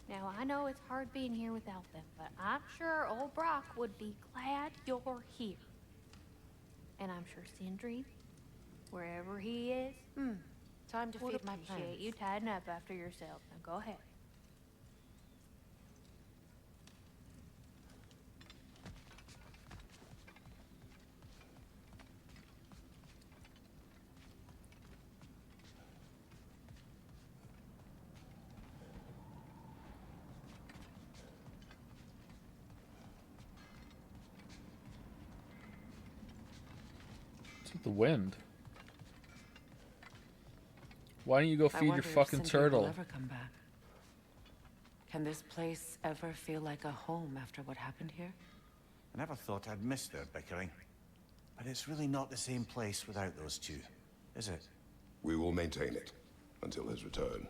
Now, I know it's hard being here without them, but I'm sure old Brock would be glad you're here. And I'm sure Sindri, wherever he is, Time to would feed my appreciate plants. you tidying up after yourself. Now go ahead. What's with the wind? Why don't you go feed your fucking turtle? Will ever come back. Can this place ever feel like a home after what happened here? I never thought I'd miss their bickering. But it's really not the same place without those two, is it? We will maintain it until his return.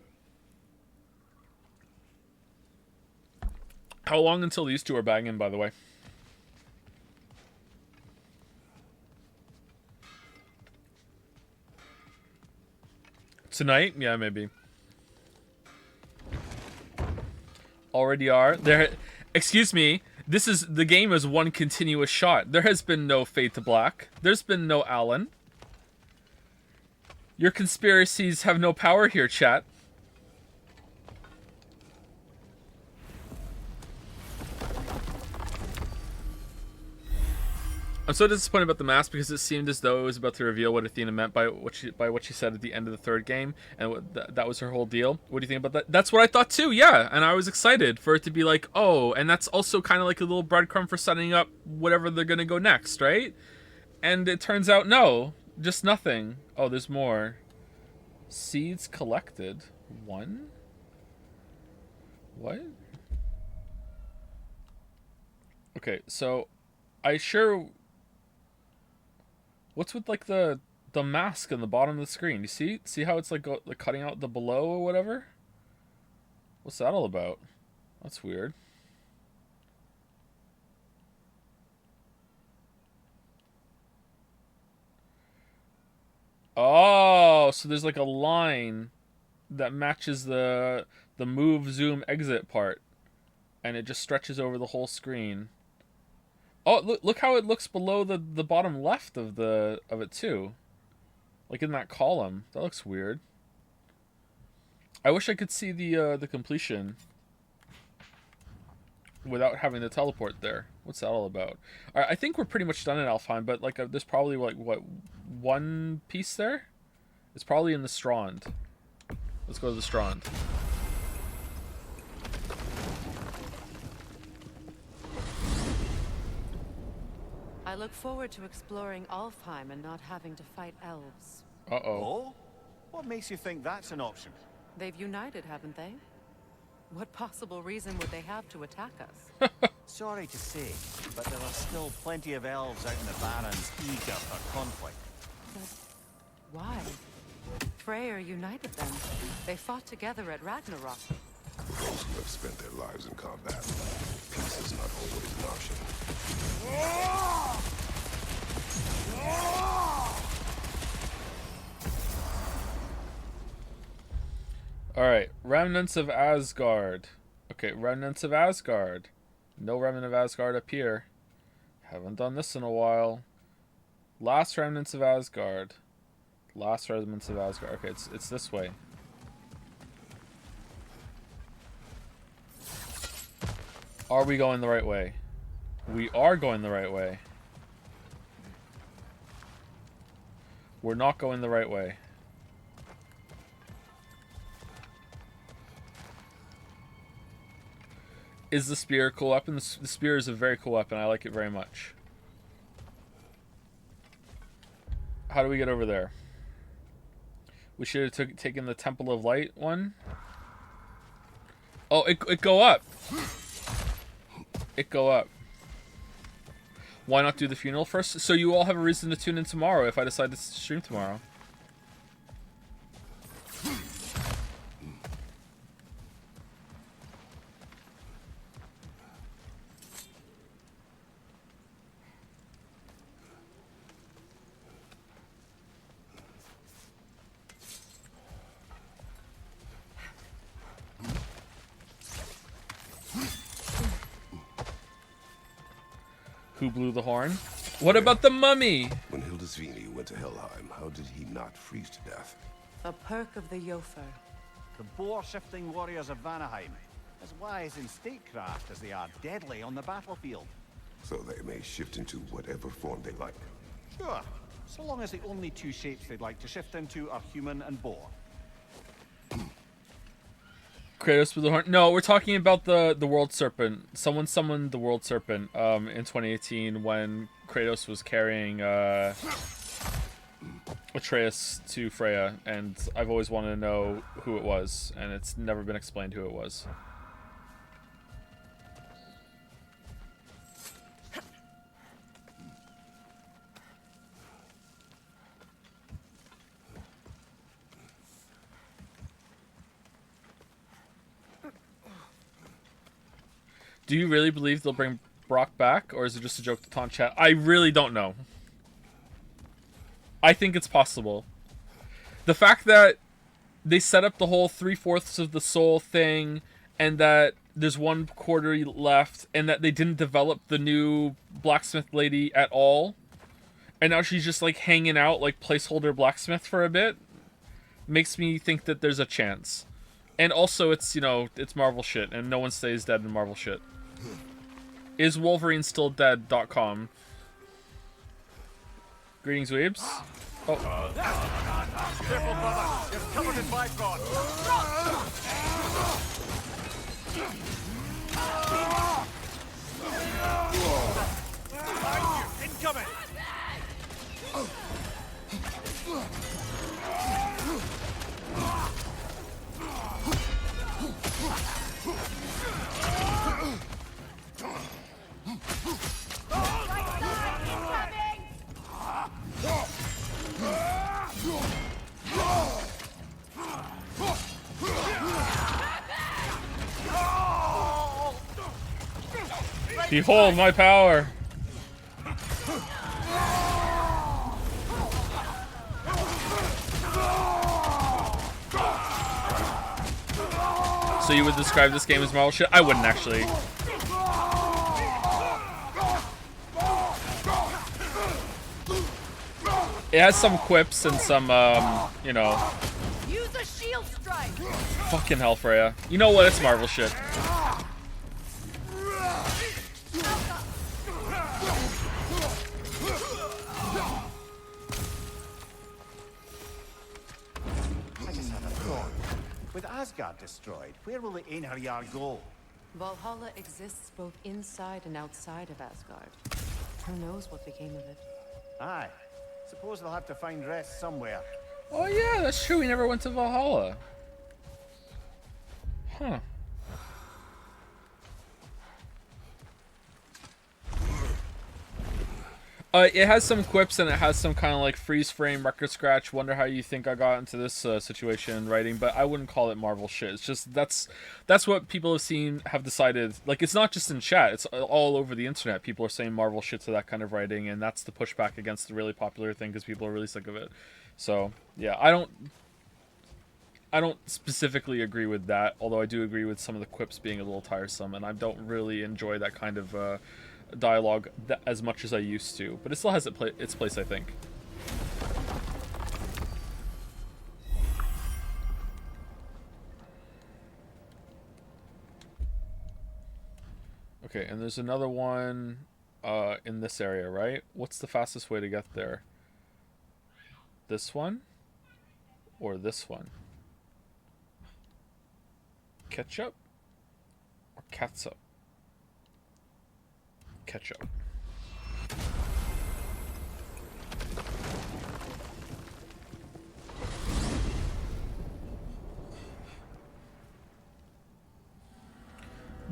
How long until these two are banging, by the way? Tonight? Yeah, maybe. Already are. There. Excuse me. The game is one continuous shot. There has been no Fade to Black. There's been no Alan. Your conspiracies have no power here, chat. I'm so disappointed about the mask because it seemed as though it was about to reveal what Athena meant by what she said at the end of the third game, and that was her whole deal. What do you think about that? That's what I thought too, yeah. And I was excited for it to be like, oh, and that's also kind of like a little breadcrumb for setting up whatever they're gonna go next, right? And it turns out no, just nothing. Oh, there's more. Seeds collected. 1? What? Okay, so I sure. What's with like the mask on the bottom of the screen? You see how it's like cutting out the below or whatever? What's that all about? That's weird. Oh, so there's like a line that matches the move, zoom, exit part, and it just stretches over the whole screen. Oh, look how it looks below the bottom left of it too. Like in that column. That looks weird. I wish I could see the completion without having to teleport there. What's that all about? All right, I think we're pretty much done in Alfheim, but like there's probably like what, one piece there? It's probably in the Strand. Let's go to the Strand. I look forward to exploring Alfheim and not having to fight elves. Uh-oh. Oh? What makes you think that's an option? They've united, haven't they? What possible reason would they have to attack us? Sorry to say, but there are still plenty of elves out in the Barrens eager for conflict. But why? Freyr united them. They fought together at Ragnarok. For those who have spent their lives in combat, peace is not always an option. Alright, Remnants of Asgard. Okay, Remnants of Asgard. No Remnant of Asgard up here. Haven't done this in a while. Last Remnants of Asgard. Last Remnants of Asgard. Okay, it's this way. Are we going the right way? We are going the right way. We're not going the right way. Is the spear a cool weapon? The spear is a very cool weapon. I like it very much. How do we get over there? We should have taken the Temple of Light one. Oh, it go up. It go up. Why not do the funeral first? So you all have a reason to tune in tomorrow if I decide to stream tomorrow. Who blew the horn? What about the mummy? When Hildisvini went to Helheim, how did he not freeze to death? A perk of the Jofer. The boar-shifting warriors of Vanaheim, as wise in statecraft as they are deadly on the battlefield. So they may shift into whatever form they like. Sure, so long as the only two shapes they'd like to shift into are human and boar. Kratos with the horn. No, we're talking about the World Serpent. Someone summoned the World Serpent in 2018 when Kratos was carrying Atreus to Freya, and I've always wanted to know who it was, and it's never been explained who it was. Do you really believe they'll bring Brock back, or is it just a joke to taunt chat? I really don't know. I think it's possible. The fact that they set up the whole 3/4 of the soul thing, and that there's 1/4 left, and that they didn't develop the new blacksmith lady at all, and now she's just like hanging out like placeholder blacksmith for a bit, makes me think that there's a chance. And also, it's, you know, it's Marvel shit, and no one stays dead in Marvel shit. Is Wolverine still dead.com? Greetings, weebs. Oh. Careful, brother. You're covered in Bifrost. Incoming. Behold my power! So you would describe this game as Marvel shit? I wouldn't actually. It has some quips and some, you know. Use a shield strike. Fucking hell, Freya. You know what? It's Marvel shit. I just have a thought. With Asgard destroyed, where will the Einherjar go? Valhalla exists both inside and outside of Asgard. Who knows what became of it? Aye. Suppose they'll have to find rest somewhere. Oh yeah, that's true. We never went to Valhalla. Huh. It has some quips and it has some kind of like freeze frame, record scratch. Wonder how you think I got into this situation writing, but I wouldn't call it Marvel shit. It's just that's what people have seen, have decided. Like, it's not just in chat; it's all over the internet. People are saying Marvel shit to that kind of writing, and that's the pushback against the really popular thing because people are really sick of it. So yeah, I don't specifically agree with that, although I do agree with some of the quips being a little tiresome, and I don't really enjoy that kind of dialogue as much as I used to, but it still has its place, I think. Okay, and there's another one in this area, right? What's the fastest way to get there? This one? Or this one? Ketchup? Or catsup? Ketchup.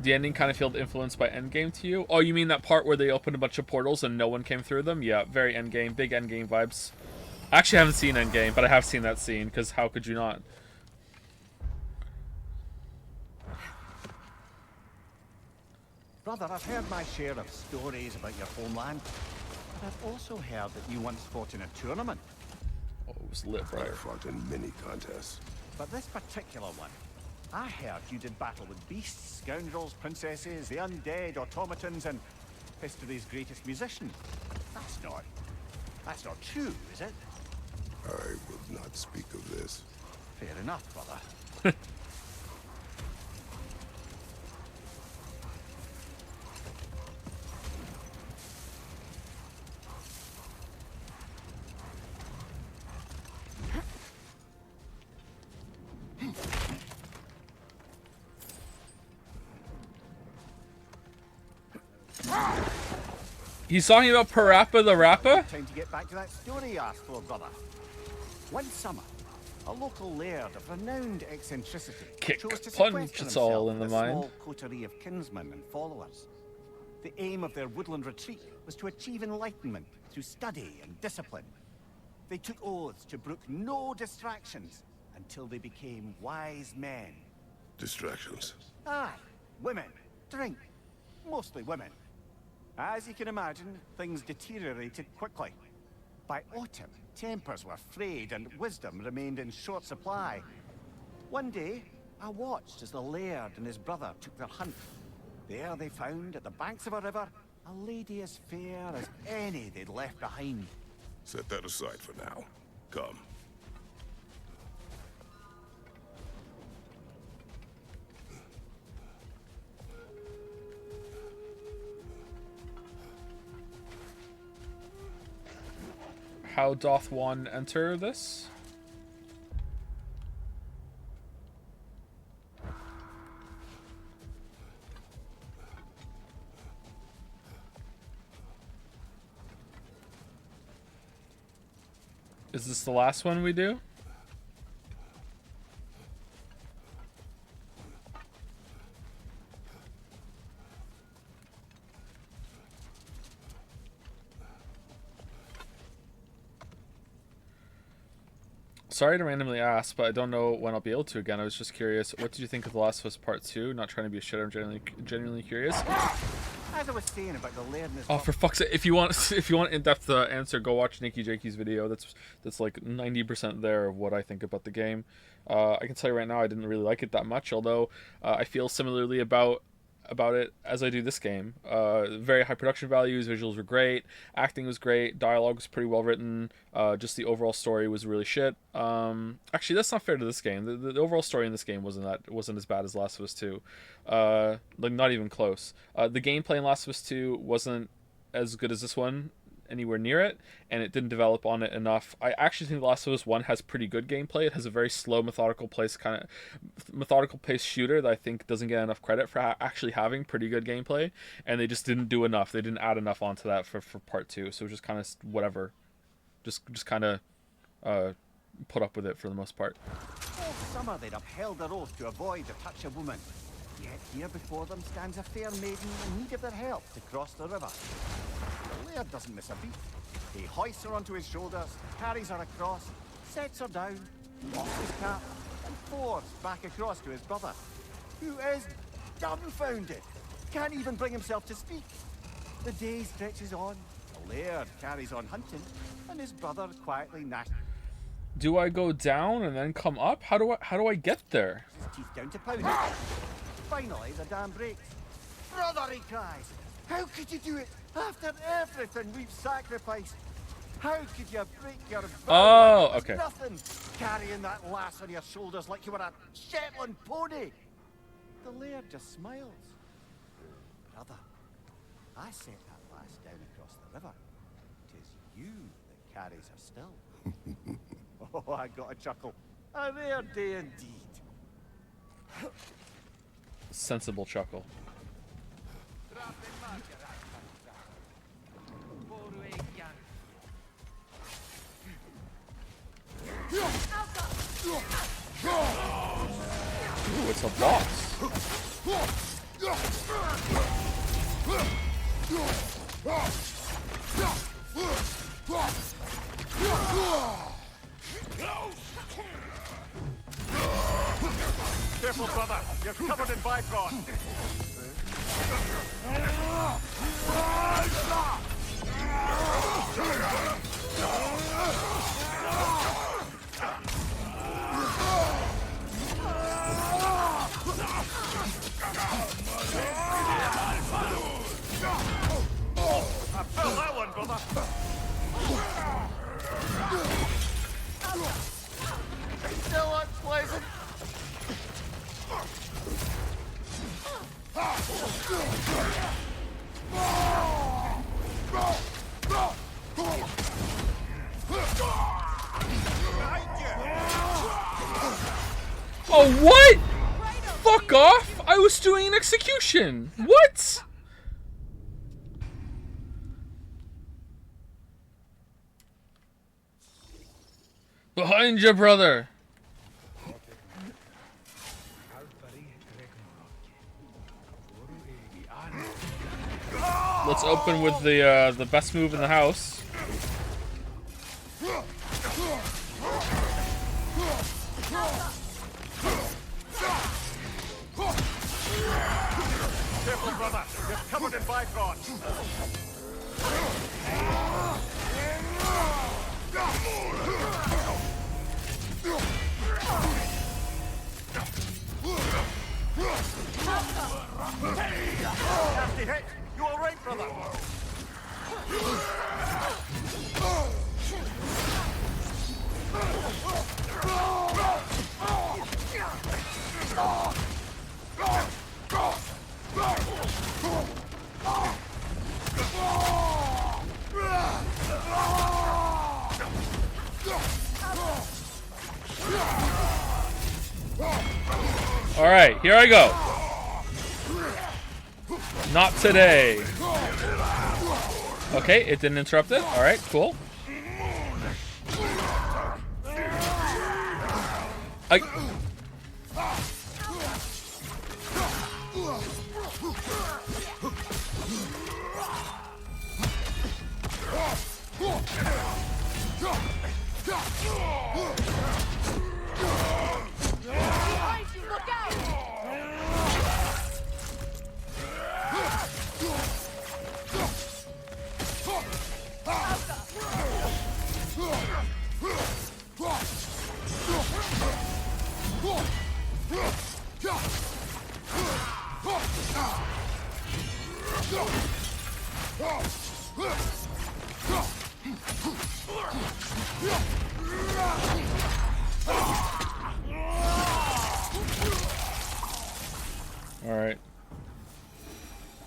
The ending kind of felt influenced by Endgame to you? Oh, you mean that part where they opened a bunch of portals and no one came through them? Yeah, very Endgame, big Endgame vibes. I actually haven't seen Endgame, but I have seen that scene, because how could you not? Brother, I've heard my share of stories about your homeland, but I've also heard that you once fought in a tournament. Oh, it was lit, I fought in many contests. But this particular one, I heard you did battle with beasts, scoundrels, princesses, the undead, automatons, and history's greatest musicians. That's not true, is it? I will not speak of this. Fair enough, brother. He's talking about Parappa the Rappa? Time to get back to that story you asked for, brother. One summer, a local laird of renowned eccentricity Kick, chose to punch, sequester it's all himself in the with a mind. small coterie of kinsmen and followers. The aim of their woodland retreat was to achieve enlightenment through study and discipline. They took oaths to brook no distractions until they became wise men. Distractions. Aye, women, drink, mostly women. As you can imagine, things deteriorated quickly. By autumn, tempers were frayed and wisdom remained in short supply. One day, I watched as the laird and his brother took their hunt. There they found, at the banks of a river, a lady as fair as any they'd left behind. Set that aside for now. Come. How doth one enter this? Is this the last one we do? Sorry to randomly ask, but I don't know when I'll be able to again. I was just curious. What did you think of The Last of Us Part 2? Not trying to be a shit, I'm genuinely curious. As I was saying about the laird and his Oh, for fuck's sake! If you want in-depth answer, go watch Nikki Jakey's video. That's like 90% there of what I think about the game. I can tell you right now, I didn't really like it that much. Although I feel similarly about it as I do this game. Very high production values, visuals were great, acting was great, dialogue was pretty well written. Just the overall story was really shit. Actually, that's not fair to this game. The overall story in this game wasn't as bad as Last of Us 2. Like not even close. The gameplay in Last of Us 2 wasn't as good as this one, anywhere near it, and it didn't develop on it enough. I actually think The Last of Us 1 has pretty good gameplay. It has a very slow, methodical paced shooter that I think doesn't get enough credit for actually having pretty good gameplay, and they just didn't do enough. They didn't add enough onto that for part 2, so it was just kind of whatever. Just kind of put up with it for the most part. All summer they'd upheld their oath to avoid the touch of woman. Yet here before them stands a fair maiden in need of their help to cross the river. The laird doesn't miss a beat. He hoists her onto his shoulders, carries her across, sets her down, locks his cap, and fords back across to his brother, who is dumbfounded, can't even bring himself to speak. The day stretches on, the laird carries on hunting, and his brother quietly gnashes Do I go down and then come up? How do I get there? his teeth down to pound it. Finally, the dam breaks. Brother, he cries, how could you do it after everything we've sacrificed? How could you break your vow? Oh, like it was okay. Nothing, carrying that lass on your shoulders like you were a Shetland pony. The laird just smiles. Brother, I sent that lass down across the river. 'Tis you that carries her still. Oh, I got a chuckle. A rare day indeed. Sensible chuckle. Ooh, it's a boss. Careful, brother. You're covered in Bifrost. I felt that one, brother. Still unpleasant. Oh, what? Fuck off! I was doing an execution. What? Behind you, brother. Let's open with the best move in the house. Careful, careful, brother. You're covered in bifrost. Nasty hit. You all right, brother? All right, here I go. Not today. Okay, it didn't interrupt it. All right, cool. All right.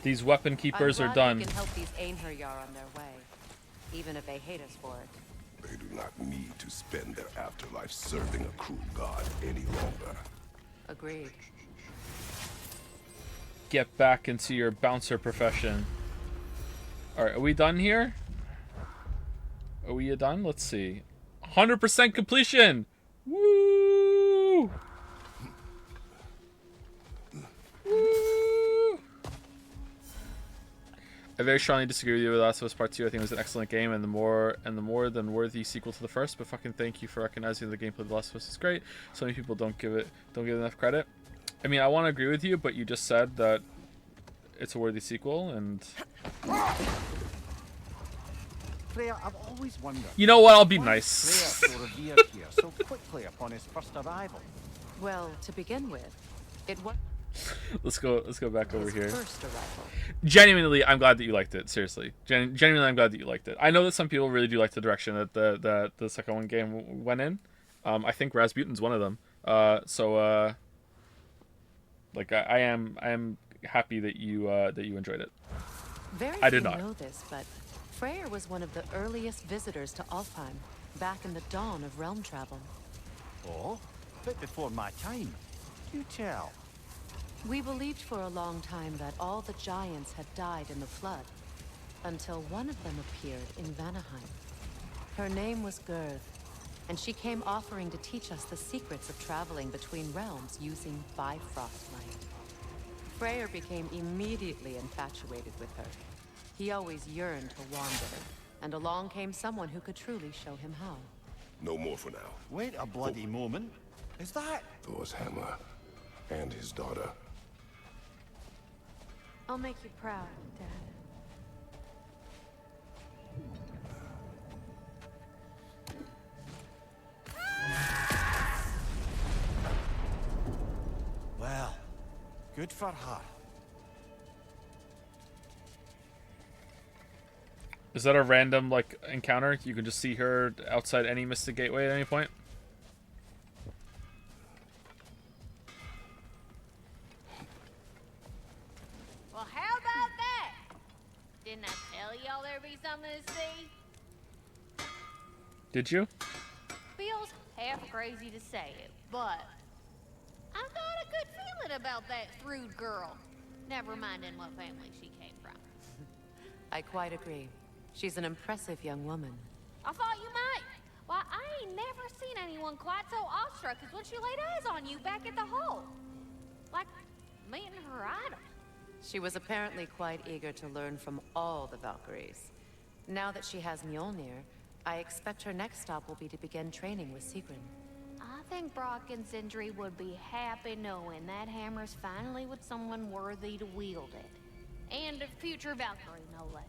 These weapon keepers are done. We can help these Einherjar on their way, even if they hate us for it. They do not need to spend their afterlife serving a cruel god any longer. Agreed. Get back into your bouncer profession. All right, are we done here? Are we done? Let's see. 100% completion. Woo! Woo! I very strongly disagree with you with Last of Us Part 2. I think it was an excellent game and the more than worthy sequel to the first, but fucking thank you for recognizing the gameplay of The Last of Us is great. So many people don't give it enough credit. I mean, I want to agree with you, but you just said that it's a worthy sequel, and Freya, I've always wondered. You know what? I'll be nice. Freya so revered here so quickly upon his first arrival. Well, to begin with, it was Let's go back over here. first arrival. Genuinely, I'm glad that you liked it. Seriously, genuinely, I'm glad that you liked it. I know that some people really do like the direction that the second one game went in. I think Rasputin's one of them. Like I am happy that you enjoyed it. I did not know this, but Freyr was one of the earliest visitors to Alfheim, back in the dawn of realm travel. Oh, bit before my time. Do tell. We believed for a long time that all the giants had died in the flood, until one of them appeared in Vanaheim. Her name was Gerd, and she came offering to teach us the secrets of traveling between realms using Bifrost light. Freyr became immediately infatuated with her. He always yearned to wander, and along came someone who could truly show him how. No more for now. Wait a bloody moment. Is that Thor's hammer and his daughter. I'll make you proud, Dad. Well, good for her. Is that a random like encounter? You can just see her outside any Mystic Gateway at any point? Well, how about that? Didn't I tell y'all there'd be something to see? Did you? Feels half crazy to say it, but I got a good feeling about that Thrud girl. Never minding what family she came from. I quite agree. She's an impressive young woman. I thought you might. Why, I ain't never seen anyone quite so awestruck as when she laid eyes on you back at the hole. Like meeting her idol. She was apparently quite eager to learn from all the Valkyries. Now that she has Mjolnir, I expect her next stop will be to begin training with Sigrun. I think Brock and Sindri would be happy knowing that hammer's finally with someone worthy to wield it. And a future Valkyrie, no less.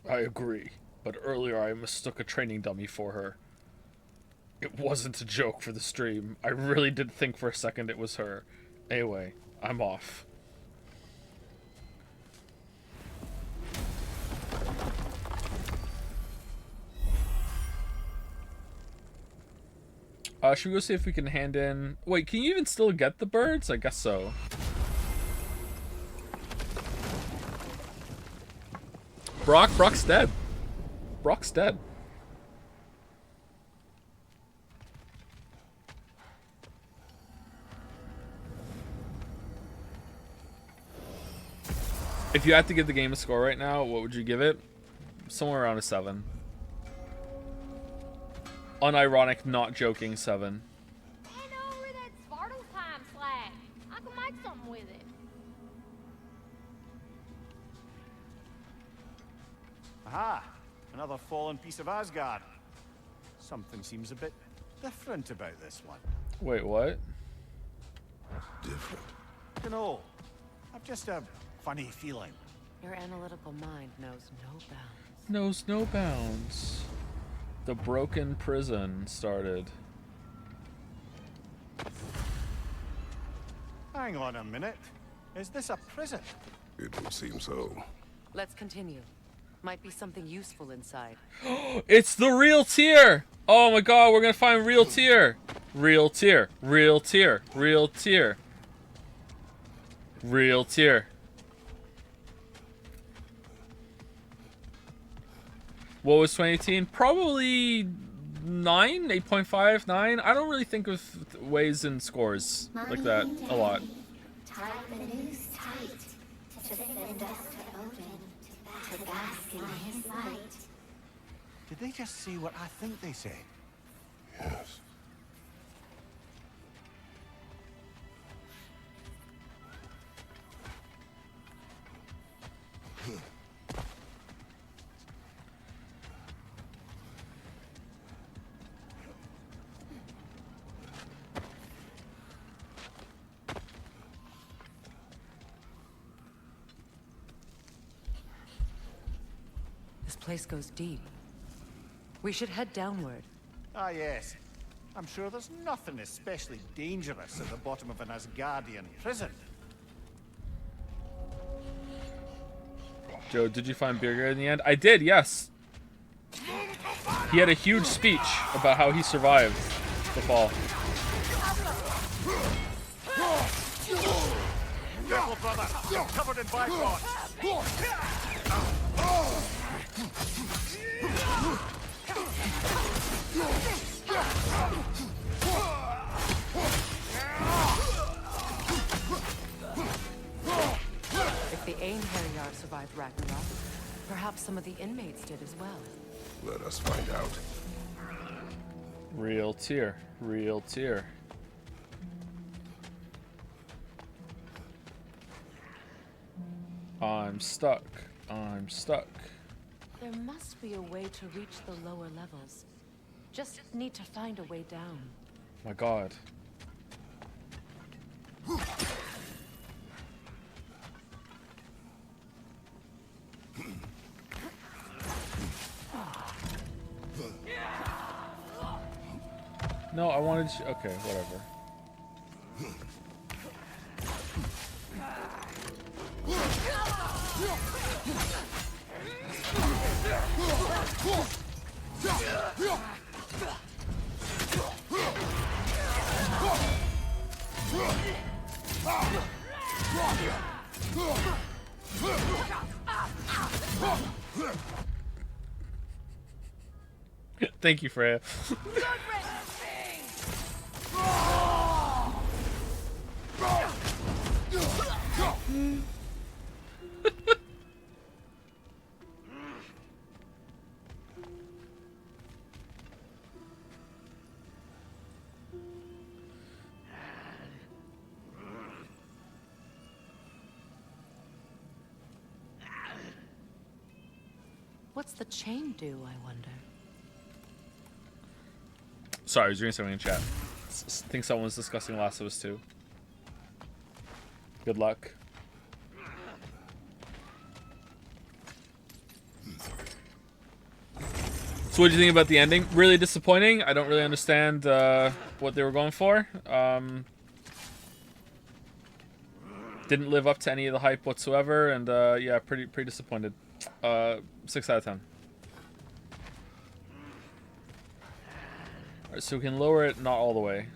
I agree, but earlier I mistook a training dummy for her. It wasn't a joke for the stream. I really did think for a second it was her. Anyway, I'm off. Should we go see if we can hand in... Wait, can you even still get the birds? I guess so. Brock's dead. Brock's dead. If you had to give the game a score right now, what would you give it? Somewhere around a 7. Unironic, not joking 7. Hand over that Svartalfheim slag. I can make something with it. Aha! Another fallen piece of Asgard. Something seems a bit different about this one. Wait, what? Different? You know, I've just a funny feeling. Your analytical mind knows no bounds. Knows no bounds. The broken prison started. Hang on a minute. Is this a prison? It would seem so. Let's continue. Might be something useful inside. It's the real tier! Oh my god, we're gonna find real tier! Real tier. Real tier. Real tier. Real tier. What was 2018? Probably 9, 8.5, 9. I don't really think of ways and scores like that a lot. Tie the noose tight to send us to Odin, to bask in his light. Did they just say what I think they say? Yes. This place goes deep. We should head downward. Ah, yes. I'm sure there's nothing especially dangerous at the bottom of an Asgardian prison. Joe, did you find Birger in the end? I did, yes. He had a huge speech about how he survived the fall. Careful, brother. You're covered in bygones. If the Einherjar survived Ragnarok, perhaps some of the inmates did as well. Let us find out. Real tier. Real tier. I'm stuck. I'm stuck. There must be a way to reach the lower levels. Just need to find a way down. My god. No, I wanted to... Okay, whatever. Thank you, Freya. What's the chain do, I wonder? Sorry, I was reading something in chat. I think someone's discussing Last of Us 2. Good luck. So what do you think about the ending? Really disappointing. I don't really understand what they were going for. Didn't live up to any of the hype whatsoever, and yeah, pretty disappointed. 6 out of 10. Alright, so we can lower it, not all the way.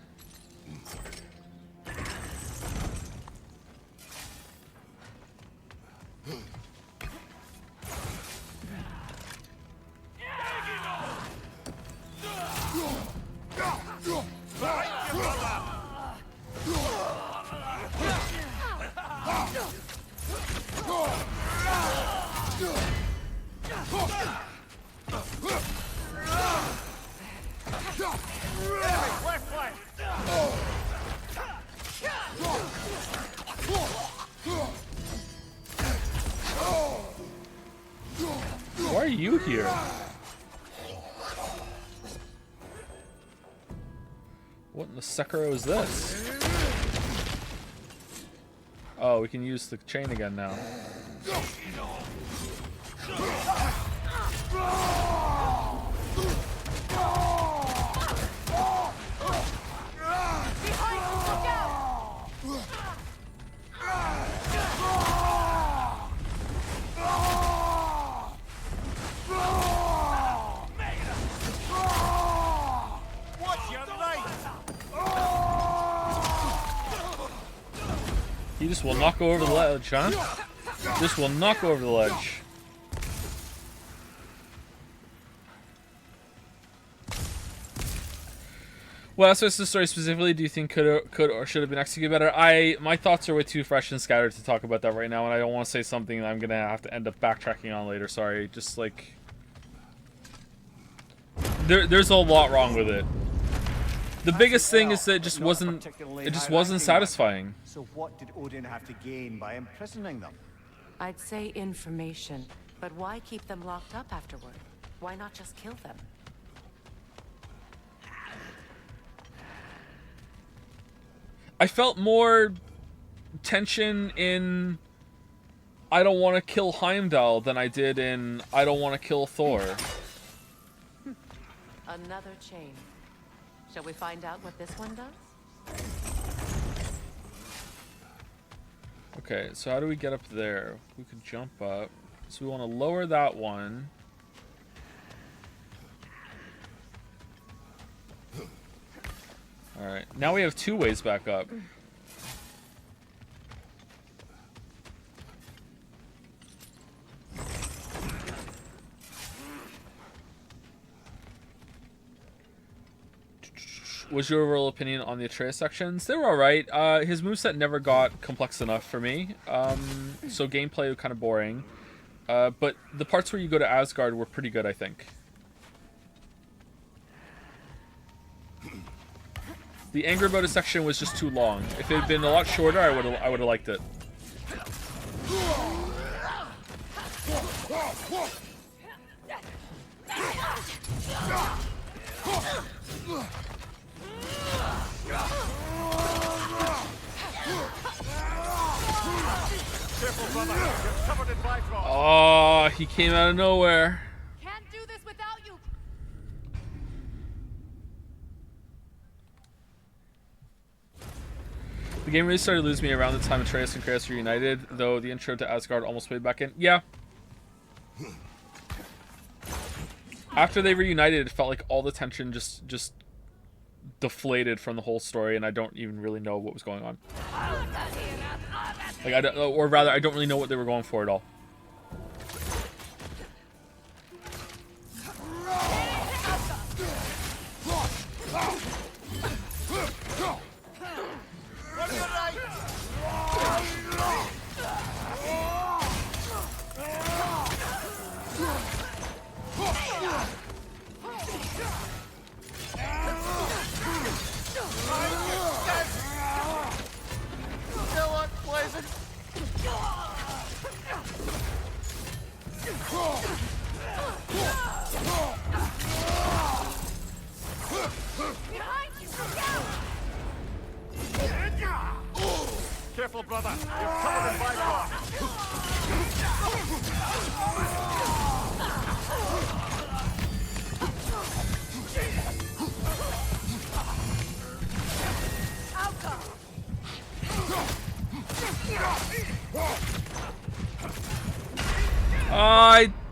Why are you here? What in the Sekiro is this? Oh, we can use the chain again now. He just will not go over the ledge, huh? This will not go over the ledge. What aspects of the story specifically do you think could or should have been executed better? My thoughts are way too fresh and scattered to talk about that right now, and I don't want to say something that I'm gonna have to end up backtracking on later. Sorry, just like there's a lot wrong with it. The biggest thing is that it just wasn't satisfying. So what did Odin have to gain by imprisoning them? I'd say information, but why keep them locked up afterward? Why not just kill them? I felt more tension in I don't want to kill Heimdall than I did in I don't want to kill Thor. Another chain. Shall we find out what this one does? Okay, so how do we get up there? We could jump up. So we want to lower that one. Alright, now we have 2 ways back up. What's your overall opinion on the Atreus sections? They were alright. His moveset never got complex enough for me. So gameplay was kind of boring. But the parts where you go to Asgard were pretty good, I think. The Angry About It section was just too long. If it had been a lot shorter, I would have liked it. Oh, he came out of nowhere. Can't do this without you. The game really started to lose me around the time Atreus and Kratos reunited, though the intro to Asgard almost played back in. Yeah. After they reunited, it felt like all the tension just deflated from the whole story, and I don't even really know what was going on. Like, or rather, I don't really know what they were going for at all. Careful, brother. You're covered in Bifrost.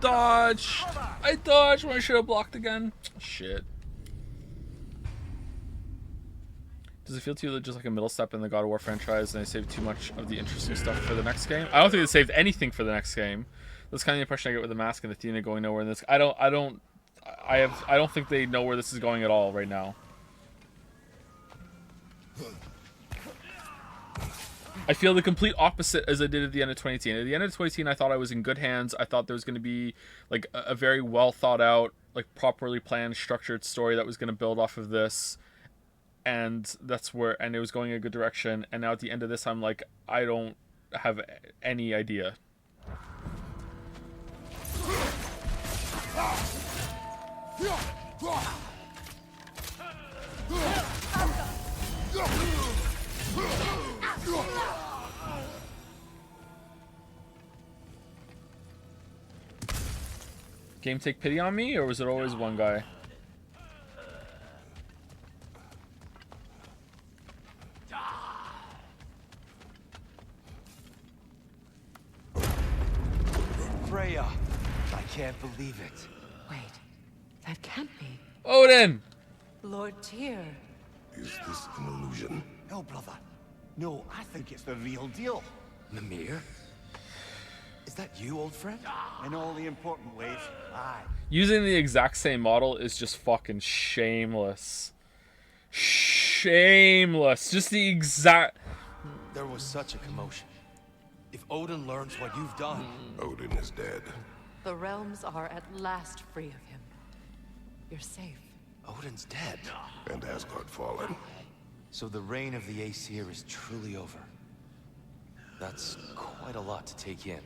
dodge. I dodged when I should have blocked again. Shit. Does it feel to you just like a middle step in the God of War franchise and they saved too much of the interesting stuff for the next game? I don't think they saved anything for the next game. That's kind of the impression I get with the mask and Athena going nowhere in this. I don't think they know where this is going at all right now. I feel the complete opposite as I did at the end of 2018. At the end of 2018, I thought I was in good hands. I thought there was going to be like a very well thought out, like properly planned, structured story that was going to build off of this. And and it was going in a good direction. And now at the end of this, I'm like, I don't have any idea. Game take pity on me, or was it always one guy? Freya, I can't believe it. Wait, that can't be. Odin! Lord Tyr. Is this an illusion? No, brother. No, I think it's the real deal. Mimir? Is that you, old friend? In all the important ways, aye. Using the exact same model is just fucking shameless. Shameless. Just the exact... There was such a commotion. If Odin learns what you've done... Odin is dead. The realms are at last free of him. You're safe. Odin's dead. And Asgard fallen. So the reign of the Aesir is truly over. That's quite a lot to take in.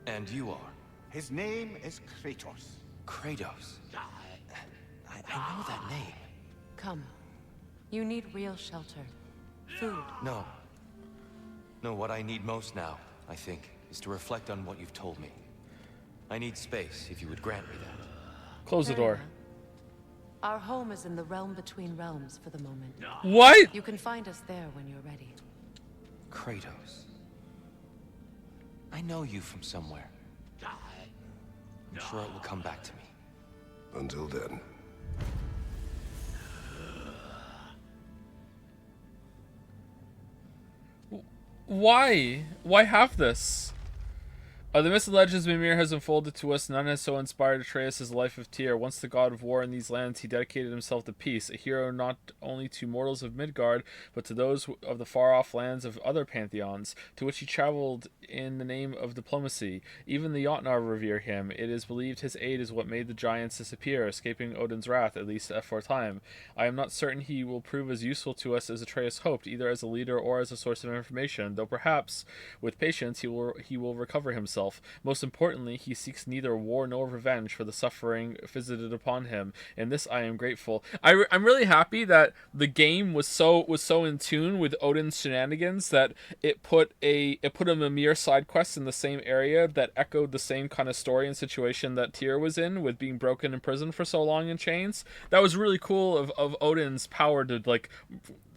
And you are? His name is Kratos. Kratos? I know that name. Come. You need real shelter. Food. No. No, what I need most now, I think, is to reflect on what you've told me. I need space, if you would grant me that. Close the door. Our home is in the realm between realms for the moment. What? You can find us there when you're ready. Kratos. I know you from somewhere. I'm sure it will come back to me. Until then. Why? Why have this? The myths and legends Mimir has unfolded to us. None has so inspired Atreus as the life of Tyr. Once the god of war in these lands, he dedicated himself to peace, a hero not only to mortals of Midgard, but to those of the far-off lands of other pantheons, to which he traveled in the name of diplomacy. Even the Jotnar revere him. It is believed his aid is what made the giants disappear, escaping Odin's wrath, at least for a time. I am not certain he will prove as useful to us as Atreus hoped, either as a leader or as a source of information, though perhaps, with patience, he will recover himself. Most importantly, he seeks neither war nor revenge for the suffering visited upon him. In this I am grateful. I'm really happy that the game was so in tune with Odin's shenanigans that it put a Mimir side quest in the same area that echoed the same kind of story and situation that Tyr was in, with being broken in prison for so long in chains. That was really cool of Odin's power to like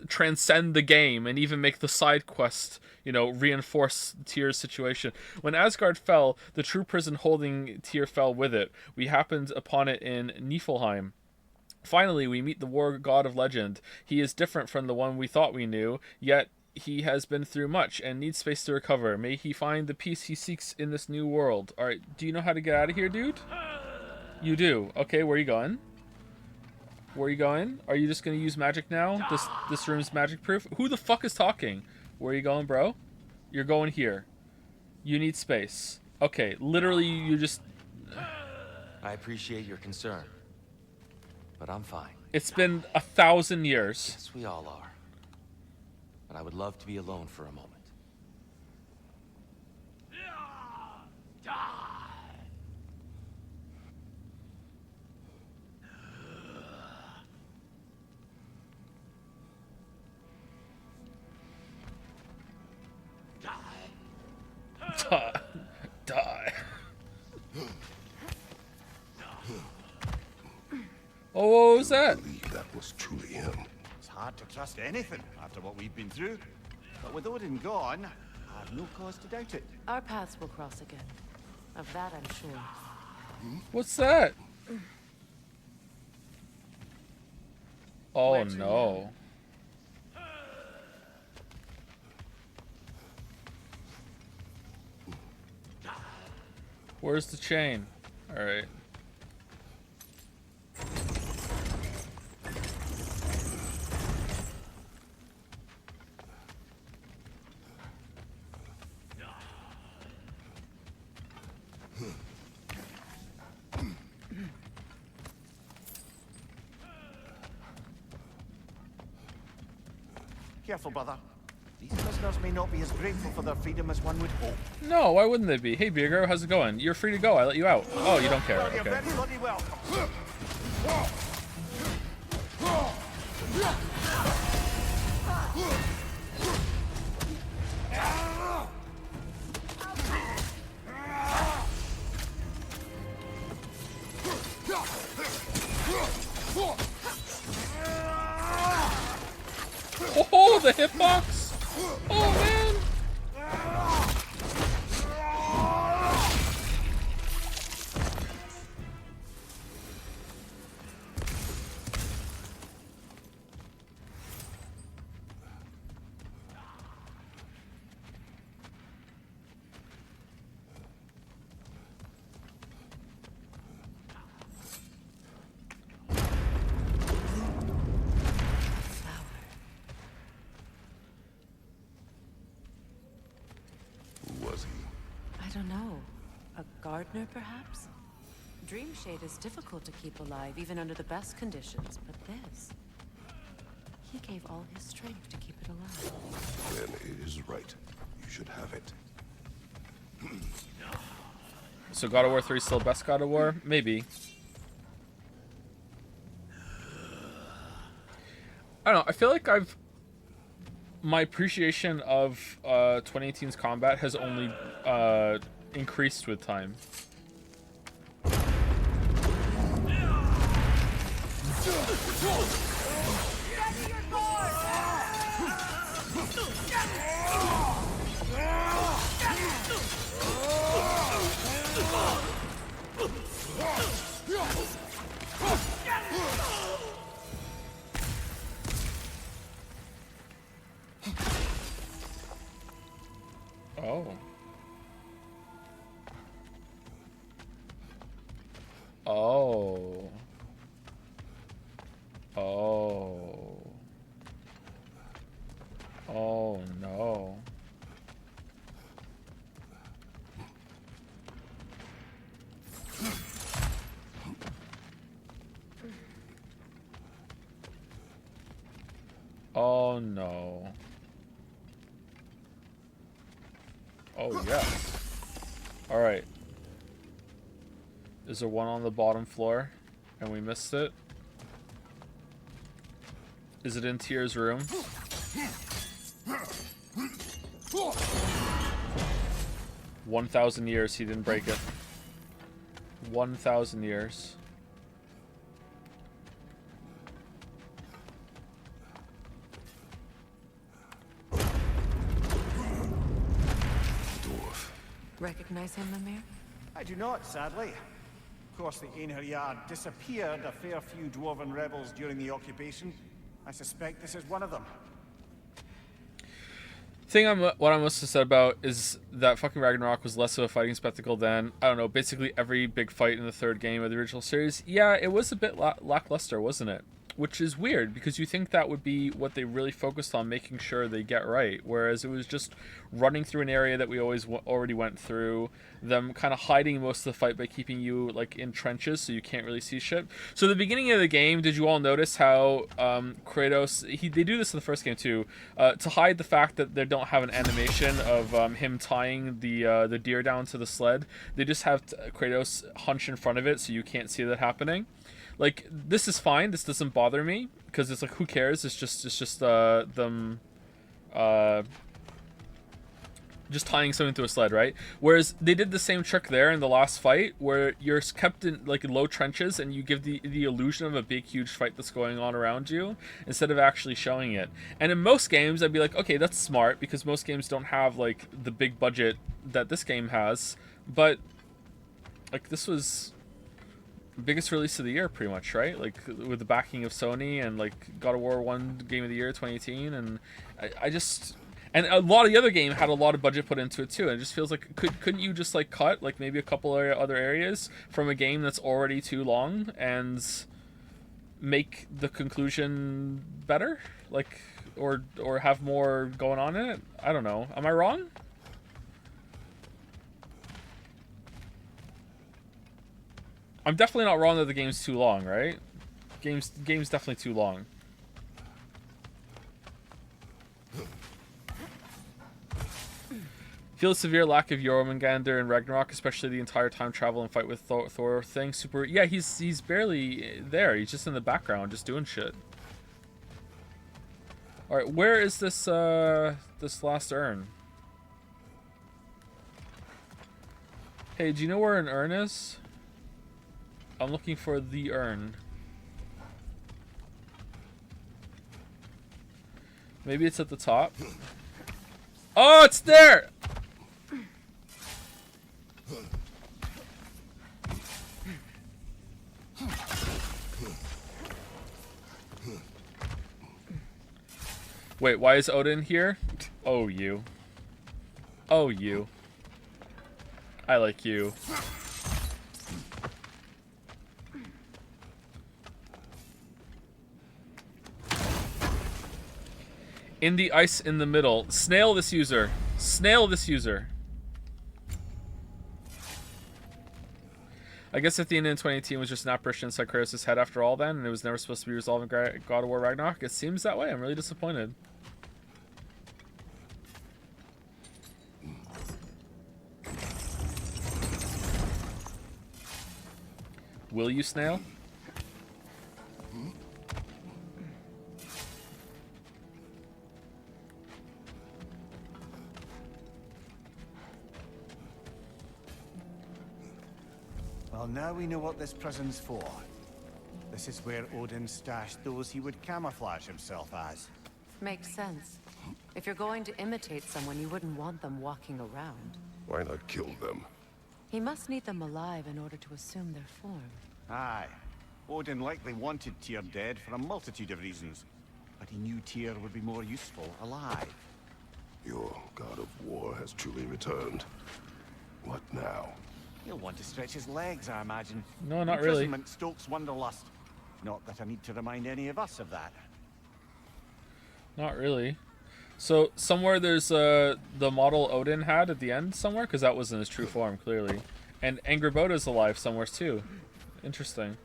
transcend the game and even make the side quest, reinforce Tyr's situation. When Asgard fell, the true prison holding Tyr fell with it. We happened upon it in Niflheim. Finally, we meet the war god of legend. He is different from the one we thought we knew, yet he has been through much and needs space to recover. May he find the peace he seeks in this new world. Alright, do you know how to get out of here, dude? You do. Okay, where are you going? Where are you going? Are you just going to use magic now? This room's magic proof? Who the fuck is talking? Where are you going, bro? You're going here. You need space. Okay, literally you just... I appreciate your concern, but I'm fine. It's been 1,000 years. Yes, we all are. But I would love to be alone for a moment. Die. Oh, what was that? I believe that was truly him. It's hard to trust anything after what we've been through. But with Odin gone, I have no cause to doubt it. Our paths will cross again. Of that, I'm sure. What's that? Oh Where to no. Where's the chain? Alright. Careful, brother. These prisoners may not be as grateful for their freedom as one would hope. No, why wouldn't they be? Hey, beer girl, how's it going? You're free to go. I let you out. Oh, you don't care. Well, you're Okay. very bloody welcome. Oh, the hitbox! Oh, man! Who was he? I don't know. A gardener, perhaps? Dreamshade is difficult to keep alive, even under the best conditions, but this... He gave all his strength to keep it alive. Then it is right. You should have it. So God of War 3 still best God of War? Maybe. I don't know. I feel like my appreciation of 2018's combat has only increased with time. Oh. Oh. Oh. Oh no. Oh no. Oh yeah. All right. Is there one on the bottom floor and we missed it? Is it in Tyr's room? 1,000 years he didn't break it. 1,000 years. Recognize him, Mimir? I do not, sadly. Of course, the Einherjar disappeared a fair few dwarven rebels during the occupation. I suspect this is one of them. What I must have said about is that fucking Ragnarok was less of a fighting spectacle than, I don't know, basically every big fight in the third game of the original series. Yeah, it was a bit lackluster, wasn't it? Which is weird, because you think that would be what they really focused on making sure they get right, whereas it was just running through an area that we already went through, them kind of hiding most of the fight by keeping you like in trenches so you can't really see shit. So the beginning of the game, did you all notice how Kratos, they do this in the first game too, to hide the fact that they don't have an animation of him tying the deer down to the sled, they just have Kratos hunch in front of it so you can't see that happening. Like, this is fine. This doesn't bother me because it's like, who cares? It's just them just tying something to a sled, right? Whereas they did the same trick there in the last fight, where you're kept in like low trenches and you give the illusion of a big huge fight that's going on around you instead of actually showing it. And in most games, I'd be like, okay, that's smart, because most games don't have like the big budget that this game has, but Like, this was the biggest release of the year, pretty much, right? Like, with the backing of Sony, and like God of War 1 Game of the Year 2018, and I just, and a lot of the other game had a lot of budget put into it too, and it just feels like couldn't you just like cut like maybe a couple of other areas from a game that's already too long and make the conclusion better, like, or have more going on in it? I don't know. Am I wrong? I'm definitely not wrong that the game's too long, right? Game's definitely too long. Feel a severe lack of Jormungandr in Ragnarok, especially the entire time travel and fight with Thor thing. Super. Yeah, he's barely there. He's just in the background, just doing shit. All right, where is this this last urn? Hey, do you know where an urn is? I'm looking for the urn. Maybe it's at the top. Oh, it's there! Wait, why is Odin here? Oh, you. Oh, you. I like you. In the ice in the middle. Snail this user. Snail this user. I guess if the end in 2018 was just an apparition inside Kratos' head after all then, and it was never supposed to be resolved in God of War Ragnarok, it seems that way. I'm really disappointed. Will you, Snail? Well, now we know what this prison's for. This is where Odin stashed those he would camouflage himself as. Makes sense. If you're going to imitate someone, you wouldn't want them walking around. Why not kill them? He must need them alive in order to assume their form. Aye. Odin likely wanted Tyr dead for a multitude of reasons, but he knew Tyr would be more useful alive. Your god of war has truly returned. What now? He'll want to stretch his legs, I imagine. No, not really. Imprisonment stokes wanderlust. Not that I need to remind any of us of that. Not really. So somewhere there's the model Odin had at the end somewhere, because that was in his true form clearly, and Angrboda's alive somewhere too. Interesting.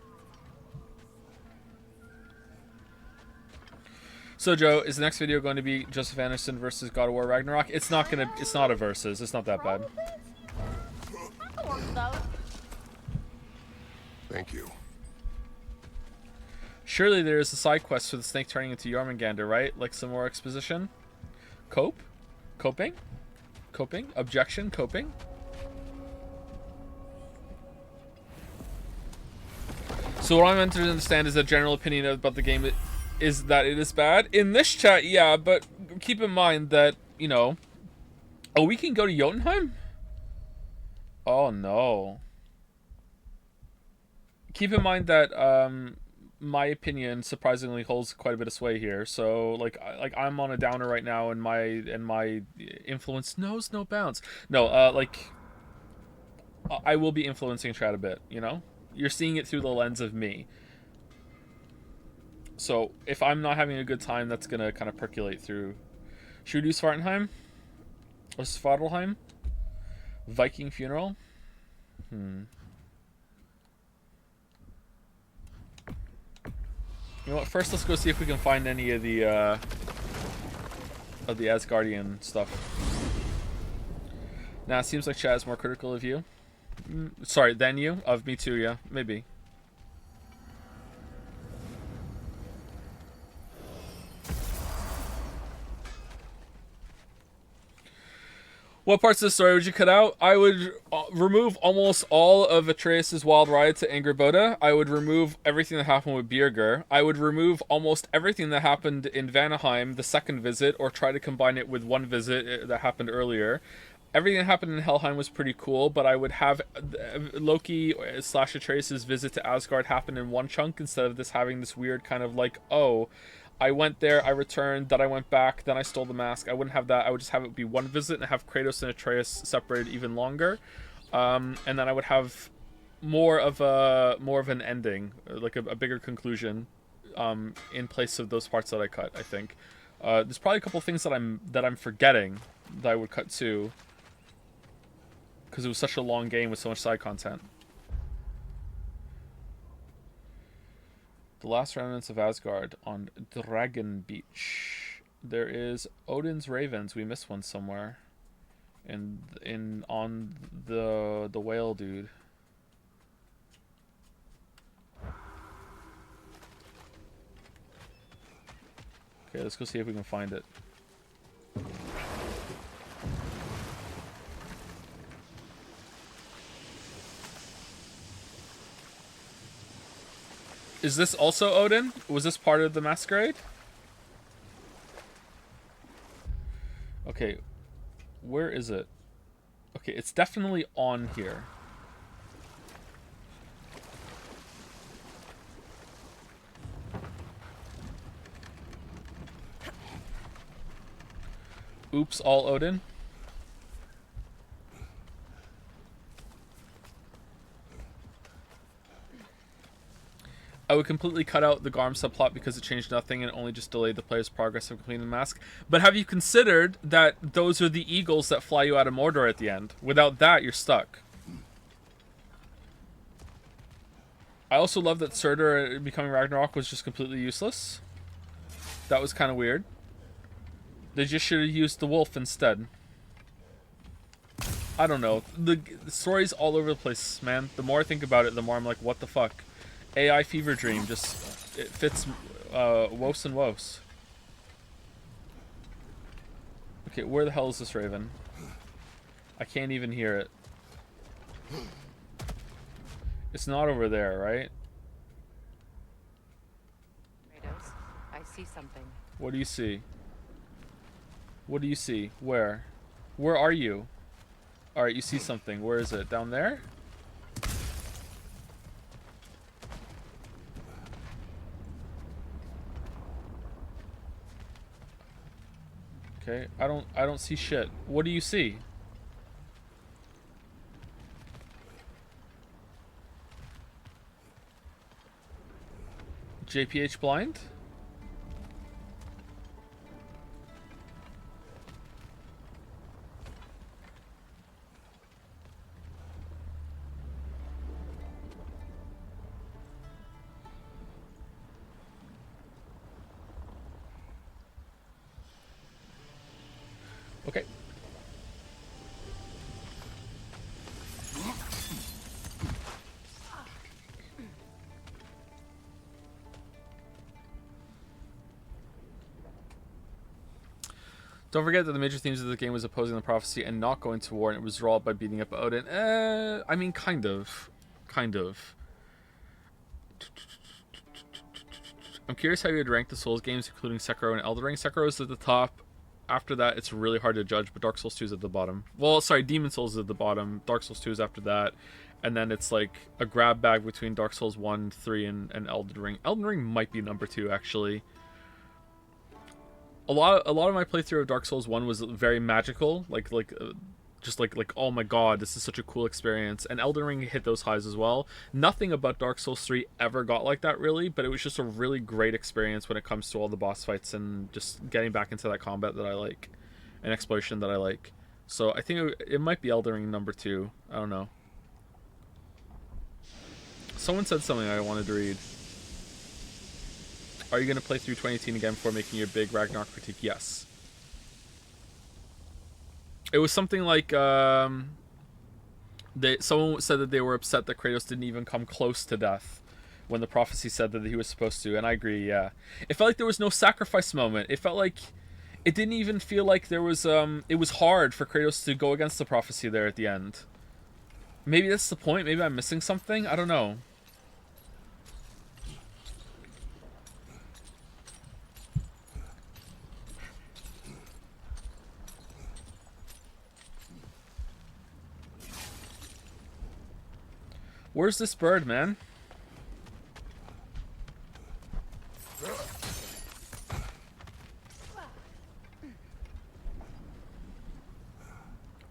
So Joe, is the next video going to be Joseph Anderson versus God of War Ragnarok? It's not gonna. It's not a versus. It's not that bad. Thank you. Surely there is a side quest for the snake turning into Jormungandr, right? Like some more exposition? Cope? Coping? Coping? Objection? Coping? So what I'm meant to understand is the general opinion about the game is that it is bad. In this chat, yeah, but keep in mind that, you know... Oh, we can go to Jotunheim? Oh, no. Keep in mind that my opinion surprisingly holds quite a bit of sway here. So like I'm on a downer right now, and my influence knows no bounds. No, like I will be influencing chat a bit. You know, you're seeing it through the lens of me. So if I'm not having a good time, that's gonna kind of percolate through. Should we do Svartalheim? Or Svartalheim? Viking funeral? You know what? First, let's go see if we can find any of the Asgardian stuff. Nah, it seems like chat is more critical of you. Sorry, than you? Of me too, yeah. Maybe. What parts of the story would you cut out? I would remove almost all of Atreus' wild ride to Angrboda. I would remove everything that happened with Birgir. I would remove almost everything that happened in Vanaheim, the second visit, or try to combine it with one visit that happened earlier. everything that happened in Helheim was pretty cool, but I would have Loki / Atreus' visit to Asgard happen in one chunk instead of this having this weird kind of like, oh, I went there, I returned, then I went back, then I stole the mask. I wouldn't have that. I would just have it be one visit and have Kratos and Atreus separated even longer. And then I would have more of an ending, like a bigger conclusion, in place of those parts that I cut. I think there's probably a couple things that I'm forgetting that I would cut too, because it was such a long game with so much side content. The last remnants of Asgard on Dragon Beach. There is Odin's Ravens. We missed one somewhere. On the whale dude. Okay, let's go see if we can find it. Is this also Odin? Was this part of the masquerade? Okay, where is it? Okay, it's definitely on here. Oops, all Odin. I would completely cut out the Garm subplot because it changed nothing and only just delayed the player's progress of completing the mask. But have you considered that those are the eagles that fly you out of Mordor at the end? Without that, you're stuck. I also love that Surtur becoming Ragnarok was just completely useless. That was kind of weird. They just should have used the wolf instead. I don't know. The story's all over the place, man. The more I think about it, the more I'm like, what the fuck? AI fever dream, just it fits Wos and Wos. Okay, where the hell is this raven? I can't even hear it. It's not over there, right? Kratos, I see something. What do you see? What do you see? Where? Where are you? Alright, you see something. Where is it? Down there? Okay, I don't see shit. What do you see? JPH blind? Okay. Don't forget that the major themes of the game was opposing the prophecy and not going to war, and it was resolved by beating up Odin. I mean, kind of. Kind of. I'm curious how you would rank the Souls games, including Sekiro and Elden Ring. Sekiro is at the top. After that, it's really hard to judge, but Dark Souls 2 is at the bottom. Well, sorry, Demon Souls is at the bottom. Dark Souls 2 is after that. And then it's like a grab bag between Dark Souls 1, 3, and Elden Ring. Elden Ring might be number 2, actually. A lot of my playthrough of Dark Souls 1 was very magical, just like oh my god, this is such a cool experience. And Elden Ring hit those highs as well. Nothing about Dark Souls 3 ever got like that really, but it was just a really great experience when it comes to all the boss fights and just getting back into that combat that I like and exploration that I like. So I think it might be Elden Ring number 2. I don't know. Someone said something I wanted to read. Are you going to play through 2018 again before making your big Ragnarok critique? Yes. It was something like, someone said that they were upset that Kratos didn't even come close to death when the prophecy said that he was supposed to, and I agree, yeah. It felt like there was no sacrifice moment. It felt like, it didn't even feel like there was, it was hard for Kratos to go against the prophecy there at the end. Maybe that's the point, maybe I'm missing something, I don't know. Where's this bird, man?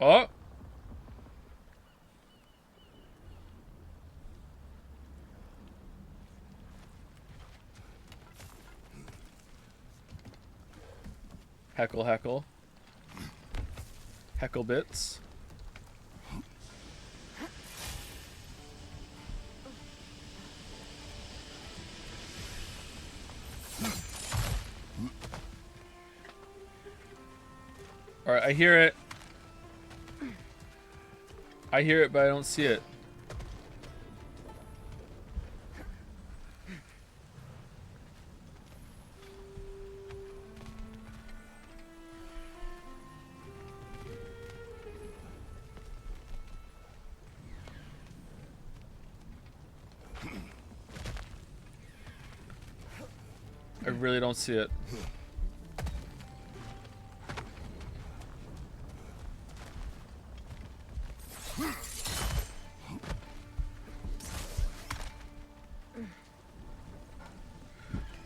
Oh! Heckle, heckle. Heckle bits. Alright, I hear it. I hear it, but I don't see it. I really don't see it.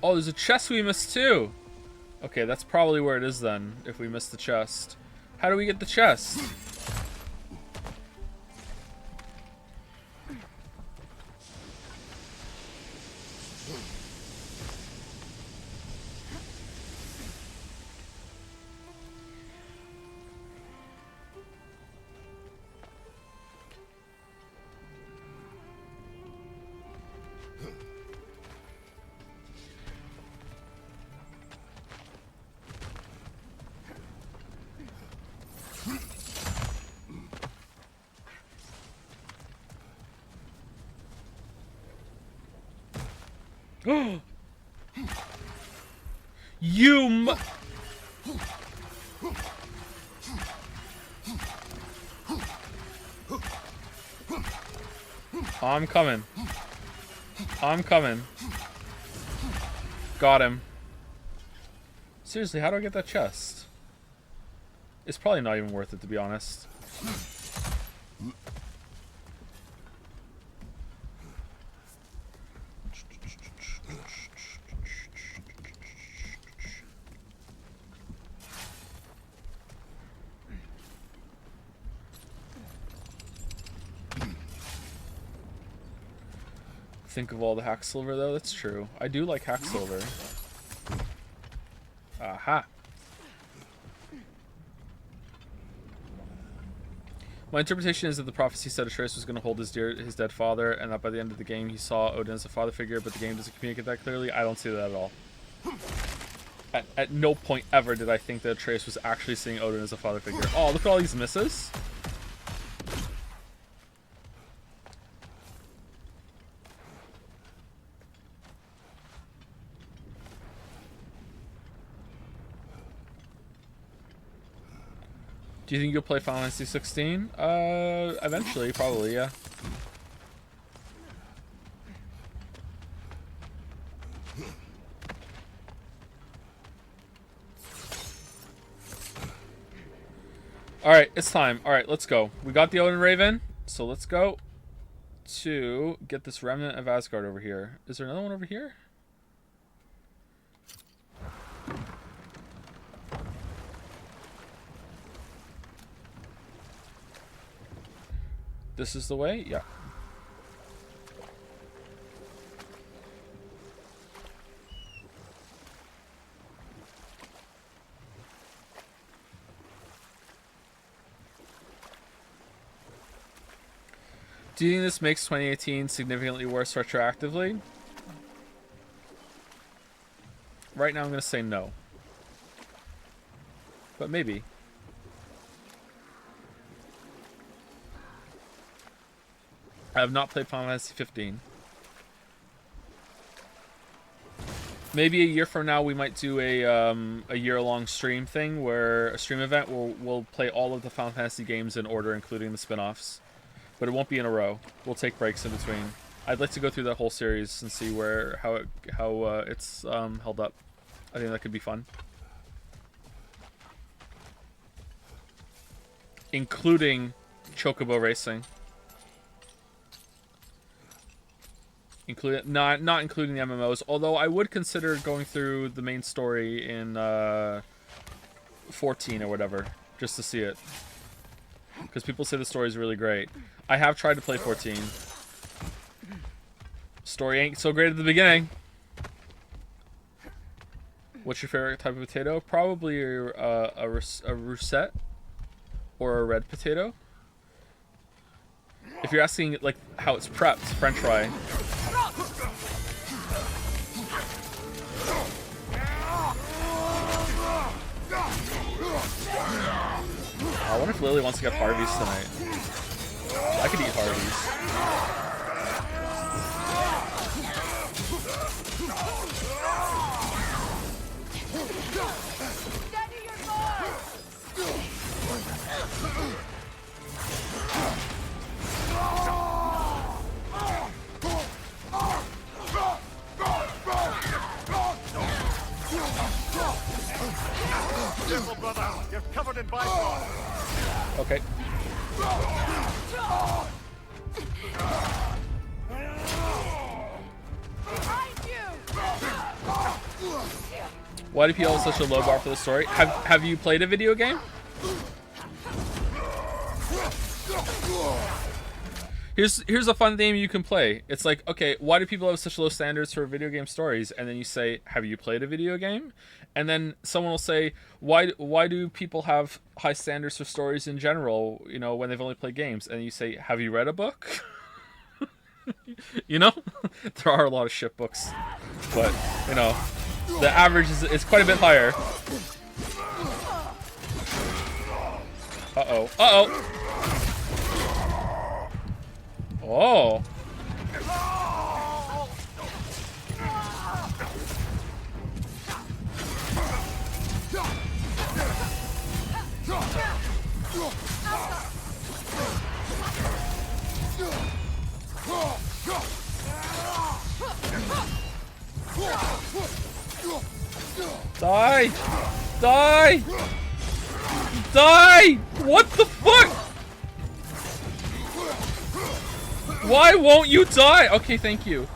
Oh, there's a chest we missed too. Okay, that's probably where it is then, if we missed the chest. How do we get the chest? You I'm coming. I'm coming. Got him. Seriously, how do I get that chest? It's probably not even worth it, to be honest. Think of all the hack silver, though. That's true. I do like hack silver. Aha. My interpretation is that the prophecy said Atreus was going to hold his dead father, and that by the end of the game he saw Odin as a father figure, but the game doesn't communicate that clearly. I don't see that at all. At no point ever did I think that Atreus was actually seeing Odin as a father figure. Oh, look at all these misses. Do you think you'll play Final Fantasy 16? Eventually, probably, yeah. Alright, it's time. Alright, let's go. We got the Odin Raven, so let's go to get this Remnant of Asgard over here. Is there another one over here? This is the way? Yeah. Do you think this makes 2018 significantly worse retroactively? Right now I'm going to say no. But maybe. I have not played Final Fantasy 15. Maybe a year from now we might do a year-long stream thing where a stream event where we'll play all of the Final Fantasy games in order, including the spin-offs. But it won't be in a row. We'll take breaks in between. I'd like to go through that whole series and see how it's held up. I think that could be fun. Including Chocobo Racing. not including the MMOs. Although I would consider going through the main story in 14 or whatever, just to see it, because people say the story is really great. I have tried to play 14. Story ain't so great at the beginning. What's your favorite type of potato? Probably a russet or a red potato. If you're asking like how it's prepped, French fry. I wonder if Lily wants to get Harvey's tonight. I could eat Harvey's. Careful, brother. You're covered in byproduct. Okay. Why do people have such a low bar for the story? Have you played a video game? Here's a fun game you can play. It's like, okay, why do people have such low standards for video game stories? And then you say, have you played a video game? And then someone will say, why do people have high standards for stories in general, you know, when they've only played games? And you say, have you read a book? You know? There are a lot of shit books. But, you know, the average is quite a bit higher. Uh-oh. Uh-oh. Oh. Die! Die! Die! What the fuck? Why won't you die? Okay, thank you.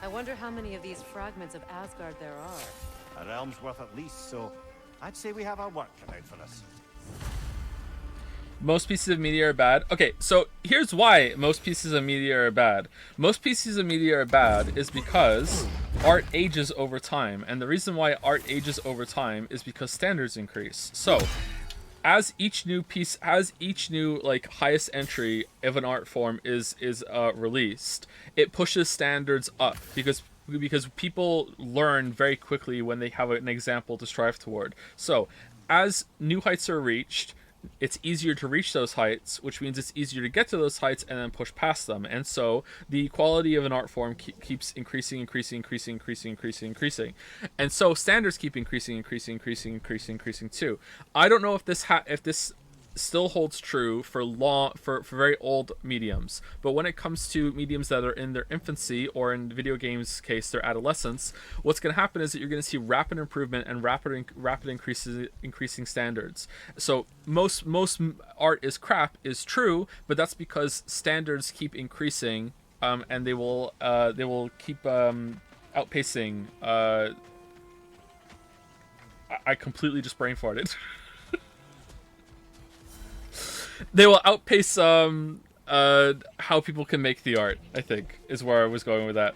I wonder how many of these fragments of Asgard there are. A realm's worth at least, so I'd say we have our work cut out for us. Most pieces of media are bad. Okay, so here's why most pieces of media are bad. Most pieces of media are bad is because art ages over time. And the reason why art ages over time is because standards increase. So, as each new like highest entry of an art form is released, it pushes standards up because people learn very quickly when they have an example to strive toward. So, as new heights are reached, it's easier to reach those heights, which means it's easier to get to those heights and then push past them. And so the quality of an art form keeps increasing. And so standards keep increasing too. I don't know if this still holds true for very old mediums, but when it comes to mediums that are in their infancy, or in video games case their adolescence, what's going to happen is that you're going to see rapid improvement and rapid increasing standards. So most art is crap is true, but that's because standards keep increasing, and they will keep outpacing. I completely just brain farted. They will outpace how people can make the art, I think, is where I was going with that.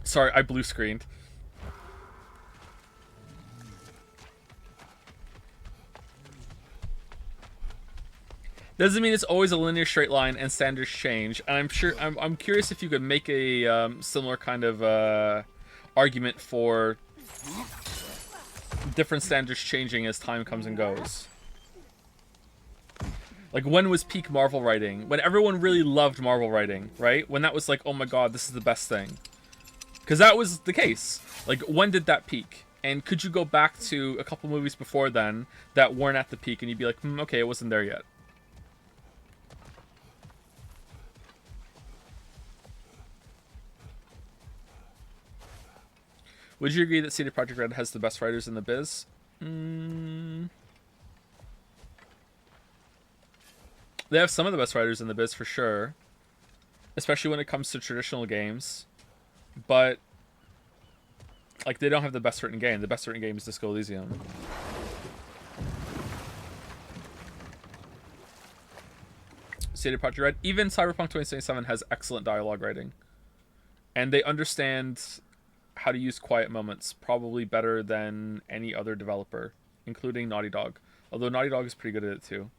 Sorry, I blue screened. Doesn't mean it's always a linear straight line and standards change. And I'm curious if you could make a similar kind of argument for different standards changing as time comes and goes. Like, when was peak Marvel writing? When everyone really loved Marvel writing, right? When that was like, oh my god, this is the best thing. Because that was the case. Like, when did that peak? And could you go back to a couple movies before then that weren't at the peak and you'd be like, okay, it wasn't there yet. Would you agree that CD Projekt Red has the best writers in the biz? They have some of the best writers in the biz for sure, especially when it comes to traditional games. But like, they don't have the best written game. The best written game is Disco Elysium. CD Projekt Red. Even Cyberpunk 2077 has excellent dialogue writing, and they understand how to use quiet moments probably better than any other developer, including Naughty Dog. Although Naughty Dog is pretty good at it too.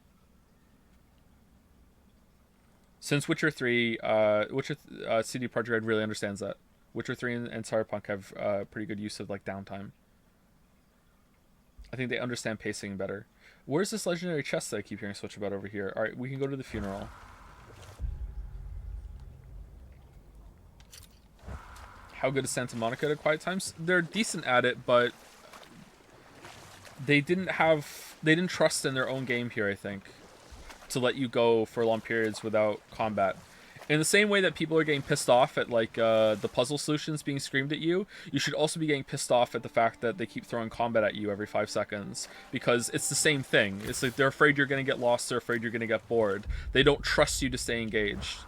Since Witcher 3, CD Projekt Red really understands that. Witcher 3 and Cyberpunk have pretty good use of like downtime. I think they understand pacing better. Where's this legendary chest that I keep hearing switch about over here? Alright, we can go to the funeral. How good is Santa Monica at quiet times? They're decent at it, but they didn't trust in their own game here, I think, to let you go for long periods without combat. In the same way that people are getting pissed off at like the puzzle solutions being screamed at you, you should also be getting pissed off at the fact that they keep throwing combat at you every 5 seconds, because it's the same thing. It's like they're afraid you're going to get lost, they're afraid you're going to get bored. They don't trust you to stay engaged.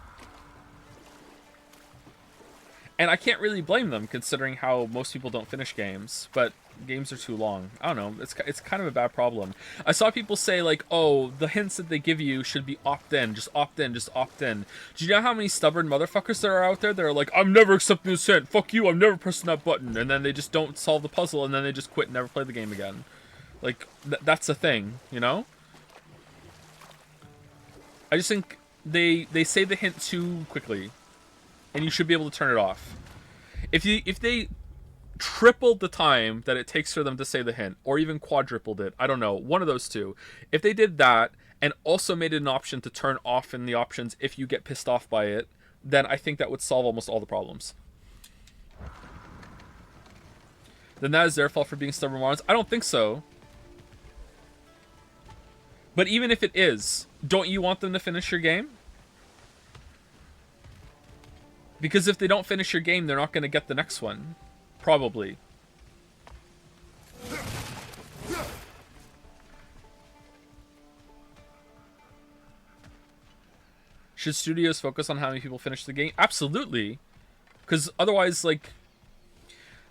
And I can't really blame them, considering how most people don't finish games, but games are too long. I don't know, it's kind of a bad problem. I saw people say like, oh, the hints that they give you should be opt-in, just opt-in, just opt-in. Do you know how many stubborn motherfuckers there are out there that are like, I'm never accepting this hint, fuck you, I'm never pressing that button, and then they just don't solve the puzzle, and then they just quit and never play the game again. Like, that's a thing, you know? I just think they say the hint too quickly, and you should be able to turn it off. If they tripled the time that it takes for them to say the hint, or even quadrupled it, I don't know, one of those two. If they did that, and also made it an option to turn off in the options if you get pissed off by it, then I think that would solve almost all the problems. Then that is their fault for being stubborn morons? I don't think so. But even if it is, don't you want them to finish your game? Because if they don't finish your game, they're not going to get the next one. Probably. Should studios focus on how many people finish the game? Absolutely. Because otherwise, like,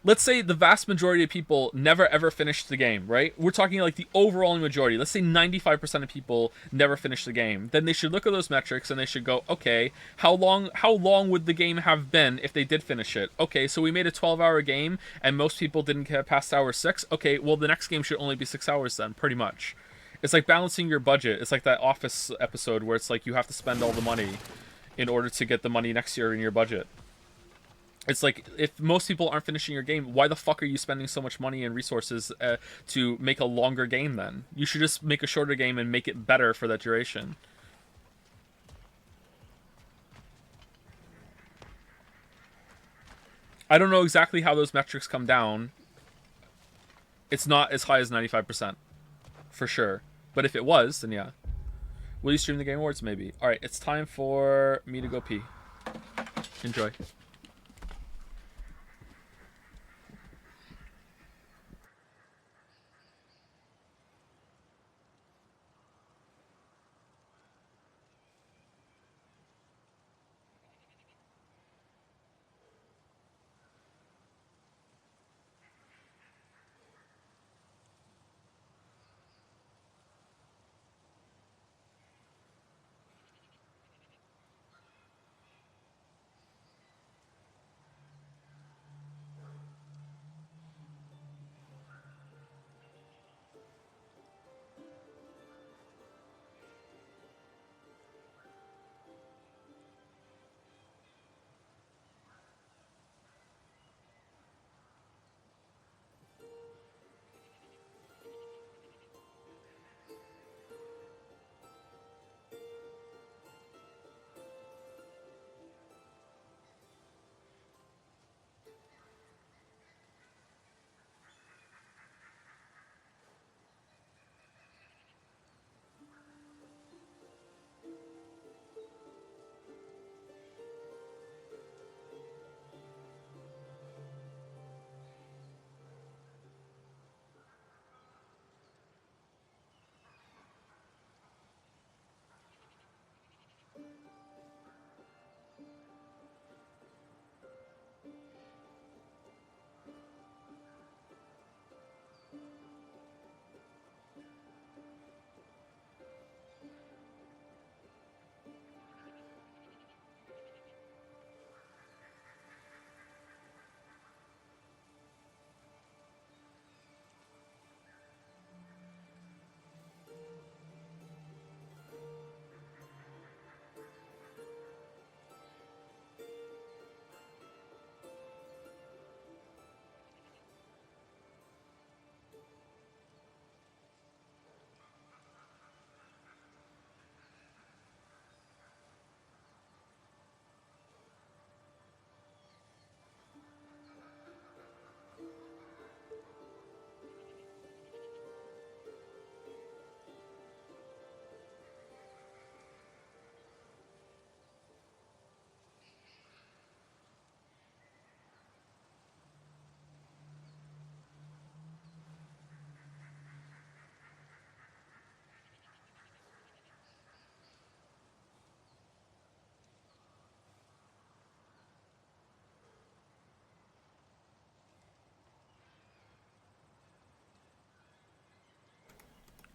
let's say the vast majority of people never ever finished the game, right? We're talking like the overwhelming majority. Let's say 95% of people never finish the game. Then they should look at those metrics and they should go, okay, how long would the game have been if they did finish it? Okay, so we made a 12-hour game and most people didn't get past hour 6. Okay, well the next game should only be 6 hours then, pretty much. It's like balancing your budget. It's like that Office episode where it's like you have to spend all the money in order to get the money next year in your budget. It's like, if most people aren't finishing your game, why the fuck are you spending so much money and resources to make a longer game then? You should just make a shorter game and make it better for that duration. I don't know exactly how those metrics come down. It's not as high as 95%. For sure. But if it was, then yeah. Will you stream the Game Awards? Maybe. Alright, it's time for me to go pee. Enjoy.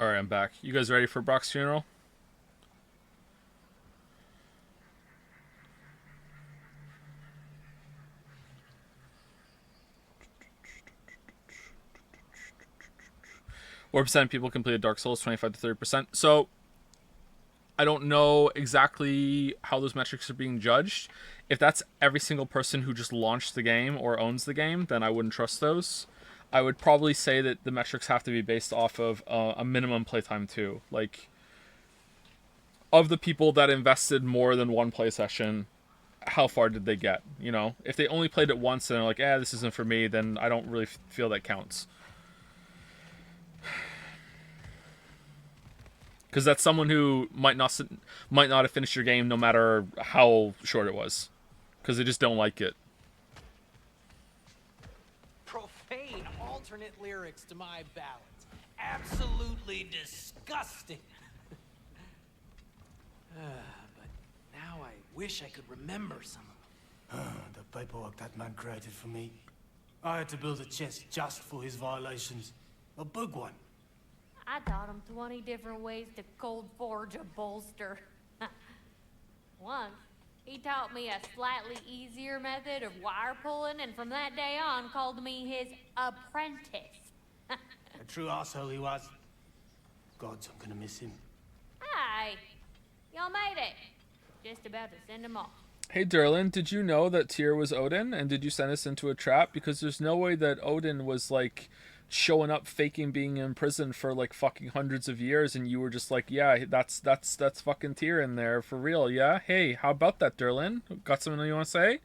Alright, I'm back. You guys ready for Brock's funeral? What percent of people completed Dark Souls? 25 to 30%. So, I don't know exactly how those metrics are being judged. If that's every single person who just launched the game or owns the game, then I wouldn't trust those. I would probably say that the metrics have to be based off of a minimum playtime too. Like, of the people that invested more than one play session, how far did they get? You know, if they only played it once and they're like, this isn't for me, then I don't really feel that counts. Because that's someone who might not have finished your game no matter how short it was, because they just don't like it. Profane alternate lyrics to my ballads. Absolutely disgusting. But now I wish I could remember some of them. The paperwork that man created for me. I had to build a chest just for his violations. A big one. I taught him 20 different ways to cold forge a bolster. Once, he taught me a slightly easier method of wire pulling, and from that day on called me his apprentice. A true asshole he was. Gods, I'm gonna miss him. Hi, y'all made it. Just about to send him off. Hey Derlin, did you know that Tyr was Odin, and did you send us into a trap? Because there's no way that Odin was like showing up faking being in prison for like fucking hundreds of years, and you were just like, yeah, that's fucking Tyr in there for real. Yeah, hey, how about that, Derlin? Got something you want to say?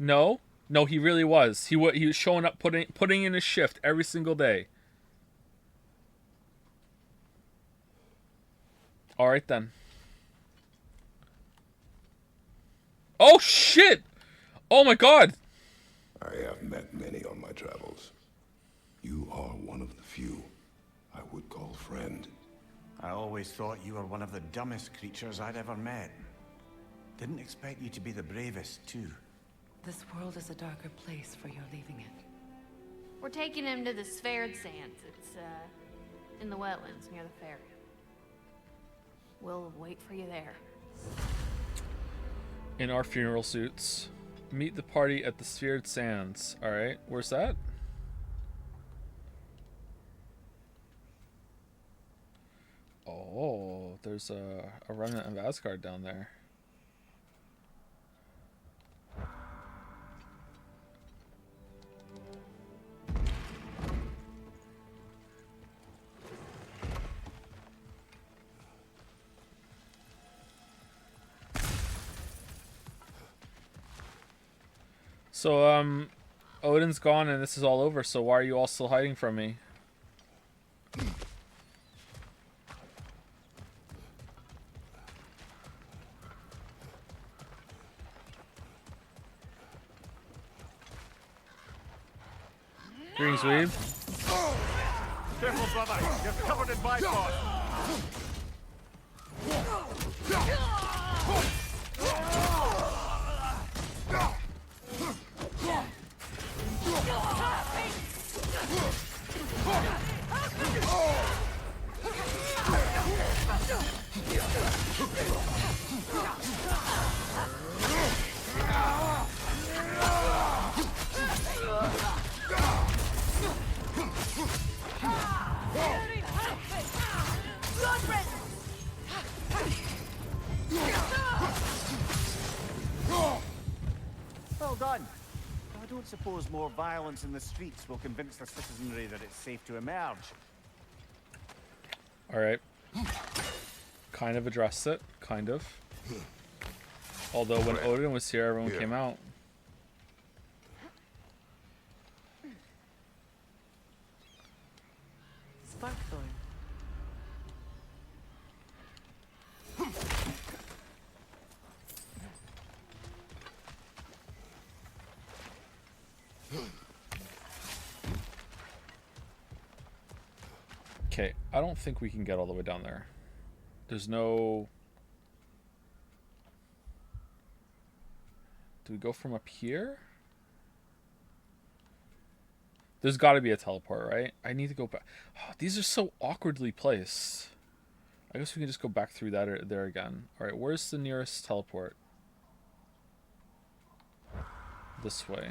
No, he really was. He was showing up, putting in his shift every single day. All right then. Oh shit! Oh my god! I have met many on my travels. You are one of the few I would call friend. I always thought you were one of the dumbest creatures I'd ever met. Didn't expect you to be the bravest, too. This world is a darker place for your leaving it. We're taking him to the Sphered Sands. It's, in the wetlands near the ferry. We'll wait for you there. In our funeral suits. Meet the party at the Sphered Sands. Alright, where's that? Oh, there's a remnant of Asgard down there. So, Odin's gone and this is all over, so why are you all still hiding from me? Greetings, Weeb. Careful, brother. You're covered in Bifrost. Well done. I don't suppose more violence in the streets will convince the citizenry that it's safe to emerge. Alright. Kind of addressed it. Kind of. Although when Odin was here, everyone came out. Sparkthorn. Okay, I don't think we can get all the way down there. There's no... Do we go from up here? There's got to be a teleport, right? I need to go back. Oh, these are so awkwardly placed. I guess we can just go back through that there again. All right, where's the nearest teleport? This way.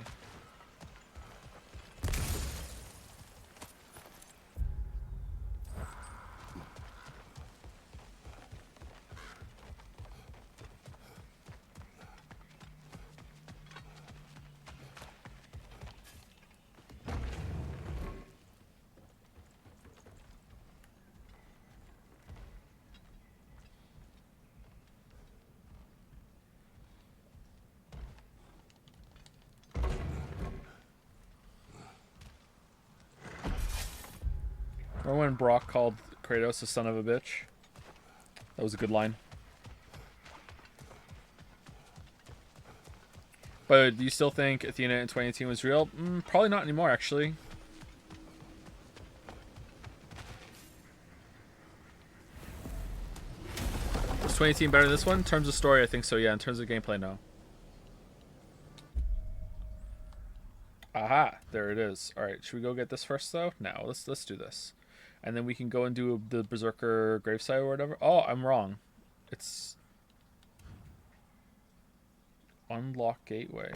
Remember when Brock called Kratos a son of a bitch? That was a good line. But do you still think Athena in 2018 was real? Probably not anymore, actually. Was 2018 better than this one? In terms of story, I think so, yeah. In terms of gameplay, no. Aha, there it is. Alright, should we go get this first, though? No, let's do this. And then we can go and do the Berserker gravesite or whatever. Oh, I'm wrong. It's... Unlock gateway.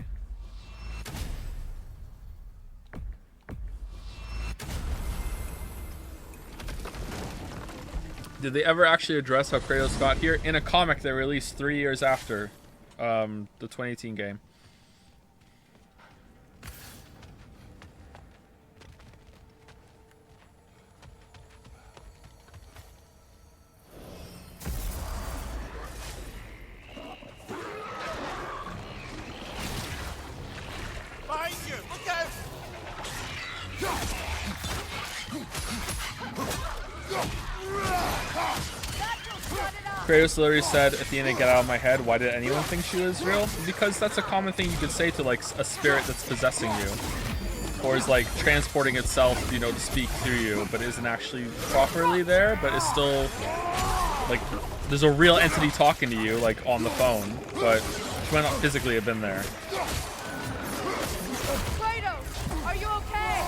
Did they ever actually address how Kratos got here? In a comic they released 3 years after the 2018 game. Behind you! Look out! Kratos literally said, Athena, get out of my head. Why did anyone think she was real? Because that's a common thing you could say to, like, a spirit that's possessing you. Or is, like, transporting itself, you know, to speak through you, but isn't actually properly there, but is still, like, there's a real entity talking to you, like, on the phone, but she might not physically have been there. Kratos, are you okay?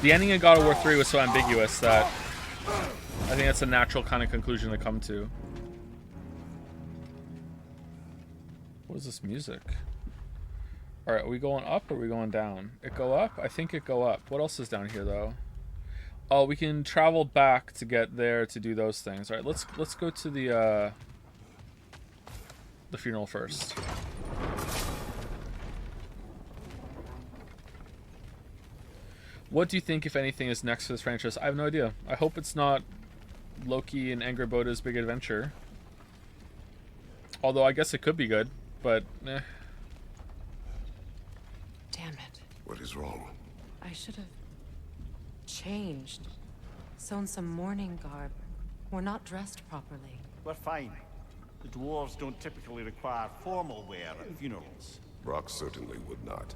The ending of God of War 3 was so ambiguous that I think that's a natural kind of conclusion to come to. What is this music? Alright, are we going up or are we going down? It go up? I think it go up. What else is down here though? Oh, we can travel back to get there to do those things. Alright, let's go to the funeral first. What do you think, if anything, is next for this franchise? I have no idea. I hope it's not Loki and Angrboda's big adventure. Although I guess it could be good, but eh. Damn it. What is wrong? I should have changed. Sewn some mourning garb. We're not dressed properly. We're fine. The dwarves don't typically require formal wear at funerals. Brock certainly would not.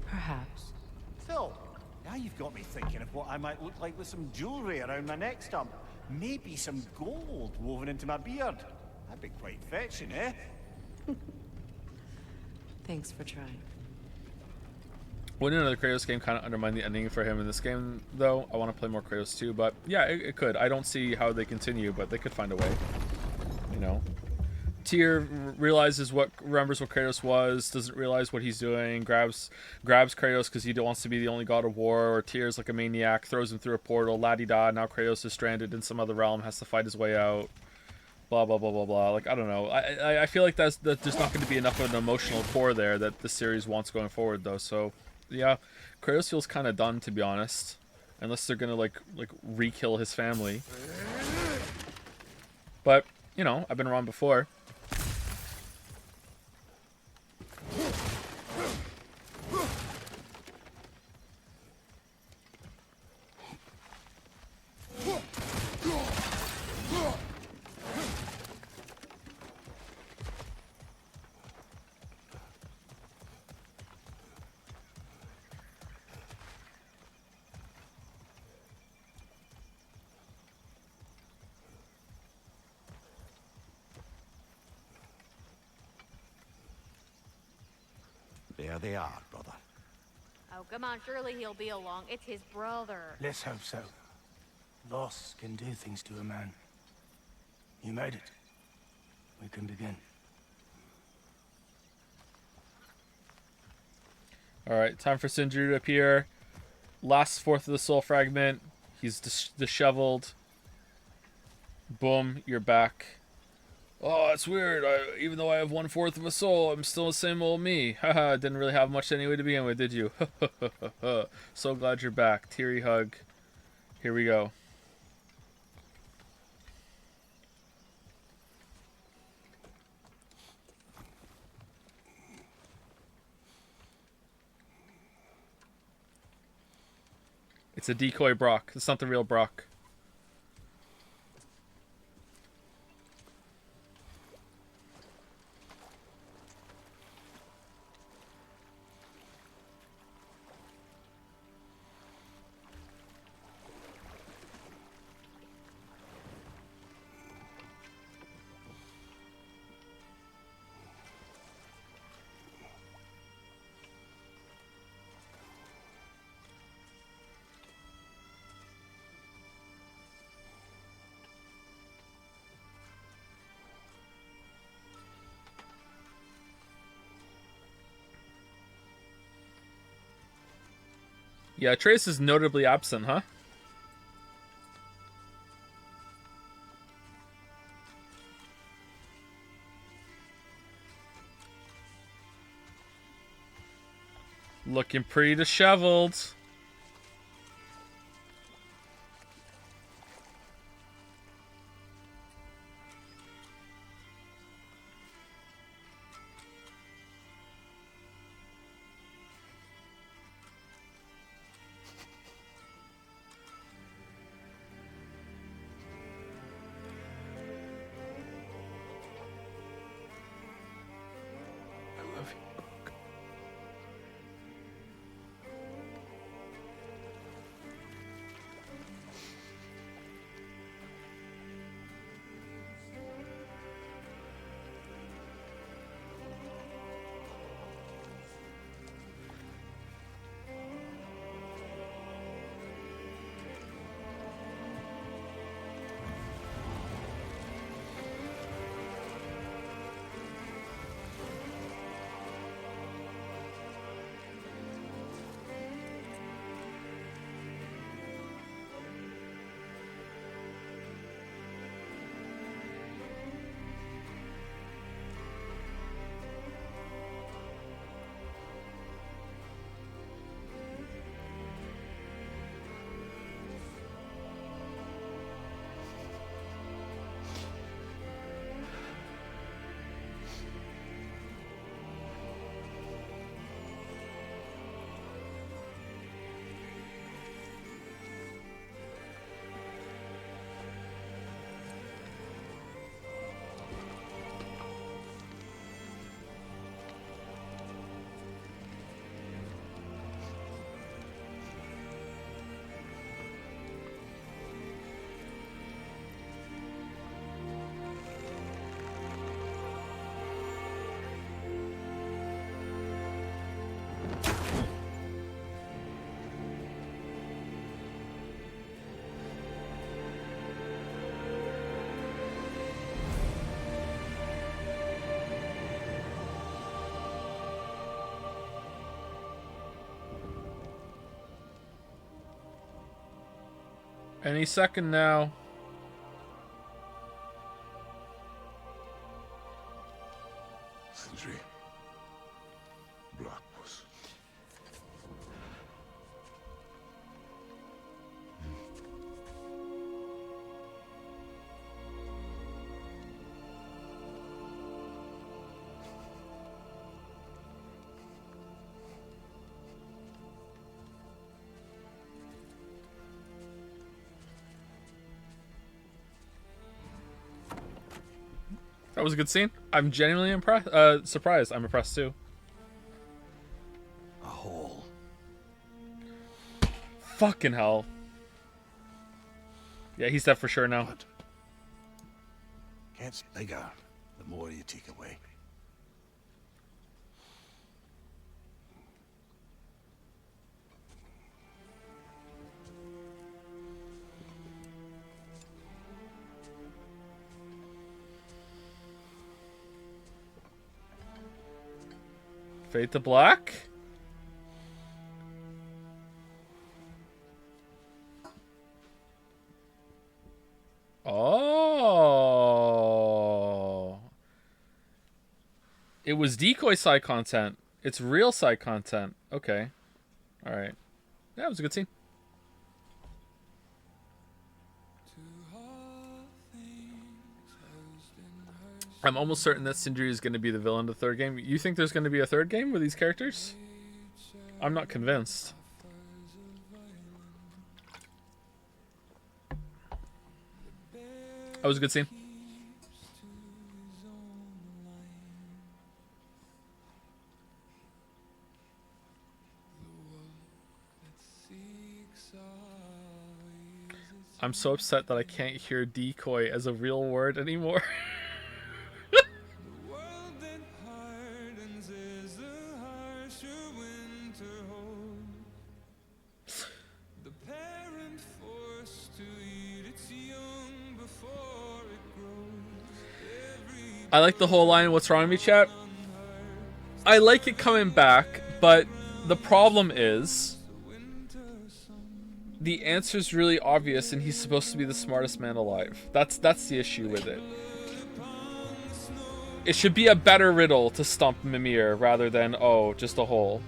Perhaps. Still, now you've got me thinking of what I might look like with some jewelry around my neck stump. Maybe some gold woven into my beard. That'd be quite fetching, eh? Thanks for trying. Wouldn't another Kratos game kind of undermine the ending for him in this game, though? I want to play more Kratos too, but yeah, it could. I don't see how they continue, but they could find a way. You know? Tyr remembers what Kratos was, doesn't realize what he's doing, grabs Kratos because he wants to be the only god of war, or Tyr's like a maniac, throws him through a portal, la-di-da, now Kratos is stranded in some other realm, has to fight his way out, blah, blah, blah, blah, blah. Like, I don't know. I feel like that there's not going to be enough of an emotional core there that the series wants going forward, though, so, yeah, Kratos feels kind of done, to be honest, unless they're going to, like re-kill his family. But, you know, I've been wrong before. There they are, brother. Oh, come on, surely he'll be along. It's his brother. Let's hope so. Loss can do things to a man. You made it. We can begin. Alright, time for Sindri to appear. Last fourth of the soul fragment. He's disheveled. Boom, you're back. Oh, it's weird. Even though I have 1/4 of a soul, I'm still the same old me. Haha, didn't really have much anyway to begin with, did you? So glad you're back. Teary hug. Here we go. It's a decoy Brock. It's not the real Brock. Yeah, Trace is notably absent, huh? Looking pretty disheveled. I love you, Brock. Any second now. Sindri. Blackpuss. That was a good scene. I'm genuinely impressed. Surprised. I'm impressed too. A hole. Fucking hell. Yeah, he's dead for sure now. Gets bigger the more you take away. Fade to black? Oh. It was decoy side content. It's real side content. Okay. Alright. Yeah, it was a good scene. I'm almost certain that Sindri is going to be the villain of the third game. You think there's going to be a third game with these characters? I'm not convinced. That was a good scene. I'm so upset that I can't hear decoy as a real word anymore. I like the whole line, what's wrong with me, chat? I like it coming back, but the problem is the answer's really obvious and he's supposed to be the smartest man alive. That's the issue with it. It should be a better riddle to stump Mimir rather than, oh, just a hole.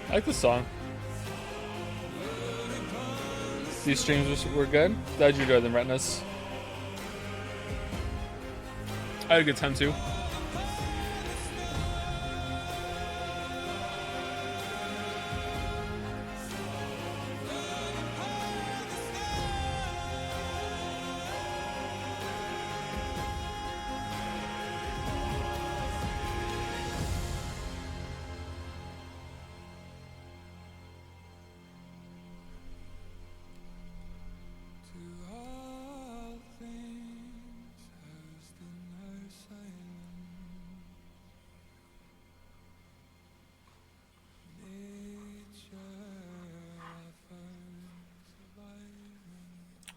I like the song. These streams were good. Glad you enjoyed them, Retinas. I had a good time too.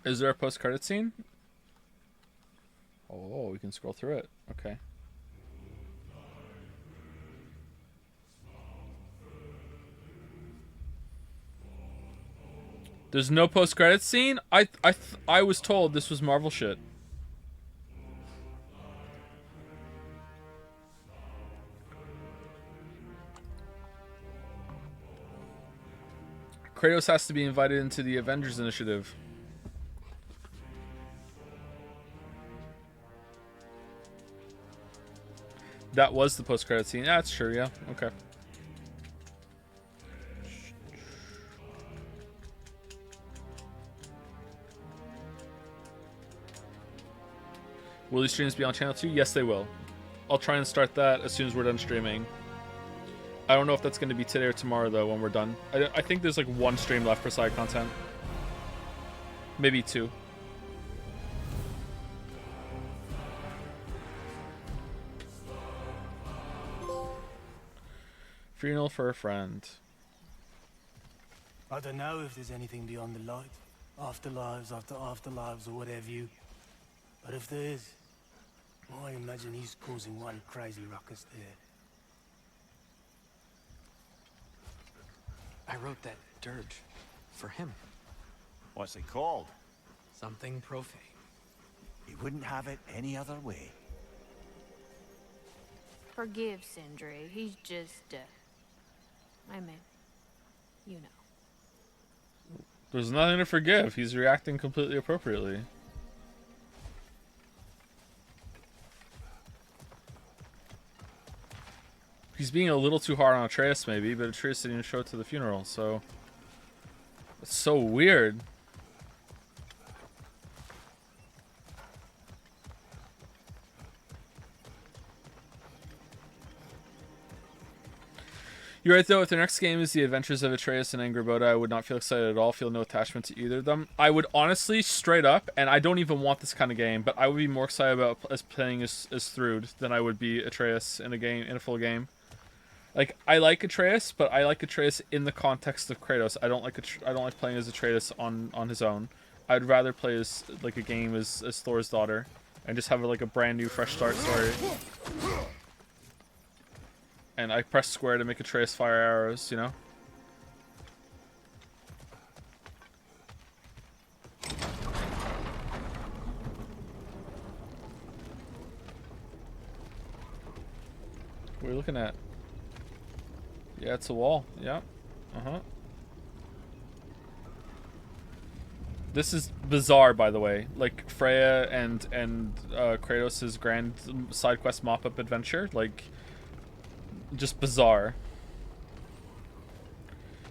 Is there a post-credit scene? Oh, we can scroll through it. Okay. There's no post-credits scene? I was told this was Marvel shit. Kratos has to be invited into the Avengers Initiative. That was the post-credit scene. That's true, yeah. Okay. Will these streams be on channel 2? Yes, they will. I'll try and start that as soon as we're done streaming. I don't know if that's going to be today or tomorrow, though, when we're done. I think there's like one stream left for side content. Maybe 2. Funeral for a friend. I don't know if there's anything beyond the light. Afterlives after afterlives or whatever you... But if there is, I imagine he's causing one crazy ruckus there. I wrote that dirge for him. What's it called? Something profane. He wouldn't have it any other way. Forgive Sindri. He's just, I mean, you know. There's nothing to forgive. He's reacting completely appropriately. He's being a little too hard on Atreus, maybe, but Atreus didn't even show up to the funeral, so... It's so weird. You're right, though. If the next game is The Adventures of Atreus and Angrboda, I would not feel excited at all, feel no attachment to either of them. I would honestly, straight up, and I don't even want this kind of game, but I would be more excited about playing as Thrud than I would be Atreus in a full game. Like, I like Atreus, but I like Atreus in the context of Kratos. I don't like playing as Atreus on his own. I'd rather play as like a game as Thor's daughter, and just have like a brand new, fresh start story. And I press square to make Atreus fire arrows, you know. What are you looking at? Yeah, it's a wall. Yeah. Uh-huh. This is bizarre, by the way. Like, Freya and Kratos' grand side quest mop-up adventure. Like, just bizarre.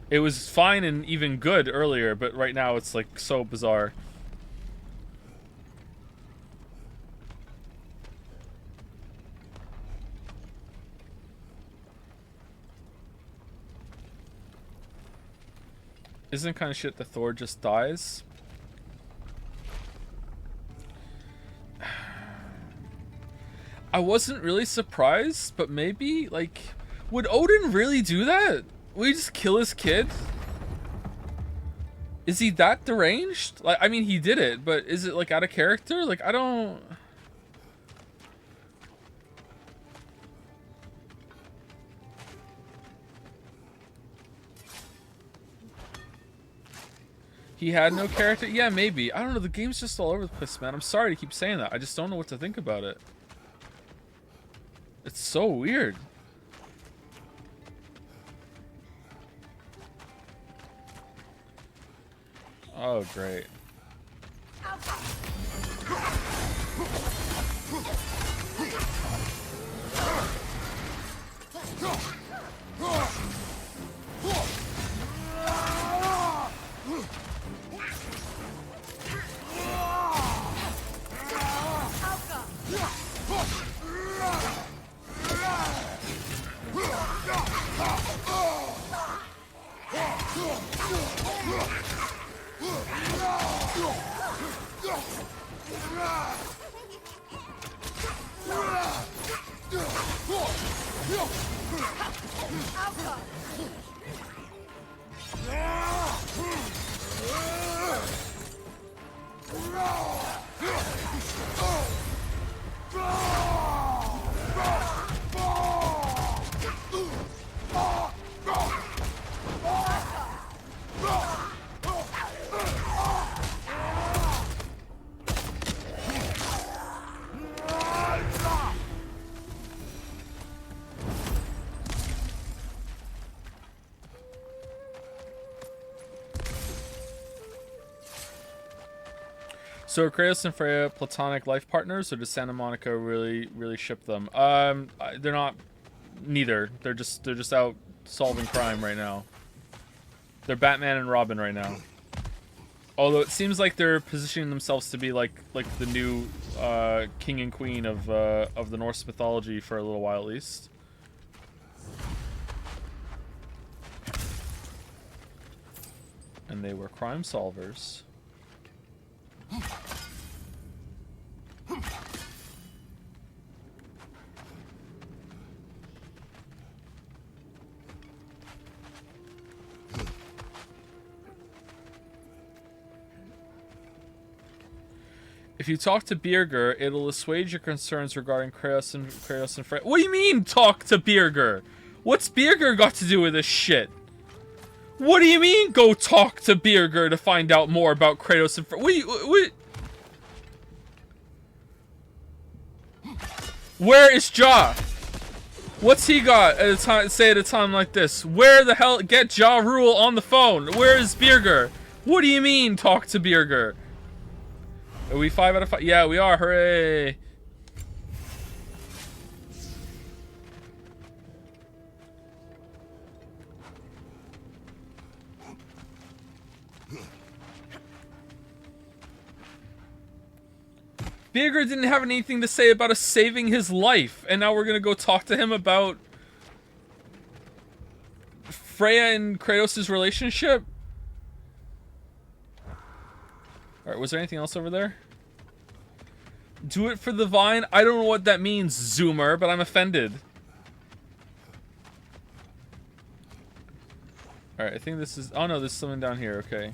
It was fine and even good earlier, but right now it's, like, so bizarre. Isn't it kind of shit that Thor just dies? I wasn't really surprised, but maybe, like, would Odin really do that? Would he just kill his kid? Is he that deranged? Like, I mean, he did it, but is it, like, out of character? Like, I don't... He had no character? Yeah, maybe. I don't know. The game's just all over the place, man. I'm sorry to keep saying that. I just don't know what to think about it. It's so weird. Oh, great. So are Kratos and Freya platonic life partners, or does Santa Monica really ship them? They're not. Neither. They're just out solving crime right now. They're Batman and Robin right now. Although it seems like they're positioning themselves to be like the new king and queen of the Norse mythology for a little while at least. And they were crime solvers. If you talk to Birger, it'll assuage your concerns regarding Kratos and Freya. What do you mean, talk to Birger? What's Birger got to do with this shit? What do you mean, go talk to Birger to find out more about Kratos and Freya? What? Where is Ja? What's he got at a time? Say at a time like this? Where the hell? Get Ja Rule on the phone. Where is Birger? What do you mean, talk to Birger? Are we 5 out of 5? Yeah, we are. Hooray! Birger didn't have anything to say about us saving his life, and now we're gonna go talk to him about Freya and Kratos' relationship? Alright, was there anything else over there? Do it for the vine? I don't know what that means, Zoomer, but I'm offended. Alright, I think this is... Oh no, there's something down here, okay.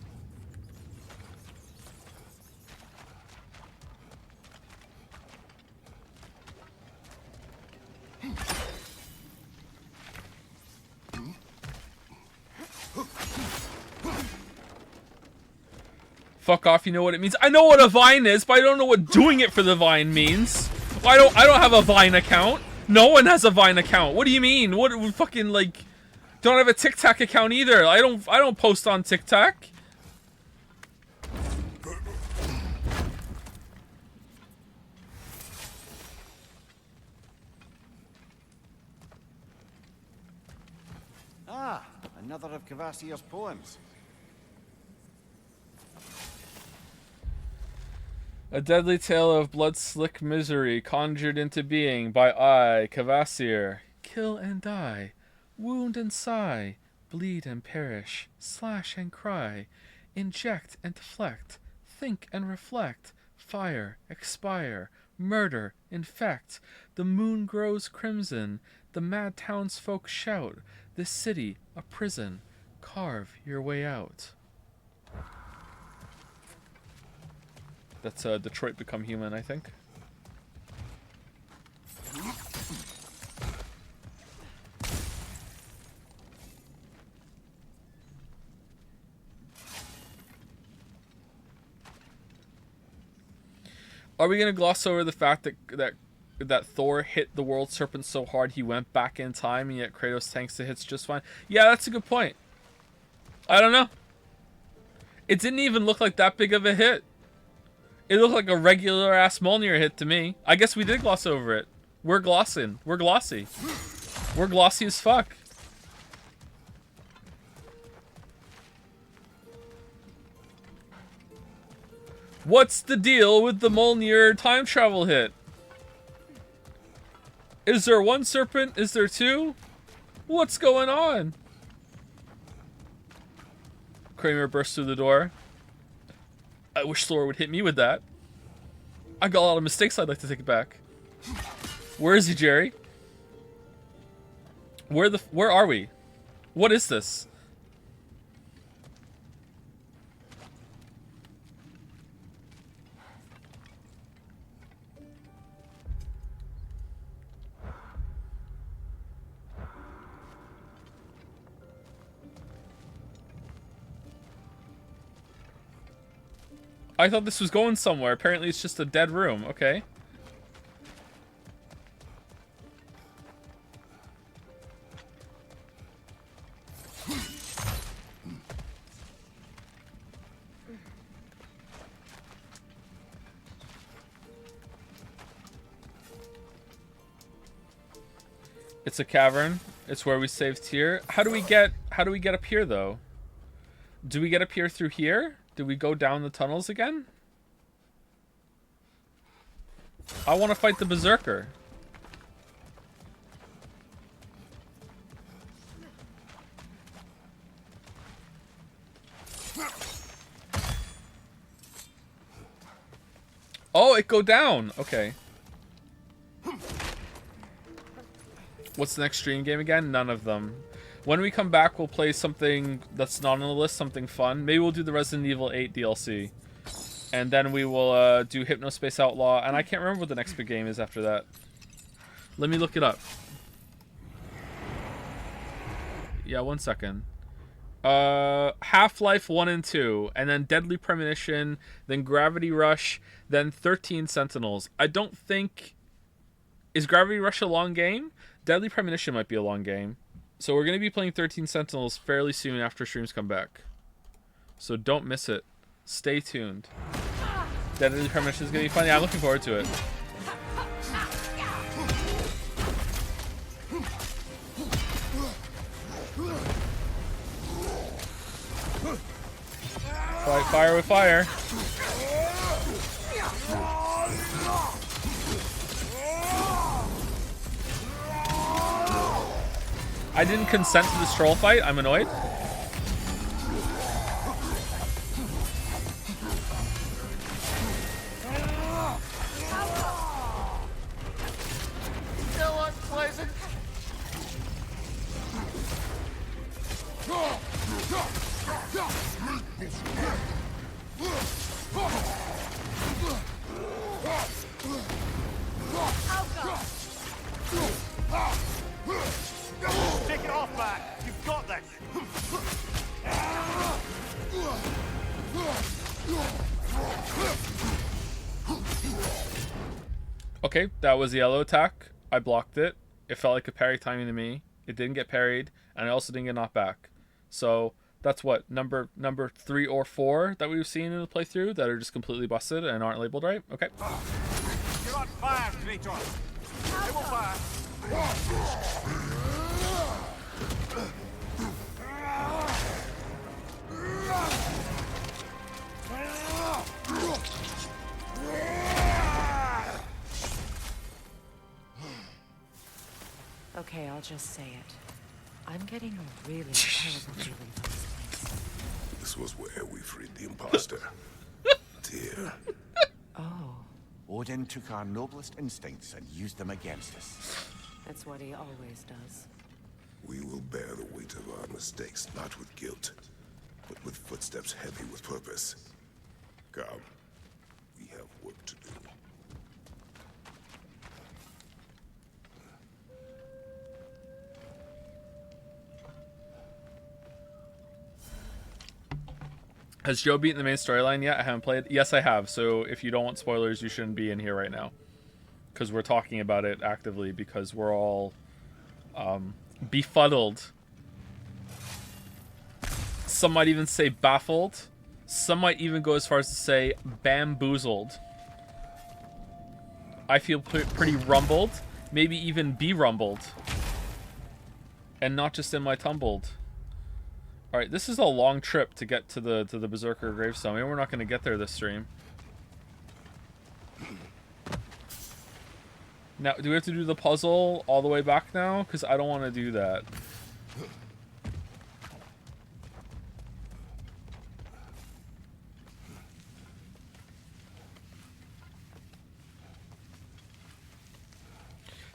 Fuck off, you know what it means. I know what a vine is, but I don't know what doing it for the vine means. I don't have a Vine account. No one has a Vine account. What do you mean? What fucking like don't have a TikTok account either. I don't post on TikTok. Ah, another of Kvasir's poems. A deadly tale of blood-slick misery conjured into being by I, Kvasir. Kill and die, wound and sigh, bleed and perish, slash and cry, inject and deflect, think and reflect, fire, expire, murder, infect. The moon grows crimson, the mad townsfolk shout, this city a prison, carve your way out. That's Detroit Become Human, I think. Are we gonna gloss over the fact that Thor hit the World Serpent so hard he went back in time, and yet Kratos tanks the hits just fine? Yeah, that's a good point. I don't know. It didn't even look like that big of a hit. It looked like a regular ass Mjolnir hit to me. I guess we did gloss over it. We're glossing. We're glossy. We're glossy as fuck. What's the deal with the Mjolnir time travel hit? Is there one serpent? Is there two? What's going on? Kramer burst through the door. I wish Thor would hit me with that. I got a lot of mistakes I'd like to take it back. Where is he, Jerry? Where are we? What is this? I thought this was going somewhere. Apparently it's just a dead room. Okay. It's a cavern. It's where we saved here. How do we get up here though? Do we get up here through here? Do we go down the tunnels again? I want to fight the berserker. Oh, it go down. Okay. What's the next stream game again? None of them. When we come back, we'll play something that's not on the list, something fun. Maybe we'll do the Resident Evil 8 DLC. And then we will do Hypnospace Outlaw. And I can't remember what the next big game is after that. Let me look it up. Yeah, 1 second. Half-Life 1 and 2. And then Deadly Premonition. Then Gravity Rush. Then 13 Sentinels. I don't think... Is Gravity Rush a long game? Deadly Premonition might be a long game. So we're going to be playing 13 Sentinels fairly soon after streams come back. So don't miss it. Stay tuned. Deadly Premonition is going to be fun. Yeah, I'm looking forward to it. Fight fire with fire. I didn't consent to this troll fight. I'm annoyed. Kill us, Blazing! Take it off, back. You've got this. Okay, that was the yellow attack. I blocked it. It felt like a parry timing to me. It didn't get parried, and I also didn't get knocked back. So that's what number 3 or 4 that we've seen in the playthrough that are just completely busted and aren't labeled right. Okay. You're on fire, Kratos. They will fire. Okay, I'll just say it. I'm getting a really terrible feeling from this place. This was where we freed the imposter. Dear. Oh. Odin took our noblest instincts and used them against us. That's what he always does. We will bear the weight of our mistakes, not with guilt, but with footsteps heavy with purpose. Come, we have work to do. Has Joe beaten the main storyline yet? I haven't played. Yes, I have. So if you don't want spoilers, you shouldn't be in here right now. Because we're talking about it actively because we're all befuddled. Some might even say baffled. Some might even go as far as to say bamboozled. I feel pretty rumbled. Maybe even be-rumbled. And not just in my tumbled. Alright, this is a long trip to get to the Berserker gravestone. Maybe we're not going to get there this stream. Now, do we have to do the puzzle all the way back now? Because I don't want to do that.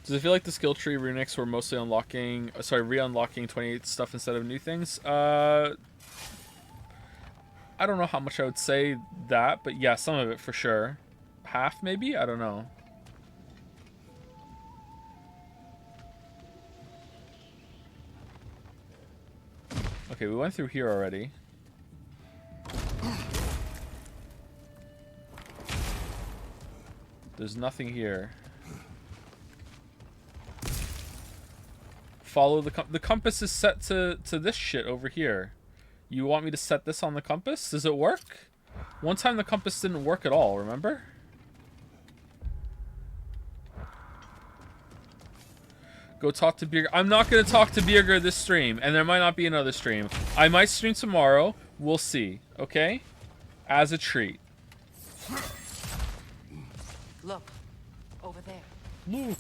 Does it feel like the skill tree runics were mostly unlocking, re-unlocking 28 stuff instead of new things? I don't know how much I would say that, but yeah, some of it for sure. Half maybe? I don't know. Okay, we went through here already. There's nothing here. Follow the compass is set to this shit over here. You want me to set this on the compass? Does it work? One time the compass didn't work at all, remember? Go talk to Birger. I'm not going to talk to Birger this stream, and there might not be another stream. I might stream tomorrow. We'll see, okay? As a treat. Look, over there. Look.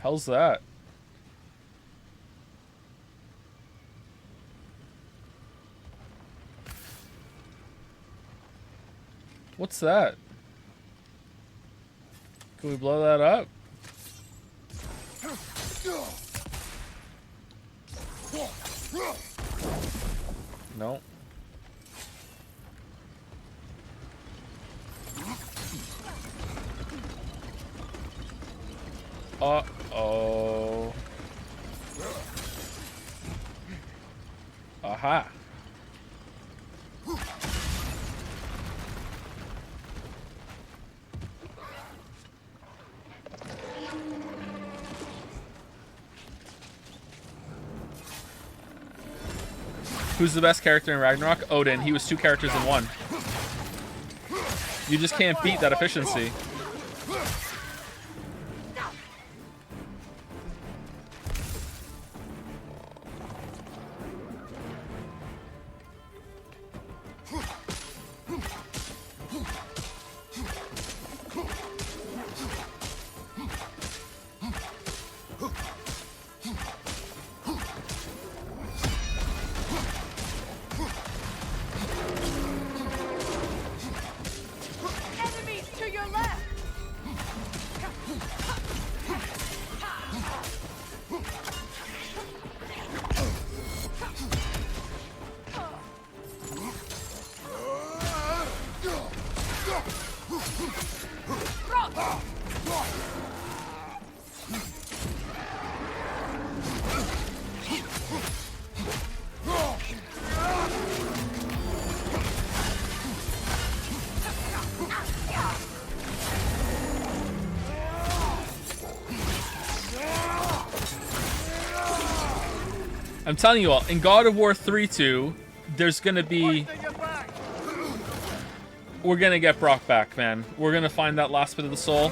Hell's that? What's that? Can we blow that up? No. Uh-oh. Aha. Who's the best character in Ragnarok? Odin. He was 2 characters in 1. You just can't beat that efficiency. Enemies to your left! I'm telling you all, in God of War 3-2, there's gonna be... We're gonna get Brock back, man. We're gonna find that last bit of the soul.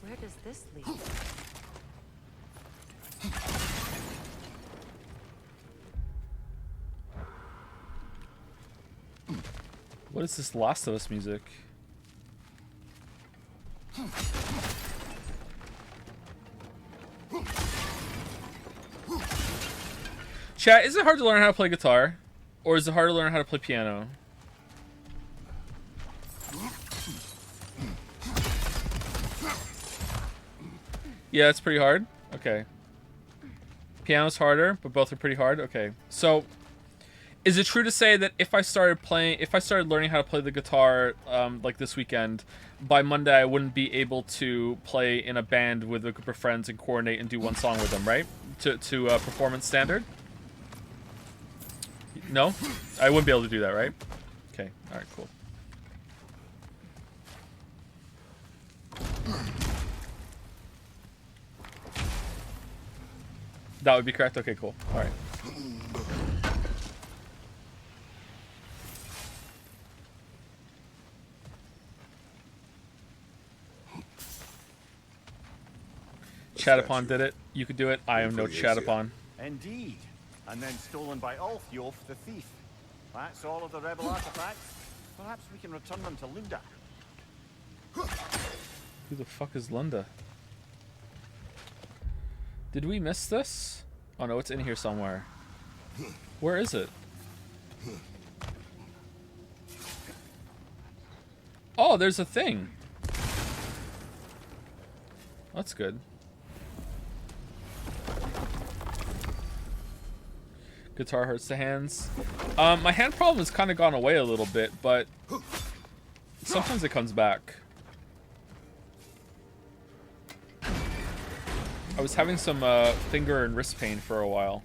Where does this lead? What is this Last of Us music? Chat, is it hard to learn how to play guitar? Or is it hard to learn how to play piano? Yeah, it's pretty hard. Okay. Piano's harder, but both are pretty hard. Okay. So, is it true to say that if I started learning how to play the guitar, like this weekend, by Monday I wouldn't be able to play in a band with a group of friends and coordinate and do one song with them, right? To performance standard? No? I wouldn't be able to do that, right? Okay. Alright, cool. That would be correct? Okay, cool. Alright. Chatapon did it. You could do it. I am no Chatapon. Indeed. And then stolen by Ulfjolf the thief. That's all of the rebel artifacts. Perhaps we can return them to Lunda. Who the fuck is Lunda? Did we miss this? Oh no, it's in here somewhere. Where is it? Oh, there's a thing. That's good. Guitar hurts the hands. My hand problem has kind of gone away a little bit, but sometimes it comes back. I was having some finger and wrist pain for a while.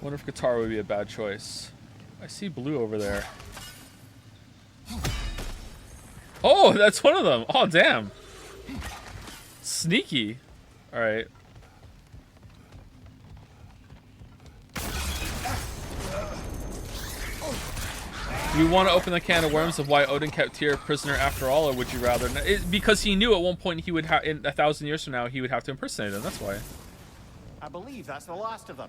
Wonder if guitar would be a bad choice. I see blue over there. Oh, that's one of them. Oh, damn. Sneaky. All right. Do you want to open the can of worms of why Odin kept Tyr prisoner after all, or would you rather? Because he knew at one point he would have, in 1,000 years from now, he would have to impersonate him. That's why. I believe that's the last of them.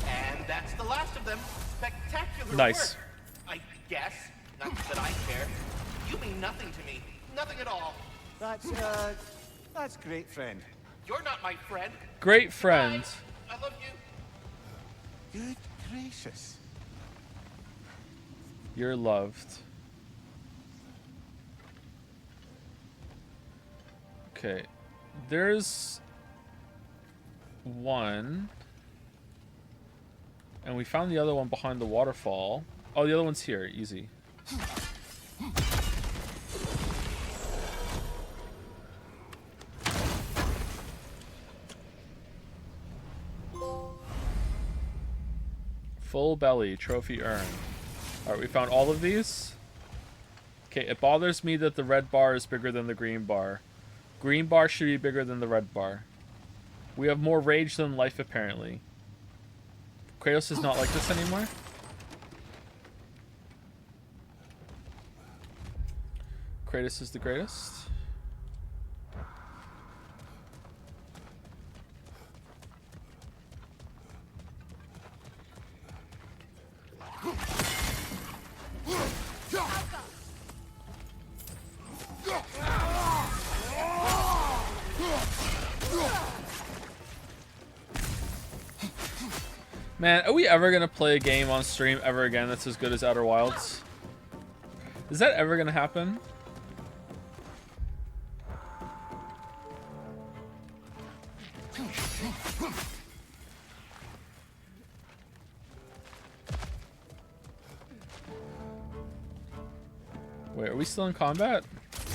And that's the last of them. Spectacular Nice. work, I guess. Not that I care. You mean nothing to me. Nothing at all. That's great, friend. You're not my friend. Great friend. I love you. Good gracious. You're loved. Okay. There's one. And we found the other one behind the waterfall. Oh, the other one's here. Easy. Full belly trophy urn. Alright, we found all of these. Okay, it bothers me that the red bar is bigger than the green bar. Green bar should be bigger than the red bar. We have more rage than life, apparently. Kratos is not like this anymore? Kratos is the greatest. Man, are we ever gonna play a game on stream ever again that's as good as Outer Wilds? Is that ever gonna happen? Wait, are we still in combat?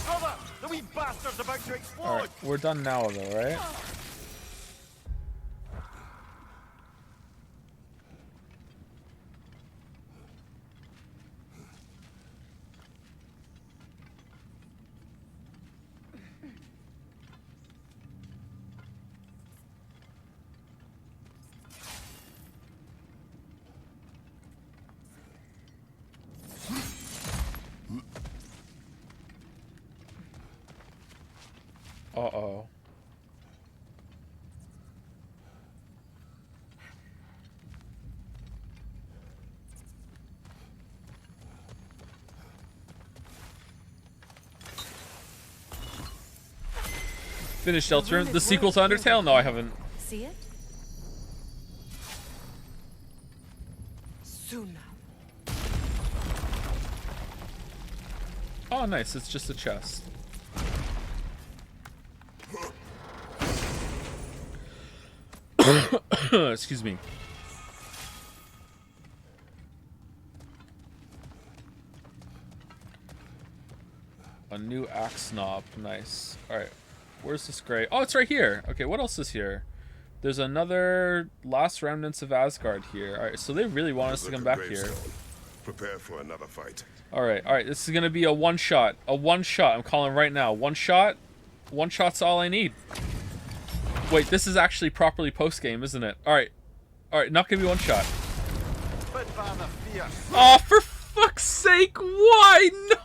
Brother, the wee bastard's about to explode. Alright, we're done now though, right? Uh-oh. Finished Deltarune? The sequel to Undertale? No, I haven't. See it? Soon now. Oh, nice. It's just a chest. Excuse me. A new axe knob. Nice. Alright. Where's this gray? Oh, it's right here. Okay, what else is here? There's another Last Remnants of Asgard here. Alright, so they really want us to come back here. Prepare for another fight. Alright, this is gonna be a one-shot. A one-shot. I'm calling right now. One shot? One shot's all I need. Wait, this is actually properly post-game, isn't it? Alright. Alright, not gonna be one shot. Oh, for fuck's sake, why? No!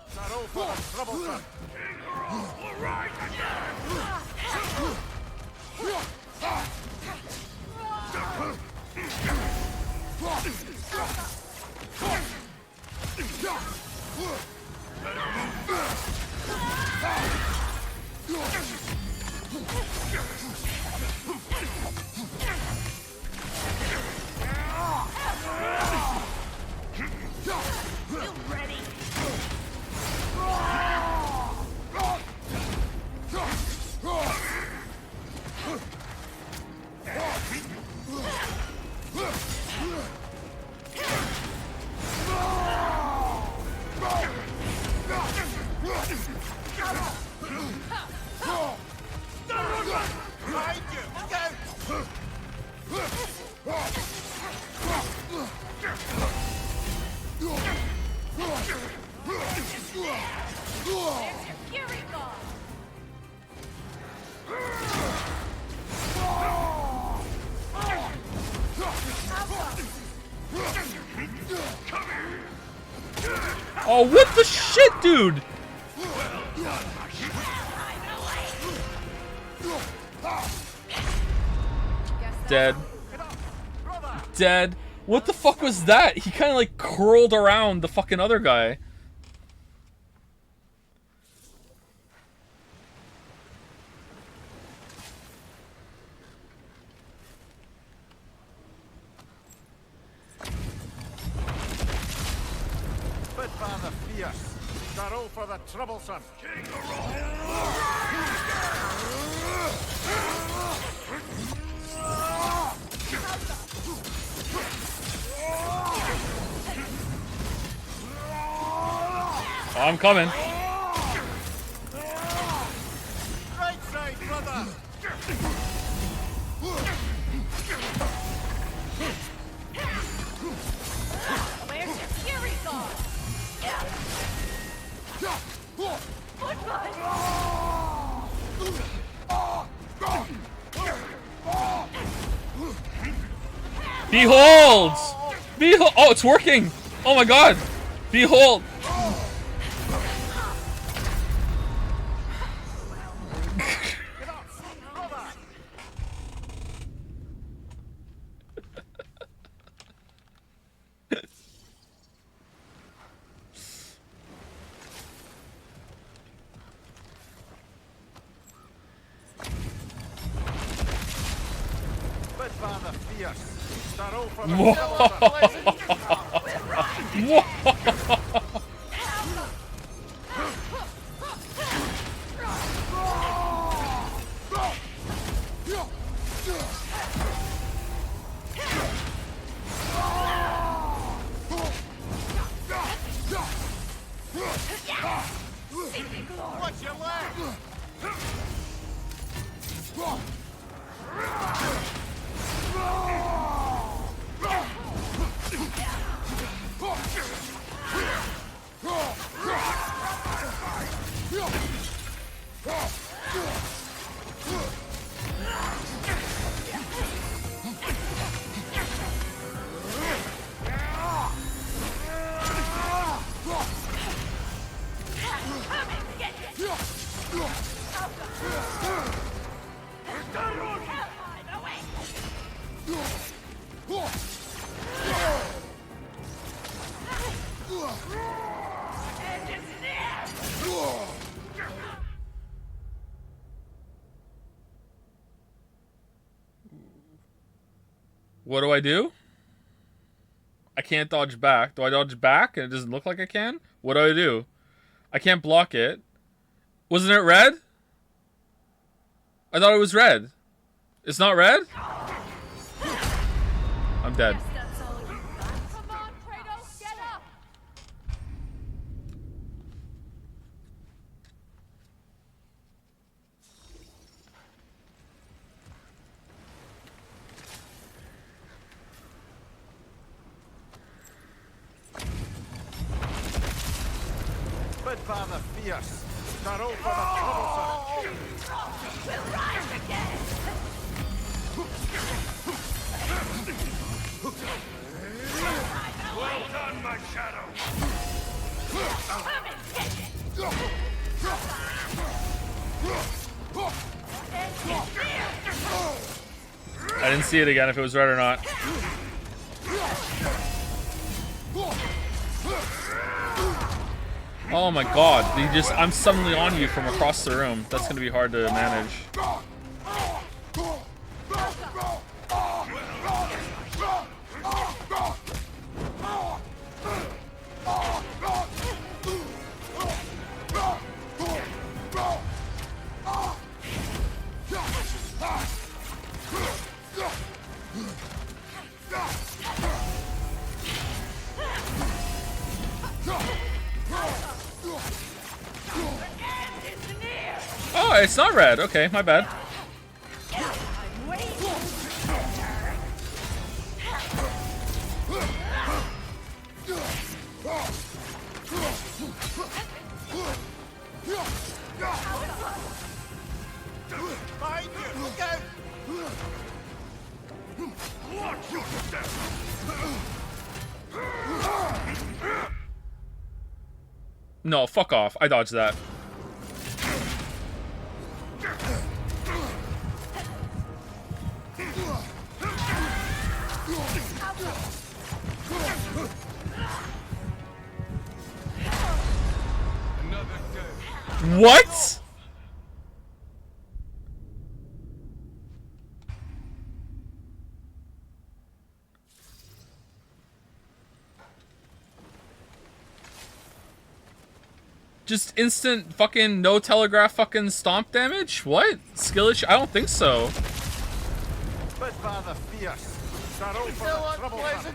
There's your fury ball. Oh, what the shit, dude? Dead. Dead. What the fuck was that? He kind of like curled around the fucking other guy. Father fierce, Darrow for the troublesome. King Oh, I'm coming. right side, brother. Where's your fury ball? Behold! Behold! Oh, it's working! Oh my god! Behold! Father fierce, Darrow for the Watch your leg! What do I do? I can't dodge back. Do I dodge back and it doesn't look like I can? What do I do? I can't block it. Wasn't it red? I thought it was red. It's not red? I'm dead. Come on, Kratos, get up! Bid Father fierce, Darrow for the troublesome. We'll rise again! Well done, my shadow! Come and get it! I didn't see it again if it was red or not. Oh my god, I'm suddenly on you from across the room. That's gonna be hard to manage. Oh, it's not red. Okay, my bad. No, fuck off. I dodged that. What? Just instant fucking no telegraph fucking stomp damage? What? Skillish? I don't think so. But father fierce. Sorrow for the troublesome.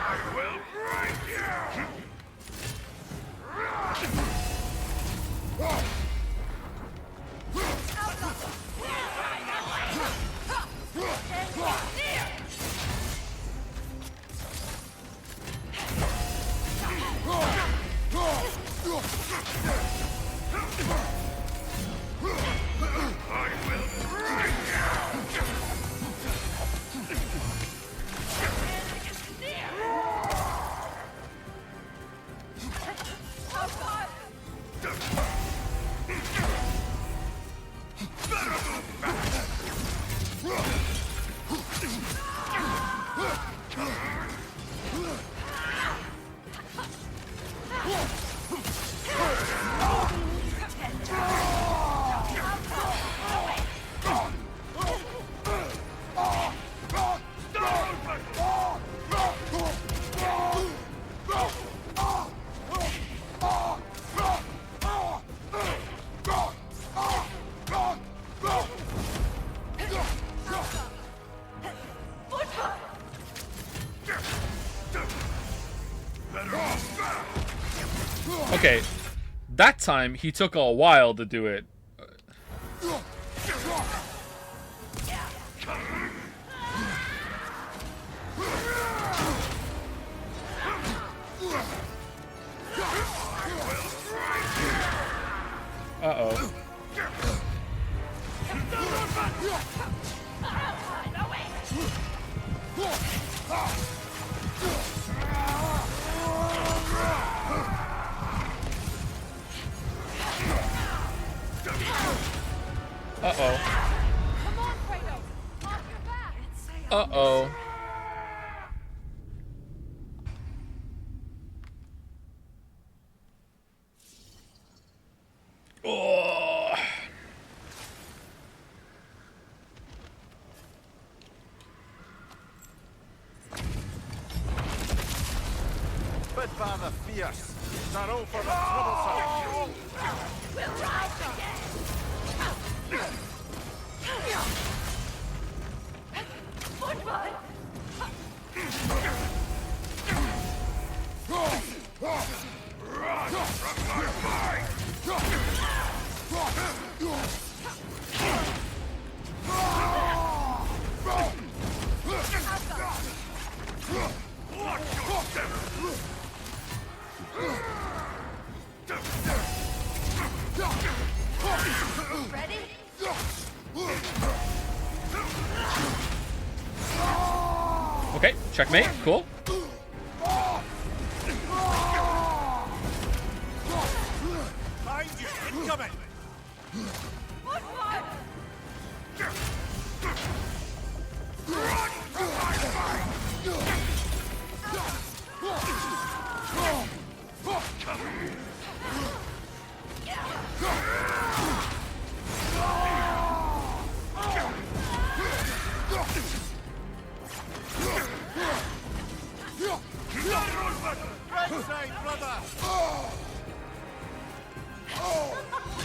I will break you! Okay, that time he took a while to do it. Uh-oh. Uh-oh. Uh-oh. Oh. But father fierce. Sorrow for the troublesome. We'll rise again! Football! Run from my mind! Watch your step! Ready? Okay, checkmate. Cool. Behind you, incoming! Run from my mind! Red side, brother!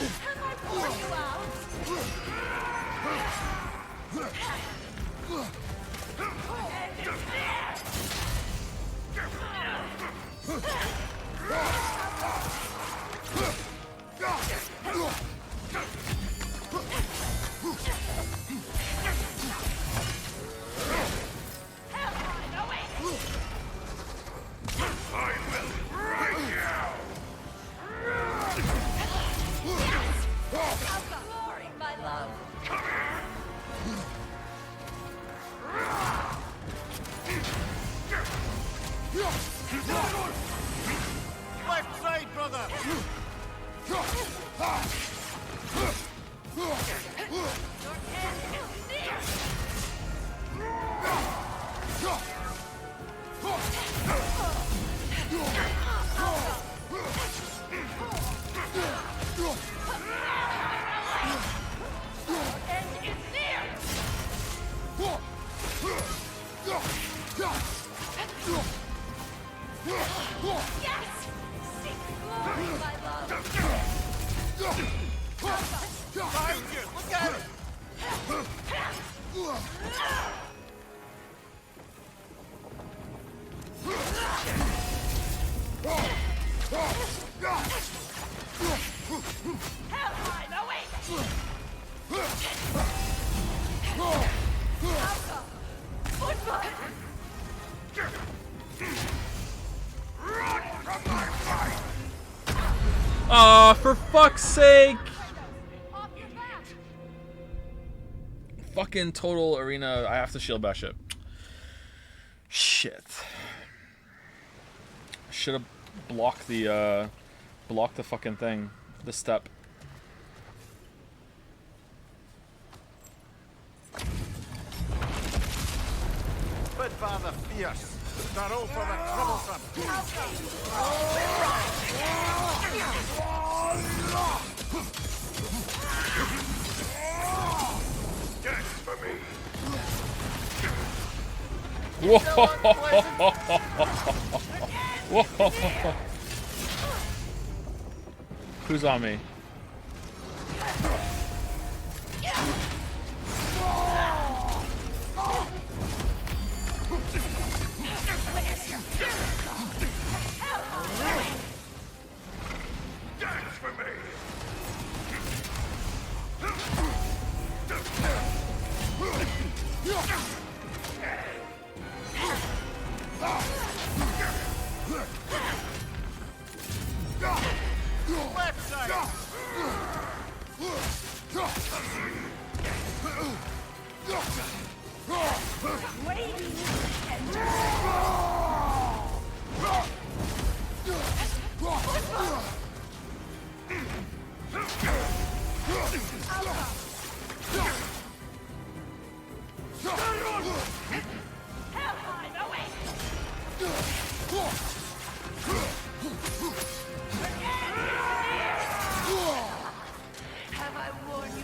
Can I pull you out? I will Aw, for fuck's sake! Fucking total arena. I have to shield bash it. Shit. Should have blocked the fucking thing. The step. Bid father fierce. Darrow for the troublesome. Dance for me. Whoa! Whoa! Who's on me? Dance for me. Left side. Have I warned you?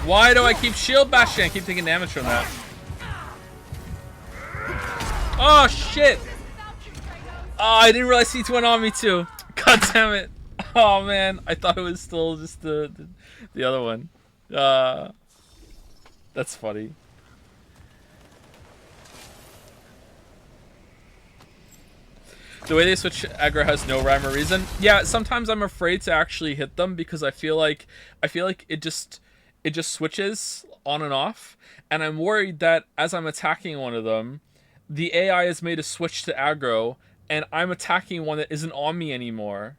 Why do I keep shield bashing? I keep taking damage from that. Oh shit! Oh, I didn't realize he went on me too. God damn it! Oh man, I thought it was still just the other one. That's funny. The way they switch aggro has no rhyme or reason. Yeah, sometimes I'm afraid to actually hit them because I feel like it just switches on and off, and I'm worried that as I'm attacking one of them, the AI has made a switch to aggro, and I'm attacking one that isn't on me anymore.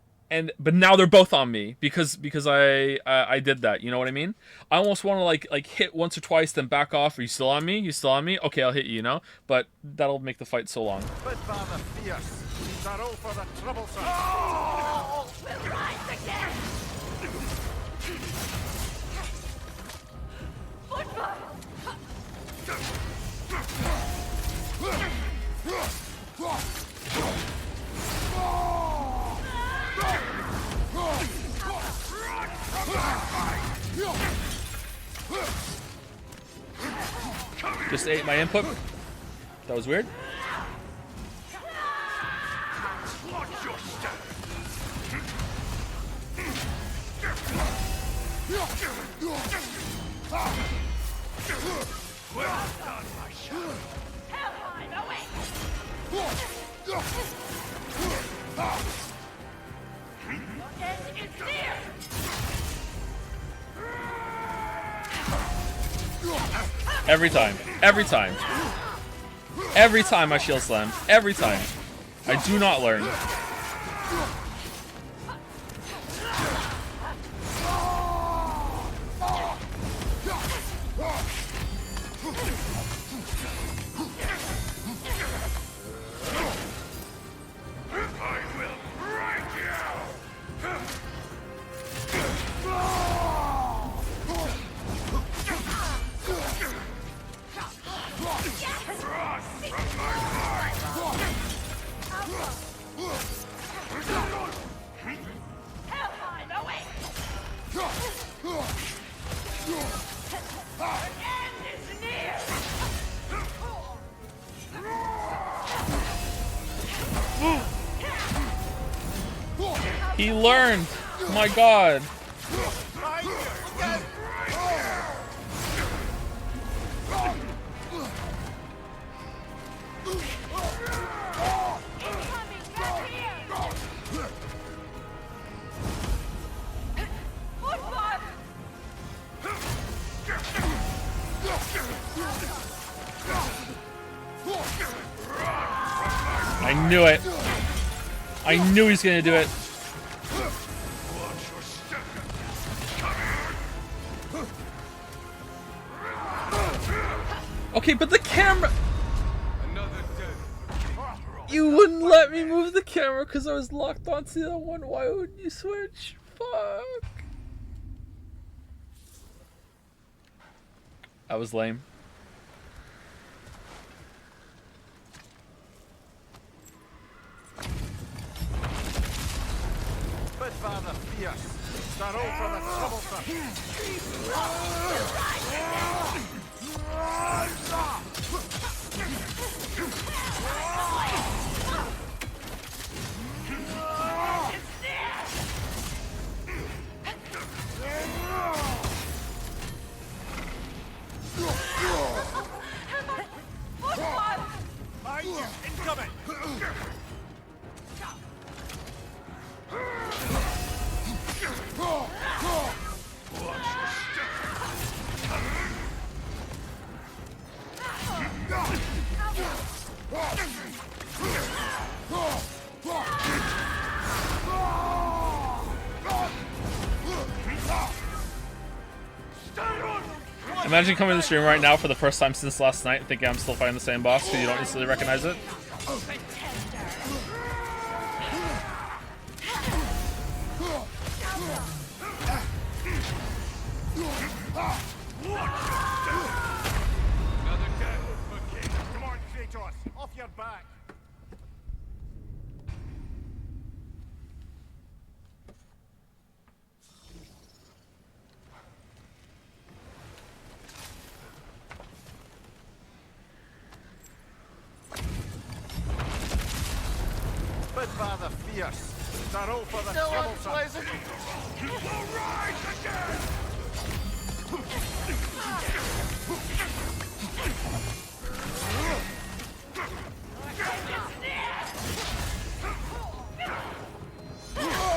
But now they're both on me because I did that. You know what I mean? I almost want to like hit once or twice, then back off. Are you still on me? You still on me? Okay, I'll hit you. You know, but that'll make the fight so long. Bid father fierce. Darrow for the troublesome. Oh, we'll rise again. Football. Just ate my input. That was weird. Well done, my son. Hellheim, awake! Your end is near! Every time. Every time. Every time I shield slam. Every time. I do not learn. He learned. My God. I knew it. I knew he was gonna do it. Okay, but the camera... You wouldn't let me move the camera because I was locked onto the one. Why wouldn't you switch? Fuck. That was lame. But Father Fierce, start all for the troublesome. Incoming! Imagine coming to the stream right now for the first time since last night and thinking I'm still fighting the same boss because you don't instantly recognize it. Another death. Okay, come on, Kratos, off your back. But Father Fierce, start all for the troublesome. You will rise again!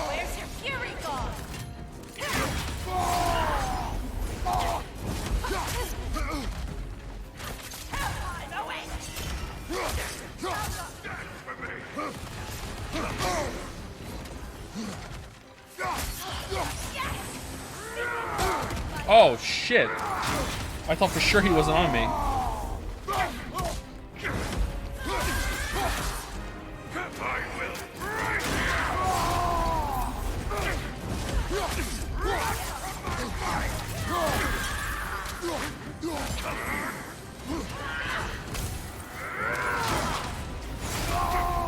Where's your fury gone? Oh shit! I thought for sure he wasn't on me.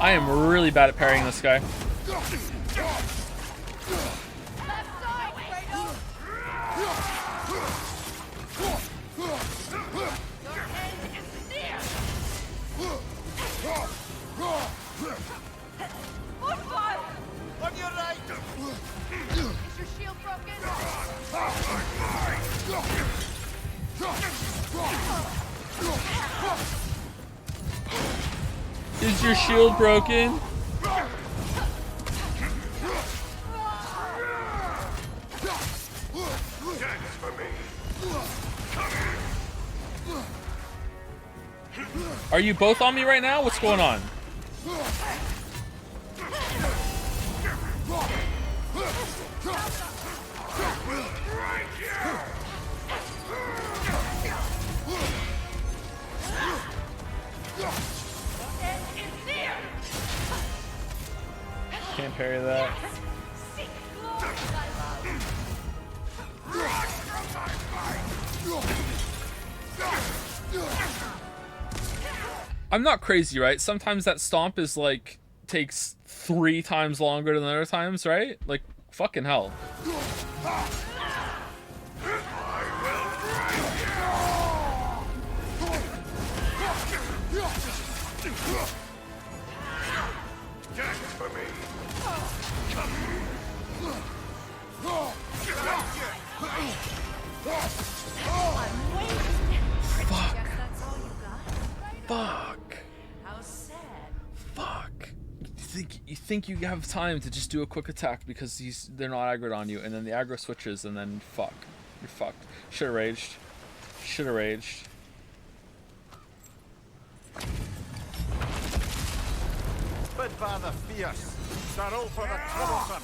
I am really bad at parrying this guy. On your right! Is your shield broken? Is your shield broken? Are you both on me right now? What's going on? Can't parry that. I'm not crazy, right? Sometimes that stomp is like takes 3 times longer than other times, right? Like fucking hell. Fuck. How sad. Fuck. You think you have time to just do a quick attack because they're not aggroed on you, and then the aggro switches, and then fuck. You're fucked. Should've raged. Should've raged. Spitfather fierce. Sorrow for the troublesome.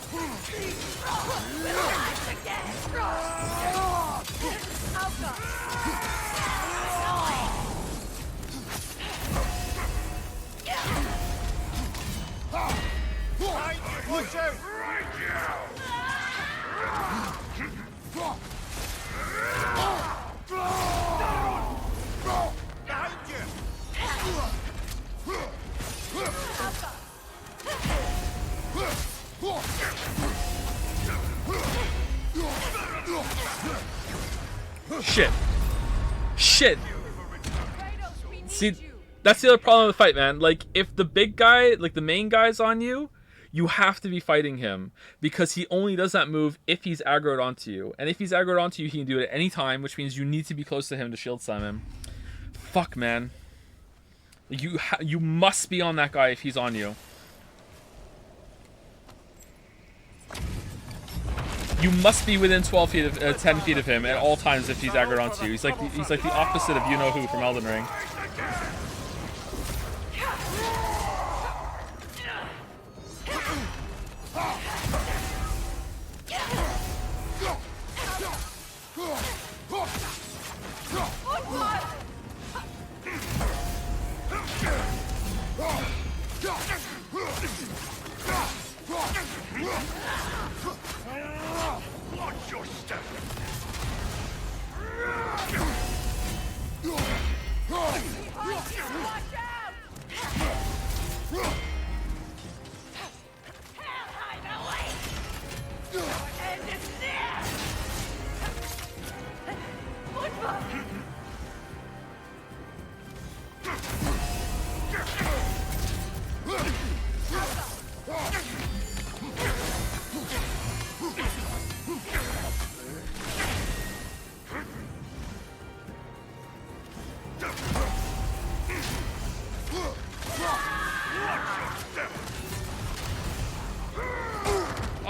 Watch out! Behind you! Shit. Shit. See, that's the other problem with the fight, man. Like, if the big guy, like the main guy's on you, you have to be fighting him, because he only does that move if he's aggroed onto you. And if he's aggroed onto you, he can do it at any time, which means you need to be close to him to shield slam him. Fuck, man. You must be on that guy if he's on you. You must be within 12 feet of 10 feet of him at all times if he's aggroed onto you. He's like the opposite of you-know-who from Elden Ring. Watch your step.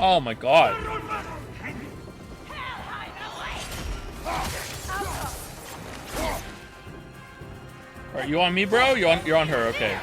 Oh my god. Alright, you on me, bro? You're on her, okay.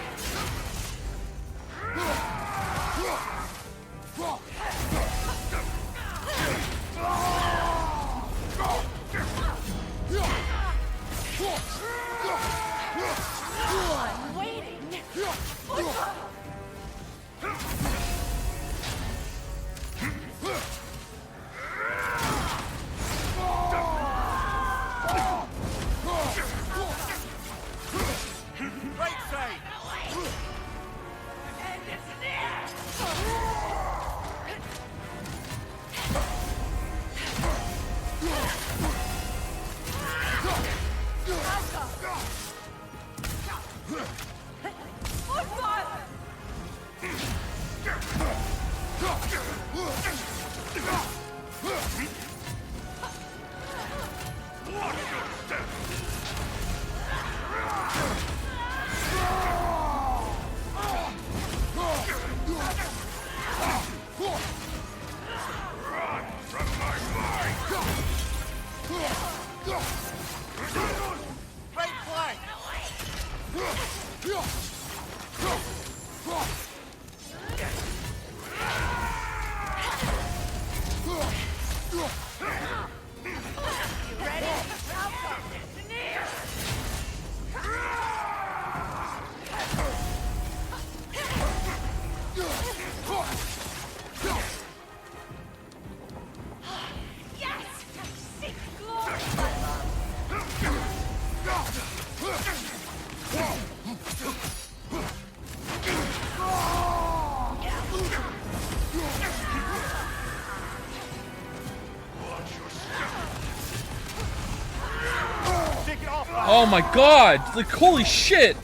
Oh my god! Like, holy shit!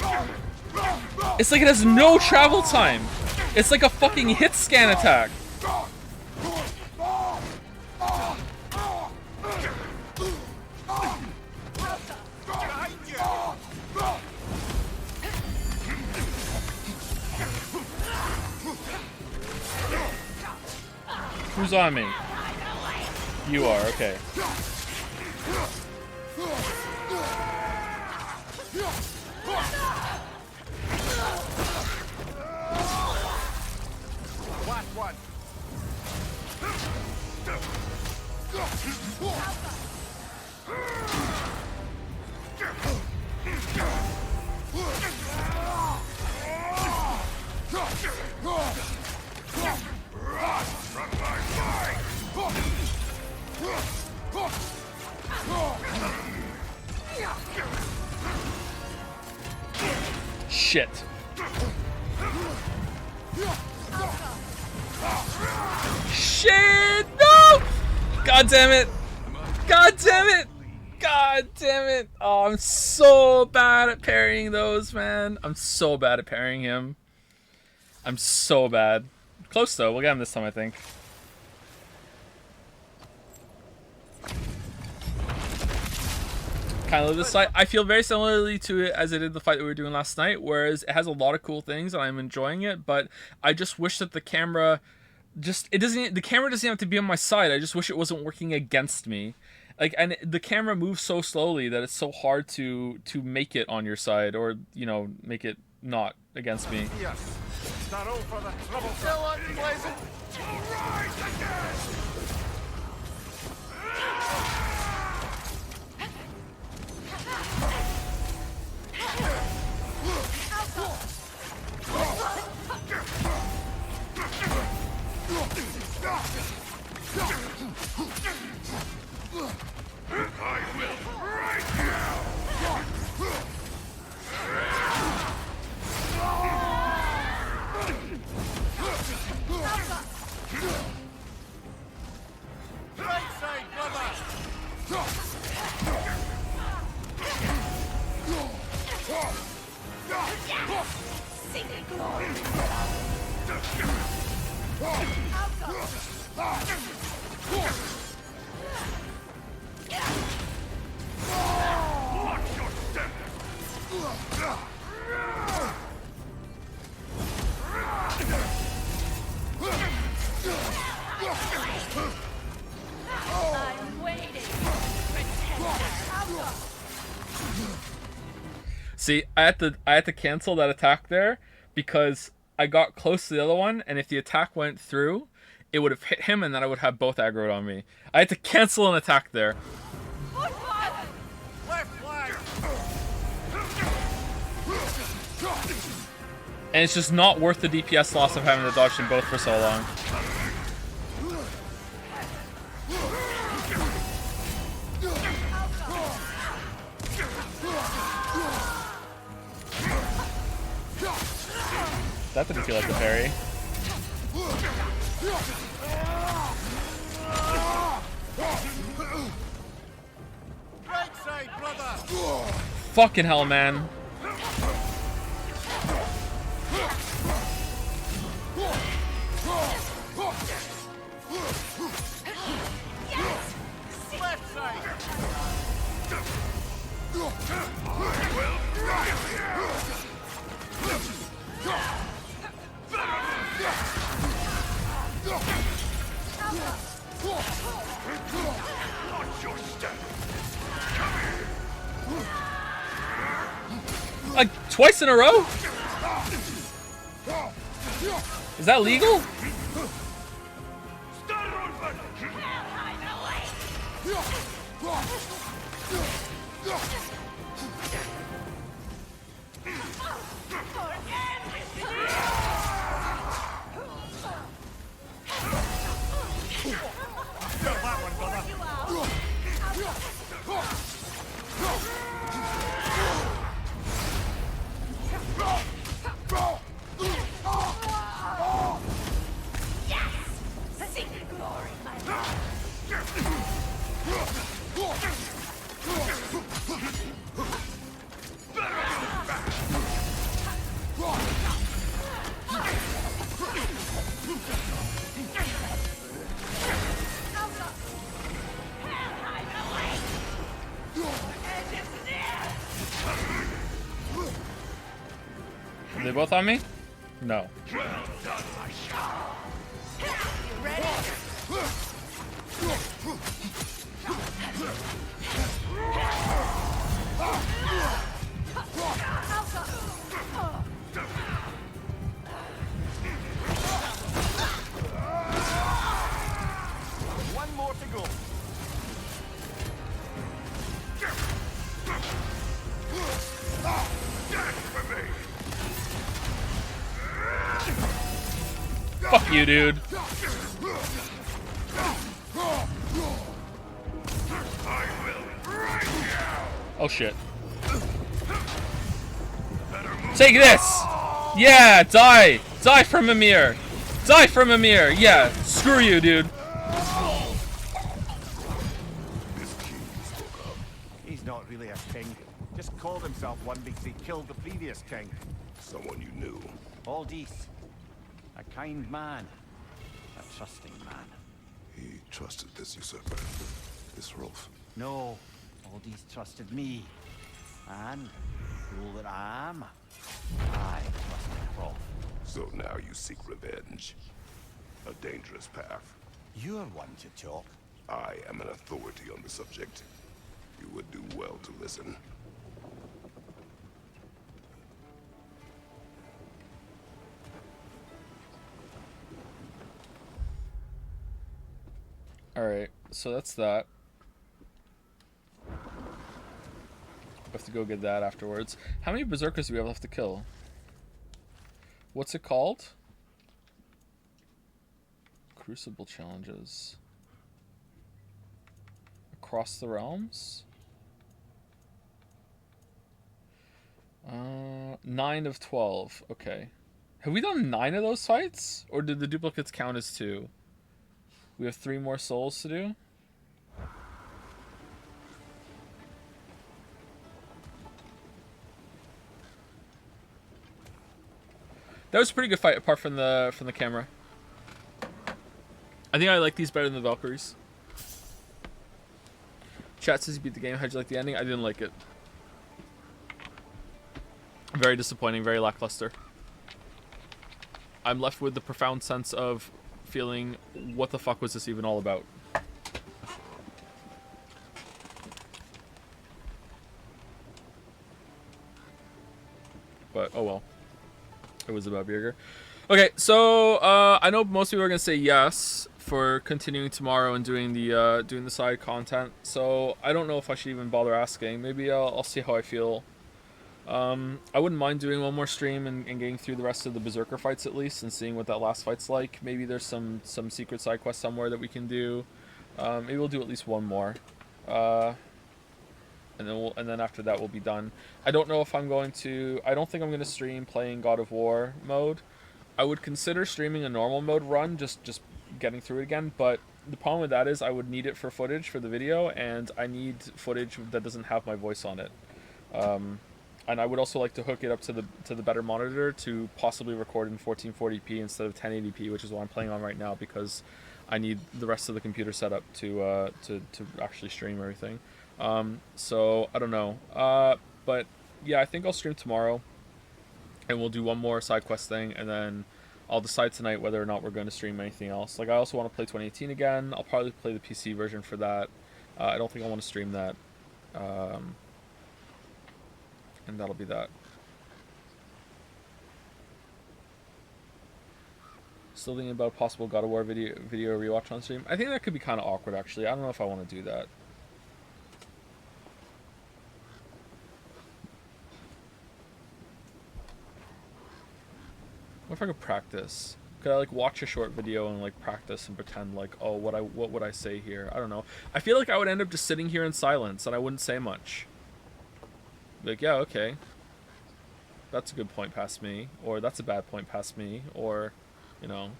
It's like it has no travel time. It's like a fucking hit scan attack. Who's on me? You are, okay. Last one. Shit. Shit! No! God damn it! God damn it! God damn it! Oh, I'm so bad at parrying those, man. I'm so bad at parrying him. I'm so bad. Close though. We'll get him this time, I think. Kind of live this fight. I feel very similarly to it as I did the fight that we were doing last night, whereas it has a lot of cool things and I'm enjoying it, but I just wish that the camera the camera doesn't have to be on my side. I just wish it wasn't working against me. Like, and the camera moves so slowly that it's so hard to make it on your side, or, you know, make it not against me. Yes. Not all for the trouble. Still unpleasant. Rise again. I will break you! Right side, brother! Sing in glory. Watch your step! I'm waiting. See, I had to cancel that attack there because I got close to the other one, and if the attack went through, it would have hit him, and then I would have both aggroed on me. I had to cancel an attack there. Left flag! And it's just not worth the DPS loss of having to dodge them both for so long. That didn't feel like a parry. Right side, brother! Fucking hell, man. Left side! Watch your step! Like, twice in a row? Is that legal? Are they both on me? No. Well done, my child. Ready? Fuck you, dude. Oh shit. Take this! Yeah, die! Die from Amir! Die from Amir! Yeah, screw you, dude. He's not really a king. Just called himself one because he killed the previous king. Someone you knew. Aldis. A kind man. A trusting man. He trusted this usurper, this Rolf. No, Aldis trusted me. And, fool that I am, I trusted Rolf. So now you seek revenge. A dangerous path. You're one to talk. I am an authority on the subject. You would do well to listen. Alright, so that's that. We have to go get that afterwards. How many berserkers do we have left to kill? What's it called? Crucible challenges. Across the realms? 9 of 12. Okay. Have we done 9 of those fights? Or did the duplicates count as 2? We have 3 more souls to do? That was a pretty good fight, apart from the camera. I think I like these better than the Valkyries. Chat says you beat the game. How'd you like the ending? I didn't like it. Very disappointing. Very lackluster. I'm left with the profound sense of feeling, what the fuck was this even all about? But oh well. It was about Bjerger. Okay, so I know most people are gonna say yes for continuing tomorrow and doing the side content. So I don't know if I should even bother asking. Maybe I'll see how I feel. I wouldn't mind doing one more stream and getting through the rest of the Berserker fights at least and seeing what that last fight's like. Maybe there's some secret side quest somewhere that we can do. Maybe we'll do at least one more. And then after that we'll be done. I don't know if I'm going to... I don't think I'm going to stream playing God of War mode. I would consider streaming a normal mode run, just getting through it again, but the problem with that is I would need it for footage for the video, and I need footage that doesn't have my voice on it. And I would also like to hook it up to the better monitor to possibly record in 1440p instead of 1080p, which is what I'm playing on right now, because I need the rest of the computer set up to actually stream everything. So I don't know, but yeah, I think I'll stream tomorrow, and we'll do one more side quest thing, and then I'll decide tonight whether or not we're going to stream anything else. Like, I also want to play 2018 again. I'll probably play the PC version for that. I don't think I want to stream that, and that'll be that. Still thinking about a possible God of War video rewatch on stream. I think that could be kind of awkward, actually. I don't know if I want to do that. What if I could practice? Could I like watch a short video and like practice and pretend like, oh, what would I say here? I don't know. I feel like I would end up just sitting here in silence and I wouldn't say much. Like, yeah, okay. That's a good point past me, or that's a bad point past me, or, you know,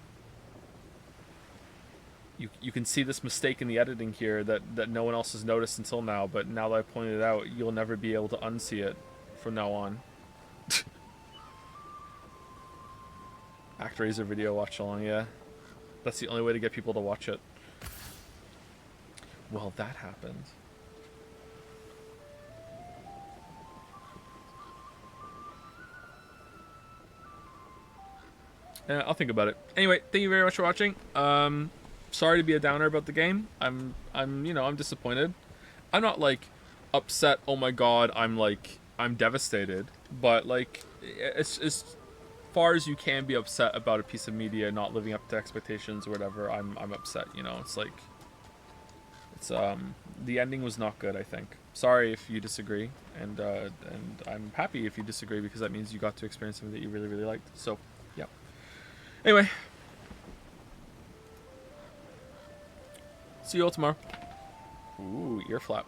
you can see this mistake in the editing here that no one else has noticed until now, but now that I pointed it out, you'll never be able to unsee it from now on. ActRaiser video watch along, yeah. That's the only way to get people to watch it. Well, that happened. Yeah, I'll think about it. Anyway, thank you very much for watching. Sorry to be a downer about the game. I'm disappointed. I'm not like upset. Oh my god, I'm devastated. But like, it's far as you can be upset about a piece of media not living up to expectations or whatever. I'm upset. You know, it's like, it's the ending was not good. I think. Sorry if you disagree, and I'm happy if you disagree, because that means you got to experience something that you really liked. So, yeah. Anyway, See you all tomorrow. Ooh, ear flap.